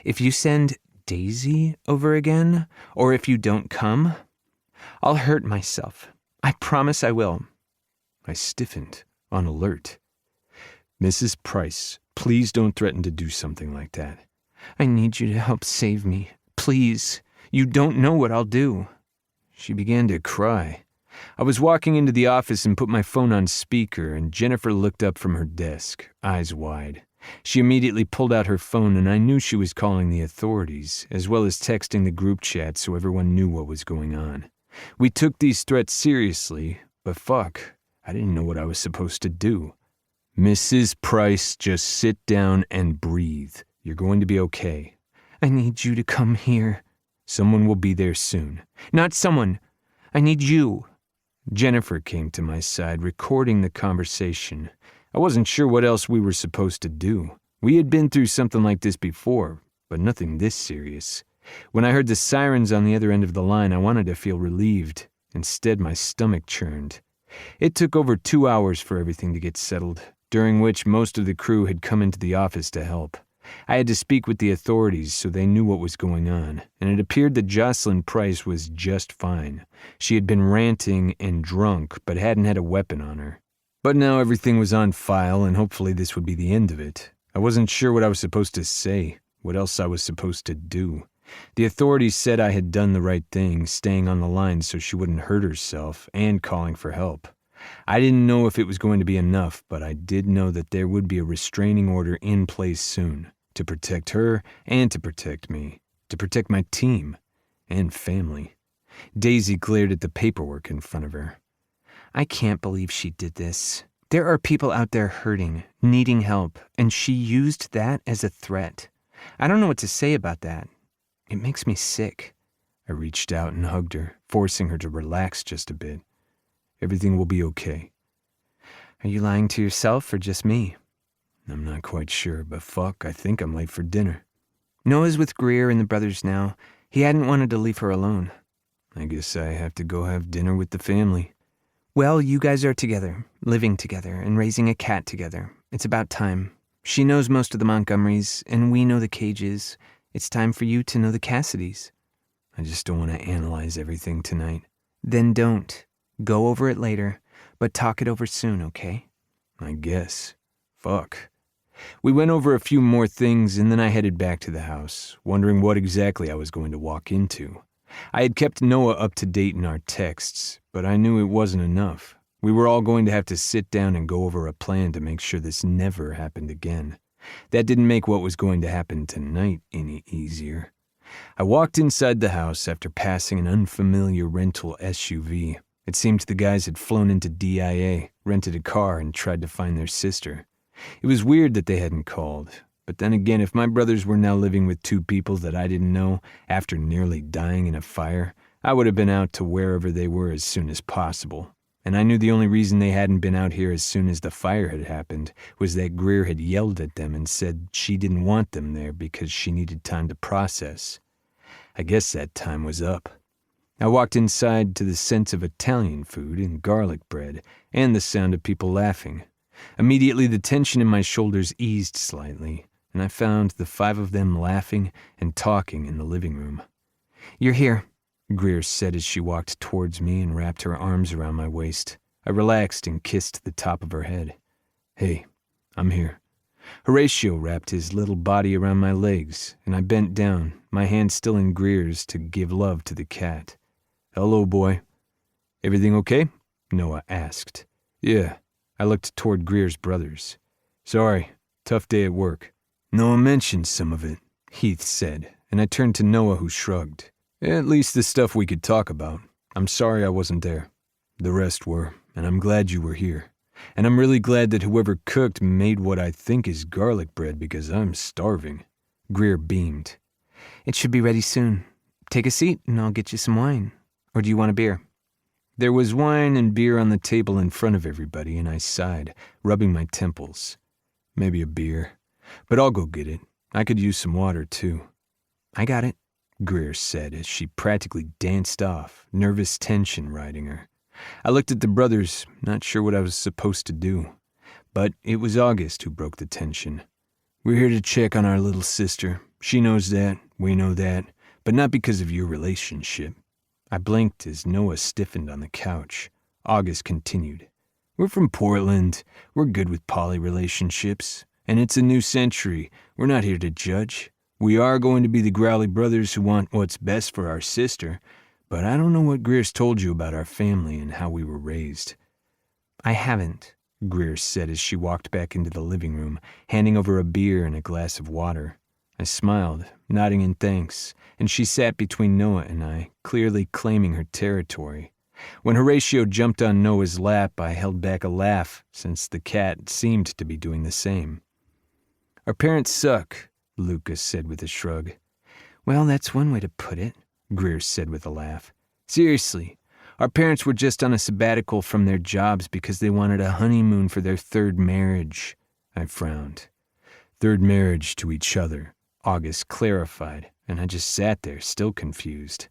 If you send Daisy over again, or if you don't come, I'll hurt myself. I promise I will. I stiffened, on alert. Mrs. Price, please don't threaten to do something like that. I need you to help save me. Please. You don't know what I'll do. She began to cry. I was walking into the office and put my phone on speaker, and Jennifer looked up from her desk, eyes wide. She immediately pulled out her phone, and I knew she was calling the authorities, as well as texting the group chat so everyone knew what was going on. We took these threats seriously, but fuck, I didn't know what I was supposed to do. Mrs. Price, just sit down and breathe. You're going to be okay. I need you to come here. Someone will be there soon. Not someone. I need you. Jennifer came to my side, recording the conversation. I wasn't sure what else we were supposed to do. We had been through something like this before, but nothing this serious. When I heard the sirens on the other end of the line, I wanted to feel relieved. Instead, my stomach churned. It took over 2 hours for everything to get settled, during which most of the crew had come into the office to help. I had to speak with the authorities so they knew what was going on, and it appeared that Jocelyn Price was just fine. She had been ranting and drunk, but hadn't had a weapon on her. But now everything was on file, and hopefully this would be the end of it. I wasn't sure what I was supposed to say, what else I was supposed to do. The authorities said I had done the right thing, staying on the line so she wouldn't hurt herself, and calling for help. I didn't know if it was going to be enough, but I did know that there would be a restraining order in place soon, to protect her and to protect me, to protect my team and family. Daisy glared at the paperwork in front of her. I can't believe she did this. There are people out there hurting, needing help, and she used that as a threat. I don't know what to say about that. It makes me sick. I reached out and hugged her, forcing her to relax just a bit. Everything will be okay. Are you lying to yourself or just me? I'm not quite sure, but fuck, I think I'm late for dinner. Noah's with Greer and the brothers now. He hadn't wanted to leave her alone. I guess I have to go have dinner with the family. Well, you guys are together, living together, and raising a cat together. It's about time. She knows most of the Montgomerys, and we know the Cages. It's time for you to know the Cassidys. I just don't want to analyze everything tonight. Then don't. Go over it later, but talk it over soon, okay? I guess. Fuck. We went over a few more things, and then I headed back to the house, wondering what exactly I was going to walk into. I had kept Noah up to date in our texts, but I knew it wasn't enough. We were all going to have to sit down and go over a plan to make sure this never happened again. That didn't make what was going to happen tonight any easier. I walked inside the house after passing an unfamiliar rental SUV. It seemed the guys had flown into DIA, rented a car, and tried to find their sister. It was weird that they hadn't called. But then again, if my brothers were now living with two people that I didn't know after nearly dying in a fire, I would have been out to wherever they were as soon as possible. And I knew the only reason they hadn't been out here as soon as the fire had happened was that Greer had yelled at them and said she didn't want them there because she needed time to process. I guess that time was up. I walked inside to the scent of Italian food and garlic bread and the sound of people laughing. Immediately the tension in my shoulders eased slightly, and I found the five of them laughing and talking in the living room. You're here, Greer said as she walked towards me and wrapped her arms around my waist. I relaxed and kissed the top of her head. Hey, I'm here. Horatio wrapped his little body around my legs, and I bent down, my hand still in Greer's, to give love to the cat. Hello, boy. Everything okay? Noah asked. Yeah. I looked toward Greer's brothers. Sorry, tough day at work. Noah mentioned some of it, Heath said, and I turned to Noah, who shrugged. At least the stuff we could talk about. I'm sorry I wasn't there. The rest were, and I'm glad you were here. And I'm really glad that whoever cooked made what I think is garlic bread because I'm starving. Greer beamed. It should be ready soon. Take a seat and I'll get you some wine. Or do you want a beer? There was wine and beer on the table in front of everybody, and I sighed, rubbing my temples. Maybe a beer. But I'll go get it. I could use some water, too. I got it, Greer said as she practically danced off, nervous tension riding her. I looked at the brothers, not sure what I was supposed to do. But it was August who broke the tension. We're here to check on our little sister. She knows that, we know that, but not because of your relationship. I blinked as Noah stiffened on the couch. August continued. We're from Portland. We're good with poly relationships. And it's a new century. We're not here to judge. We are going to be the growly brothers who want what's best for our sister. But I don't know what Greer's told you about our family and how we were raised. I haven't, Greer said as she walked back into the living room, handing over a beer and a glass of water. I smiled, nodding in thanks, and she sat between Noah and I, clearly claiming her territory. When Horatio jumped on Noah's lap, I held back a laugh, since the cat seemed to be doing the same. Our parents suck, Lucas said with a shrug. Well, that's one way to put it, Greer said with a laugh. Seriously, our parents were just on a sabbatical from their jobs because they wanted a honeymoon for their third marriage. I frowned. Third marriage to each other, August clarified, and I just sat there, still confused.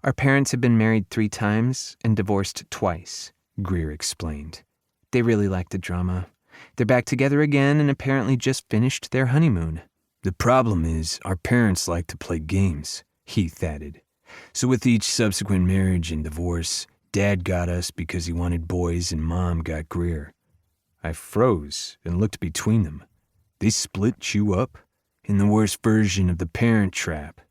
Our parents have been married 3 times and divorced twice, Greer explained. They really like the drama. They're back together again and apparently just finished their honeymoon. The problem is, our parents like to play games, Heath added. So with each subsequent marriage and divorce, Dad got us because he wanted boys and Mom got Greer. I froze and looked between them. They split you up? In the worst version of the Parent Trap.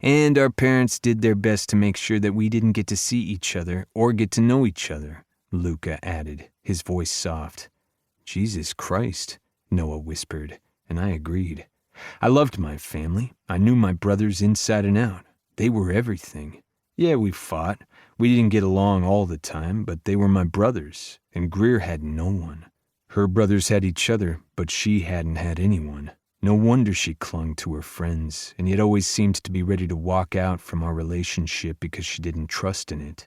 And our parents did their best to make sure that we didn't get to see each other or get to know each other, Luca added, his voice soft. Jesus Christ, Noah whispered, and I agreed. I loved my family. I knew my brothers inside and out. They were everything. Yeah, we fought. We didn't get along all the time, but they were my brothers, and Greer had no one. Her brothers had each other, but she hadn't had anyone. No wonder she clung to her friends, and yet always seemed to be ready to walk out from our relationship because she didn't trust in it.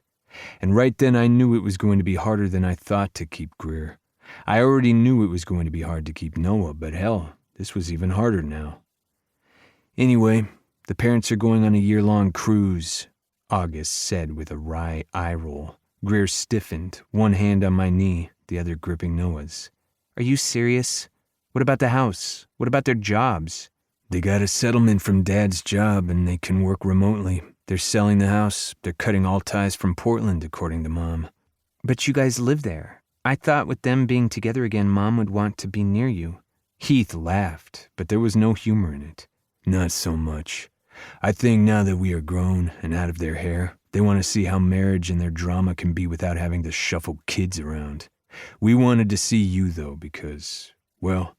And right then I knew it was going to be harder than I thought to keep Greer. I already knew it was going to be hard to keep Noah, but hell, this was even harder now. Anyway, the parents are going on a year-long cruise. August said with a wry eye roll. Greer stiffened, one hand on my knee, the other gripping Noah's. Are you serious? What about the house? What about their jobs? They got a settlement from Dad's job and they can work remotely. They're selling the house. They're cutting all ties from Portland, according to Mom. But you guys live there. I thought with them being together again, Mom would want to be near you. Heath laughed, but there was no humor in it. Not so much. I think now that we are grown and out of their hair, they want to see how marriage and their drama can be without having to shuffle kids around. We wanted to see you, though, because, well,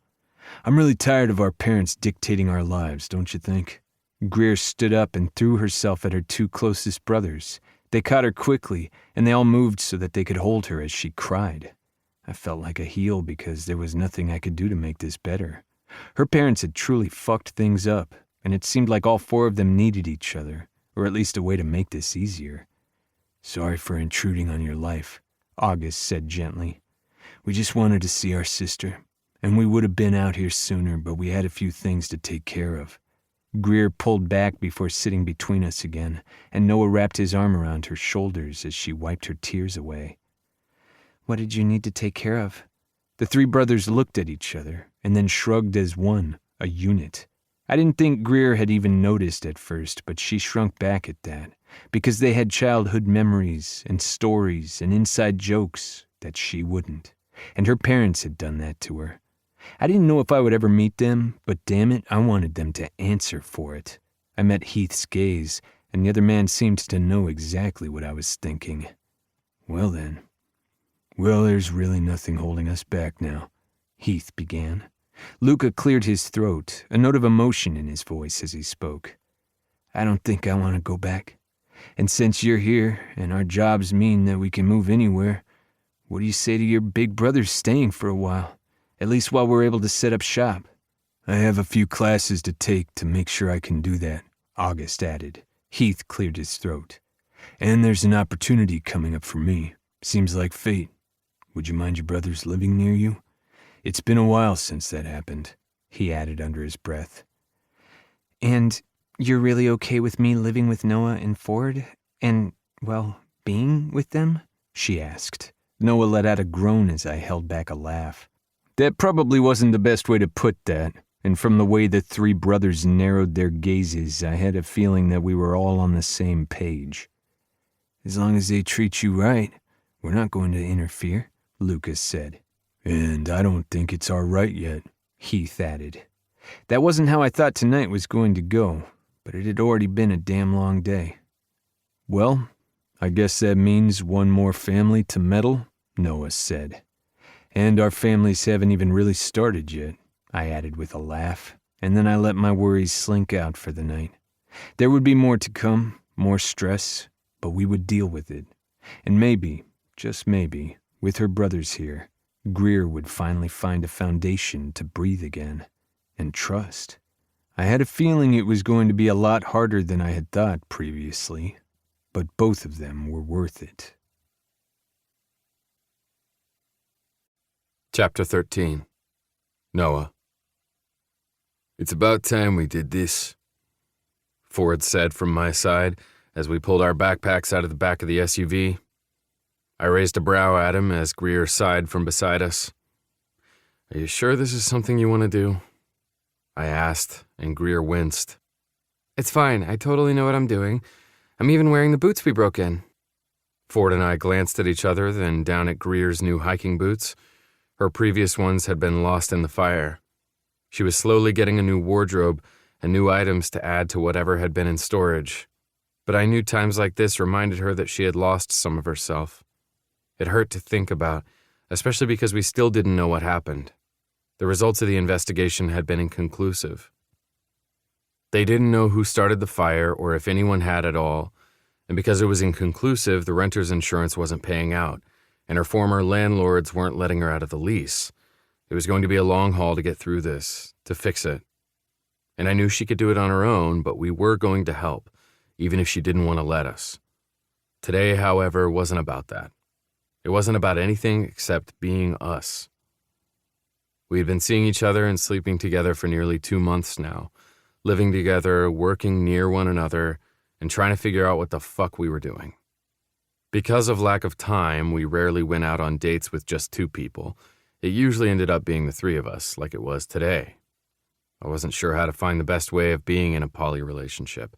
I'm really tired of our parents dictating our lives, don't you think? Greer stood up and threw herself at her two closest brothers. They caught her quickly, and they all moved so that they could hold her as she cried. I felt like a heel because there was nothing I could do to make this better. Her parents had truly fucked things up, and it seemed like all four of them needed each other, or at least a way to make this easier. Sorry for intruding on your life, August said gently. We just wanted to see our sister, and we would have been out here sooner, but we had a few things to take care of. Greer pulled back before sitting between us again, and Noah wrapped his arm around her shoulders as she wiped her tears away. What did you need to take care of? The three brothers looked at each other, and then shrugged as one, a unit. I didn't think Greer had even noticed at first, but she shrunk back at that, because they had childhood memories and stories and inside jokes that she wouldn't, and her parents had done that to her. I didn't know if I would ever meet them, but damn it, I wanted them to answer for it. I met Heath's gaze, and the other man seemed to know exactly what I was thinking. Well then. Well, there's really nothing holding us back now, Heath began. Luca cleared his throat, a note of emotion in his voice as he spoke. I don't think I want to go back. And since you're here, and our jobs mean that we can move anywhere, what do you say to your big brother staying for a while? At least while we're able to set up shop. I have a few classes to take to make sure I can do that, August added. Heath cleared his throat. And there's an opportunity coming up for me. Seems like fate. Would you mind your brothers living near you? It's been a while since that happened, he added under his breath. And you're really okay with me living with Noah and Ford? And, well, being with them? She asked. Noah let out a groan as I held back a laugh. That probably wasn't the best way to put that, and from the way the three brothers narrowed their gazes, I had a feeling that we were all on the same page. As long as they treat you right, we're not going to interfere, Lucas said. And I don't think it's our right yet, Heath added. That wasn't how I thought tonight was going to go, but it had already been a damn long day. Well, I guess that means one more family to meddle, Noah said. And our families haven't even really started yet, I added with a laugh, and then I let my worries slink out for the night. There would be more to come, more stress, but we would deal with it. And maybe, just maybe, with her brothers here, Greer would finally find a foundation to breathe again, and trust. I had a feeling it was going to be a lot harder than I had thought previously, but both of them were worth it. Chapter 13. Noah. It's about time we did this, Ford said from my side as we pulled our backpacks out of the back of the SUV. I raised a brow at him as Greer sighed from beside us. Are you sure this is something you want to do? I asked, and Greer winced. It's fine. I totally know what I'm doing. I'm even wearing the boots we broke in. Ford and I glanced at each other, then down at Greer's new hiking boots. Her previous ones had been lost in the fire. She was slowly getting a new wardrobe and new items to add to whatever had been in storage. But I knew times like this reminded her that she had lost some of herself. It hurt to think about, especially because we still didn't know what happened. The results of the investigation had been inconclusive. They didn't know who started the fire or if anyone had at all, and because it was inconclusive, the renter's insurance wasn't paying out, and her former landlords weren't letting her out of the lease. It was going to be a long haul to get through this, to fix it. And I knew she could do it on her own, but we were going to help, even if she didn't want to let us. Today, however, wasn't about that. It wasn't about anything except being us. We had been seeing each other and sleeping together for nearly 2 months now, living together, working near one another, and trying to figure out what the fuck we were doing. Because of lack of time, we rarely went out on dates with just two people. It usually ended up being the three of us, like it was today. I wasn't sure how to find the best way of being in a poly relationship.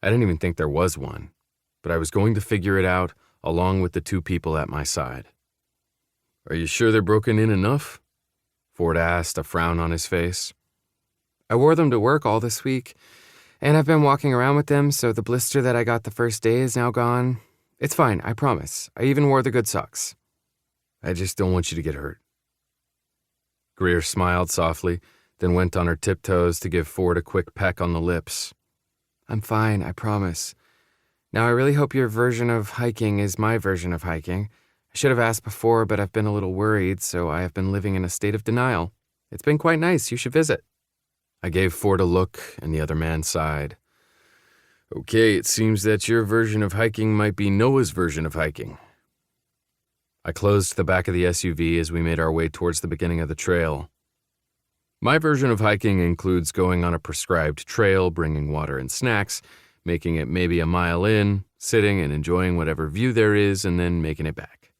I didn't even think there was one, but I was going to figure it out along with the two people at my side. "Are you sure they're broken in enough?" Ford asked, a frown on his face. "I wore them to work all this week, and I've been walking around with them, so the blister that I got the first day is now gone. It's fine, I promise. I even wore the good socks." "I just don't want you to get hurt." Greer smiled softly, then went on her tiptoes to give Ford a quick peck on the lips. "I'm fine, I promise. Now I really hope your version of hiking is my version of hiking. I should have asked before, but I've been a little worried, so I have been living in a state of denial. It's been quite nice, you should visit." I gave Ford a look, and the other man sighed. "Okay, it seems that your version of hiking might be Noah's version of hiking." I closed the back of the SUV as we made our way towards the beginning of the trail. My version of hiking includes going on a prescribed trail, bringing water and snacks, making it maybe a mile in, sitting and enjoying whatever view there is, and then making it back.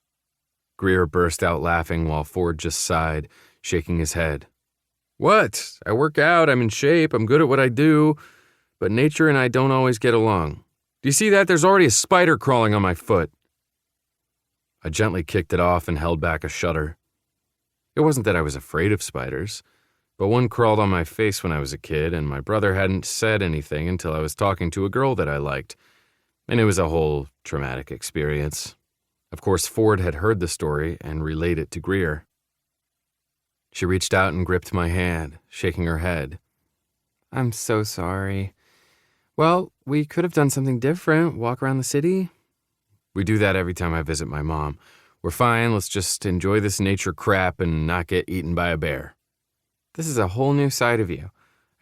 Greer burst out laughing while Ford just sighed, shaking his head. "What? I work out, I'm in shape, I'm good at what I do, but nature and I don't always get along. Do you see that? There's already a spider crawling on my foot." I gently kicked it off and held back a shudder. It wasn't that I was afraid of spiders, but one crawled on my face when I was a kid, and my brother hadn't said anything until I was talking to a girl that I liked, and it was a whole traumatic experience. Of course, Ford had heard the story and relayed it to Greer. She reached out and gripped my hand, shaking her head. "I'm so sorry. Well, we could have done something different, walk around the city." "We do that every time I visit my mom. We're fine, let's just enjoy this nature crap and not get eaten by a bear." "This is a whole new side of you.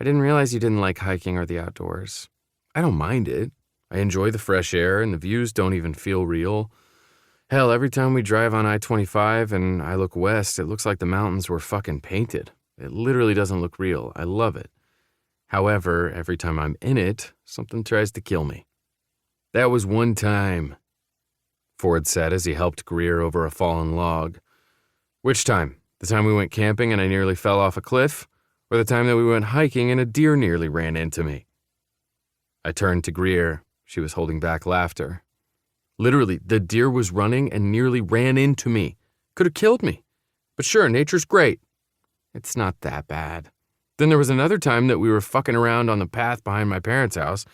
I didn't realize you didn't like hiking or the outdoors." "I don't mind it. I enjoy the fresh air, and the views don't even feel real. Hell, every time we drive on I-25 and I look west, it looks like the mountains were fucking painted. It literally doesn't look real. I love it. However, every time I'm in it, something tries to kill me." "That was one time," Ford said as he helped Greer over a fallen log. "Which time? The time we went camping and I nearly fell off a cliff? Or the time that we went hiking and a deer nearly ran into me?" I turned to Greer. She was holding back laughter. "Literally, the deer was running and nearly ran into me. Could have killed me. But sure, nature's great." "It's not that bad." Then there was another time that we were fucking around on the path behind my parents' house,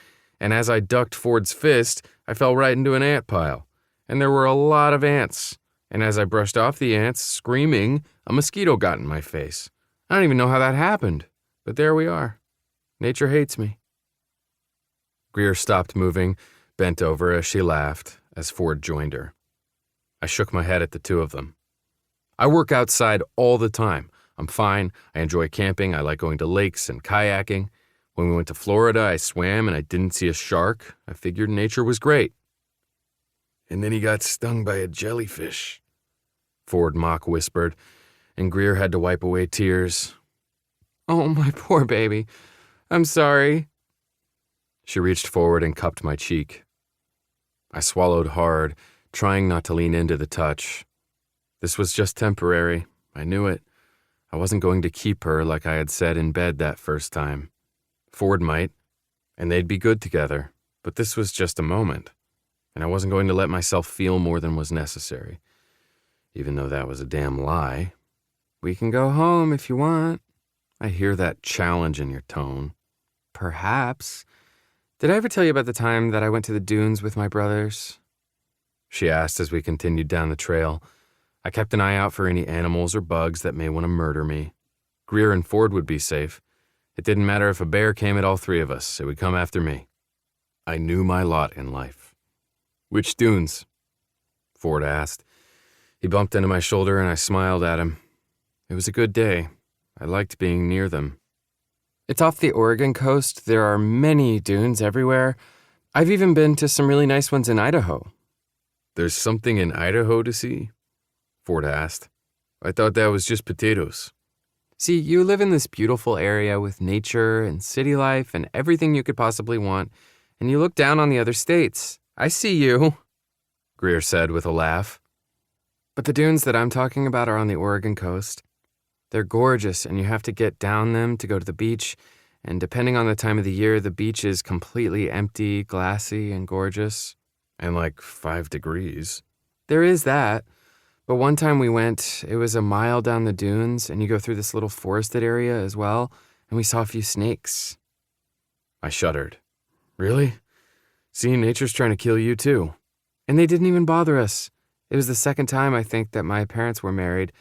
and as I ducked Ford's fist, I fell right into an ant pile. And there were a lot of ants. And as I brushed off the ants, screaming, a mosquito got in my face. I don't even know how that happened, but there we are. Nature hates me." Greer stopped moving, bent over as she laughed, as Ford joined her. I shook my head at the two of them. "I work outside all the time. I'm fine. I enjoy camping. I like going to lakes and kayaking. When we went to Florida, I swam and I didn't see a shark. I figured nature was great." "And then he got stung by a jellyfish," Ford mock whispered, and Greer had to wipe away tears. "Oh, my poor baby. I'm sorry." She reached forward and cupped my cheek. I swallowed hard, trying not to lean into the touch. This was just temporary. I knew it. I wasn't going to keep her like I had said in bed that first time. Ford might, and they'd be good together, but this was just a moment, and I wasn't going to let myself feel more than was necessary, even though that was a damn lie. "We can go home if you want." I hear that challenge in your tone. "Perhaps. Did I ever tell you about the time that I went to the dunes with my brothers?" She asked as we continued down the trail. I kept an eye out for any animals or bugs that may want to murder me. Greer and Ford would be safe. It didn't matter if a bear came at all three of us. It would come after me. I knew my lot in life. "Which dunes?" Ford asked. He bumped into my shoulder and I smiled at him. It was a good day. I liked being near them. "It's off the Oregon coast. There are many dunes everywhere. I've even been to some really nice ones in Idaho." "There's something in Idaho to see?" Ford asked. "I thought that was just potatoes." "See, you live in this beautiful area with nature and city life and everything you could possibly want, And you look down on the other states. I see you, Greer said with a laugh. But the dunes that I'm talking about are on the Oregon coast. They're gorgeous, and you have to get down them to go to the beach, and depending on the time of the year, the beach is completely empty, glassy, and gorgeous. And like 5 degrees. There is that. But one time we went, it was a mile down the dunes, and you go through this little forested area as well, and we saw a few snakes. I shuddered. Really? See, nature's trying to kill you too. And they didn't even bother us. It was the second time, I think, that my parents were married,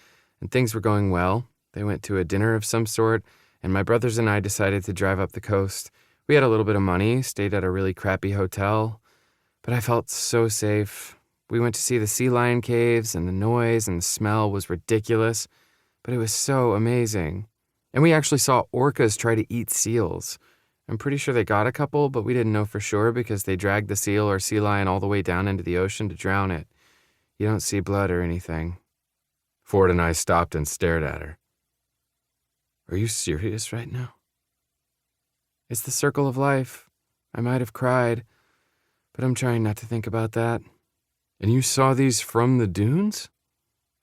and things were going well. They went to a dinner of some sort, and my brothers and I decided to drive up the coast. We had a little bit of money, stayed at a really crappy hotel, but I felt so safe. We went to see the sea lion caves, and the noise and the smell was ridiculous, but it was so amazing. And we actually saw orcas try to eat seals. I'm pretty sure they got a couple, but we didn't know for sure because they dragged the seal or sea lion all the way down into the ocean to drown it. You don't see blood or anything. Ford and I stopped and stared at her. Are you serious right now? It's the circle of life. I might have cried, but I'm trying not to think about that. And you saw these from the dunes?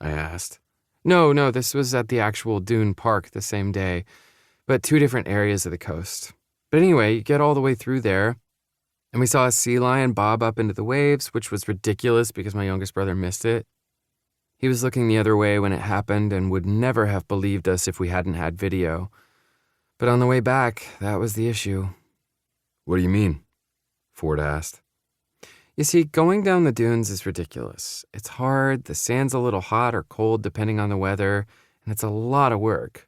I asked. No, this was at the actual dune park the same day, but 2 different areas of the coast. But anyway, you get all the way through there, and we saw a sea lion bob up into the waves, which was ridiculous because my youngest brother missed it. He was looking the other way when it happened and would never have believed us if we hadn't had video. But on the way back, that was the issue. What do you mean? Ford asked. You see, going down the dunes is ridiculous. It's hard, the sand's a little hot or cold depending on the weather, and it's a lot of work.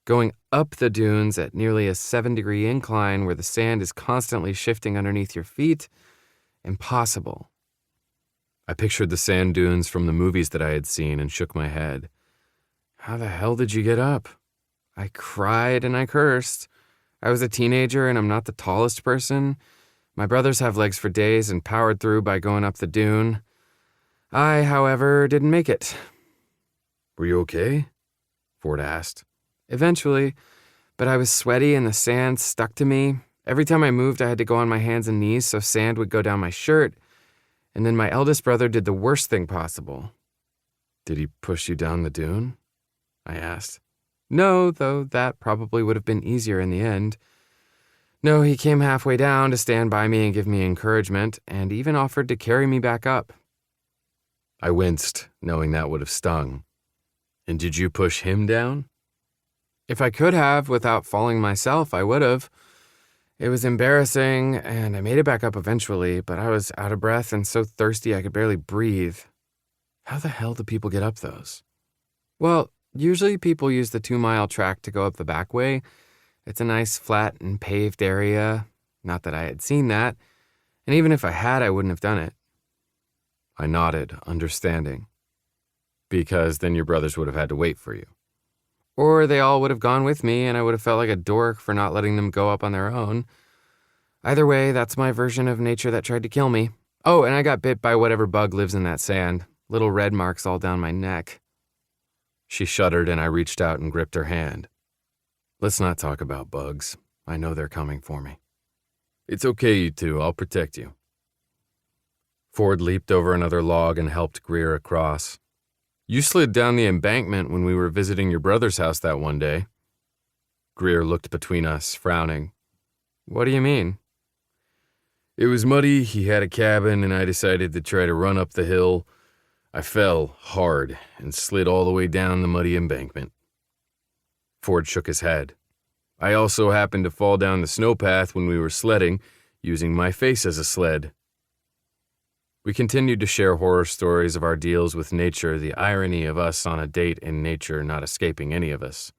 Going up the dunes at nearly a 7-degree incline where the sand is constantly shifting underneath your feet, impossible. I pictured the sand dunes from the movies that I had seen and shook my head. How the hell did you get up? I cried and I cursed. I was a teenager and I'm not the tallest person. My brothers have legs for days and powered through by going up the dune. I, however, didn't make it. Were you okay? Ford asked. Eventually, but I was sweaty and the sand stuck to me. Every time I moved, I had to go on my hands and knees so sand would go down my shirt. And then my eldest brother did the worst thing possible. Did he push you down the dune? I asked. No, though that probably would have been easier in the end. No, he came halfway down to stand by me and give me encouragement, and even offered to carry me back up. I winced, knowing that would have stung. And did you push him down? If I could have, without falling myself, I would have. It was embarrassing, and I made it back up eventually, but I was out of breath and so thirsty I could barely breathe. How the hell do people get up those? Well, usually people use the 2-mile track to go up the back way. It's a nice flat and paved area. Not that I had seen that. And even if I had, I wouldn't have done it. I nodded, understanding. Because then your brothers would have had to wait for you. Or they all would have gone with me and I would have felt like a dork for not letting them go up on their own. Either way, that's my version of nature that tried to kill me. Oh, and I got bit by whatever bug lives in that sand. Little red marks all down my neck. She shuddered and I reached out and gripped her hand. Let's not talk about bugs. I know they're coming for me. It's okay, you two. I'll protect you. Ford leaped over another log and helped Greer across. You slid down the embankment when we were visiting your brother's house that one day. Greer looked between us, frowning. What do you mean? It was muddy, he had a cabin, and I decided to try to run up the hill. I fell hard and slid all the way down the muddy embankment. Ford shook his head. I also happened to fall down the snowpath when we were sledding, using my face as a sled. We continued to share horror stories of our deals with nature, the irony of us on a date in nature not escaping any of us.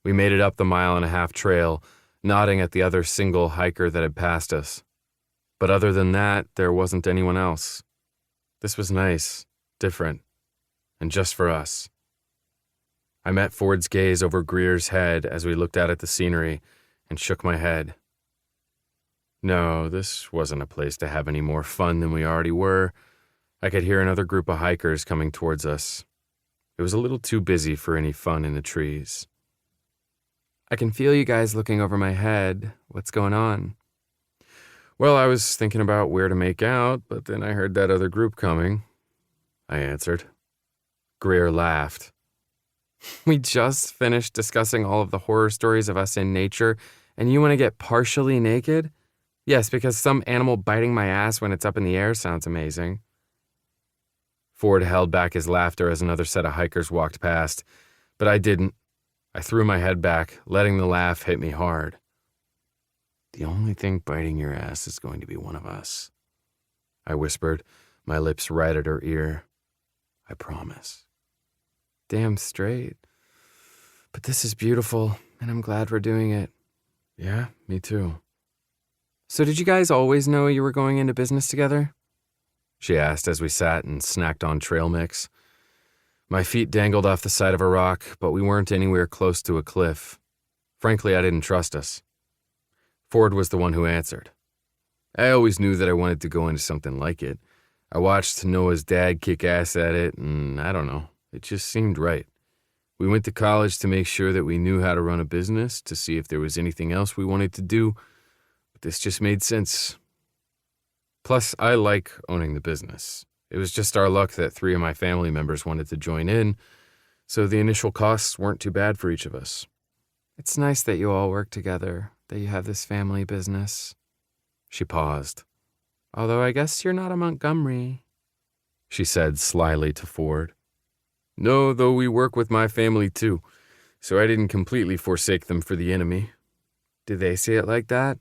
We made it up the 1.5-mile trail, nodding at the other single hiker that had passed us. But other than that, there wasn't anyone else. This was nice, different, and just for us. I met Ford's gaze over Greer's head as we looked out at the scenery and shook my head. No, this wasn't a place to have any more fun than we already were. I could hear another group of hikers coming towards us. It was a little too busy for any fun in the trees. I can feel you guys looking over my head. What's going on? Well, I was thinking about where to make out, but then I heard that other group coming. I answered. Greer laughed. We just finished discussing all of the horror stories of us in nature, and you want to get partially naked? Yes, because some animal biting my ass when it's up in the air sounds amazing. Ford held back his laughter as another set of hikers walked past, but I didn't. I threw my head back, letting the laugh hit me hard. The only thing biting your ass is going to be one of us, I whispered, my lips right at her ear. I promise. Damn straight. But this is beautiful, and I'm glad we're doing it. Yeah, me too. So did you guys always know you were going into business together? She asked as we sat and snacked on trail mix. My feet dangled off the side of a rock, but we weren't anywhere close to a cliff. Frankly, I didn't trust us. Ford was the one who answered. I always knew that I wanted to go into something like it. I watched Noah's dad kick ass at it, and I don't know, it just seemed right. We went to college to make sure that we knew how to run a business, to see if there was anything else we wanted to do, but this just made sense. Plus, I like owning the business. It was just our luck that 3 of my family members wanted to join in, so the initial costs weren't too bad for each of us. It's nice that you all work together, that you have this family business. She paused. Although I guess you're not a Montgomery, she said slyly to Ford. No, though we work with my family too, so I didn't completely forsake them for the enemy. Do they see it like that?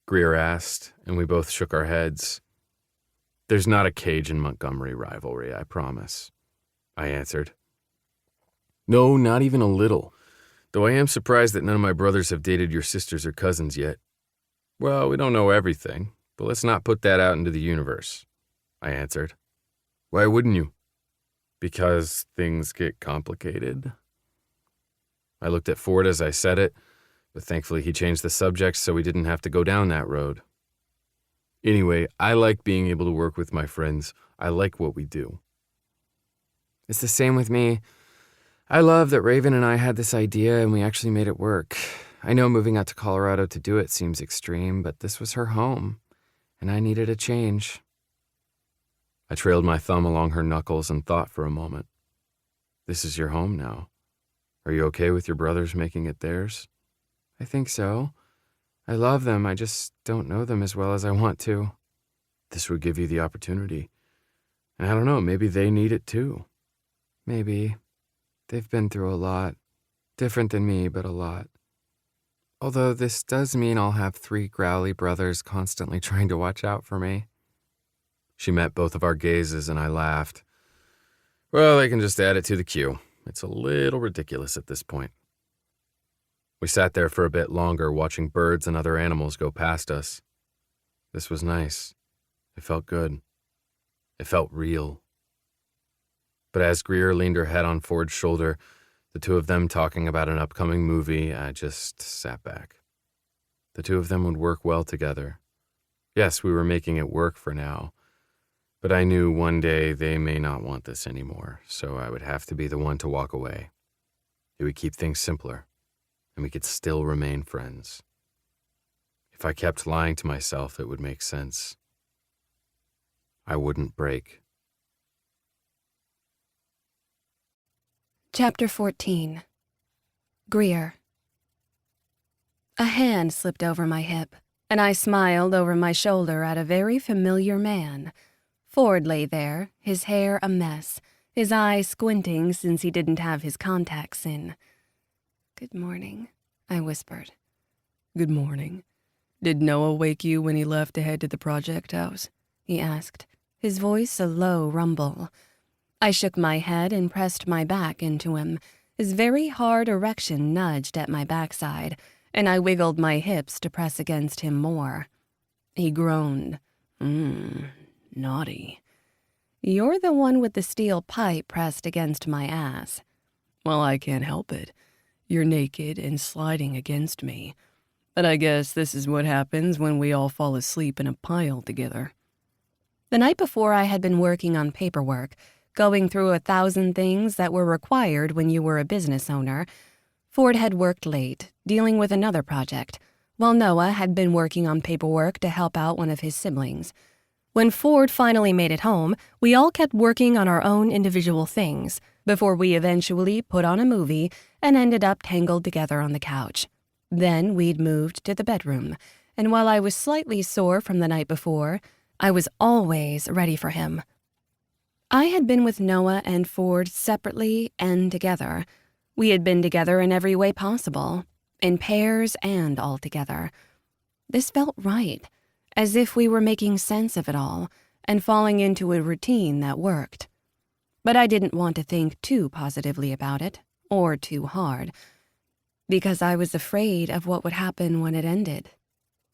Greer asked, and we both shook our heads. There's not a Cajun Montgomery rivalry, I promise, I answered. No, not even a little, though I am surprised that none of my brothers have dated your sisters or cousins yet. Well, we don't know everything, but let's not put that out into the universe, I answered. Why wouldn't you? Because things get complicated. I looked at Ford as I said it, but thankfully he changed the subject so we didn't have to go down that road. Anyway, I like being able to work with my friends. I like what we do. It's the same with me. I love that Raven and I had this idea and we actually made it work. I know moving out to Colorado to do it seems extreme, but this was her home, and I needed a change. I trailed my thumb along her knuckles and thought for a moment. This is your home now. Are you okay with your brothers making it theirs? I think so. I love them, I just don't know them as well as I want to. This would give you the opportunity. And I don't know, maybe they need it too. Maybe. They've been through a lot. Different than me, but a lot. Although this does mean I'll have 3 growly brothers constantly trying to watch out for me. She met both of our gazes and I laughed. Well, they can just add it to the queue. It's a little ridiculous at this point. We sat there for a bit longer, watching birds and other animals go past us. This was nice. It felt good. It felt real. But as Greer leaned her head on Ford's shoulder, the 2 of them talking about an upcoming movie, I just sat back. The 2 of them would work well together. Yes, we were making it work for now, but I knew one day they may not want this anymore, so I would have to be the one to walk away. It would keep things simpler, and we could still remain friends. If I kept lying to myself, it would make sense. I wouldn't break. Chapter 14. Greer. A hand slipped over my hip, and I smiled over my shoulder at a very familiar man. Ford lay there, his hair a mess, his eyes squinting since he didn't have his contacts in. Good morning, I whispered. Good morning. Did Noah wake you when he left to head to the project house? He asked, his voice a low rumble. I shook my head and pressed my back into him. His very hard erection nudged at my backside, and I wiggled my hips to press against him more. He groaned. Naughty. You're the one with the steel pipe pressed against my ass. Well, I can't help it. You're naked and sliding against me. But I guess this is what happens when we all fall asleep in a pile together. The night before I had been working on paperwork, going through 1,000 things that were required when you were a business owner. Ford had worked late, dealing with another project, while Noah had been working on paperwork to help out one of his siblings. When Ford finally made it home, we all kept working on our own individual things before we eventually put on a movie and ended up tangled together on the couch. Then we'd moved to the bedroom, and while I was slightly sore from the night before, I was always ready for him. I had been with Noah and Ford separately and together. We had been together in every way possible, in pairs and all together. This felt right, as if we were making sense of it all and falling into a routine that worked. But I didn't want to think too positively about it, or too hard, because I was afraid of what would happen when it ended.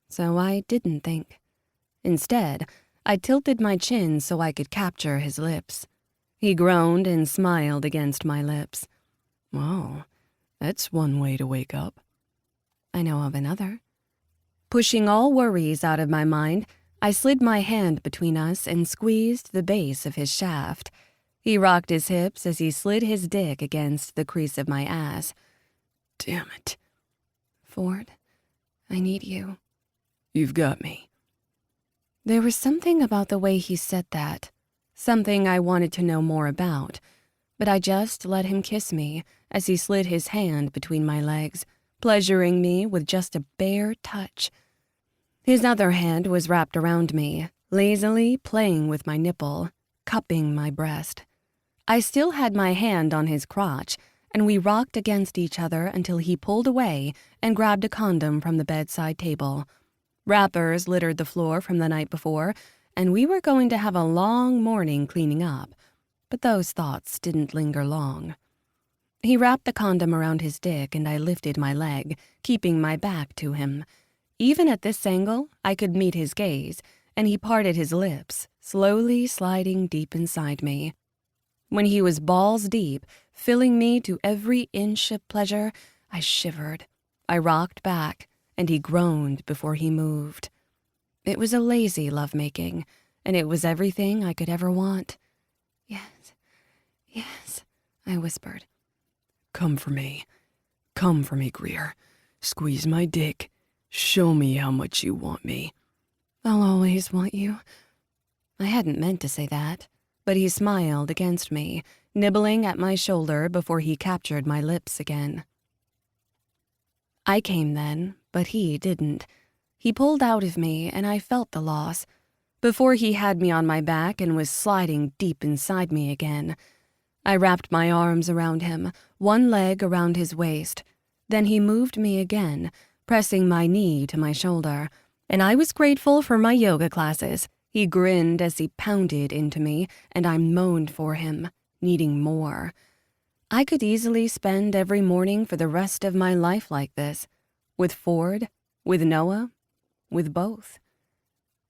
So I didn't think. Instead, I tilted my chin so I could capture his lips. He groaned and smiled against my lips. Wow, that's one way to wake up. I know of another. Pushing all worries out of my mind, I slid my hand between us and squeezed the base of his shaft. He rocked his hips as he slid his dick against the crease of my ass. Damn it. Ford, I need you. You've got me. There was something about the way he said that, something I wanted to know more about, but I just let him kiss me as he slid his hand between my legs, pleasuring me with just a bare touch. His other hand was wrapped around me, lazily playing with my nipple, cupping my breast. I still had my hand on his crotch, and we rocked against each other until he pulled away and grabbed a condom from the bedside table. Wrappers littered the floor from the night before, and we were going to have a long morning cleaning up, but those thoughts didn't linger long. He wrapped the condom around his dick, and I lifted my leg, keeping my back to him. Even at this angle, I could meet his gaze, and he parted his lips, slowly sliding deep inside me. When he was balls deep, filling me to every inch of pleasure, I shivered. I rocked back, and he groaned before he moved. It was a lazy lovemaking, and it was everything I could ever want. Yes, yes, I whispered. Come for me, Greer. Squeeze my dick. Show me how much you want me. I'll always want you. I hadn't meant to say that, but he smiled against me, nibbling at my shoulder before he captured my lips again. I came then, but he didn't. He pulled out of me, and I felt the loss. Before he had me on my back and was sliding deep inside me again. I wrapped my arms around him, one leg around his waist. Then he moved me again, pressing my knee to my shoulder, and I was grateful for my yoga classes. He grinned as he pounded into me, and I moaned for him, needing more. I could easily spend every morning for the rest of my life like this, with Ford, with Noah, with both.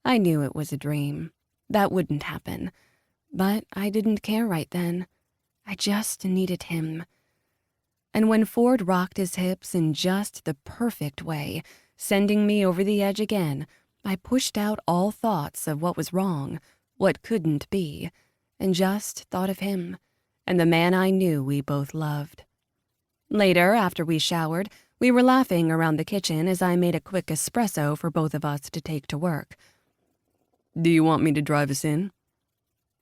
I knew it was a dream. That wouldn't happen. But I didn't care right then. I just needed him. And when Ford rocked his hips in just the perfect way, sending me over the edge again, I pushed out all thoughts of what was wrong, what couldn't be, and just thought of him, and the man I knew we both loved. Later, after we showered, we were laughing around the kitchen as I made a quick espresso for both of us to take to work. Do you want me to drive us in?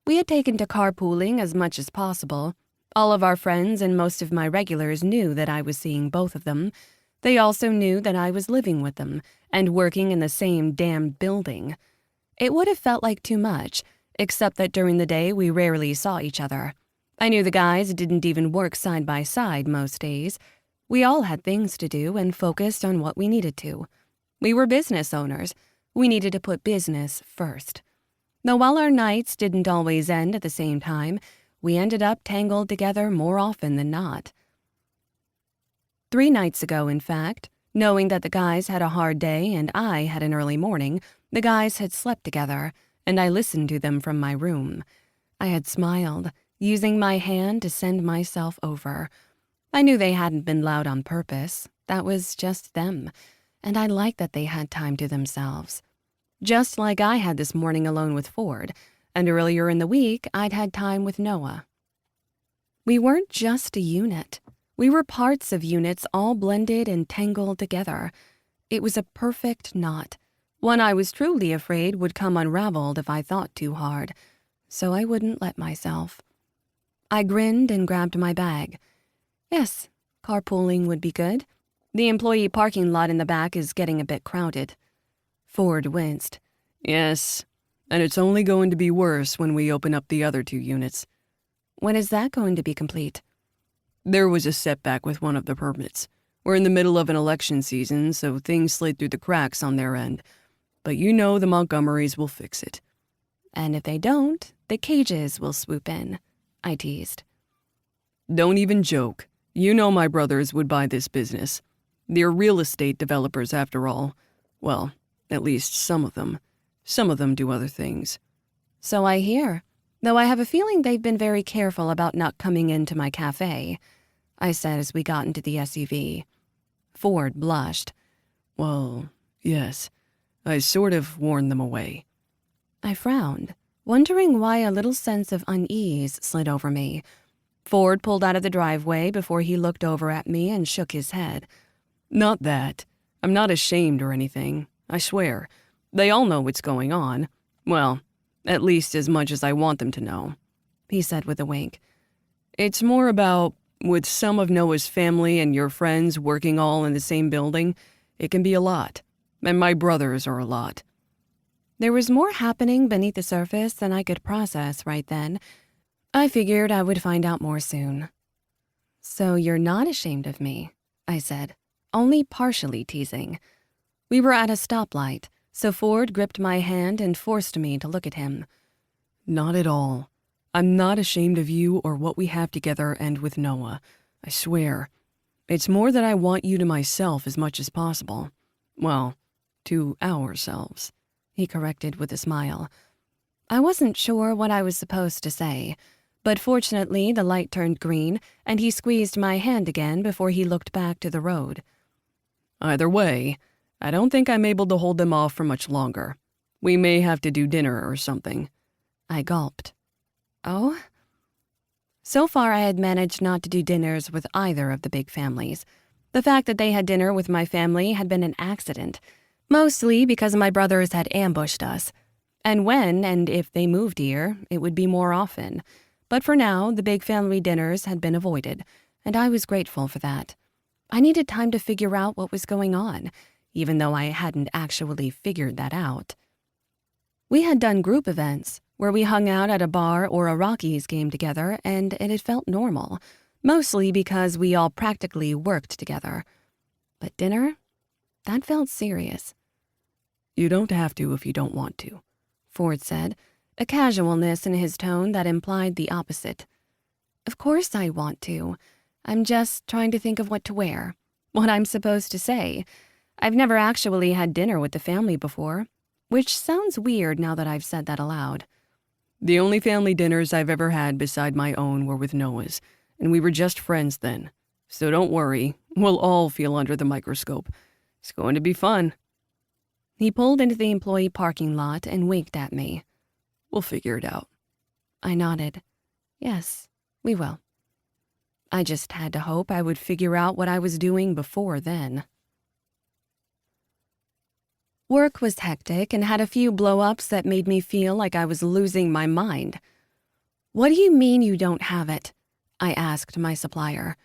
We had taken to carpooling as much as possible. All of our friends and most of my regulars knew that I was seeing both of them. They also knew that I was living with them and working in the same damn building. It would have felt like too much, except that during the day we rarely saw each other. I knew the guys didn't even work side by side most days. We all had things to do and focused on what we needed to. We were business owners. We needed to put business first. Though while our nights didn't always end at the same time, we ended up tangled together more often than not. 3 nights ago, in fact, knowing that the guys had a hard day and I had an early morning, the guys had slept together, and I listened to them from my room. I had smiled, using my hand to send myself over. I knew they hadn't been loud on purpose. That was just them, and I liked that they had time to themselves. Just like I had this morning alone with Ford, and earlier in the week I'd had time with Noah. We weren't just a unit. We were parts of units all blended and tangled together. It was a perfect knot, one I was truly afraid would come unraveled if I thought too hard, so I wouldn't let myself. I grinned and grabbed my bag. Yes, carpooling would be good. The employee parking lot in the back is getting a bit crowded. Ford winced. Yes, and it's only going to be worse when we open up the other 2 units. When is that going to be complete? There was a setback with one of the permits. We're in the middle of an election season, so things slid through the cracks on their end. But you know the Montgomerys will fix it. And if they don't, the Cages will swoop in, I teased. Don't even joke. You know my brothers would buy this business. They're real estate developers after all. Well, at least some of them. Some of them do other things. So I hear, though I have a feeling they've been very careful about not coming into my cafe, I said as we got into the SUV. Ford blushed. Well, yes. I sort of warned them away. I frowned, wondering why a little sense of unease slid over me. Ford pulled out of the driveway before he looked over at me and shook his head. Not that. I'm not ashamed or anything. I swear. They all know what's going on. Well, at least as much as I want them to know, he said with a wink. It's more about, with some of Noah's family and your friends working all in the same building, it can be a lot. And my brothers are a lot. There was more happening beneath the surface than I could process right then. I figured I would find out more soon. So you're not ashamed of me, I said, only partially teasing. We were at a stoplight, so Ford gripped my hand and forced me to look at him. Not at all. I'm not ashamed of you or what we have together and with Noah. I swear. It's more that I want you to myself as much as possible. Well, to ourselves, he corrected with a smile. I wasn't sure what I was supposed to say, but fortunately the light turned green and he squeezed my hand again before he looked back to the road. Either way, I don't think I'm able to hold them off for much longer. We may have to do dinner or something. I gulped. Oh? So far I had managed not to do dinners with either of the big families. The fact that they had dinner with my family had been an accident, mostly because my brothers had ambushed us. And when and if they moved here, it would be more often. But for now, the big family dinners had been avoided, and I was grateful for that. I needed time to figure out what was going on, even though I hadn't actually figured that out. We had done group events, where we hung out at a bar or a Rockies game together, and it had felt normal, mostly because we all practically worked together. But dinner? That felt serious. You don't have to if you don't want to, Ford said, a casualness in his tone that implied the opposite. Of course I want to. I'm just trying to think of what to wear, what I'm supposed to say. I've never actually had dinner with the family before, which sounds weird now that I've said that aloud. The only family dinners I've ever had beside my own were with Noah's, and we were just friends then. So don't worry, we'll all feel under the microscope. It's going to be fun. He pulled into the employee parking lot and winked at me. We'll figure it out. I nodded. Yes, we will. I just had to hope I would figure out what I was doing before then. Work was hectic and had a few blow-ups that made me feel like I was losing my mind. What do you mean you don't have it? I asked my supplier.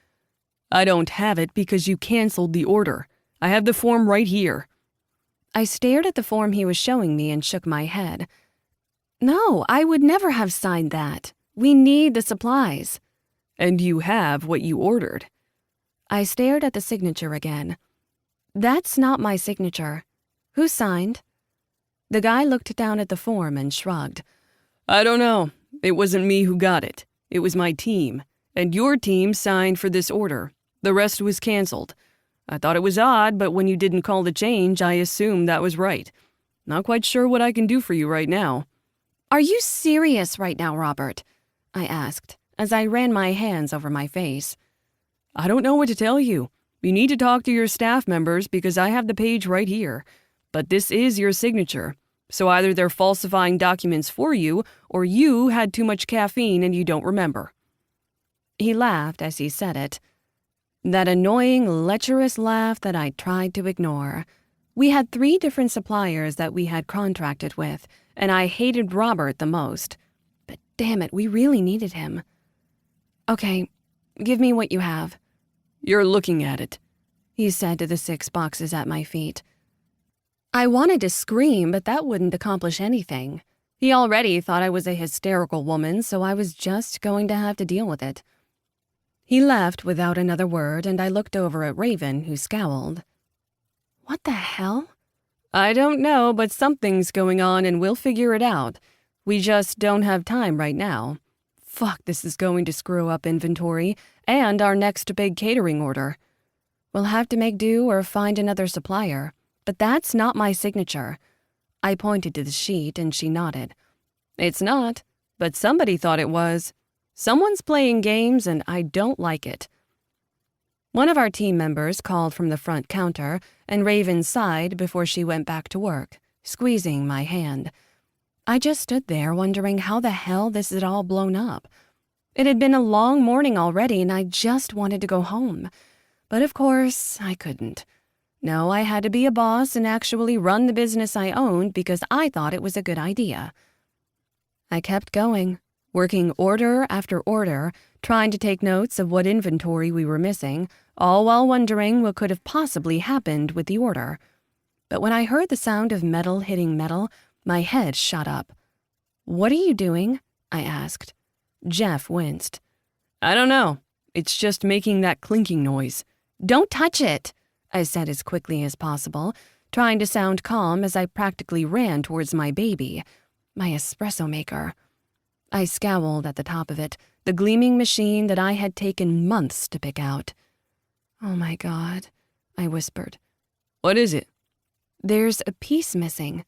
I don't have it because you canceled the order. I have the form right here. I stared at the form he was showing me and shook my head. No, I would never have signed that. We need the supplies. And you have what you ordered. I stared at the signature again. That's not my signature. Who signed? The guy looked down at the form and shrugged. I don't know. It wasn't me who got it. It was my team. And your team signed for this order. The rest was canceled. I thought it was odd, but when you didn't call the change, I assumed that was right. Not quite sure what I can do for you right now. Are you serious right now, Robert? I asked, as I ran my hands over my face. I don't know what to tell you. You need to talk to your staff members because I have the page right here. But this is your signature, so either they're falsifying documents for you or you had too much caffeine and you don't remember. He laughed as he said it. That annoying, lecherous laugh that I tried to ignore. We had 3 different suppliers that we had contracted with, and I hated Robert the most. But damn it, we really needed him. Okay, give me what you have. You're looking at it, he said to the 6 boxes at my feet. I wanted to scream, but that wouldn't accomplish anything. He already thought I was a hysterical woman, so I was just going to have to deal with it. He left without another word, and I looked over at Raven, who scowled. What the hell? I don't know, but something's going on and we'll figure it out. We just don't have time right now. Fuck, this is going to screw up inventory and our next big catering order. We'll have to make do or find another supplier, but that's not my signature. I pointed to the sheet and she nodded. It's not, but somebody thought it was. Someone's playing games and I don't like it. One of our team members called from the front counter, and Raven sighed before she went back to work, squeezing my hand. I just stood there wondering how the hell this had all blown up. It had been a long morning already, and I just wanted to go home. But of course, I couldn't. No, I had to be a boss and actually run the business I owned because I thought it was a good idea. I kept going, working order after order, trying to take notes of what inventory we were missing, all while wondering what could have possibly happened with the order. But when I heard the sound of metal hitting metal, my head shot up. "What are you doing?" I asked. Jeff winced. I don't know. It's just making that clinking noise. "Don't touch it," I said as quickly as possible, trying to sound calm as I practically ran towards my baby, my espresso maker. I scowled at the top of it, the gleaming machine that I had taken months to pick out. "Oh my God," I whispered. What is it? "There's a piece missing."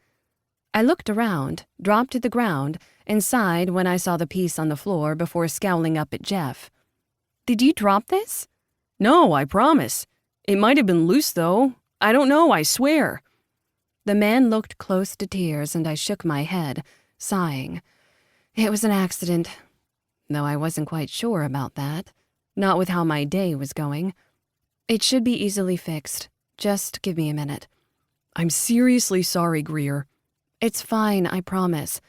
I looked around, dropped to the ground, and sighed when I saw the piece on the floor before scowling up at Jeff. "Did you drop this?" No, I promise. It might have been loose, though. I don't know, I swear. The man looked close to tears, and I shook my head, sighing. It was an accident, though I wasn't quite sure about that, not with how my day was going. It should be easily fixed. Just give me a minute. I'm seriously sorry, Greer. It's fine, I promise.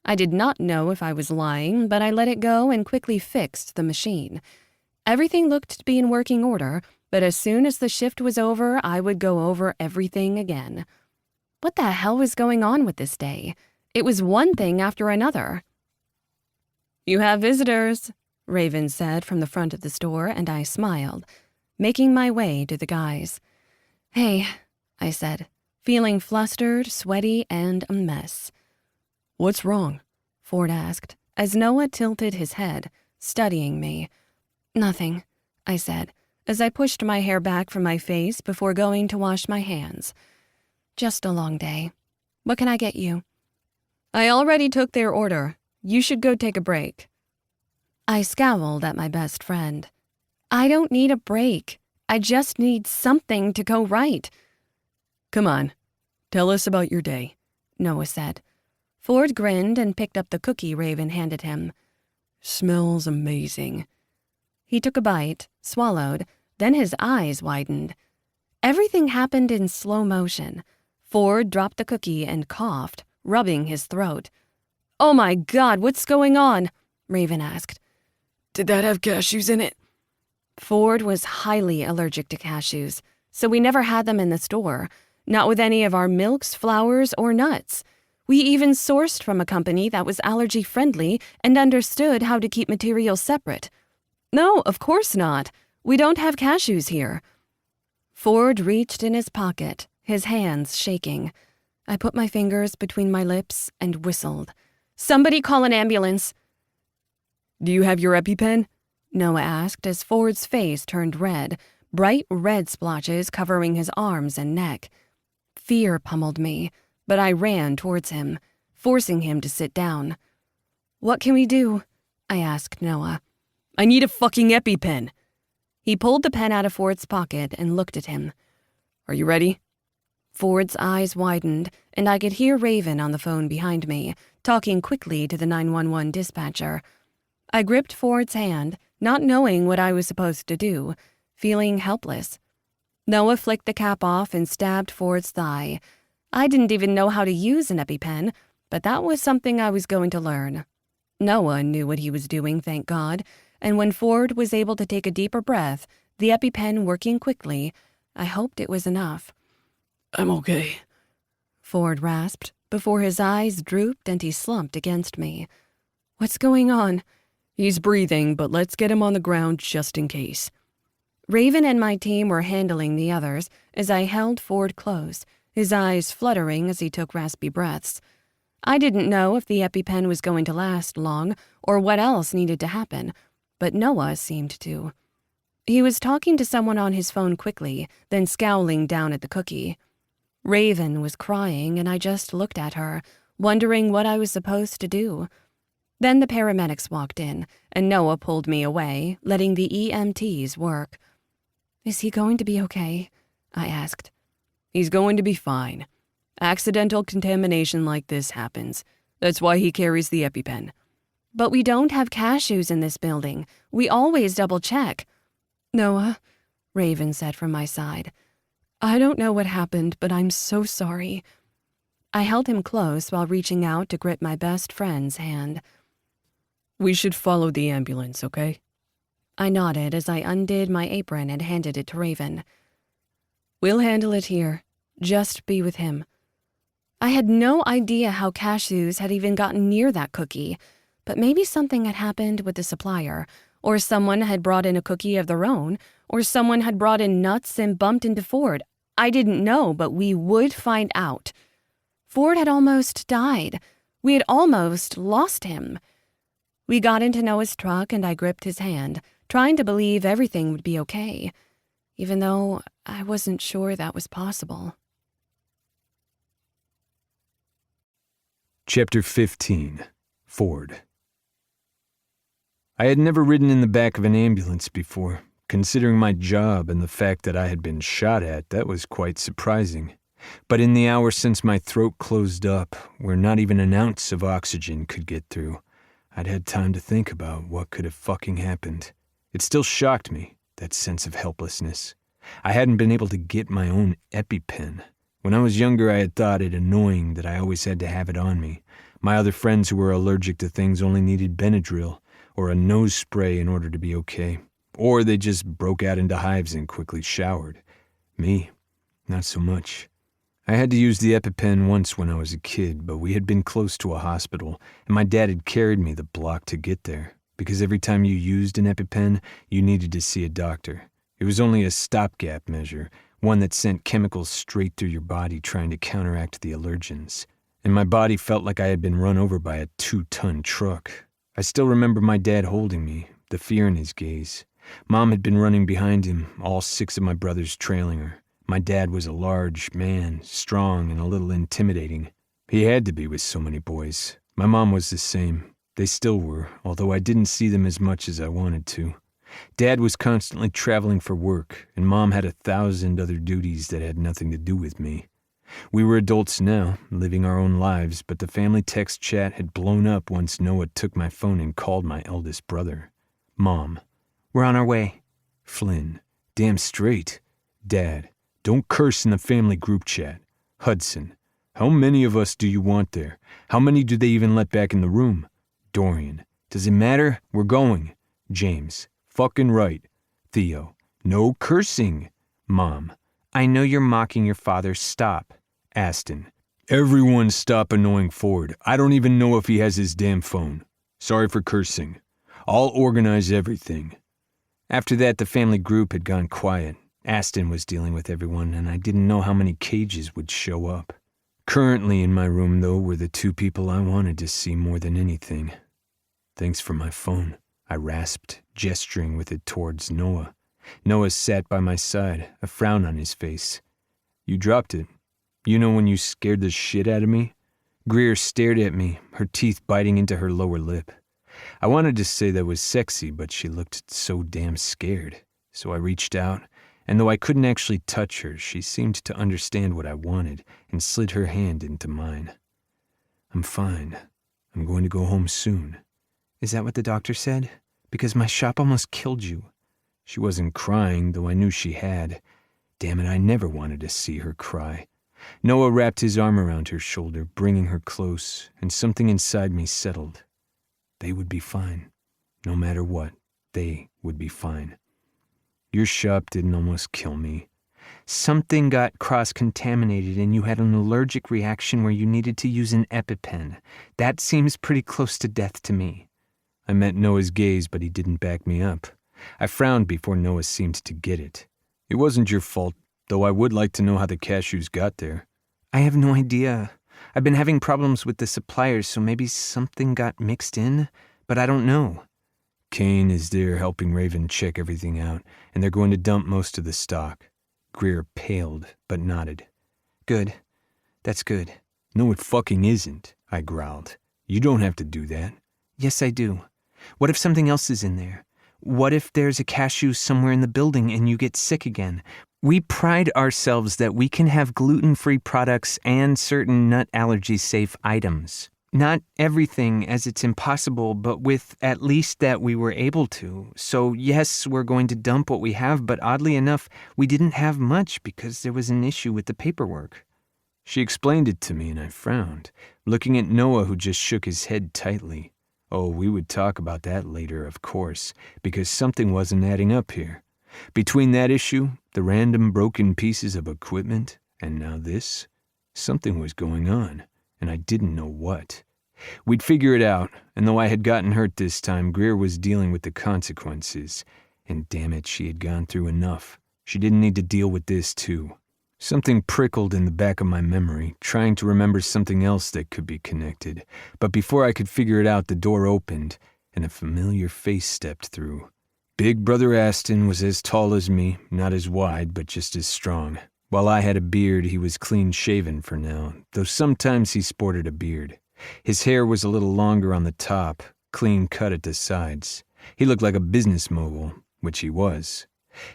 I did not know if I was lying, but I let it go and quickly fixed the machine. Everything looked to be in working order, but as soon as the shift was over, I would go over everything again. What the hell was going on with this day? It was one thing after another. "You have visitors," Raven said from the front of the store, and I smiled, making my way to the guys. "Hey," I said, feeling flustered, sweaty, and a mess. What's wrong? Ford asked, as Noah tilted his head, studying me. "Nothing," I said, as I pushed my hair back from my face before going to wash my hands. "Just a long day. What can I get you?" I already took their order. You should go take a break. I scowled at my best friend. I don't need a break. I just need something to go right. Come on, tell us about your day, Noah said. Ford grinned and picked up the cookie Raven handed him. Smells amazing. He took a bite, swallowed, then his eyes widened. Everything happened in slow motion. Ford dropped the cookie and coughed, rubbing his throat. Oh my God, what's going on? Raven asked. Did that have cashews in it? Ford was highly allergic to cashews, so we never had them in the store, not with any of our milks, flours, or nuts. We even sourced from a company that was allergy-friendly and understood how to keep materials separate. No, of course not. We don't have cashews here. Ford reached in his pocket, his hands shaking. I put my fingers between my lips and whistled. "Somebody call an ambulance." Do you have your EpiPen? Noah asked as Ford's face turned red, bright red splotches covering his arms and neck. Fear pummeled me, but I ran towards him, forcing him to sit down. "What can we do?" I asked Noah. I need a fucking EpiPen. He pulled the pen out of Ford's pocket and looked at him. Are you ready? Ford's eyes widened, and I could hear Raven on the phone behind me, talking quickly to the 911 dispatcher. I gripped Ford's hand, not knowing what I was supposed to do, feeling helpless. Noah flicked the cap off and stabbed Ford's thigh. I didn't even know how to use an EpiPen, but that was something I was going to learn. Noah knew what he was doing, thank God, and when Ford was able to take a deeper breath, the EpiPen working quickly, I hoped it was enough. I'm okay. Ford rasped, before his eyes drooped and he slumped against me. What's going on? He's breathing, but let's get him on the ground just in case. Raven and my team were handling the others as I held Ford close, his eyes fluttering as he took raspy breaths. I didn't know if the EpiPen was going to last long or what else needed to happen, but Noah seemed to. He was talking to someone on his phone quickly, then scowling down at the cookie. Raven was crying, and I just looked at her, wondering what I was supposed to do. Then the paramedics walked in, and Noah pulled me away, letting the EMTs work. Is he going to be okay? I asked. He's going to be fine. Accidental contamination like this happens. That's why he carries the EpiPen. But we don't have cashews in this building. We always double-check. Noah, Raven said from my side. I don't know what happened, but I'm so sorry. I held him close while reaching out to grip my best friend's hand. We should follow the ambulance, okay? I nodded as I undid my apron and handed it to Raven. We'll handle it here. Just be with him. I had no idea how cashews had even gotten near that cookie, but maybe something had happened with the supplier, or someone had brought in a cookie of their own, or someone had brought in nuts and bumped into Ford. I didn't know, but we would find out. Ford had almost died. We had almost lost him. We got into Noah's truck and I gripped his hand, trying to believe everything would be okay, even though I wasn't sure that was possible. Chapter 15. Ford. I had never ridden in the back of an ambulance before. Considering my job and the fact that I had been shot at, that was quite surprising. But in the hour since my throat closed up, where not even an ounce of oxygen could get through, I'd had time to think about what could have fucking happened. It still shocked me, that sense of helplessness. I hadn't been able to get my own EpiPen. When I was younger, I had thought it annoying that I always had to have it on me. My other friends who were allergic to things only needed Benadryl or a nose spray in order to be okay. Or they just broke out into hives and quickly showered. Me, not so much. I had to use the EpiPen once when I was a kid, but we had been close to a hospital, and my dad had carried me the block to get there, because every time you used an EpiPen, you needed to see a doctor. It was only a stopgap measure, one that sent chemicals straight through your body trying to counteract the allergens. And my body felt like I had been run over by a 2-ton truck. I still remember my dad holding me, the fear in his gaze. Mom had been running behind him, all 6 of my brothers trailing her. My dad was a large man, strong and a little intimidating. He had to be with so many boys. My mom was the same. They still were, although I didn't see them as much as I wanted to. Dad was constantly traveling for work, and Mom had 1,000 other duties that had nothing to do with me. We were adults now, living our own lives, but the family text chat had blown up once Noah took my phone and called my eldest brother. Mom. We're on our way. Flynn. Damn straight. Dad. Don't curse in the family group chat. Hudson. How many of us do you want there? How many do they even let back in the room? Dorian. Does it matter? We're going. James. Fucking right. Theo. No cursing. Mom. I know you're mocking your father. Stop. Aston. Everyone stop annoying Ford. I don't even know if he has his damn phone. Sorry for cursing. I'll organize everything. After that, the family group had gone quiet. Aston was dealing with everyone, and I didn't know how many cages would show up. Currently in my room, though, were the 2 people I wanted to see more than anything. Thanks for my phone, I rasped, gesturing with it towards Noah. Noah sat by my side, a frown on his face. You dropped it. You know when you scared the shit out of me? Greer stared at me, her teeth biting into her lower lip. I wanted to say that was sexy, but she looked so damn scared. So I reached out, and though I couldn't actually touch her, she seemed to understand what I wanted and slid her hand into mine. I'm fine. I'm going to go home soon. Is that what the doctor said? Because my shop almost killed you. She wasn't crying, though I knew she had. Damn it, I never wanted to see her cry. Noah wrapped his arm around her shoulder, bringing her close, and something inside me settled. They would be fine. No matter what, they would be fine. Your shop didn't almost kill me. Something got cross-contaminated and you had an allergic reaction where you needed to use an EpiPen. That seems pretty close to death to me. I met Noah's gaze, but he didn't back me up. I frowned before Noah seemed to get it. It wasn't your fault, though I would like to know how the cashews got there. I have no idea. I've been having problems with the suppliers, so maybe something got mixed in, but I don't know. Kane is there helping Raven check everything out, and they're going to dump most of the stock. Greer paled, but nodded. Good. That's good. No, it fucking isn't, I growled. You don't have to do that. Yes, I do. What if something else is in there? What if there's a cashew somewhere in the building and you get sick again? We pride ourselves that we can have gluten-free products and certain nut allergy-safe items. Not everything, as it's impossible, but with at least that we were able to. So yes, we're going to dump what we have, but oddly enough, we didn't have much because there was an issue with the paperwork. She explained it to me and I frowned, looking at Noah who just shook his head tightly. Oh, we would talk about that later, of course, because something wasn't adding up here. Between that issue, the random broken pieces of equipment, and now this, something was going on. And I didn't know what. We'd figure it out, and though I had gotten hurt this time, Greer was dealing with the consequences. And damn it, she had gone through enough. She didn't need to deal with this too. Something prickled in the back of my memory, trying to remember something else that could be connected. But before I could figure it out, the door opened, and a familiar face stepped through. Big Brother Aston was as tall as me, not as wide, but just as strong. While I had a beard, he was clean-shaven for now, though sometimes he sported a beard. His hair was a little longer on the top, clean-cut at the sides. He looked like a business mogul, which he was.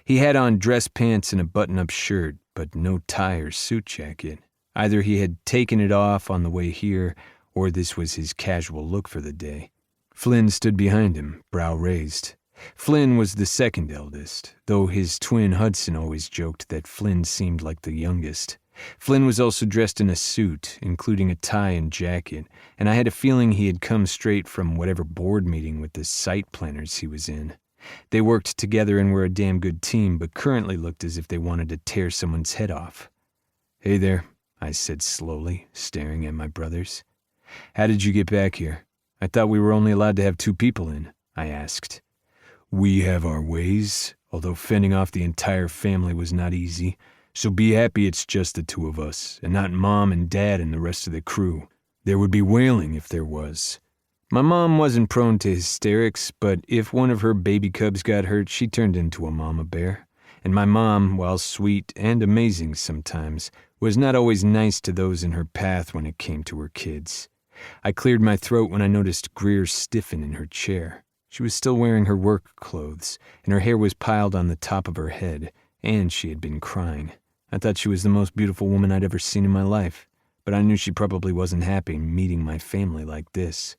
He had on dress pants and a button-up shirt, but no tie or suit jacket. Either he had taken it off on the way here, or this was his casual look for the day. Flynn stood behind him, brow raised. Flynn was the second eldest, though his twin Hudson always joked that Flynn seemed like the youngest. Flynn was also dressed in a suit, including a tie and jacket, and I had a feeling he had come straight from whatever board meeting with the site planners he was in. They worked together and were a damn good team, but currently looked as if they wanted to tear someone's head off. "Hey there," I said slowly, staring at my brothers. "How did you get back here? I thought we were only allowed to have 2 people in," I asked. "We have our ways, although fending off the entire family was not easy, so be happy it's just the 2 of us, and not Mom and Dad and the rest of the crew. There would be wailing if there was." My mom wasn't prone to hysterics, but if one of her baby cubs got hurt, she turned into a mama bear. And my mom, while sweet and amazing sometimes, was not always nice to those in her path when it came to her kids. I cleared my throat when I noticed Greer stiffen in her chair. She was still wearing her work clothes, and her hair was piled on the top of her head, and she had been crying. I thought she was the most beautiful woman I'd ever seen in my life, but I knew she probably wasn't happy meeting my family like this.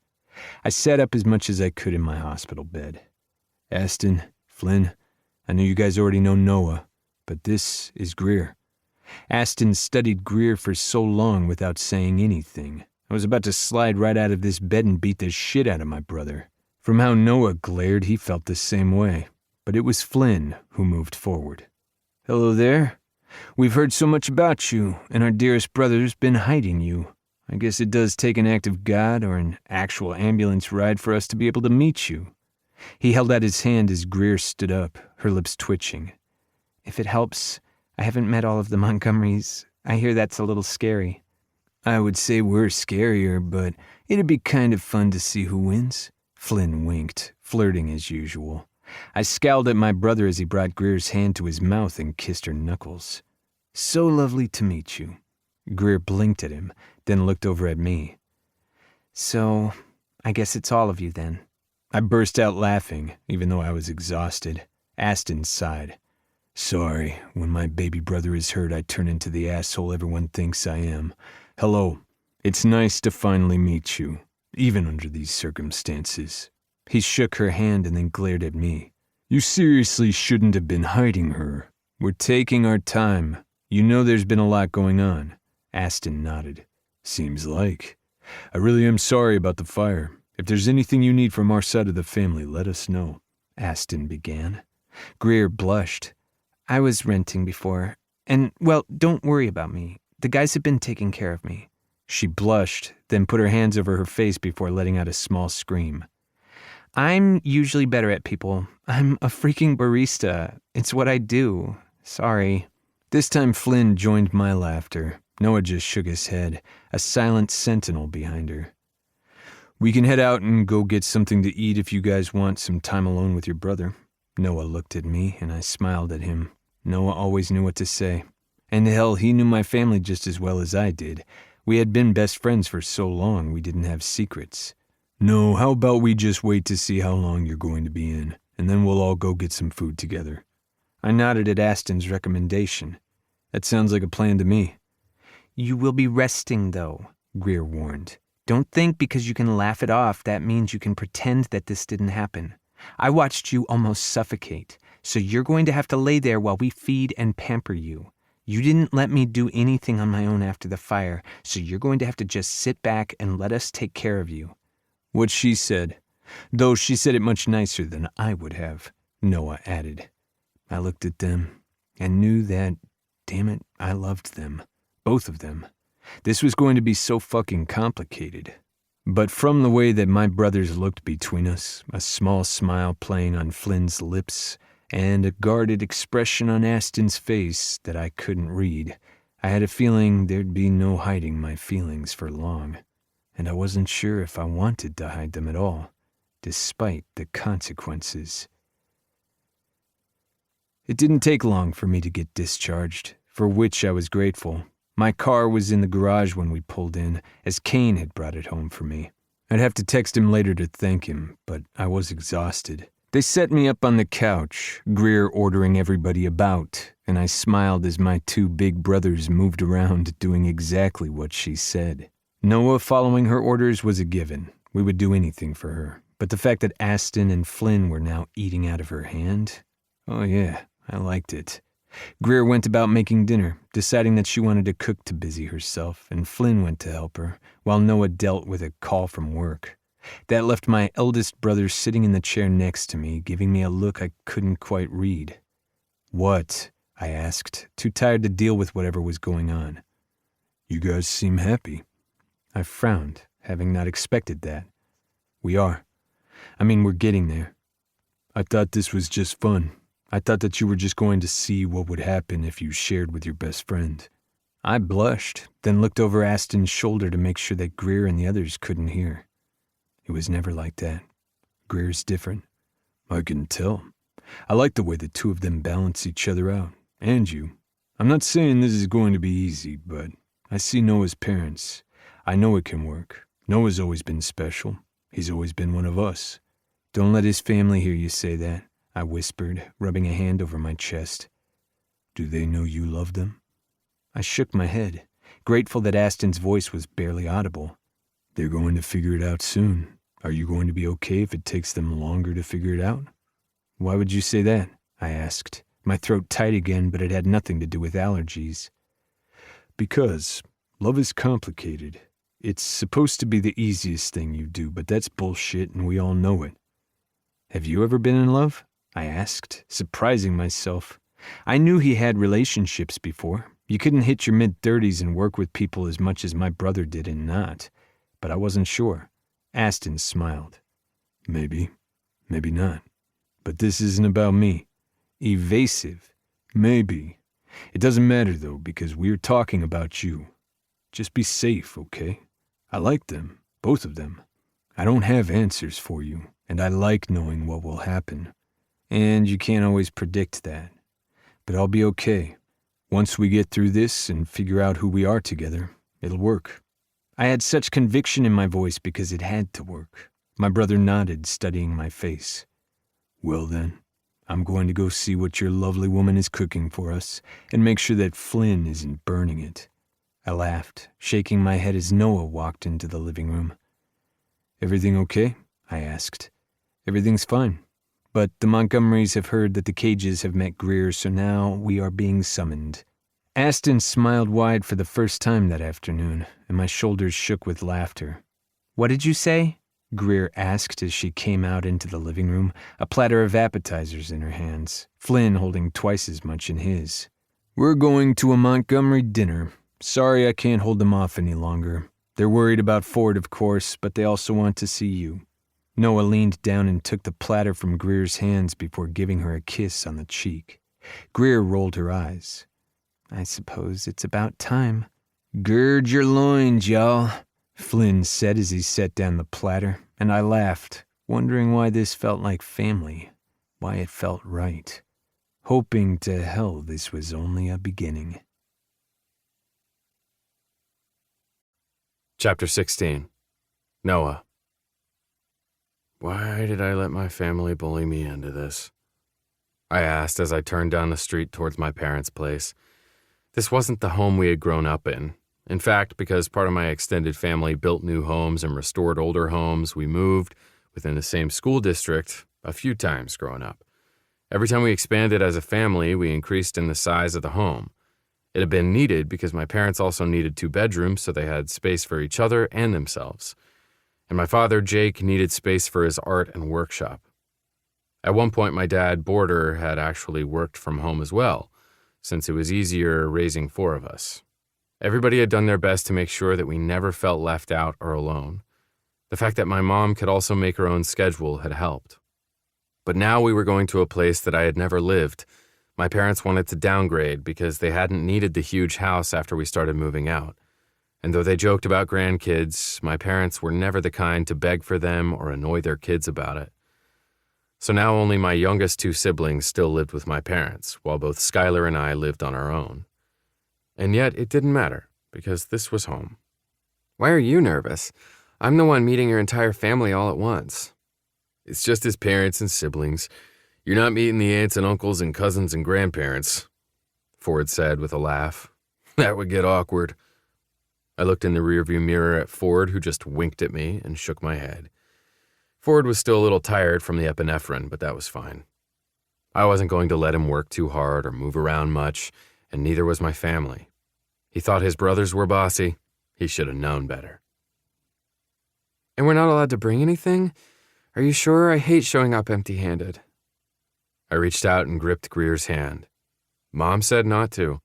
I sat up as much as I could in my hospital bed. "Aston, Flynn, I know you guys already know Noah, but this is Greer." Aston studied Greer for so long without saying anything. I was about to slide right out of this bed and beat the shit out of my brother. From how Noah glared, he felt the same way. But it was Flynn who moved forward. "Hello there. We've heard so much about you, and our dearest brother's been hiding you. I guess it does take an act of God or an actual ambulance ride for us to be able to meet you." He held out his hand as Greer stood up, her lips twitching. If it helps, I haven't met all of the Montgomerys. I hear that's a little scary. "I would say we're scarier, but it'd be kind of fun to see who wins." Flynn winked, flirting as usual. I scowled at my brother as he brought Greer's hand to his mouth and kissed her knuckles. "So lovely to meet you." Greer blinked at him, then looked over at me. "So, I guess it's all of you then." I burst out laughing, even though I was exhausted. Aston sighed. "Sorry, when my baby brother is hurt, I turn into the asshole everyone thinks I am. Hello, it's nice to finally meet you, even under these circumstances." He shook her hand and then glared at me. "You seriously shouldn't have been hiding her. We're taking our time. You know there's been a lot going on. Aston nodded. Seems like. I really am sorry about the fire. If there's anything you need from our side of the family, let us know. Aston began. Greer blushed. I was renting before. And, well, don't worry about me. The guys have been taking care of me. She blushed, then put her hands over her face before letting out a small scream. I'm usually better at people. I'm a freaking barista. It's what I do. Sorry. This time Flynn joined my laughter. Noah just shook his head, a silent sentinel behind her. We can head out and go get something to eat if you guys want some time alone with your brother. Noah looked at me, and I smiled at him. Noah always knew what to say. And hell, he knew my family just as well as I did. We had been best friends for so long we didn't have secrets. No, how about we just wait to see how long you're going to be in, and then we'll all go get some food together. I nodded at Aston's recommendation. That sounds like a plan to me. You will be resting, though, Greer warned. Don't think because you can laugh it off that means you can pretend that this didn't happen. I watched you almost suffocate, so you're going to have to lay there while we feed and pamper you. You didn't let me do anything on my own after the fire, so you're going to have to just sit back and let us take care of you. What she said, though she said it much nicer than I would have, Noah added. I looked at them and knew that, damn it, I loved them. Both of them. This was going to be so fucking complicated. But from the way that my brothers looked between us, a small smile playing on Flynn's lips, and a guarded expression on Aston's face that I couldn't read, I had a feeling there'd be no hiding my feelings for long. And I wasn't sure if I wanted to hide them at all, despite the consequences. It didn't take long for me to get discharged, for which I was grateful. My car was in the garage when we pulled in, as Kane had brought it home for me. I'd have to text him later to thank him, but I was exhausted. They set me up on the couch, Greer ordering everybody about, and I smiled as my two big brothers moved around doing exactly what she said. Noah following her orders was a given. We would do anything for her. But the fact that Aston and Flynn were now eating out of her hand, oh yeah, I liked it. Greer went about making dinner, deciding that she wanted to cook to busy herself, and Flynn went to help her, while Noah dealt with a call from work. That left my eldest brother sitting in the chair next to me, giving me a look I couldn't quite read. What? I asked, too tired to deal with whatever was going on. You guys seem happy. I frowned, having not expected that. We are. I mean, we're getting there. I thought this was just fun. I thought that you were just going to see what would happen if you shared with your best friend. I blushed, then looked over Aston's shoulder to make sure that Greer and the others couldn't hear. It was never like that. Greer's different. I can tell. I like the way the two of them balance each other out. And you. I'm not saying this is going to be easy, but I see Noah's parents. I know it can work. Noah's always been special. He's always been one of us. Don't let his family hear you say that, I whispered, rubbing a hand over my chest. Do they know you love them? I shook my head, grateful that Aston's voice was barely audible. They're going to figure it out soon. Are you going to be okay if it takes them longer to figure it out? Why would you say that? I asked, my throat tight again, but it had nothing to do with allergies. Because love is complicated. It's supposed to be the easiest thing you do, but that's bullshit and we all know it. Have you ever been in love? I asked, surprising myself. I knew he had relationships before. You couldn't hit your mid-30s and work with people as much as my brother did and not. But I wasn't sure. Aston smiled. Maybe. Maybe not. But this isn't about me. Evasive. Maybe. It doesn't matter, though, because we're talking about you. Just be safe, okay? I like them. Both of them. I don't have answers for you, and I like knowing what will happen. And you can't always predict that. But I'll be okay. Once we get through this and figure out who we are together, it'll work. I had such conviction in my voice because it had to work. My brother nodded, studying my face. Well then, I'm going to go see what your lovely woman is cooking for us and make sure that Flynn isn't burning it. I laughed, shaking my head as Noah walked into the living room. Everything okay? I asked. Everything's fine. but the Montgomerys have heard that the Cages have met Greer, so now we are being summoned. Aston smiled wide for the first time that afternoon, and my shoulders shook with laughter. "What did you say?" Greer asked as she came out into the living room, a platter of appetizers in her hands, Flynn holding twice as much in his. "We're going to a Montgomery dinner. Sorry I can't hold them off any longer. They're worried about Ford, of course, but they also want to see you." Noah leaned down and took the platter from Greer's hands before giving her a kiss on the cheek. Greer rolled her eyes. "I suppose it's about time." "Gird your loins, y'all," Flynn said as he set down the platter, and I laughed, wondering why this felt like family, why it felt right, hoping to hell this was only a beginning. Chapter 16. Noah. Why did I let my family bully me into this? I asked as I turned down the street towards my parents' place. This wasn't the home we had grown up in. In fact, because part of my extended family built new homes and restored older homes, we moved within the same school district a few times growing up. Every time we expanded as a family, we increased in the size of the home. It had been needed because my parents also needed 2 bedrooms, so they had space for each other and themselves. And my father, Jake, needed space for his art and workshop. At one point, my dad, Border, had actually worked from home as well, since it was easier raising 4 of us. Everybody had done their best to make sure that we never felt left out or alone. The fact that my mom could also make her own schedule had helped. But now we were going to a place that I had never lived. My parents wanted to downgrade because they hadn't needed the huge house after we started moving out. And though they joked about grandkids, my parents were never the kind to beg for them or annoy their kids about it. So now only my youngest 2 siblings still lived with my parents, while both Skylar and I lived on our own. And yet it didn't matter, because this was home. Why are you nervous? I'm the one meeting your entire family all at once. It's just his parents and siblings. You're not meeting the aunts and uncles and cousins and grandparents, Ford said with a laugh. That would get awkward. I looked in the rearview mirror at Ford, who just winked at me and shook my head. Ford was still a little tired from the epinephrine, but that was fine. I wasn't going to let him work too hard or move around much, and neither was my family. He thought his brothers were bossy. He should have known better. And we're not allowed to bring anything? Are you sure? I hate showing up empty-handed. I reached out and gripped Greer's hand. Mom said not to.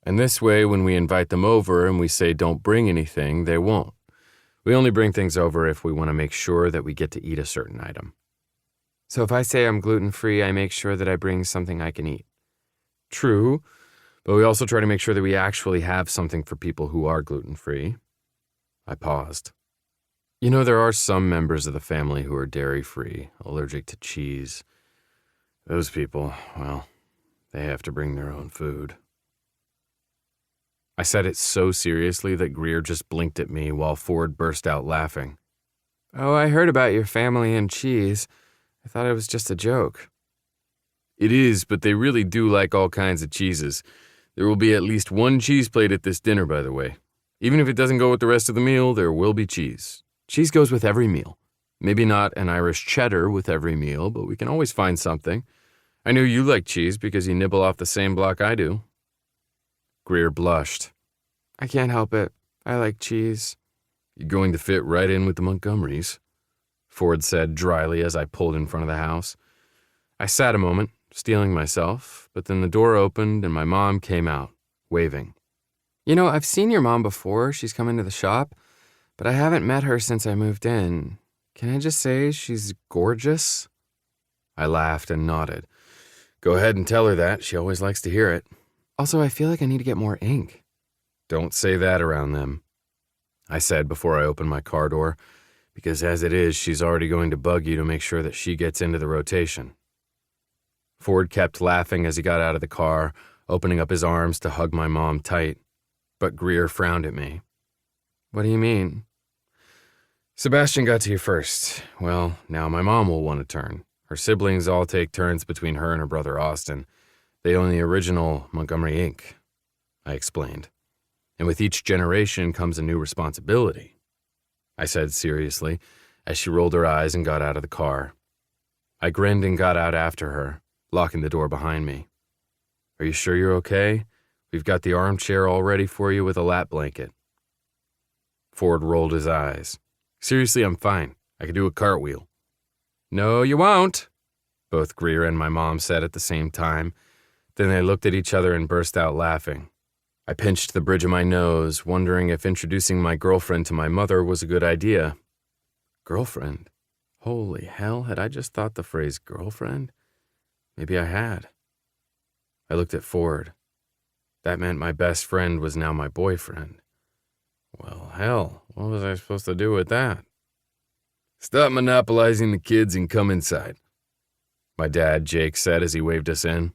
And this way, when we invite them over and we say don't bring anything, they won't. We only bring things over if we want to make sure that we get to eat a certain item. So if I say I'm gluten-free, I make sure that I bring something I can eat. True, but we also try to make sure that we actually have something for people who are gluten-free. I paused. You know, there are some members of the family who are dairy-free, allergic to cheese. Those people, well, they have to bring their own food. I said it so seriously that Greer just blinked at me while Ford burst out laughing. Oh, I heard about your family and cheese. I thought it was just a joke. It is, but they really do like all kinds of cheeses. There will be at least 1 cheese plate at this dinner, by the way. Even if it doesn't go with the rest of the meal, there will be cheese. Cheese goes with every meal. Maybe not an Irish cheddar with every meal, but we can always find something. I know you like cheese because you nibble off the same block I do. Greer blushed. I can't help it. I like cheese. You're going to fit right in with the Montgomerys, Ford said dryly as I pulled in front of the house. I sat a moment, steeling myself, but then the door opened and my mom came out, waving. You know, I've seen your mom before. She's come into the shop, but I haven't met her since I moved in. Can I just say she's gorgeous? I laughed and nodded. Go ahead and tell her that. She always likes to hear it. Also, I feel like I need to get more ink. Don't say that around them, I said before I opened my car door, because as it is, she's already going to bug you to make sure that she gets into the rotation. Ford kept laughing as he got out of the car, opening up his arms to hug my mom tight, but Greer frowned at me. What do you mean? Sebastian got to you first. Well, now my mom will want a turn. Her siblings all take turns between her and her brother Austin. They own the original Montgomery Inc., I explained. And with each generation comes a new responsibility, I said seriously, as she rolled her eyes and got out of the car. I grinned and got out after her, locking the door behind me. Are you sure you're okay? We've got the armchair all ready for you with a lap blanket. Ford rolled his eyes. Seriously, I'm fine. I could do a cartwheel. No, you won't, both Greer and my mom said at the same time. Then they looked at each other and burst out laughing. I pinched the bridge of my nose, wondering if introducing my girlfriend to my mother was a good idea. Girlfriend? Holy hell, had I just thought the phrase girlfriend? Maybe I had. I looked at Ford. That meant my best friend was now my boyfriend. Well, hell, what was I supposed to do with that? Stop monopolizing the kids and come inside, my dad, Jake, said as he waved us in.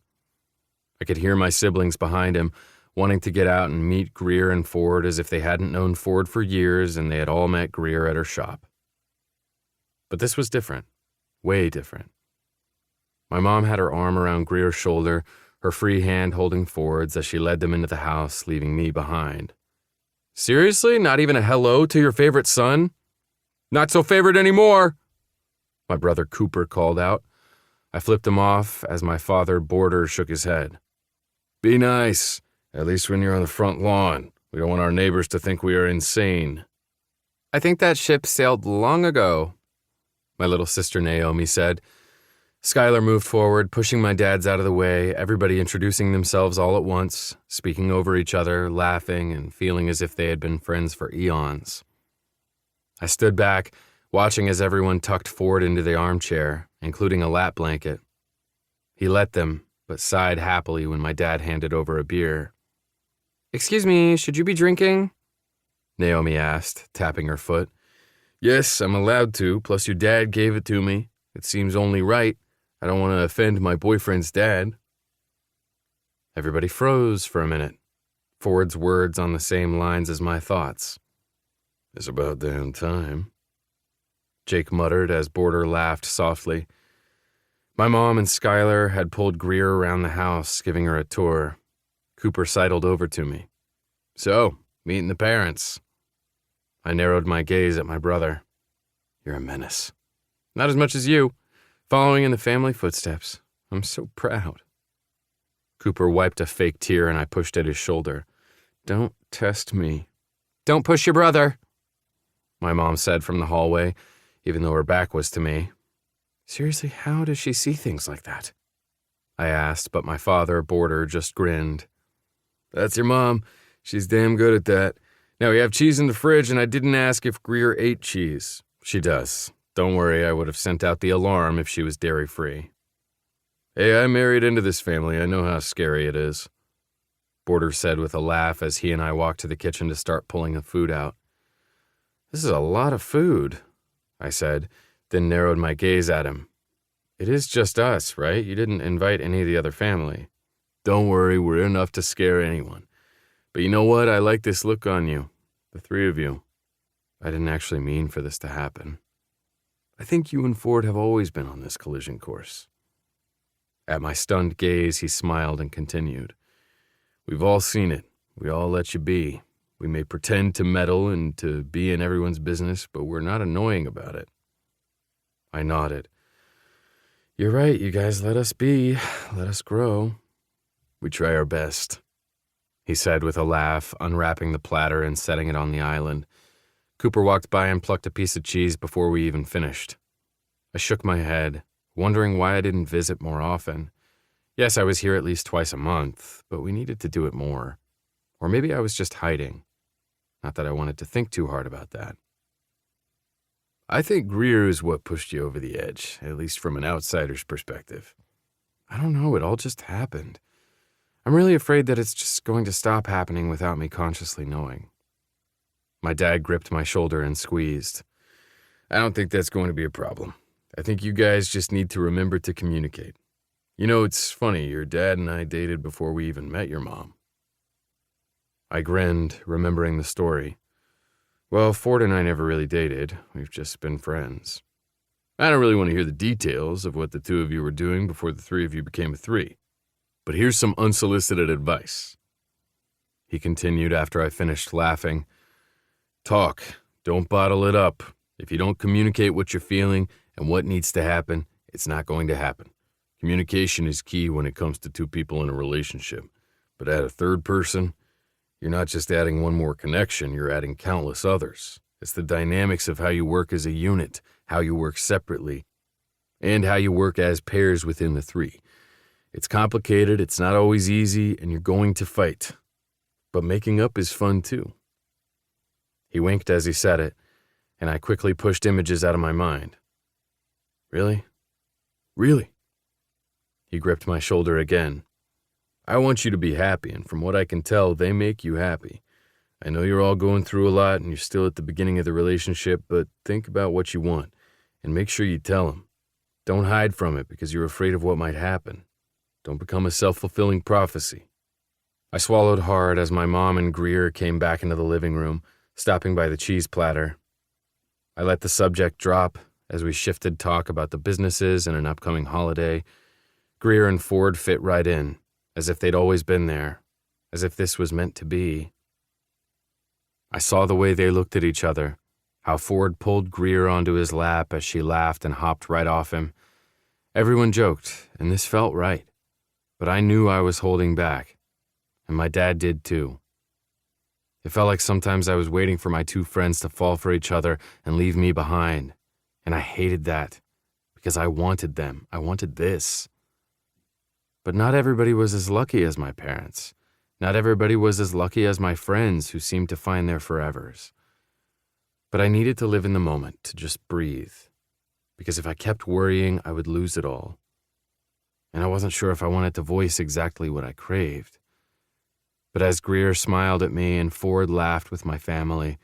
I could hear my siblings behind him, wanting to get out and meet Greer and Ford as if they hadn't known Ford for years and they had all met Greer at her shop. But this was different, way different. My mom had her arm around Greer's shoulder, her free hand holding Ford's as she led them into the house, leaving me behind. Seriously? Not even a hello to your favorite son? Not so favorite anymore, my brother Cooper called out. I flipped him off as my father Border shook his head. Be nice, at least when you're on the front lawn. We don't want our neighbors to think we are insane. I think that ship sailed long ago, my little sister Naomi said. Skylar moved forward, pushing my dads out of the way, everybody introducing themselves all at once, speaking over each other, laughing, and feeling as if they had been friends for eons. I stood back, watching as everyone tucked Ford into the armchair, including a lap blanket. He let them, but sighed happily when my dad handed over a beer. Excuse me, should you be drinking? Naomi asked, tapping her foot. Yes, I'm allowed to, plus your dad gave it to me. It seems only right. I don't want to offend my boyfriend's dad. Everybody froze for a minute, Ford's words on the same lines as my thoughts. It's about damn time, Jake muttered as Border laughed softly. My mom and Skylar had pulled Greer around the house, giving her a tour. Cooper sidled over to me. So, meeting the parents. I narrowed my gaze at my brother. You're a menace. Not as much as you. Following in the family footsteps. I'm so proud. Cooper wiped a fake tear and I pushed at his shoulder. Don't test me. Don't push your brother, my mom said from the hallway, even though her back was to me. Seriously, how does she see things like that? I asked, but my father, Border, just grinned. That's your mom. She's damn good at that. Now, we have cheese in the fridge, and I didn't ask if Greer ate cheese. She does. Don't worry, I would have sent out the alarm if she was dairy-free. Hey, I married into this family. I know how scary it is, Border said with a laugh as he and I walked to the kitchen to start pulling the food out. This is a lot of food, I said, then narrowed my gaze at him. It is just us, right? You didn't invite any of the other family. Don't worry, we're enough to scare anyone. But you know what? I like this look on you, the three of you. I didn't actually mean for this to happen. I think you and Ford have always been on this collision course. At my stunned gaze, he smiled and continued. We've all seen it. We all let you be. We may pretend to meddle and to be in everyone's business, but we're not annoying about it. I nodded. You're right, you guys let us be. Let us grow. We try our best, he said with a laugh, unwrapping the platter and setting it on the island. Cooper walked by and plucked a piece of cheese before we even finished. I shook my head, wondering why I didn't visit more often. Yes, I was here at least twice a month, but we needed to do it more. Or maybe I was just hiding. Not that I wanted to think too hard about that. I think Greer is what pushed you over the edge, at least from an outsider's perspective. I don't know, it all just happened. I'm really afraid that it's just going to stop happening without me consciously knowing. My dad gripped my shoulder and squeezed. I don't think that's going to be a problem. I think you guys just need to remember to communicate. You know, it's funny, your dad and I dated before we even met your mom. I grinned, remembering the story. Well, Ford and I never really dated. We've just been friends. I don't really want to hear the details of what the two of you were doing before the three of you became a three. But here's some unsolicited advice. He continued after I finished laughing. Talk. Don't bottle it up. If you don't communicate what you're feeling and what needs to happen, It's not going to happen. Communication is key when it comes to two people in a relationship. But add a third person, you're not just adding one more connection, you're adding countless others. It's the dynamics of how you work as a unit, how you work separately, and how you work as pairs within the three. It's complicated, it's not always easy, and you're going to fight. But making up is fun too. He winked as he said it, and I quickly pushed images out of my mind. Really? Really? He gripped my shoulder again. I want you to be happy, and from what I can tell, they make you happy. I know you're all going through a lot, and you're still at the beginning of the relationship, but think about what you want, and make sure you tell them. Don't hide from it because you're afraid of what might happen. Don't become a self-fulfilling prophecy. I swallowed hard as my mom and Greer came back into the living room, stopping by the cheese platter. I let the subject drop as we shifted talk about the businesses and an upcoming holiday. Greer and Ford fit right in, as if they'd always been there, as if this was meant to be. I saw the way they looked at each other, how Ford pulled Greer onto his lap as she laughed and hopped right off him. Everyone joked, and this felt right. But I knew I was holding back, and my dad did too. It felt like sometimes I was waiting for my two friends to fall for each other and leave me behind, and I hated that, because I wanted them. I wanted this. But not everybody was as lucky as my parents. Not everybody was as lucky as my friends who seemed to find their forevers. But I needed to live in the moment, to just breathe, because if I kept worrying, I would lose it all. And I wasn't sure if I wanted to voice exactly what I craved. But as Greer smiled at me and Ford laughed with my family,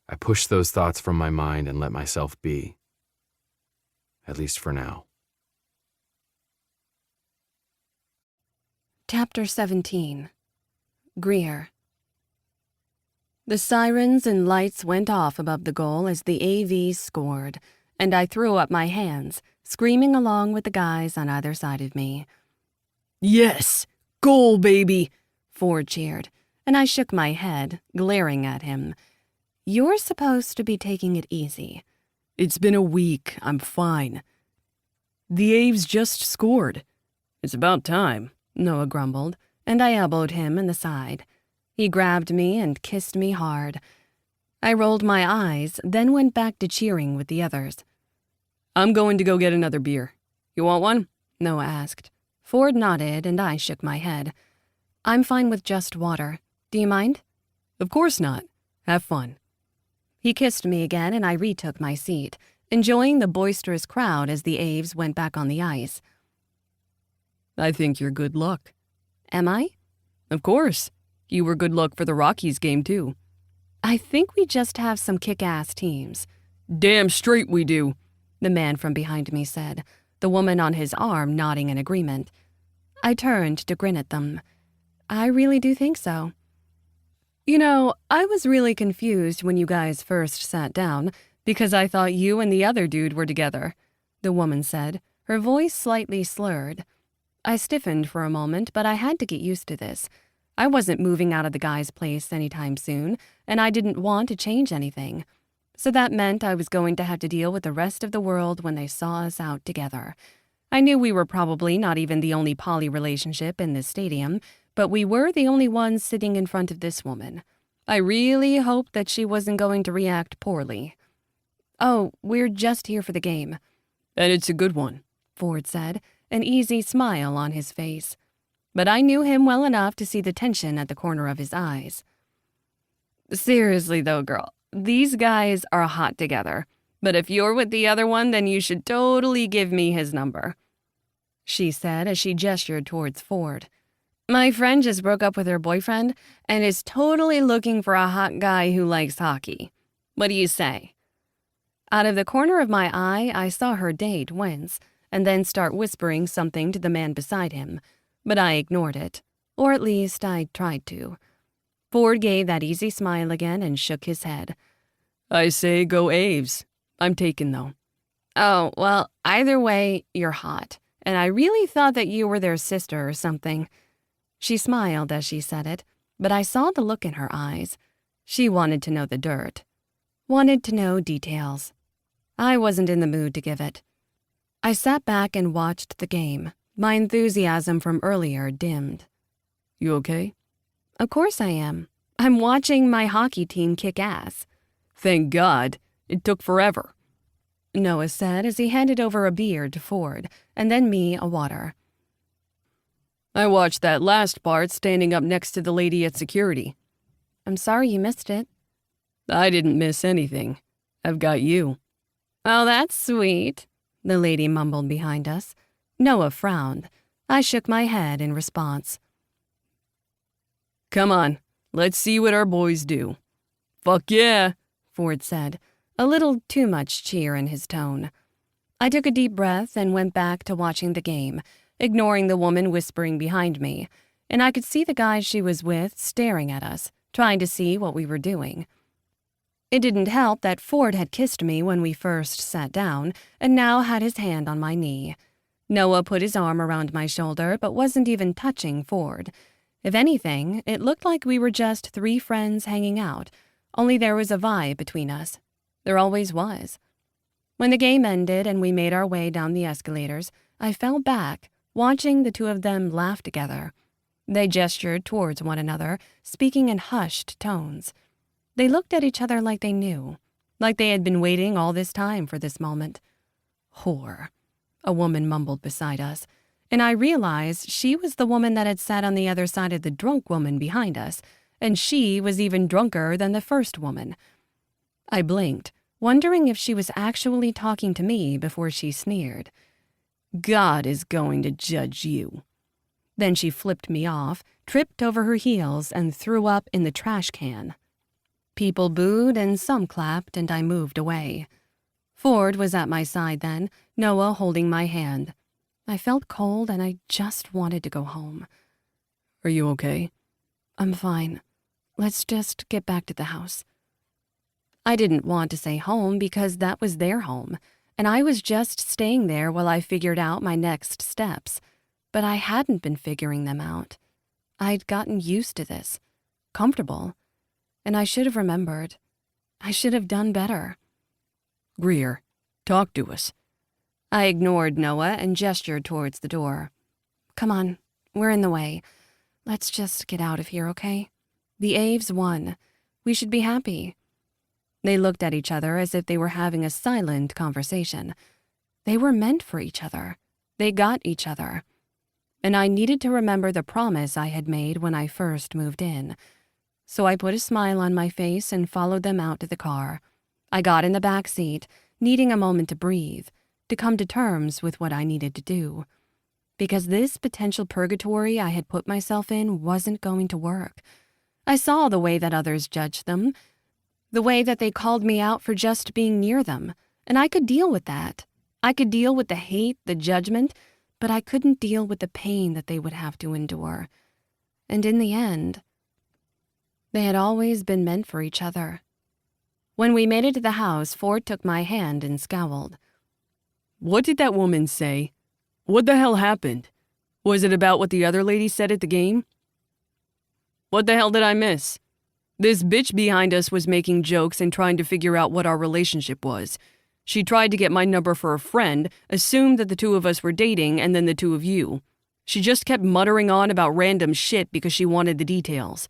I pushed those thoughts from my mind and let myself be. At least for now. Chapter 17. Greer. The sirens and lights went off above the goal as the AV scored, and I threw up my hands, screaming along with the guys on either side of me. Yes! Goal, baby! Ford cheered, and I shook my head, glaring at him. You're supposed to be taking it easy. It's been a week. I'm fine. The Aves just scored. It's about time, Noah grumbled, and I elbowed him in the side. He grabbed me and kissed me hard. I rolled my eyes, then went back to cheering with the others. I'm going to go get another beer. You want one? Noah asked. Ford nodded, and I shook my head. I'm fine with just water. Do you mind? Of course not. Have fun. He kissed me again, and I retook my seat, enjoying the boisterous crowd as the Aves went back on the ice. I think you're good luck. Am I? Of course. You were good luck for the Rockies game, too. I think we just have some kick-ass teams. Damn straight we do, the man from behind me said, the woman on his arm nodding in agreement. I turned to grin at them. I really do think so. You know, I was really confused when you guys first sat down because I thought you and the other dude were together, the woman said, her voice slightly slurred. I stiffened for a moment, but I had to get used to this. I wasn't moving out of the guy's place anytime soon, and I didn't want to change anything. So that meant I was going to have to deal with the rest of the world when they saw us out together. I knew we were probably not even the only poly relationship in this stadium, but we were the only ones sitting in front of this woman. I really hoped that she wasn't going to react poorly. Oh, we're just here for the game. And it's a good one, Ford said, an easy smile on his face. But I knew him well enough to see the tension at the corner of his eyes. Seriously though, girl, these guys are hot together. But if you're with the other one, then you should totally give me his number, she said as she gestured towards Ford. My friend just broke up with her boyfriend and is totally looking for a hot guy who likes hockey. What do you say? Out of the corner of my eye, I saw her date wince and then start whispering something to the man beside him, but I ignored it, or at least I tried to. Ford gave that easy smile again and shook his head. I say go Aves. I'm taken, though. Oh, well, either way, you're hot, and I really thought that you were their sister or something. She smiled as she said it, but I saw the look in her eyes. She wanted to know the dirt. Wanted to know details. I wasn't in the mood to give it. I sat back and watched the game. My enthusiasm from earlier dimmed. You okay? Of course I am. I'm watching my hockey team kick ass. Thank God. It took forever. Noah said as he handed over a beer to Ford, and then me a water. I watched that last part standing up next to the lady at security. I'm sorry you missed it. I didn't miss anything. I've got you. Oh, that's sweet, the lady mumbled behind us. Noah frowned. I shook my head in response. Come on, let's see what our boys do. Fuck yeah, Ford said, a little too much cheer in his tone. I took a deep breath and went back to watching the game, ignoring the woman whispering behind me, and I could see the guy she was with staring at us, trying to see what we were doing. It didn't help that Ford had kissed me when we first sat down and now had his hand on my knee. Noah put his arm around my shoulder but wasn't even touching Ford. If anything, it looked like we were just three friends hanging out, only there was a vibe between us. There always was. When the game ended and we made our way down the escalators, I fell back, watching the two of them laugh together. They gestured towards one another, speaking in hushed tones. They looked at each other like they knew, like they had been waiting all this time for this moment. Whore, a woman mumbled beside us, and I realized she was the woman that had sat on the other side of the drunk woman behind us, and she was even drunker than the first woman. I blinked, wondering if she was actually talking to me before she sneered. God is going to judge you. Then she flipped me off, tripped over her heels, and threw up in the trash can. People booed and some clapped, and I moved away. Ford was at my side then, Noah holding my hand. I felt cold and I just wanted to go home. Are you okay? I'm fine. Let's just get back to the house. I didn't want to say home because that was their home, and I was just staying there while I figured out my next steps. But I hadn't been figuring them out. I'd gotten used to this, comfortable, and I should have remembered. I should have done better. Greer, talk to us. I ignored Noah and gestured towards the door. Come on, we're in the way. Let's just get out of here, okay? The Aves won. We should be happy. They looked at each other as if they were having a silent conversation. They were meant for each other. They got each other. And I needed to remember the promise I had made when I first moved in. So I put a smile on my face and followed them out to the car. I got in the back seat, needing a moment to breathe, to come to terms with what I needed to do. Because this potential purgatory I had put myself in wasn't going to work. I saw the way that others judged them, the way that they called me out for just being near them, and I could deal with that. I could deal with the hate, the judgment, but I couldn't deal with the pain that they would have to endure. And in the end, they had always been meant for each other. When we made it to the house, Ford took my hand and scowled. What did that woman say? What the hell happened? Was it about what the other lady said at the game? What the hell did I miss? This bitch behind us was making jokes and trying to figure out what our relationship was. She tried to get my number for a friend, assumed that the two of us were dating, and then the two of you. She just kept muttering on about random shit because she wanted the details.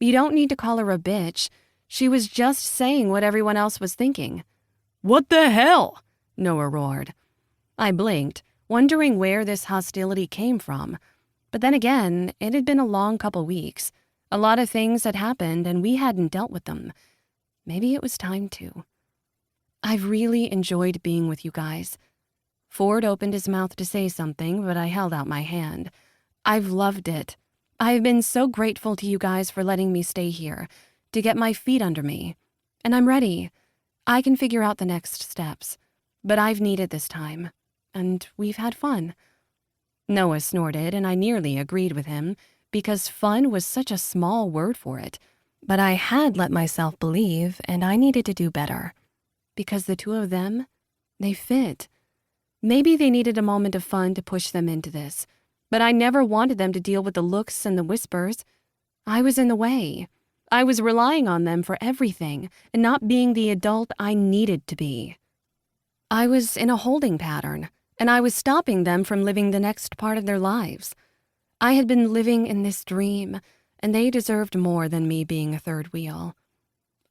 You don't need to call her a bitch. She was just saying what everyone else was thinking. What the hell? Noah roared. I blinked, wondering where this hostility came from. But then again, it had been a long couple weeks. A lot of things had happened and we hadn't dealt with them. Maybe it was time to. I've really enjoyed being with you guys. Ford opened his mouth to say something, but I held out my hand. I've loved it. I've been so grateful to you guys for letting me stay here, to get my feet under me. And I'm ready. I can figure out the next steps. But I've needed this time. And we've had fun. Noah snorted, and I nearly agreed with him, because fun was such a small word for it. But I had let myself believe, and I needed to do better. Because the two of them, they fit. Maybe they needed a moment of fun to push them into this, but I never wanted them to deal with the looks and the whispers. I was in the way. I was relying on them for everything and not being the adult I needed to be. I was in a holding pattern, and I was stopping them from living the next part of their lives. I had been living in this dream, and they deserved more than me being a third wheel.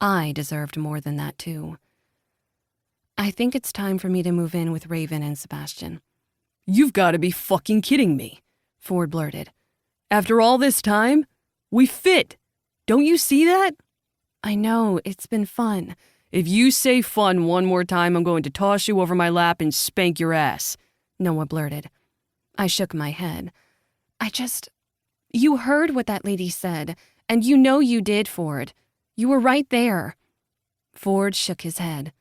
I deserved more than that, too. I think it's time for me to move in with Raven and Sebastian. You've got to be fucking kidding me, Ford blurted. After all this time, we fit. Don't you see that? I know, it's been fun. If you say fun one more time, I'm going to toss you over my lap and spank your ass, Noah blurted. I shook my head. You heard what that lady said, and you know you did, Ford. You were right there. Ford shook his head.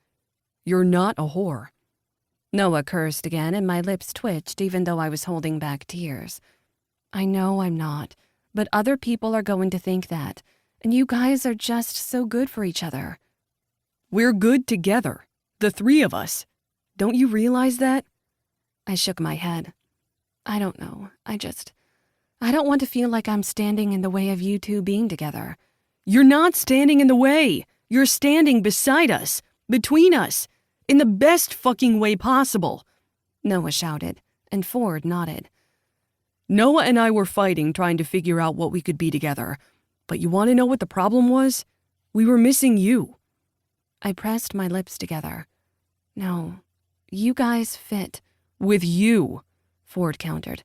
You're not a whore. Noah cursed again, and my lips twitched even though I was holding back tears. I know I'm not, but other people are going to think that, and you guys are just so good for each other. We're good together, the three of us. Don't you realize that? I shook my head. I don't know. I don't want to feel like I'm standing in the way of you two being together. You're not standing in the way. You're standing beside us, between us, in the best fucking way possible, Noah shouted, and Ford nodded. Noah and I were fighting, trying to figure out what we could be together. But you want to know what the problem was? We were missing you. I pressed my lips together. No, you guys fit. With you, Ford countered.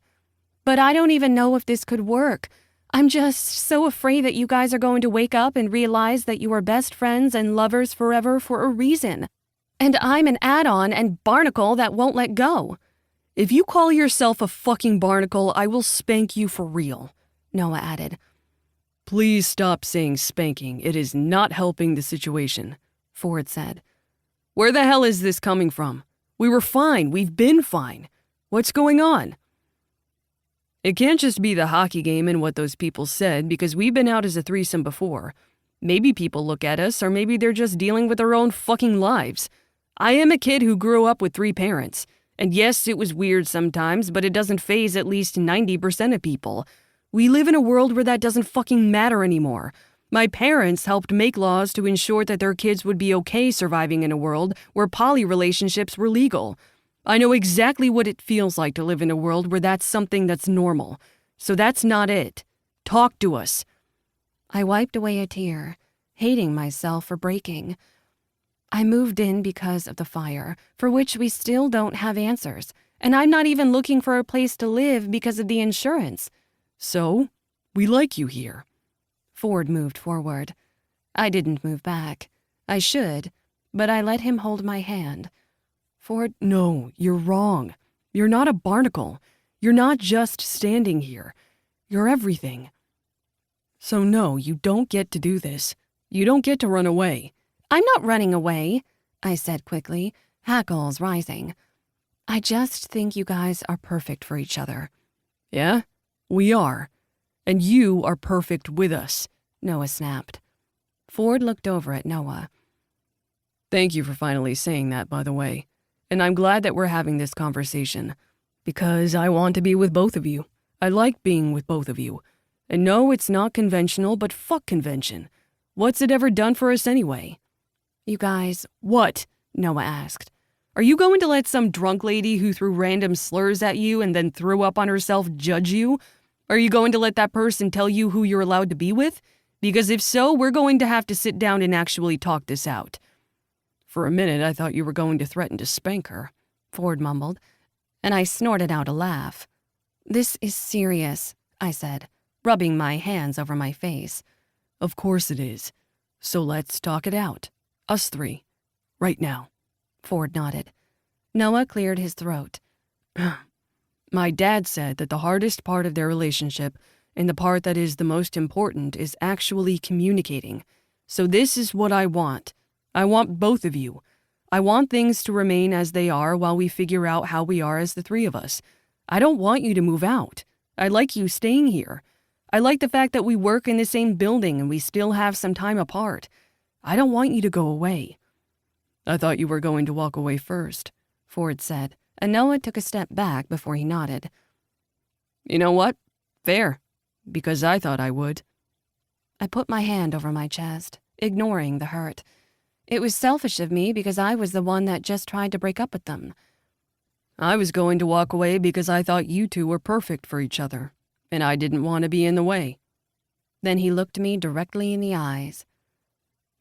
But I don't even know if this could work. I'm just so afraid that you guys are going to wake up and realize that you are best friends and lovers forever for a reason. And I'm an add-on and barnacle that won't let go. If you call yourself a fucking barnacle, I will spank you for real, Noah added. Please stop saying spanking. It is not helping the situation, Ford said. Where the hell is this coming from? We were fine. We've been fine. What's going on? It can't just be the hockey game and what those people said, because we've been out as a threesome before. Maybe people look at us, or maybe they're just dealing with their own fucking lives. I am a kid who grew up with 3 parents. And yes, it was weird sometimes, but it doesn't faze at least 90% of people. We live in a world where that doesn't fucking matter anymore. My parents helped make laws to ensure that their kids would be okay surviving in a world where poly relationships were legal. I know exactly what it feels like to live in a world where that's something that's normal. So that's not it. Talk to us. I wiped away a tear, hating myself for breaking. I moved in because of the fire, for which we still don't have answers, and I'm not even looking for a place to live because of the insurance. So, we like you here. Ford moved forward. I didn't move back. I should, but I let him hold my hand. Ford, no, you're wrong. You're not a barnacle. You're not just standing here. You're everything. So no, you don't get to do this. You don't get to run away. I'm not running away, I said quickly, hackles rising. I just think you guys are perfect for each other. Yeah, we are. And you are perfect with us, Noah snapped. Ford looked over at Noah. Thank you for finally saying that, by the way. And I'm glad that we're having this conversation. Because I want to be with both of you. I like being with both of you. And no, it's not conventional, but fuck convention. What's it ever done for us anyway? You guys... What? Noah asked. Are you going to let some drunk lady who threw random slurs at you and then threw up on herself judge you? Are you going to let that person tell you who you're allowed to be with? Because if so, we're going to have to sit down and actually talk this out. For a minute, I thought you were going to threaten to spank her, Ford mumbled, and I snorted out a laugh. This is serious, I said, rubbing my hands over my face. Of course it is. So let's talk it out. Us 3. Right now. Ford nodded. Noah cleared his throat. My dad said that the hardest part of their relationship, and the part that is the most important, is actually communicating. So this is what I want. I want both of you. I want things to remain as they are while we figure out how we are as the 3 of us. I don't want you to move out. I like you staying here. I like the fact that we work in the same building and we still have some time apart. I don't want you to go away. I thought you were going to walk away first, Ford said, and Noah took a step back before he nodded. You know what? Fair. Because I thought I would. I put my hand over my chest, ignoring the hurt. It was selfish of me because I was the one that just tried to break up with them. I was going to walk away because I thought you two were perfect for each other, and I didn't want to be in the way. Then he looked me directly in the eyes.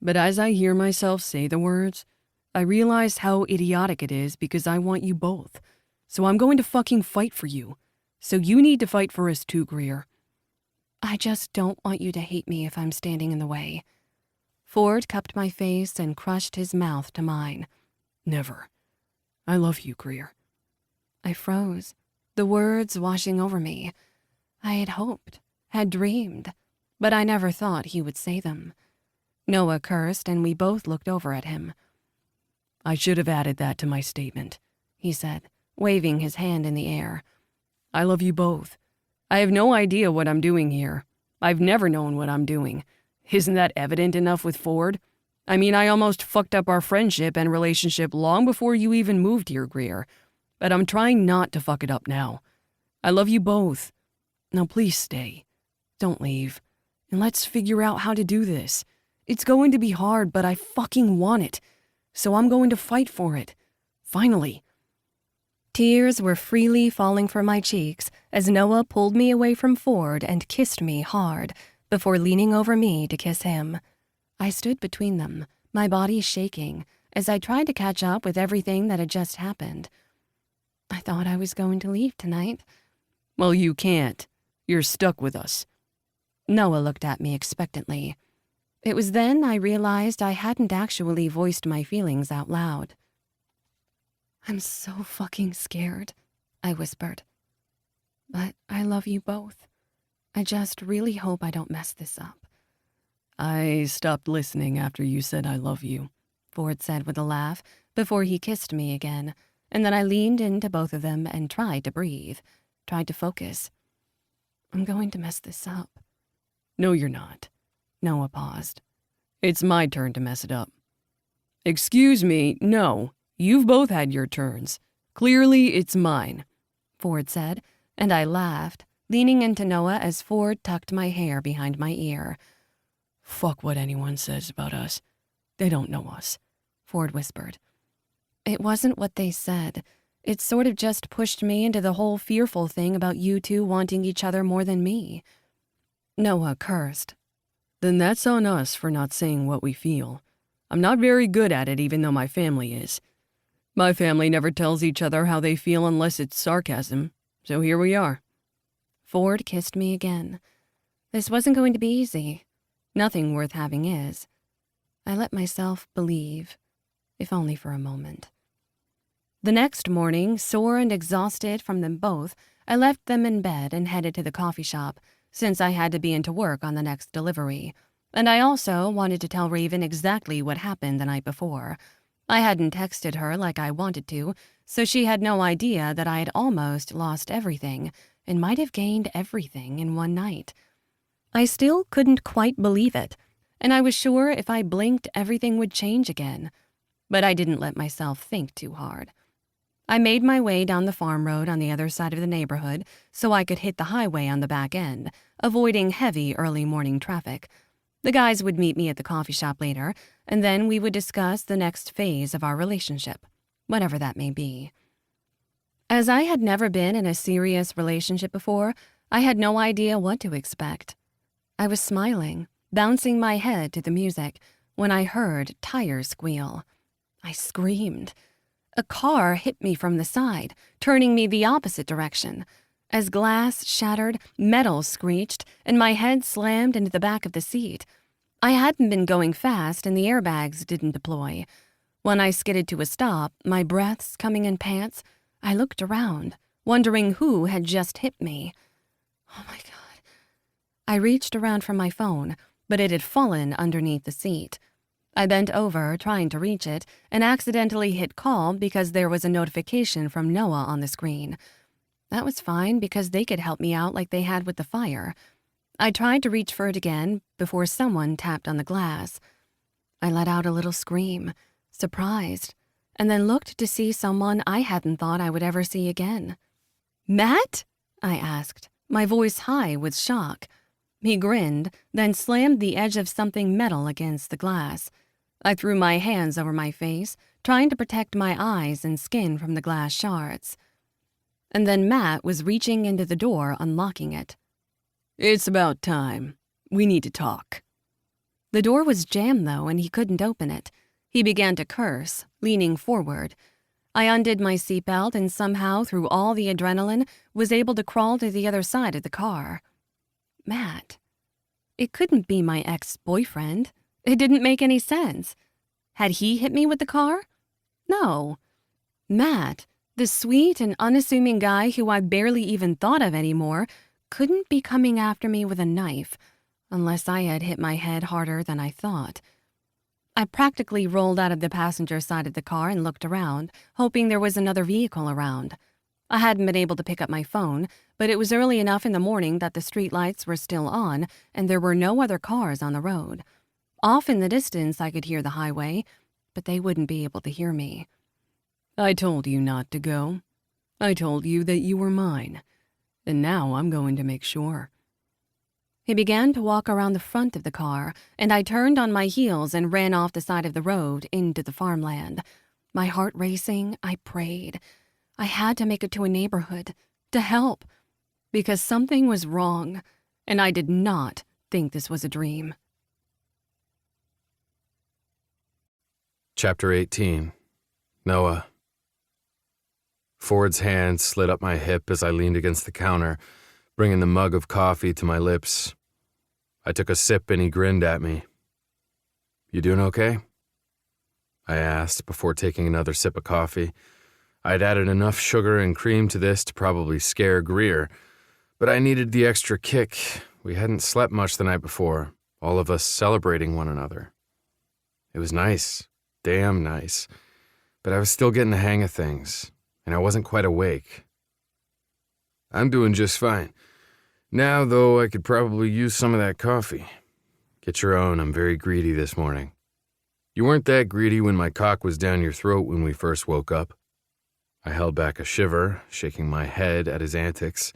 But as I hear myself say the words, I realize how idiotic it is because I want you both. So I'm going to fucking fight for you. So you need to fight for us too, Greer. I just don't want you to hate me if I'm standing in the way. Ford cupped my face and crushed his mouth to mine. Never. I love you, Greer. I froze, the words washing over me. I had hoped, had dreamed, but I never thought he would say them. Noah cursed, and we both looked over at him. I should have added that to my statement, he said, waving his hand in the air. I love you both. I have no idea what I'm doing here. I've never known what I'm doing. Isn't that evident enough with Ford? I mean, I almost fucked up our friendship and relationship long before you even moved here, Greer. But I'm trying not to fuck it up now. I love you both. Now please stay. Don't leave. And let's figure out how to do this. It's going to be hard, but I fucking want it. So I'm going to fight for it. Finally. Tears were freely falling from my cheeks as Noah pulled me away from Ford and kissed me hard before leaning over me to kiss him. I stood between them, my body shaking, as I tried to catch up with everything that had just happened. I thought I was going to leave tonight. Well, you can't. You're stuck with us. Noah looked at me expectantly. It was then I realized I hadn't actually voiced my feelings out loud. I'm so fucking scared, I whispered. But I love you both. I just really hope I don't mess this up. I stopped listening after you said I love you, Ford said with a laugh before he kissed me again, and then I leaned into both of them and tried to breathe, tried to focus. I'm going to mess this up. No, you're not. Noah paused. It's my turn to mess it up. Excuse me, no. You've both had your turns. Clearly, it's mine, Ford said, and I laughed, leaning into Noah as Ford tucked my hair behind my ear. Fuck what anyone says about us. They don't know us, Ford whispered. It wasn't what they said. It sort of just pushed me into the whole fearful thing about you two wanting each other more than me. Noah cursed. Then that's on us for not saying what we feel. I'm not very good at it, even though my family is. My family never tells each other how they feel unless it's sarcasm, so here we are. Ford kissed me again. This wasn't going to be easy. Nothing worth having is. I let myself believe, if only for a moment. The next morning, sore and exhausted from them both, I left them in bed and headed to the coffee shop, since I had to be into work on the next delivery. And I also wanted to tell Raven exactly what happened the night before. I hadn't texted her like I wanted to, so she had no idea that I had almost lost everything and might have gained everything in one night. I still couldn't quite believe it, and I was sure if I blinked everything would change again. But I didn't let myself think too hard. I made my way down the farm road on the other side of the neighborhood so I could hit the highway on the back end, avoiding heavy early morning traffic. The guys would meet me at the coffee shop later, and then we would discuss the next phase of our relationship, whatever that may be. As I had never been in a serious relationship before, I had no idea what to expect. I was smiling, bouncing my head to the music, when I heard tires squeal. I screamed. A car hit me from the side, turning me the opposite direction. As glass shattered, metal screeched, and my head slammed into the back of the seat. I hadn't been going fast, and the airbags didn't deploy. When I skidded to a stop, my breaths coming in pants, I looked around, wondering who had just hit me. Oh my God. I reached around for my phone, but it had fallen underneath the seat. I bent over, trying to reach it, and accidentally hit call because there was a notification from Noah on the screen. That was fine because they could help me out like they had with the fire. I tried to reach for it again before someone tapped on the glass. I let out a little scream, surprised, and then looked to see someone I hadn't thought I would ever see again. "Matt?" I asked, my voice high with shock. He grinned, then slammed the edge of something metal against the glass. I threw my hands over my face, trying to protect my eyes and skin from the glass shards. And then Matt was reaching into the door, unlocking it. It's about time. We need to talk. The door was jammed, though, and he couldn't open it. He began to curse, leaning forward. I undid my seatbelt and somehow, through all the adrenaline, was able to crawl to the other side of the car. Matt. It couldn't be my ex-boyfriend. It didn't make any sense. Had he hit me with the car? No. Matt, the sweet and unassuming guy who I barely even thought of anymore, couldn't be coming after me with a knife, unless I had hit my head harder than I thought. I practically rolled out of the passenger side of the car and looked around, hoping there was another vehicle around. I hadn't been able to pick up my phone, but it was early enough in the morning that the streetlights were still on and there were no other cars on the road. Off in the distance, I could hear the highway, but they wouldn't be able to hear me. I told you not to go. I told you that you were mine. And now I'm going to make sure. He began to walk around the front of the car, and I turned on my heels and ran off the side of the road into the farmland. My heart racing, I prayed. I had to make it to a neighborhood, to help, because something was wrong, and I did not think this was a dream. Chapter 18. Noah. Ford's hand slid up my hip as I leaned against the counter, bringing the mug of coffee to my lips. I took a sip and he grinned at me. "You doing okay?" I asked before taking another sip of coffee. I'd added enough sugar and cream to this to probably scare Greer, but I needed the extra kick. We hadn't slept much the night before, all of us celebrating one another. It was nice, damn nice, but I was still getting the hang of things, and I wasn't quite awake. "I'm doing just fine. Now, though, I could probably use some of that coffee." "Get your own. I'm very greedy this morning." "You weren't that greedy when my cock was down your throat when we first woke up." I held back a shiver, shaking my head at his antics.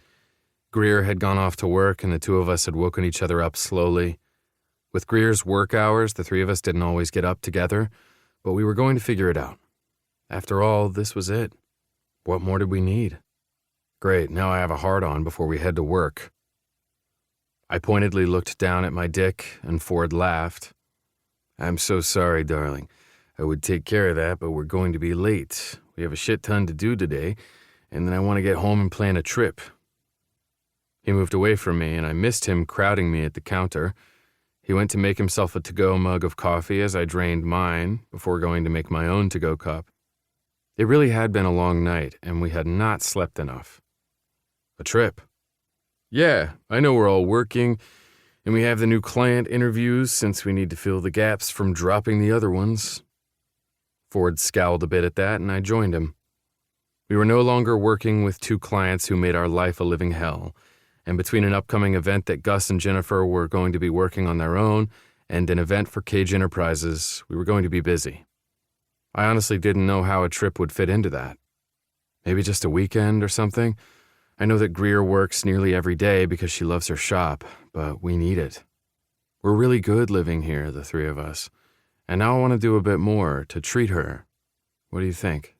Greer had gone off to work, and the two of us had woken each other up slowly. With Greer's work hours, the three of us didn't always get up together, but we were going to figure it out. After all, this was it. What more did we need? Great, now I have a hard-on before we head to work. I pointedly looked down at my dick, and Ford laughed. "I'm so sorry, darling. I would take care of that, but we're going to be late. We have a shit ton to do today, and then I want to get home and plan a trip." He moved away from me, and I missed him crowding me at the counter. He went to make himself a to-go mug of coffee as I drained mine before going to make my own to-go cup. It really had been a long night, and we had not slept enough. "A trip?" "Yeah, I know we're all working, and we have the new client interviews since we need to fill the gaps from dropping the other ones." Ford scowled a bit at that, and I joined him. We were no longer working with two clients who made our life a living hell, and between an upcoming event that Gus and Jennifer were going to be working on their own and an event for Cage Enterprises, we were going to be busy. I honestly didn't know how a trip would fit into that. Maybe just a weekend or something. I know that Greer works nearly every day because she loves her shop, but we need it. We're really good living here, the three of us. And now I want to do a bit more to treat her. What do you think?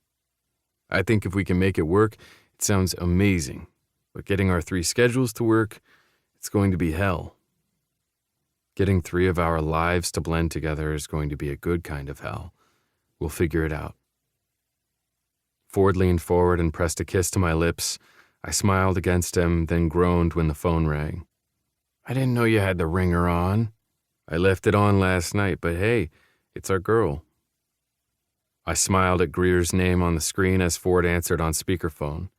I think if we can make it work, it sounds amazing. But getting our three schedules to work, it's going to be hell. Getting three of our lives to blend together is going to be a good kind of hell. We'll figure it out. Ford leaned forward and pressed a kiss to my lips. I smiled against him, then groaned when the phone rang. "I didn't know you had the ringer on." "I left it on last night, but hey, it's our girl." I smiled at Greer's name on the screen as Ford answered on speakerphone.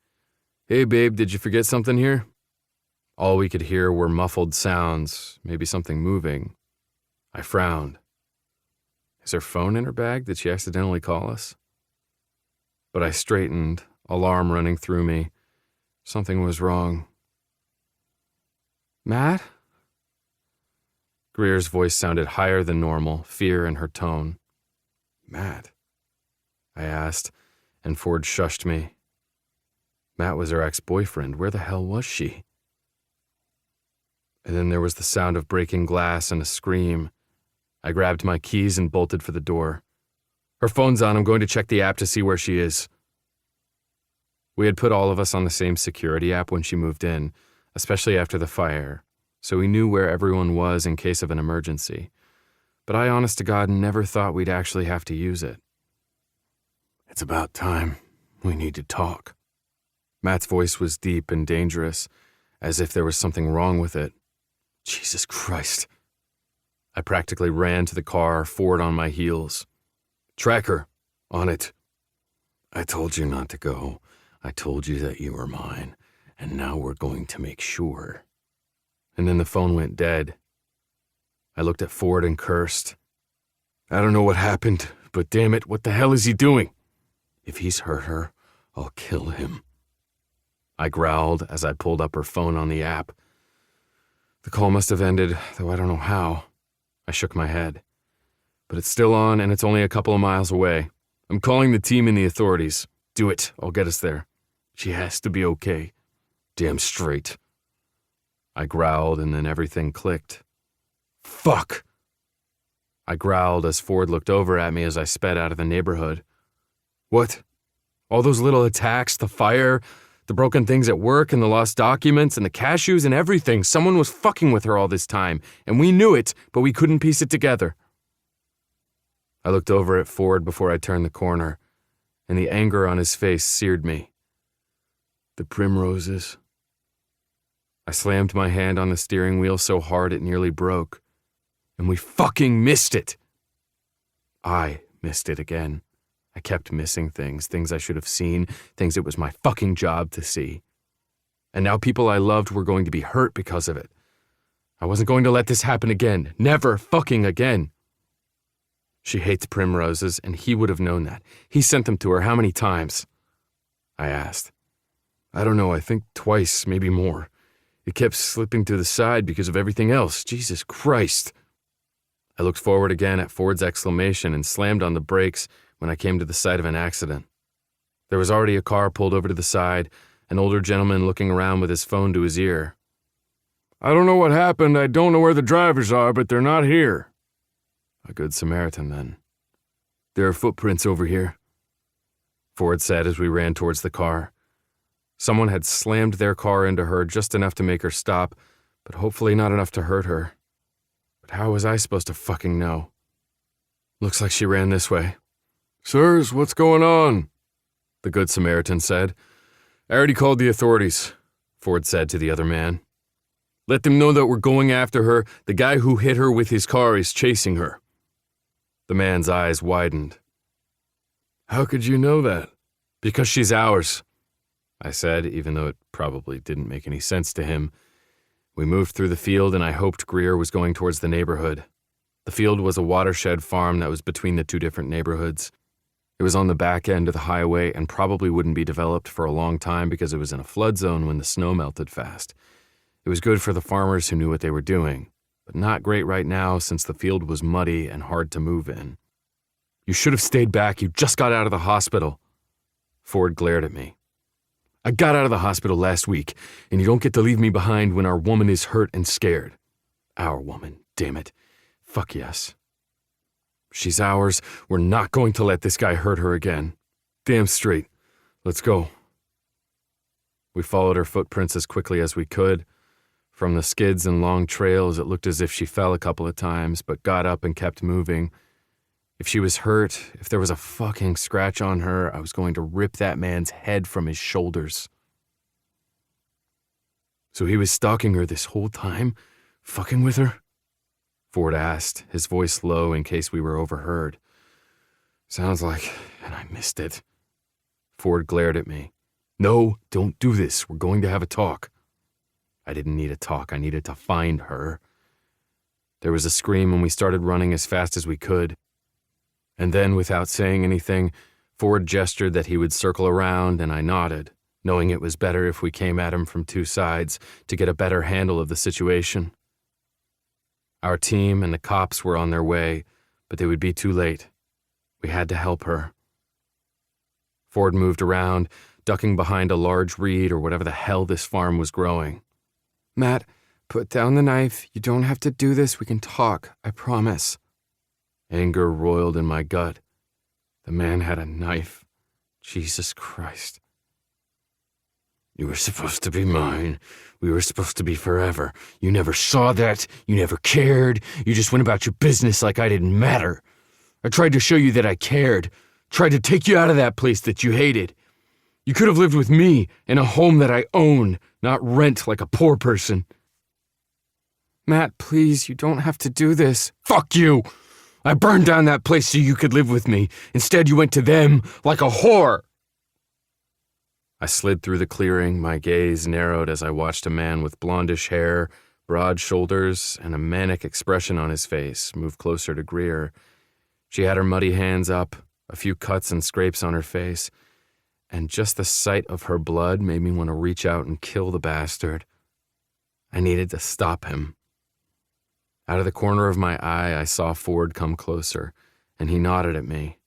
"Hey, babe, did you forget something here?" All we could hear were muffled sounds, maybe something moving. I frowned. Is her phone in her bag? Did she accidentally call us? But I straightened, alarm running through me. Something was wrong. "Matt?" Greer's voice sounded higher than normal, fear in her tone. "Matt?" I asked, and Ford shushed me. Matt was her ex-boyfriend. Where the hell was she? And then there was the sound of breaking glass and a scream. I grabbed my keys and bolted for the door. "Her phone's on. I'm going to check the app to see where she is." We had put all of us on the same security app when she moved in, especially after the fire, so we knew where everyone was in case of an emergency. But I, honest to God, never thought we'd actually have to use it. It's about time. We need to talk. Matt's voice was deep and dangerous, as if there was something wrong with it. Jesus Christ. I practically ran to the car, Ford on my heels. Tracker, on it. I told you not to go. I told you that you were mine, and now we're going to make sure. And then the phone went dead. I looked at Ford and cursed. I don't know what happened, but damn it, what the hell is he doing? If he's hurt her, I'll kill him. I growled as I pulled up her phone on the app. The call must have ended, though I don't know how. I shook my head. But it's still on, and it's only a couple of miles away. I'm calling the team and the authorities. Do it. I'll get us there. She has to be okay. Damn straight. I growled, and then everything clicked. Fuck! I growled as Ford looked over at me as I sped out of the neighborhood. What? All those little attacks, the fire, the broken things at work, and the lost documents, and the cashews and everything. Someone was fucking with her all this time, and we knew it, but we couldn't piece it together. I looked over at Ford before I turned the corner, and the anger on his face seared me. The primroses. I slammed my hand on the steering wheel so hard it nearly broke. And we fucking missed it! I missed it again. I kept missing things I should have seen, things it was my fucking job to see. And now people I loved were going to be hurt because of it. I wasn't going to let this happen again. Never fucking again. She hates primroses, and he would have known that. He sent them to her how many times? I asked. I don't know, I think twice, maybe more. It kept slipping to the side because of everything else. Jesus Christ. I looked forward again at Ford's exclamation and slammed on the brakes when I came to the site of an accident. There was already a car pulled over to the side, an older gentleman looking around with his phone to his ear. I don't know what happened. I don't know where the drivers are, but they're not here. A good Samaritan, then. There are footprints over here, Ford said as we ran towards the car. Someone had slammed their car into her just enough to make her stop, but hopefully not enough to hurt her. But how was I supposed to fucking know? Looks like she ran this way. Sirs, what's going on? The good Samaritan said. I already called the authorities, Ford said to the other man. Let them know that we're going after her. The guy who hit her with his car is chasing her. The man's eyes widened. How could you know that? Because she's ours, I said, even though it probably didn't make any sense to him. We moved through the field, and I hoped Greer was going towards the neighborhood. The field was a watershed farm that was between the two different neighborhoods. It was on the back end of the highway and probably wouldn't be developed for a long time because it was in a flood zone when the snow melted fast. It was good for the farmers who knew what they were doing, but not great right now since the field was muddy and hard to move in. You should have stayed back. You just got out of the hospital. Ford glared at me. I got out of the hospital last week, and you don't get to leave me behind when our woman is hurt and scared. Our woman, damn it. Fuck yes. She's ours. We're not going to let this guy hurt her again. Damn straight. Let's go. We followed her footprints as quickly as we could. From the skids and long trails, it looked as if she fell a couple of times, but got up and kept moving. If she was hurt, if there was a fucking scratch on her, I was going to rip that man's head from his shoulders. So he was stalking her this whole time? Fucking with her? Ford asked, his voice low in case we were overheard. Sounds like, and I missed it. Ford glared at me. No, don't do this. We're going to have a talk. I didn't need a talk. I needed to find her. There was a scream and we started running as fast as we could. And then, without saying anything, Ford gestured that he would circle around, and I nodded, knowing it was better if we came at him from two sides to get a better handle of the situation. Our team and the cops were on their way, but they would be too late. We had to help her. Ford moved around, ducking behind a large reed or whatever the hell this farm was growing. Matt, put down the knife. You don't have to do this. We can talk. I promise. Anger roiled in my gut. The man had a knife. Jesus Christ. You were supposed to be mine. We were supposed to be forever. You never saw that. You never cared. You just went about your business like I didn't matter. I tried to show you that I cared. Tried to take you out of that place that you hated. You could have lived with me in a home that I own, not rent like a poor person. Matt, please, you don't have to do this. Fuck you! I burned down that place so you could live with me. Instead, you went to them like a whore. I slid through the clearing, my gaze narrowed as I watched a man with blondish hair, broad shoulders, and a manic expression on his face move closer to Greer. She had her muddy hands up, a few cuts and scrapes on her face, and just the sight of her blood made me want to reach out and kill the bastard. I needed to stop him. Out of the corner of my eye, I saw Ford come closer, and he nodded at me.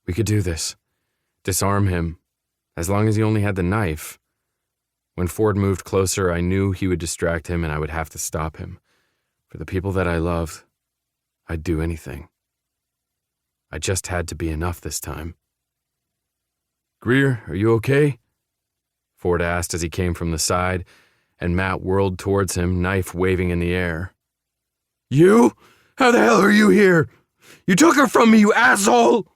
We could do this. Disarm him, as long as he only had the knife. When Ford moved closer, I knew he would distract him and I would have to stop him. For the people that I loved, I'd do anything. I just had to be enough this time. Greer, are you okay? Ford asked as he came from the side, and Matt whirled towards him, knife waving in the air. You? How the hell are you here? You took her from me, you asshole!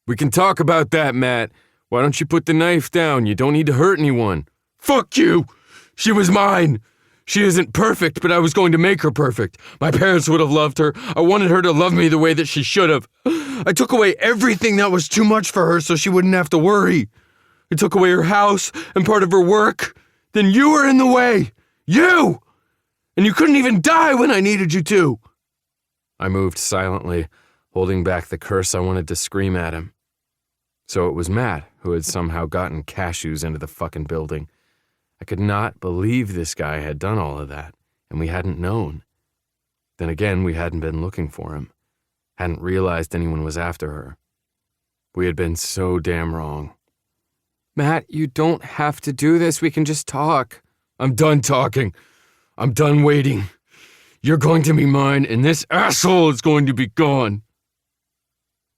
We can talk about that, Matt. Why don't you put the knife down? You don't need to hurt anyone. Fuck you! She was mine! She isn't perfect, but I was going to make her perfect. My parents would have loved her. I wanted her to love me the way that she should have. I took away everything that was too much for her so she wouldn't have to worry. I took away her house and part of her work. Then you were in the way. You! And you couldn't even die when I needed you to. I moved silently, holding back the curse I wanted to scream at him. So it was Matt who had somehow gotten cashews into the fucking building. I could not believe this guy had done all of that, and we hadn't known. Then again, we hadn't been looking for him, hadn't realized anyone was after her. We had been so damn wrong. Matt, you don't have to do this. We can just talk. I'm done talking. I'm done waiting. You're going to be mine, and this asshole is going to be gone.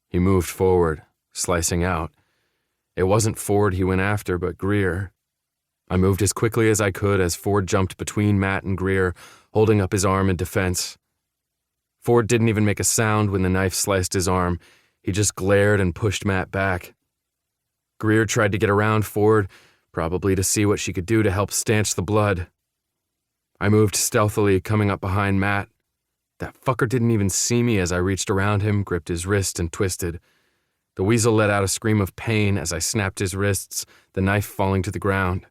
He moved forward, slicing out. It wasn't Ford he went after, but Greer. I moved as quickly as I could as Ford jumped between Matt and Greer, holding up his arm in defense. Ford didn't even make a sound when the knife sliced his arm. He just glared and pushed Matt back. Greer tried to get around Ford, probably to see what she could do to help stanch the blood. I moved stealthily, coming up behind Matt. That fucker didn't even see me as I reached around him, gripped his wrist, and twisted. The weasel let out a scream of pain as I snapped his wrists, the knife falling to the ground.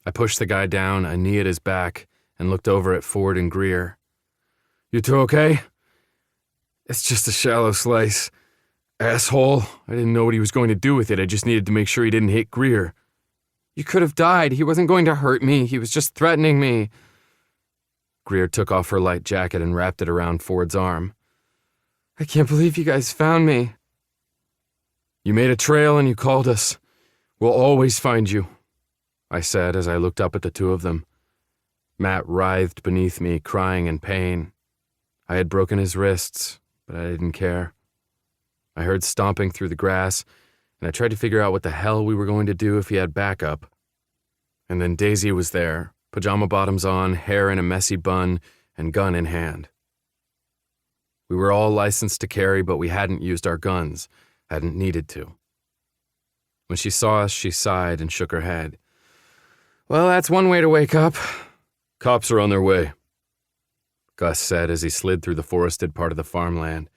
I pushed the guy down, a knee at his back, and looked over at Ford and Greer. You two okay? It's just a shallow slice. Asshole. I didn't know what he was going to do with it. I just needed to make sure he didn't hit Greer. You could have died. He wasn't going to hurt me. He was just threatening me. Greer took off her light jacket and wrapped it around Ford's arm. I can't believe you guys found me. You made a trail and you called us. We'll always find you, I said as I looked up at the two of them. Matt writhed beneath me, crying in pain. I had broken his wrists, but I didn't care. I heard stomping through the grass, and I tried to figure out what the hell we were going to do if he had backup. And then Daisy was there, pajama bottoms on, hair in a messy bun, and gun in hand. We were all licensed to carry, but we hadn't used our guns, hadn't needed to. When she saw us, she sighed and shook her head. Well, that's one way to wake up. Cops are on their way, Gus said as he slid through the forested part of the farmland.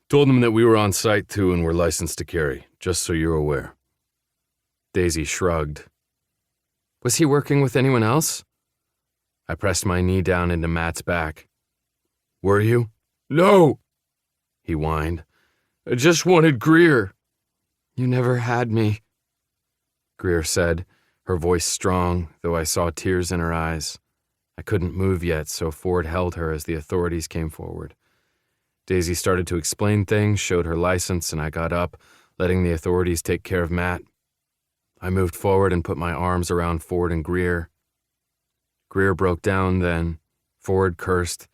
Told them that we were on site too and were licensed to carry, just so you're aware. Daisy shrugged. Was he working with anyone else? I pressed my knee down into Matt's back. Were you? No, he whined. I just wanted Greer. You never had me, Greer said, her voice strong, though I saw tears in her eyes. I couldn't move yet, so Ford held her as the authorities came forward. Daisy started to explain things, showed her license, and I got up, letting the authorities take care of Matt. I moved forward and put my arms around Ford and Greer. Greer broke down then. Ford cursed,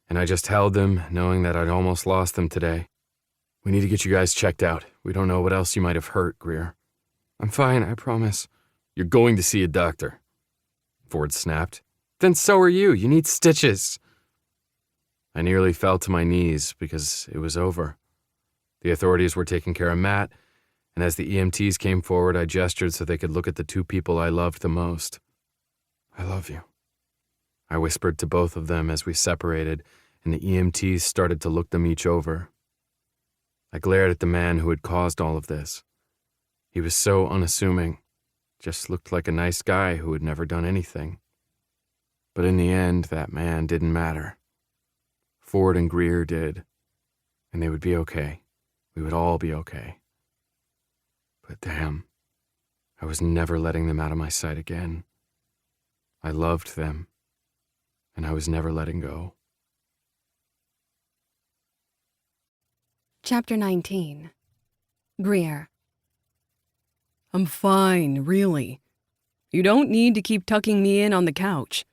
and I just held them, knowing that I'd almost lost them today. We need to get you guys checked out. We don't know what else you might have hurt, Greer. I'm fine, I promise. You're going to see a doctor, Ford snapped. Then so are you. You need stitches. I nearly fell to my knees because it was over. The authorities were taking care of Matt, and as the EMTs came forward, I gestured so they could look at the two people I loved the most. I love you, I whispered to both of them as we separated, and the EMTs started to look them each over. I glared at the man who had caused all of this. He was so unassuming, just looked like a nice guy who had never done anything. But in the end, that man didn't matter. Ford and Greer did, and they would be okay. We would all be okay. But damn, I was never letting them out of my sight again. I loved them, and I was never letting go. Chapter 19. Greer. I'm fine, really. You don't need to keep tucking me in on the couch.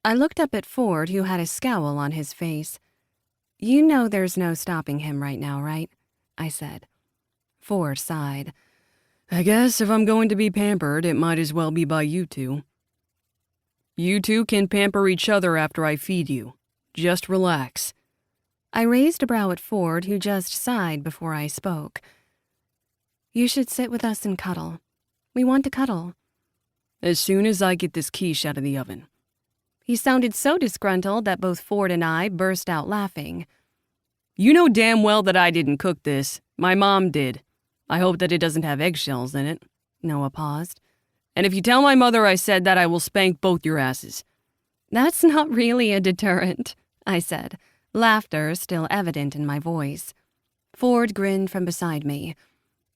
I looked up at Ford, who had a scowl on his face. You know there's no stopping him right now, right? I said. Ford sighed. I guess if I'm going to be pampered, it might as well be by you two. You two can pamper each other after I feed you. Just relax. I raised a brow at Ford, who just sighed before I spoke. You should sit with us and cuddle. We want to cuddle. As soon as I get this quiche out of the oven. He sounded so disgruntled that both Ford and I burst out laughing. You know damn well that I didn't cook this. My mom did. I hope that it doesn't have eggshells in it. Noah paused. And if you tell my mother I said that, I will spank both your asses. That's not really a deterrent, I said, laughter still evident in my voice. Ford grinned from beside me.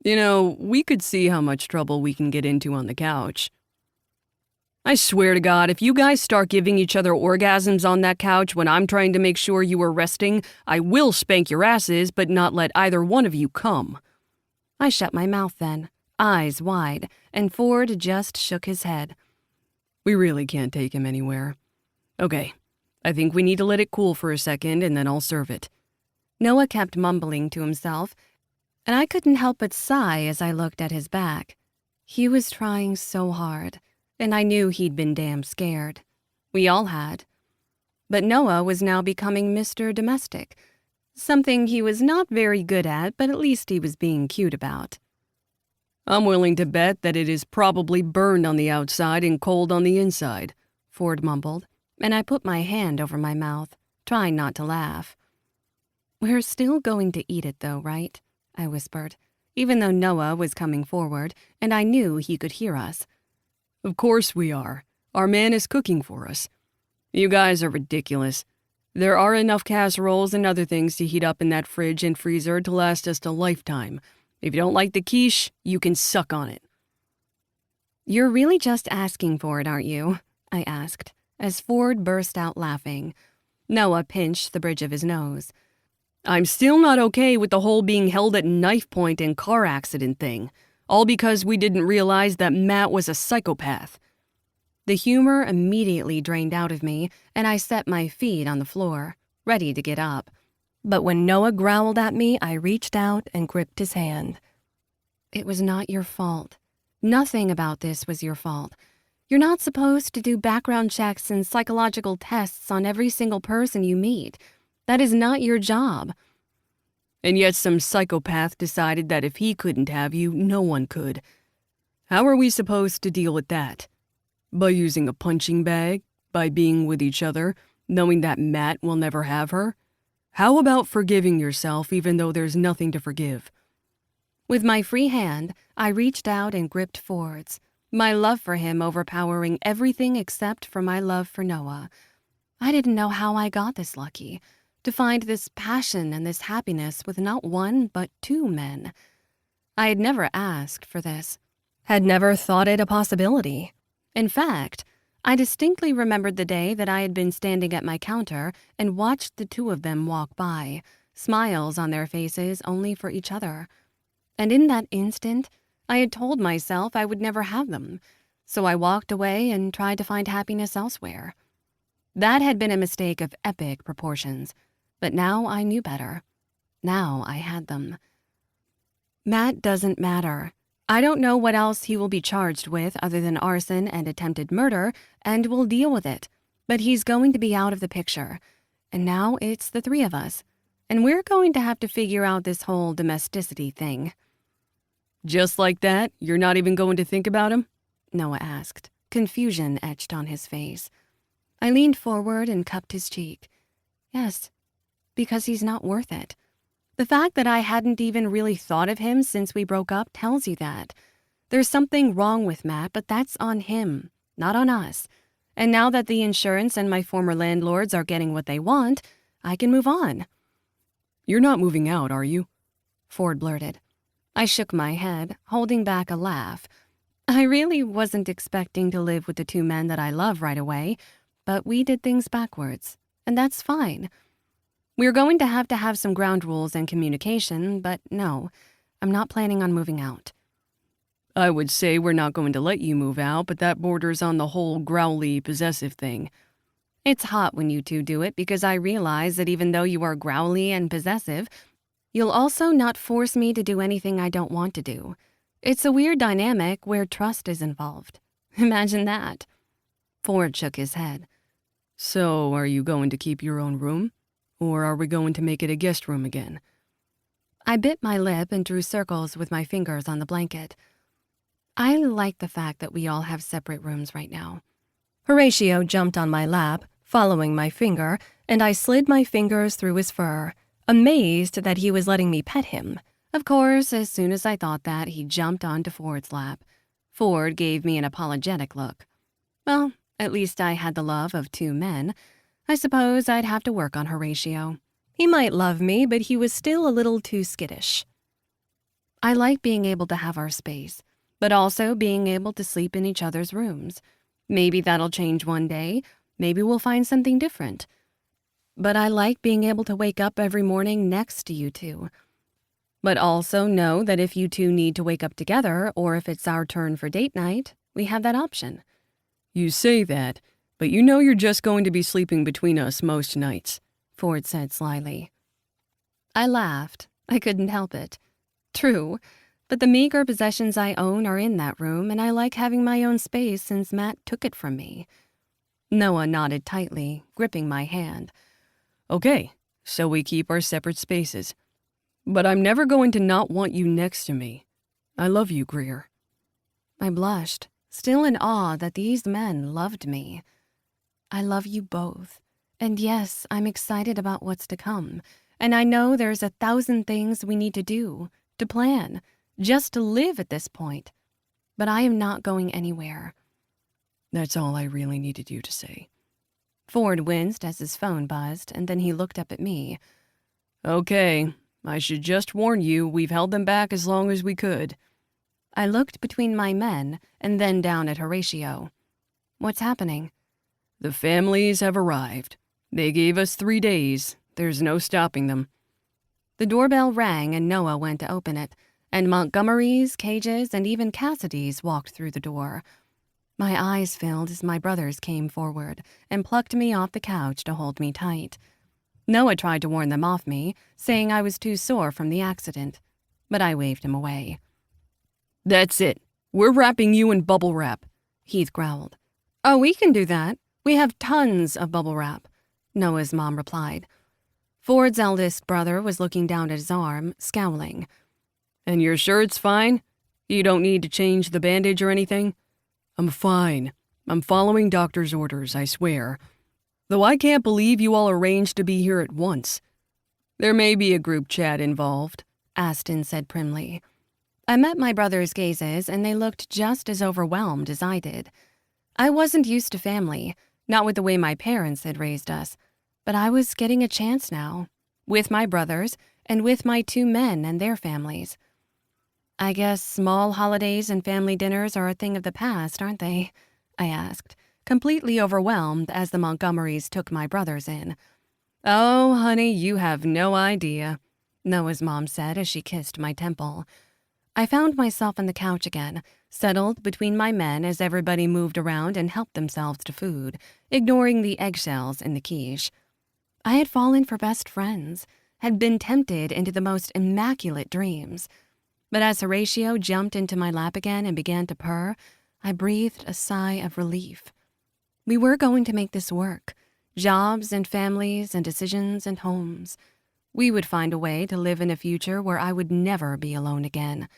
You know, we could see how much trouble we can get into on the couch. I swear to God, if you guys start giving each other orgasms on that couch when I'm trying to make sure you are resting, I will spank your asses, but not let either one of you come. I shut my mouth then, eyes wide, and Ford just shook his head. We really can't take him anywhere. Okay, I think we need to let it cool for a second, and then I'll serve it. Noah kept mumbling to himself, and I couldn't help but sigh as I looked at his back. He was trying so hard. And I knew he'd been damn scared. We all had. But Noah was now becoming Mr. Domestic, something he was not very good at, but at least he was being cute about. I'm willing to bet that it is probably burned on the outside and cold on the inside, Ford mumbled, and I put my hand over my mouth, trying not to laugh. We're still going to eat it though, right? I whispered, even though Noah was coming forward, and I knew he could hear us. Of course we are. Our man is cooking for us. You guys are ridiculous. There are enough casseroles and other things to heat up in that fridge and freezer to last us a lifetime. If you don't like the quiche, you can suck on it. You're really just asking for it, aren't you? I asked, as Ford burst out laughing. Noah pinched the bridge of his nose. I'm still not okay with the whole being held at knife point and car accident thing. All because we didn't realize that Matt was a psychopath. The humor immediately drained out of me, and I set my feet on the floor, ready to get up. But when Noah growled at me, I reached out and gripped his hand. It was not your fault. Nothing about this was your fault. You're not supposed to do background checks and psychological tests on every single person you meet. That is not your job. And yet some psychopath decided that if he couldn't have you, no one could. How are we supposed to deal with that? By using a punching bag? By being with each other, knowing that Matt will never have her? How about forgiving yourself even though there's nothing to forgive? With my free hand, I reached out and gripped Ford's, my love for him overpowering everything except for my love for Noah. I didn't know how I got this lucky. To find this passion and this happiness with not one but two men. I had never asked for this, had never thought it a possibility. In fact, I distinctly remembered the day that I had been standing at my counter and watched the two of them walk by, smiles on their faces only for each other. And in that instant, I had told myself I would never have them, so I walked away and tried to find happiness elsewhere. That had been a mistake of epic proportions. But now I knew better. Now I had them. Matt doesn't matter. I don't know what else he will be charged with other than arson and attempted murder, and we'll deal with it. But he's going to be out of the picture. And now it's the three of us. And we're going to have to figure out this whole domesticity thing. Just like that? You're not even going to think about him? Noah asked, confusion etched on his face. I leaned forward and cupped his cheek. Yes, because he's not worth it. The fact that I hadn't even really thought of him since we broke up tells you that. There's something wrong with Matt, but that's on him, not on us. And now that the insurance and my former landlords are getting what they want, I can move on. You're not moving out, are you? Ford blurted. I shook my head, holding back a laugh. I really wasn't expecting to live with the two men that I love right away, but we did things backwards, and that's fine. We're going to have some ground rules and communication, but no, I'm not planning on moving out. I would say we're not going to let you move out, but that borders on the whole growly, possessive thing. It's hot when you two do it because I realize that even though you are growly and possessive, you'll also not force me to do anything I don't want to do. It's a weird dynamic where trust is involved. Imagine that. Ford shook his head. So, are you going to keep your own room? Or are we going to make it a guest room again? I bit my lip and drew circles with my fingers on the blanket. I like the fact that we all have separate rooms right now. Horatio jumped on my lap, following my finger, and I slid my fingers through his fur, amazed that he was letting me pet him. Of course, as soon as I thought that, he jumped onto Ford's lap. Ford gave me an apologetic look. Well, at least I had the love of two men. I suppose I'd have to work on Horatio. He might love me, but he was still a little too skittish. I like being able to have our space, but also being able to sleep in each other's rooms. Maybe that'll change one day. Maybe we'll find something different. But I like being able to wake up every morning next to you two. But also know that if you two need to wake up together, or if it's our turn for date night, we have that option. You say that, but you know you're just going to be sleeping between us most nights, Ford said slyly. I laughed. I couldn't help it. True, but the meager possessions I own are in that room, and I like having my own space since Matt took it from me. Noah nodded tightly, gripping my hand. Okay, so we keep our separate spaces. But I'm never going to not want you next to me. I love you, Greer. I blushed, still in awe that these men loved me. I love you both. And yes, I'm excited about what's to come. And I know there's 1,000 things we need to do, to plan, just to live at this point. But I am not going anywhere. That's all I really needed you to say. Ford winced as his phone buzzed, and then he looked up at me. Okay, I should just warn you, we've held them back as long as we could. I looked between my men and then down at Horatio. What's happening? The families have arrived. They gave us 3 days. There's no stopping them. The doorbell rang and Noah went to open it, and Montgomerys, Cages, and even Cassidy's walked through the door. My eyes filled as my brothers came forward and plucked me off the couch to hold me tight. Noah tried to warn them off me, saying I was too sore from the accident, but I waved him away. That's it. We're wrapping you in bubble wrap, Heath growled. Oh, we can do that. We have tons of bubble wrap, Noah's mom replied. Ford's eldest brother was looking down at his arm, scowling. And you're sure it's fine? You don't need to change the bandage or anything? I'm fine. I'm following doctor's orders, I swear. Though I can't believe you all arranged to be here at once. There may be a group chat involved, Aston said primly. I met my brother's gazes, and they looked just as overwhelmed as I did. I wasn't used to family, not with the way my parents had raised us, but I was getting a chance now, with my brothers and with my 2 men and their families. I guess small holidays and family dinners are a thing of the past, aren't they? I asked, completely overwhelmed as the Montgomerys took my brothers in. Oh, honey, you have no idea, Noah's mom said as she kissed my temple. I found myself on the couch again, settled between my men as everybody moved around and helped themselves to food, ignoring the eggshells in the quiche. I had fallen for best friends, had been tempted into the most immaculate dreams. But as Horatio jumped into my lap again and began to purr, I breathed a sigh of relief. We were going to make this work. Jobs and families and decisions and homes. We would find a way to live in a future where I would never be alone again.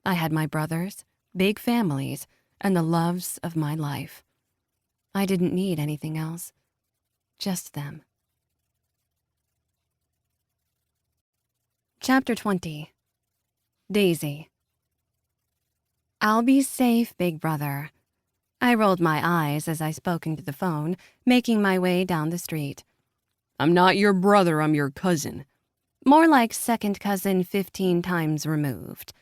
I had my brothers, big families, and the loves of my life. I didn't need anything else. Just them. Chapter 20. Daisy. I'll be safe, big brother. I rolled my eyes as I spoke into the phone, making my way down the street. I'm not your brother, I'm your cousin. More like second cousin 15 times removed.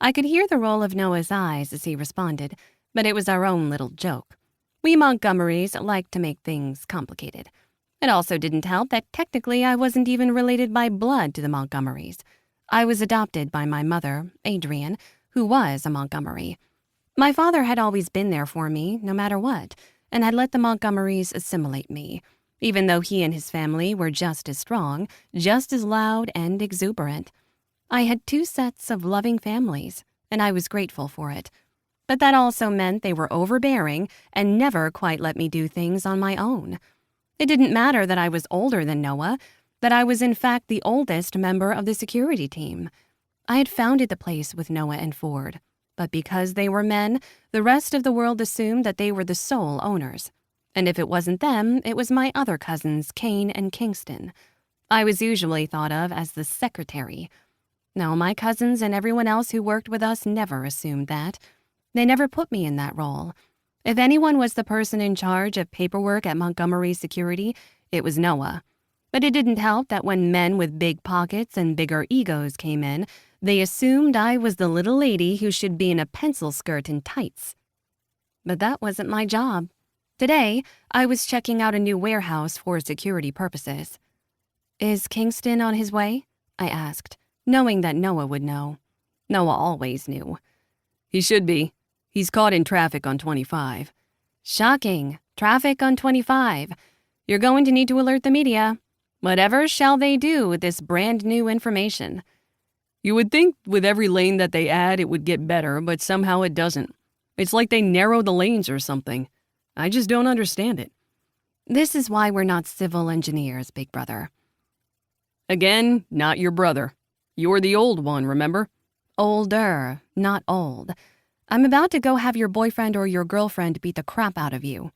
I could hear the roll of Noah's eyes as he responded, but it was our own little joke. We Montgomerys like to make things complicated. It also didn't help that technically I wasn't even related by blood to the Montgomerys. I was adopted by my mother, Adrian, who was a Montgomery. My father had always been there for me, no matter what, and had let the Montgomerys assimilate me, even though he and his family were just as strong, just as loud and exuberant. I had 2 sets of loving families, and I was grateful for it. But that also meant they were overbearing and never quite let me do things on my own. It didn't matter that I was older than Noah, that I was in fact the oldest member of the security team. I had founded the place with Noah and Ford, but because they were men, the rest of the world assumed that they were the sole owners. And if it wasn't them, it was my other cousins, Kane and Kingston. I was usually thought of as the secretary. No, my cousins and everyone else who worked with us never assumed that. They never put me in that role. If anyone was the person in charge of paperwork at Montgomery Security, it was Noah. But it didn't help that when men with big pockets and bigger egos came in, they assumed I was the little lady who should be in a pencil skirt and tights. But that wasn't my job. Today, I was checking out a new warehouse for security purposes. "Is Kingston on his way?" I asked, knowing that Noah would know. Noah always knew. He should be. He's caught in traffic on 25. Shocking. Traffic on 25. You're going to need to alert the media. Whatever shall they do with this brand new information? You would think with every lane that they add it would get better, but somehow it doesn't. It's like they narrow the lanes or something. I just don't understand it. This is why we're not civil engineers, big brother. Again, not your brother. You're the old one, remember? Older, not old. I'm about to go have your boyfriend or your girlfriend beat the crap out of you.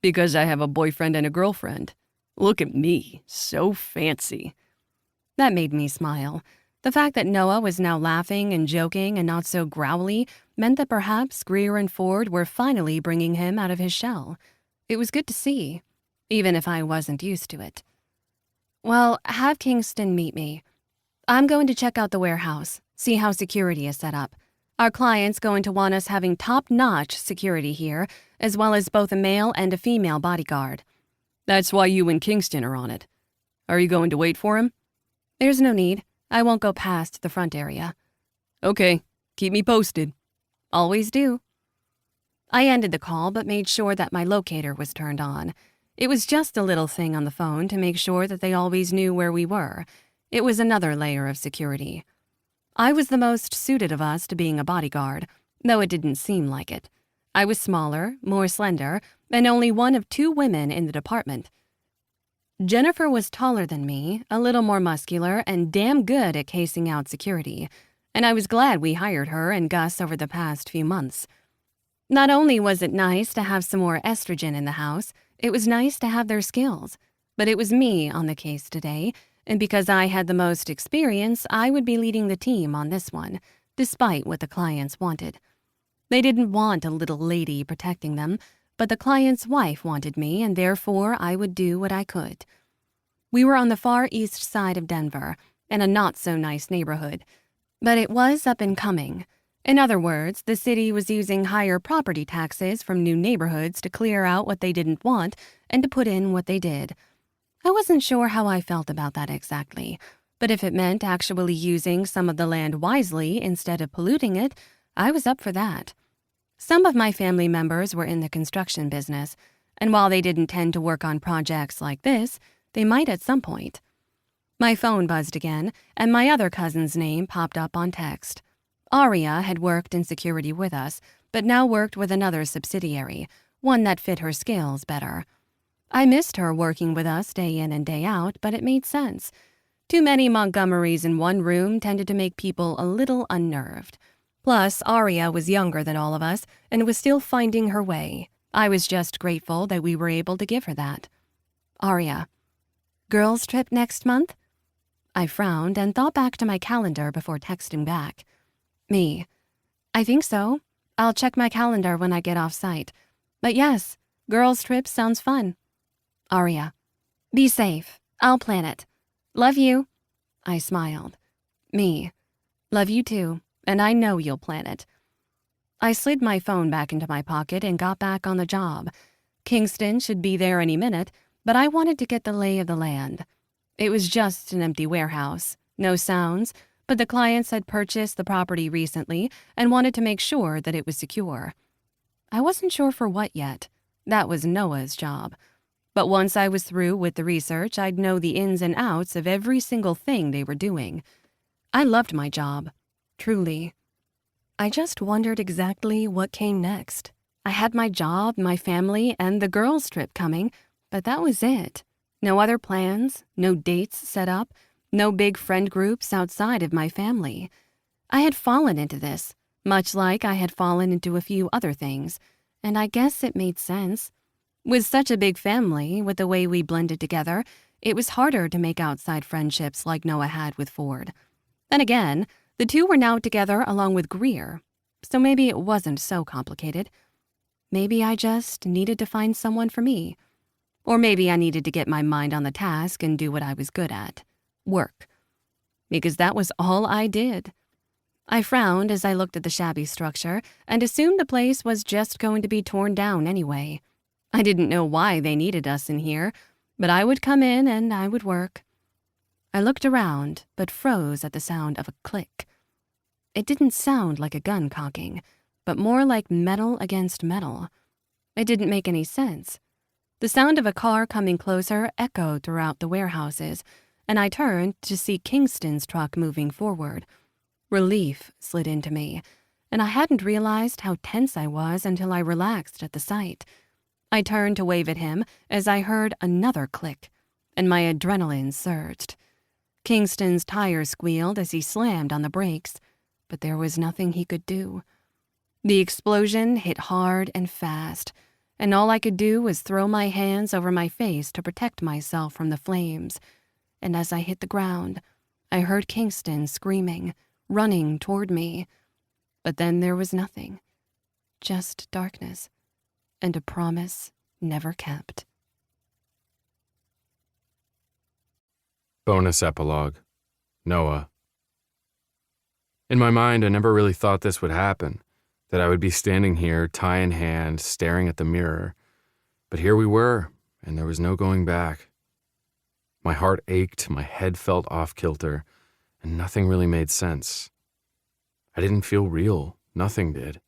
Because I have a boyfriend and a girlfriend. Look at me, so fancy. That made me smile. The fact that Noah was now laughing and joking and not so growly meant that perhaps Greer and Ford were finally bringing him out of his shell. It was good to see, even if I wasn't used to it. Well, have Kingston meet me. I'm going to check out the warehouse, see how security is set up. Our client's going to want us having top-notch security here, as well as both a male and a female bodyguard. That's why you and Kingston are on it. Are you going to wait for him? There's no need. I won't go past the front area. Okay, keep me posted. Always do. I ended the call but made sure that my locator was turned on. It was just a little thing on the phone to make sure that they always knew where we were. It was another layer of security. I was the most suited of us to being a bodyguard, though it didn't seem like it. I was smaller, more slender, and only one of 2 women in the department. Jennifer was taller than me, a little more muscular, and damn good at casing out security, and I was glad we hired her and Gus over the past few months. Not only was it nice to have some more estrogen in the house, it was nice to have their skills. But it was me on the case today, and because I had the most experience, I would be leading the team on this one, despite what the clients wanted. They didn't want a little lady protecting them, but the client's wife wanted me, and therefore I would do what I could. We were on the far east side of Denver, in a not-so-nice neighborhood, but it was up and coming. In other words, the city was using higher property taxes from new neighborhoods to clear out what they didn't want and to put in what they did. I wasn't sure how I felt about that exactly, but if it meant actually using some of the land wisely instead of polluting it, I was up for that. Some of my family members were in the construction business, and while they didn't tend to work on projects like this, they might at some point. My phone buzzed again, and my other cousin's name popped up on text. Aria had worked in security with us, but now worked with another subsidiary, one that fit her skills better. I missed her working with us day in and day out, but it made sense. Too many Montgomerys in one room tended to make people a little unnerved. Plus, Aria was younger than all of us and was still finding her way. I was just grateful that we were able to give her that. Aria, girls' trip next month? I frowned and thought back to my calendar before texting back. Me, I think so. I'll check my calendar when I get off site. But yes, girls' trip sounds fun. Aria, be safe. I'll plan it. Love you. I smiled. Me, love you too, and I know you'll plan it. I slid my phone back into my pocket and got back on the job. Kingston should be there any minute, but I wanted to get the lay of the land. It was just an empty warehouse, no sounds, but the clients had purchased the property recently and wanted to make sure that it was secure. I wasn't sure for what yet. That was Noah's job. But once I was through with the research, I'd know the ins and outs of every single thing they were doing. I loved my job, truly. I just wondered exactly what came next. I had my job, my family, and the girls' trip coming, but that was it. No other plans, no dates set up, no big friend groups outside of my family. I had fallen into this, much like I had fallen into a few other things, and I guess it made sense. With such a big family, with the way we blended together, it was harder to make outside friendships like Noah had with Ford. Then again, the two were now together along with Greer, so maybe it wasn't so complicated. Maybe I just needed to find someone for me. Or maybe I needed to get my mind on the task and do what I was good at. Work. Because that was all I did. I frowned as I looked at the shabby structure and assumed the place was just going to be torn down anyway. I didn't know why they needed us in here, but I would come in and I would work. I looked around, but froze at the sound of a click. It didn't sound like a gun cocking, but more like metal against metal. It didn't make any sense. The sound of a car coming closer echoed throughout the warehouses, and I turned to see Kingston's truck moving forward. Relief slid into me, and I hadn't realized how tense I was until I relaxed at the sight. I turned to wave at him as I heard another click, and my adrenaline surged. Kingston's tires squealed as he slammed on the brakes, but there was nothing he could do. The explosion hit hard and fast, and all I could do was throw my hands over my face to protect myself from the flames. And as I hit the ground, I heard Kingston screaming, running toward me. But then there was nothing, just darkness, and a promise never kept. Bonus epilogue. Noah. In my mind, I never really thought this would happen, that I would be standing here, tie in hand, staring at the mirror. But here we were, and there was no going back. My heart ached, my head felt off-kilter, and nothing really made sense. I didn't feel real. Nothing did.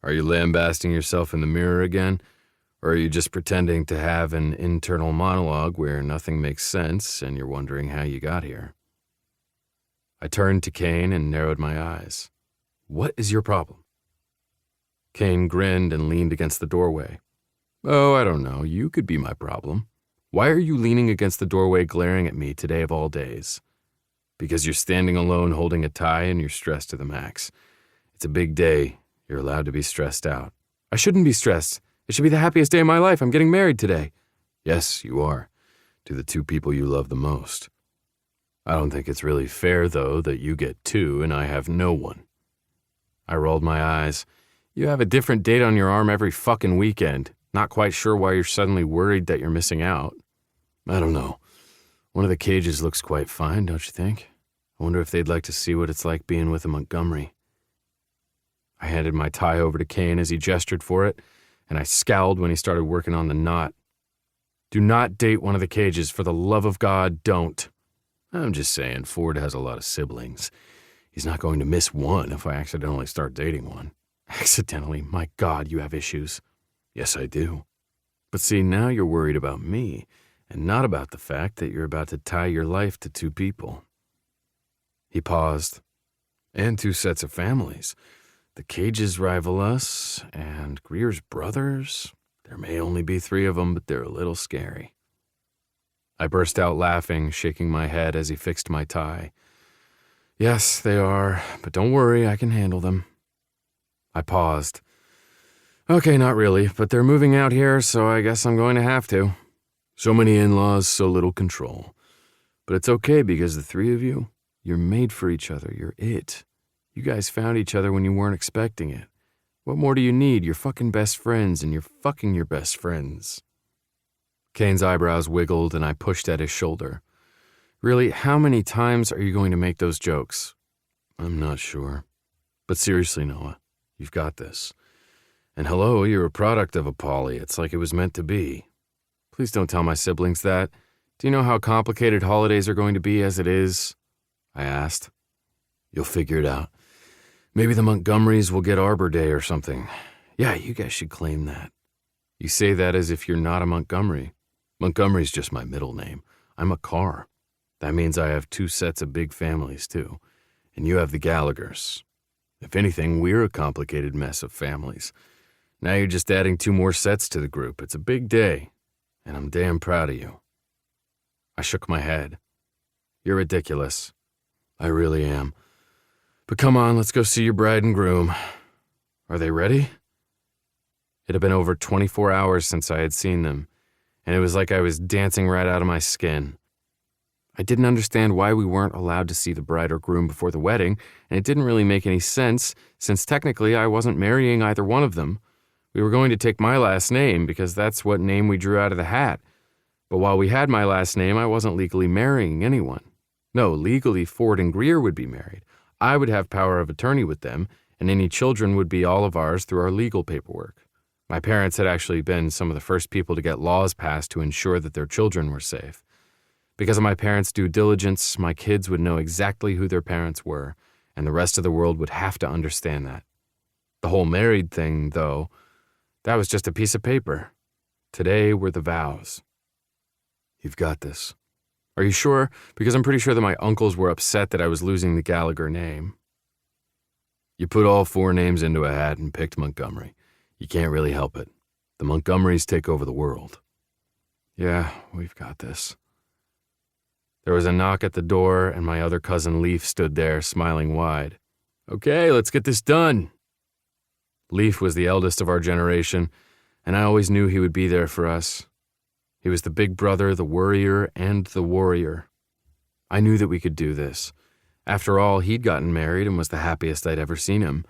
Are you lambasting yourself in the mirror again? Or are you just pretending to have an internal monologue where nothing makes sense and you're wondering how you got here? I turned to Kane and narrowed my eyes. What is your problem? Kane grinned and leaned against the doorway. Oh, I don't know. You could be my problem. Why are you leaning against the doorway glaring at me today of all days? Because you're standing alone holding a tie and you're stressed to the max. It's a big day. You're allowed to be stressed out. I shouldn't be stressed. It should be the happiest day of my life. I'm getting married today. Yes, you are. To the two people you love the most. I don't think it's really fair, though, that you get two and I have no one. I rolled my eyes. You have a different date on your arm every fucking weekend. Not quite sure why you're suddenly worried that you're missing out. I don't know. One of the cages looks quite fine, don't you think? I wonder if they'd like to see what it's like being with a Montgomery. I handed my tie over to Kane as he gestured for it, and I scowled when he started working on the knot. Do not date one of the cages. For the love of God, don't. I'm just saying, Ford has a lot of siblings. He's not going to miss one if I accidentally start dating one. Accidentally? My God, you have issues. Yes, I do. But see, now you're worried about me, and not about the fact that you're about to tie your life to two people. He paused. And two sets of families. The Cages rival us, and Greer's brothers. There may only be 3 of them, but they're a little scary. I burst out laughing, shaking my head as he fixed my tie. Yes, they are, but don't worry, I can handle them. I paused. Okay, not really, but they're moving out here, so I guess I'm going to have to. So many in-laws, so little control. But it's okay because the 3 of you, you're made for each other. You're it. You guys found each other when you weren't expecting it. What more do you need? You're fucking best friends, and you're fucking your best friends. Kane's eyebrows wiggled, and I pushed at his shoulder. Really, how many times are you going to make those jokes? I'm not sure. But seriously, Noah, you've got this. And hello, you're a product of a poly. It's like it was meant to be. Please don't tell my siblings that. Do you know how complicated holidays are going to be as it is? I asked. You'll figure it out. Maybe the Montgomerys will get Arbor Day or something. Yeah, you guys should claim that. You say that as if you're not a Montgomery. Montgomery's just my middle name. I'm a Carr. That means I have 2 sets of big families, too. And you have the Gallaghers. If anything, we're a complicated mess of families. Now you're just adding 2 more sets to the group. It's a big day, and I'm damn proud of you. I shook my head. You're ridiculous. I really am. But come on, let's go see your bride and groom. Are they ready? It had been over 24 hours since I had seen them, and it was like I was dancing right out of my skin. I didn't understand why we weren't allowed to see the bride or groom before the wedding, and it didn't really make any sense, since technically I wasn't marrying either one of them. We were going to take my last name, because that's what name we drew out of the hat. But while we had my last name, I wasn't legally marrying anyone. No, legally Ford and Greer would be married. I would have power of attorney with them, and any children would be all of ours through our legal paperwork. My parents had actually been some of the first people to get laws passed to ensure that their children were safe. Because of my parents' due diligence, my kids would know exactly who their parents were, and the rest of the world would have to understand that. The whole married thing, though, that was just a piece of paper. Today were the vows. You've got this. Are you sure? Because I'm pretty sure that my uncles were upset that I was losing the Gallagher name. You put all 4 names into a hat and picked Montgomery. You can't really help it. The Montgomerys take over the world. Yeah, we've got this. There was a knock at the door, and my other cousin Leaf stood there, smiling wide. Okay, let's get this done. Leaf was the eldest of our generation, and I always knew he would be there for us. He was the big brother, the worrier, and the warrior. I knew that we could do this. After all, he'd gotten married and was the happiest I'd ever seen him.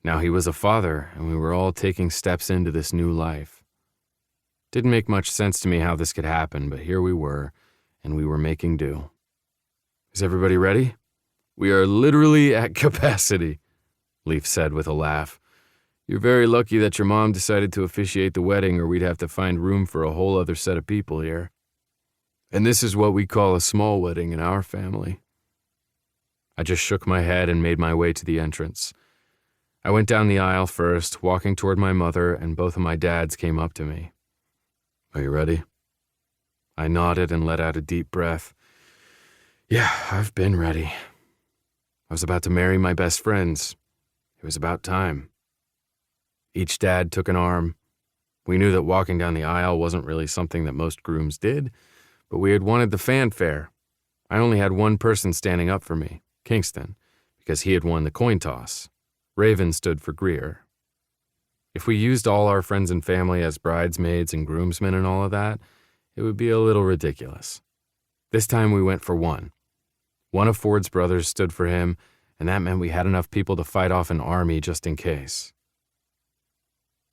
Now he was a father, and we were all taking steps into this new life. Didn't make much sense to me how this could happen, but here we were, and we were making do. Is everybody ready? We are literally at capacity, Leaf said with a laugh. You're very lucky that your mom decided to officiate the wedding, or we'd have to find room for a whole other set of people here. And this is what we call a small wedding in our family. I just shook my head and made my way to the entrance. I went down the aisle first, walking toward my mother, and both of my dads came up to me. Are you ready? I nodded and let out a deep breath. Yeah, I've been ready. I was about to marry my best friends. It was about time. Each dad took an arm. We knew that walking down the aisle wasn't really something that most grooms did, but we had wanted the fanfare. I only had one person standing up for me, Kingston, because he had won the coin toss. Raven stood for Greer. If we used all our friends and family as bridesmaids and groomsmen and all of that, it would be a little ridiculous. This time we went for one. One of Ford's brothers stood for him, and that meant we had enough people to fight off an army just in case.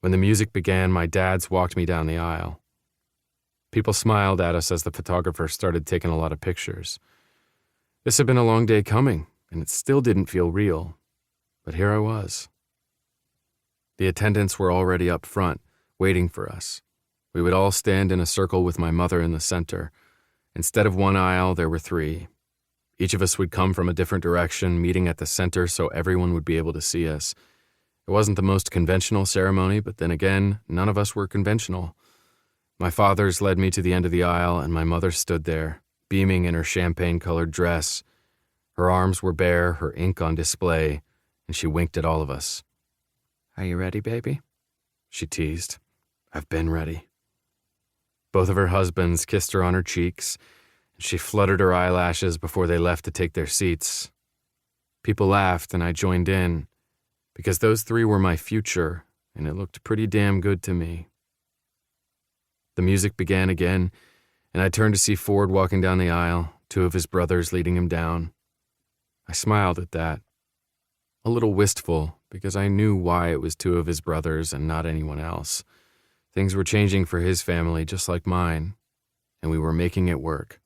When the music began, my dads walked me down the aisle. People smiled at us as the photographer started taking a lot of pictures. This had been a long day coming, and it still didn't feel real. But here I was. The attendants were already up front, waiting for us. We would all stand in a circle with my mother in the center. Instead of one aisle, there were 3. Each of us would come from a different direction, meeting at the center so everyone would be able to see us. It wasn't the most conventional ceremony, but then again, none of us were conventional. My father's led me to the end of the aisle, and my mother stood there, beaming in her champagne-colored dress. Her arms were bare, her ink on display, and she winked at all of us. Are you ready, baby? She teased. I've been ready. Both of her husbands kissed her on her cheeks, and she fluttered her eyelashes before they left to take their seats. People laughed, and I joined in, because those three were my future, and it looked pretty damn good to me. The music began again, and I turned to see Ford walking down the aisle, two of his brothers leading him down. I smiled at that, a little wistful, because I knew why it was two of his brothers and not anyone else. Things were changing for his family just like mine, and we were making it work.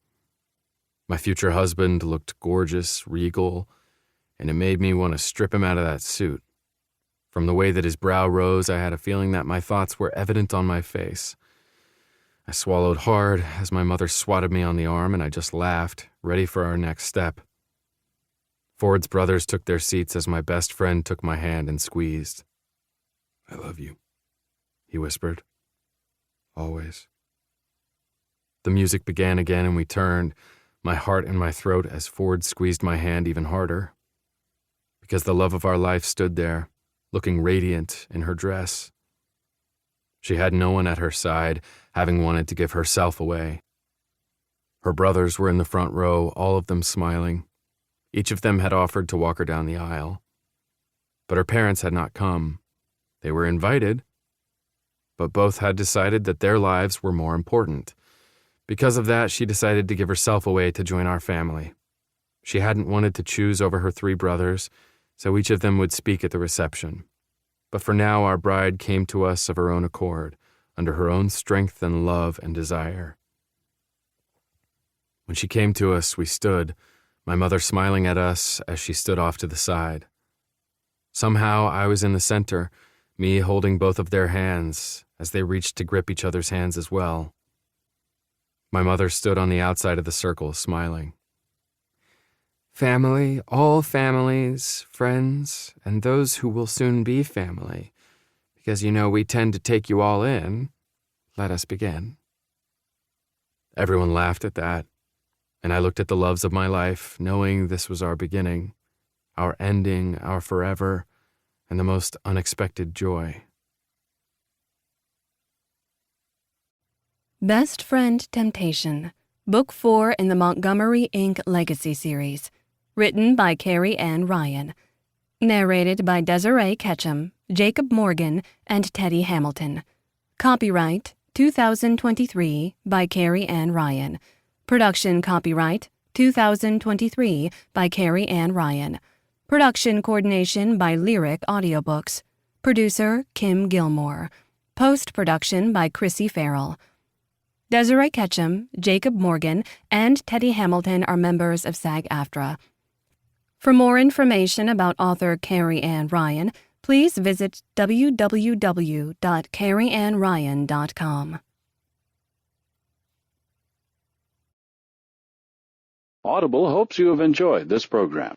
My future husband looked gorgeous, regal, and it made me want to strip him out of that suit. From the way that his brow rose, I had a feeling that my thoughts were evident on my face. I swallowed hard as my mother swatted me on the arm, and I just laughed, ready for our next step. Ford's brothers took their seats as my best friend took my hand and squeezed. I love you, he whispered. Always. The music began again, and we turned, my heart in my throat as Ford squeezed my hand even harder. Because the love of our life stood there, looking radiant in her dress. She had no one at her side, having wanted to give herself away. Her brothers were in the front row, all of them smiling. Each of them had offered to walk her down the aisle. But her parents had not come. They were invited, but both had decided that their lives were more important. Because of that, she decided to give herself away to join our family. She hadn't wanted to choose over her three brothers, so each of them would speak at the reception. But for now, our bride came to us of her own accord, under her own strength and love and desire. When she came to us, we stood, my mother smiling at us as she stood off to the side. Somehow, I was in the center, me holding both of their hands as they reached to grip each other's hands as well. My mother stood on the outside of the circle, smiling. Family, all families, friends, and those who will soon be family. Because we tend to take you all in. Let us begin. Everyone laughed at that, and I looked at the loves of my life, knowing this was our beginning, our ending, our forever, and the most unexpected joy. Best Friend Temptation, Book 4 in the Montgomery, Inc. Legacy series. Written by Carrie and Ryan. Narrated by Desiree Ketchum, Jacob Morgan, and Teddy Hamilton. Copyright 2023 by Carrie and Ryan. Production copyright 2023 by Carrie and Ryan. Production coordination by Lyric Audiobooks. Producer Kim Gilmore. Post-production by Chrissy Farrell. Desiree Ketchum, Jacob Morgan, and Teddy Hamilton are members of SAG-AFTRA. For more information about author Carrie Ann Ryan, please visit www.carrieannryan.com. Audible hopes you have enjoyed this program.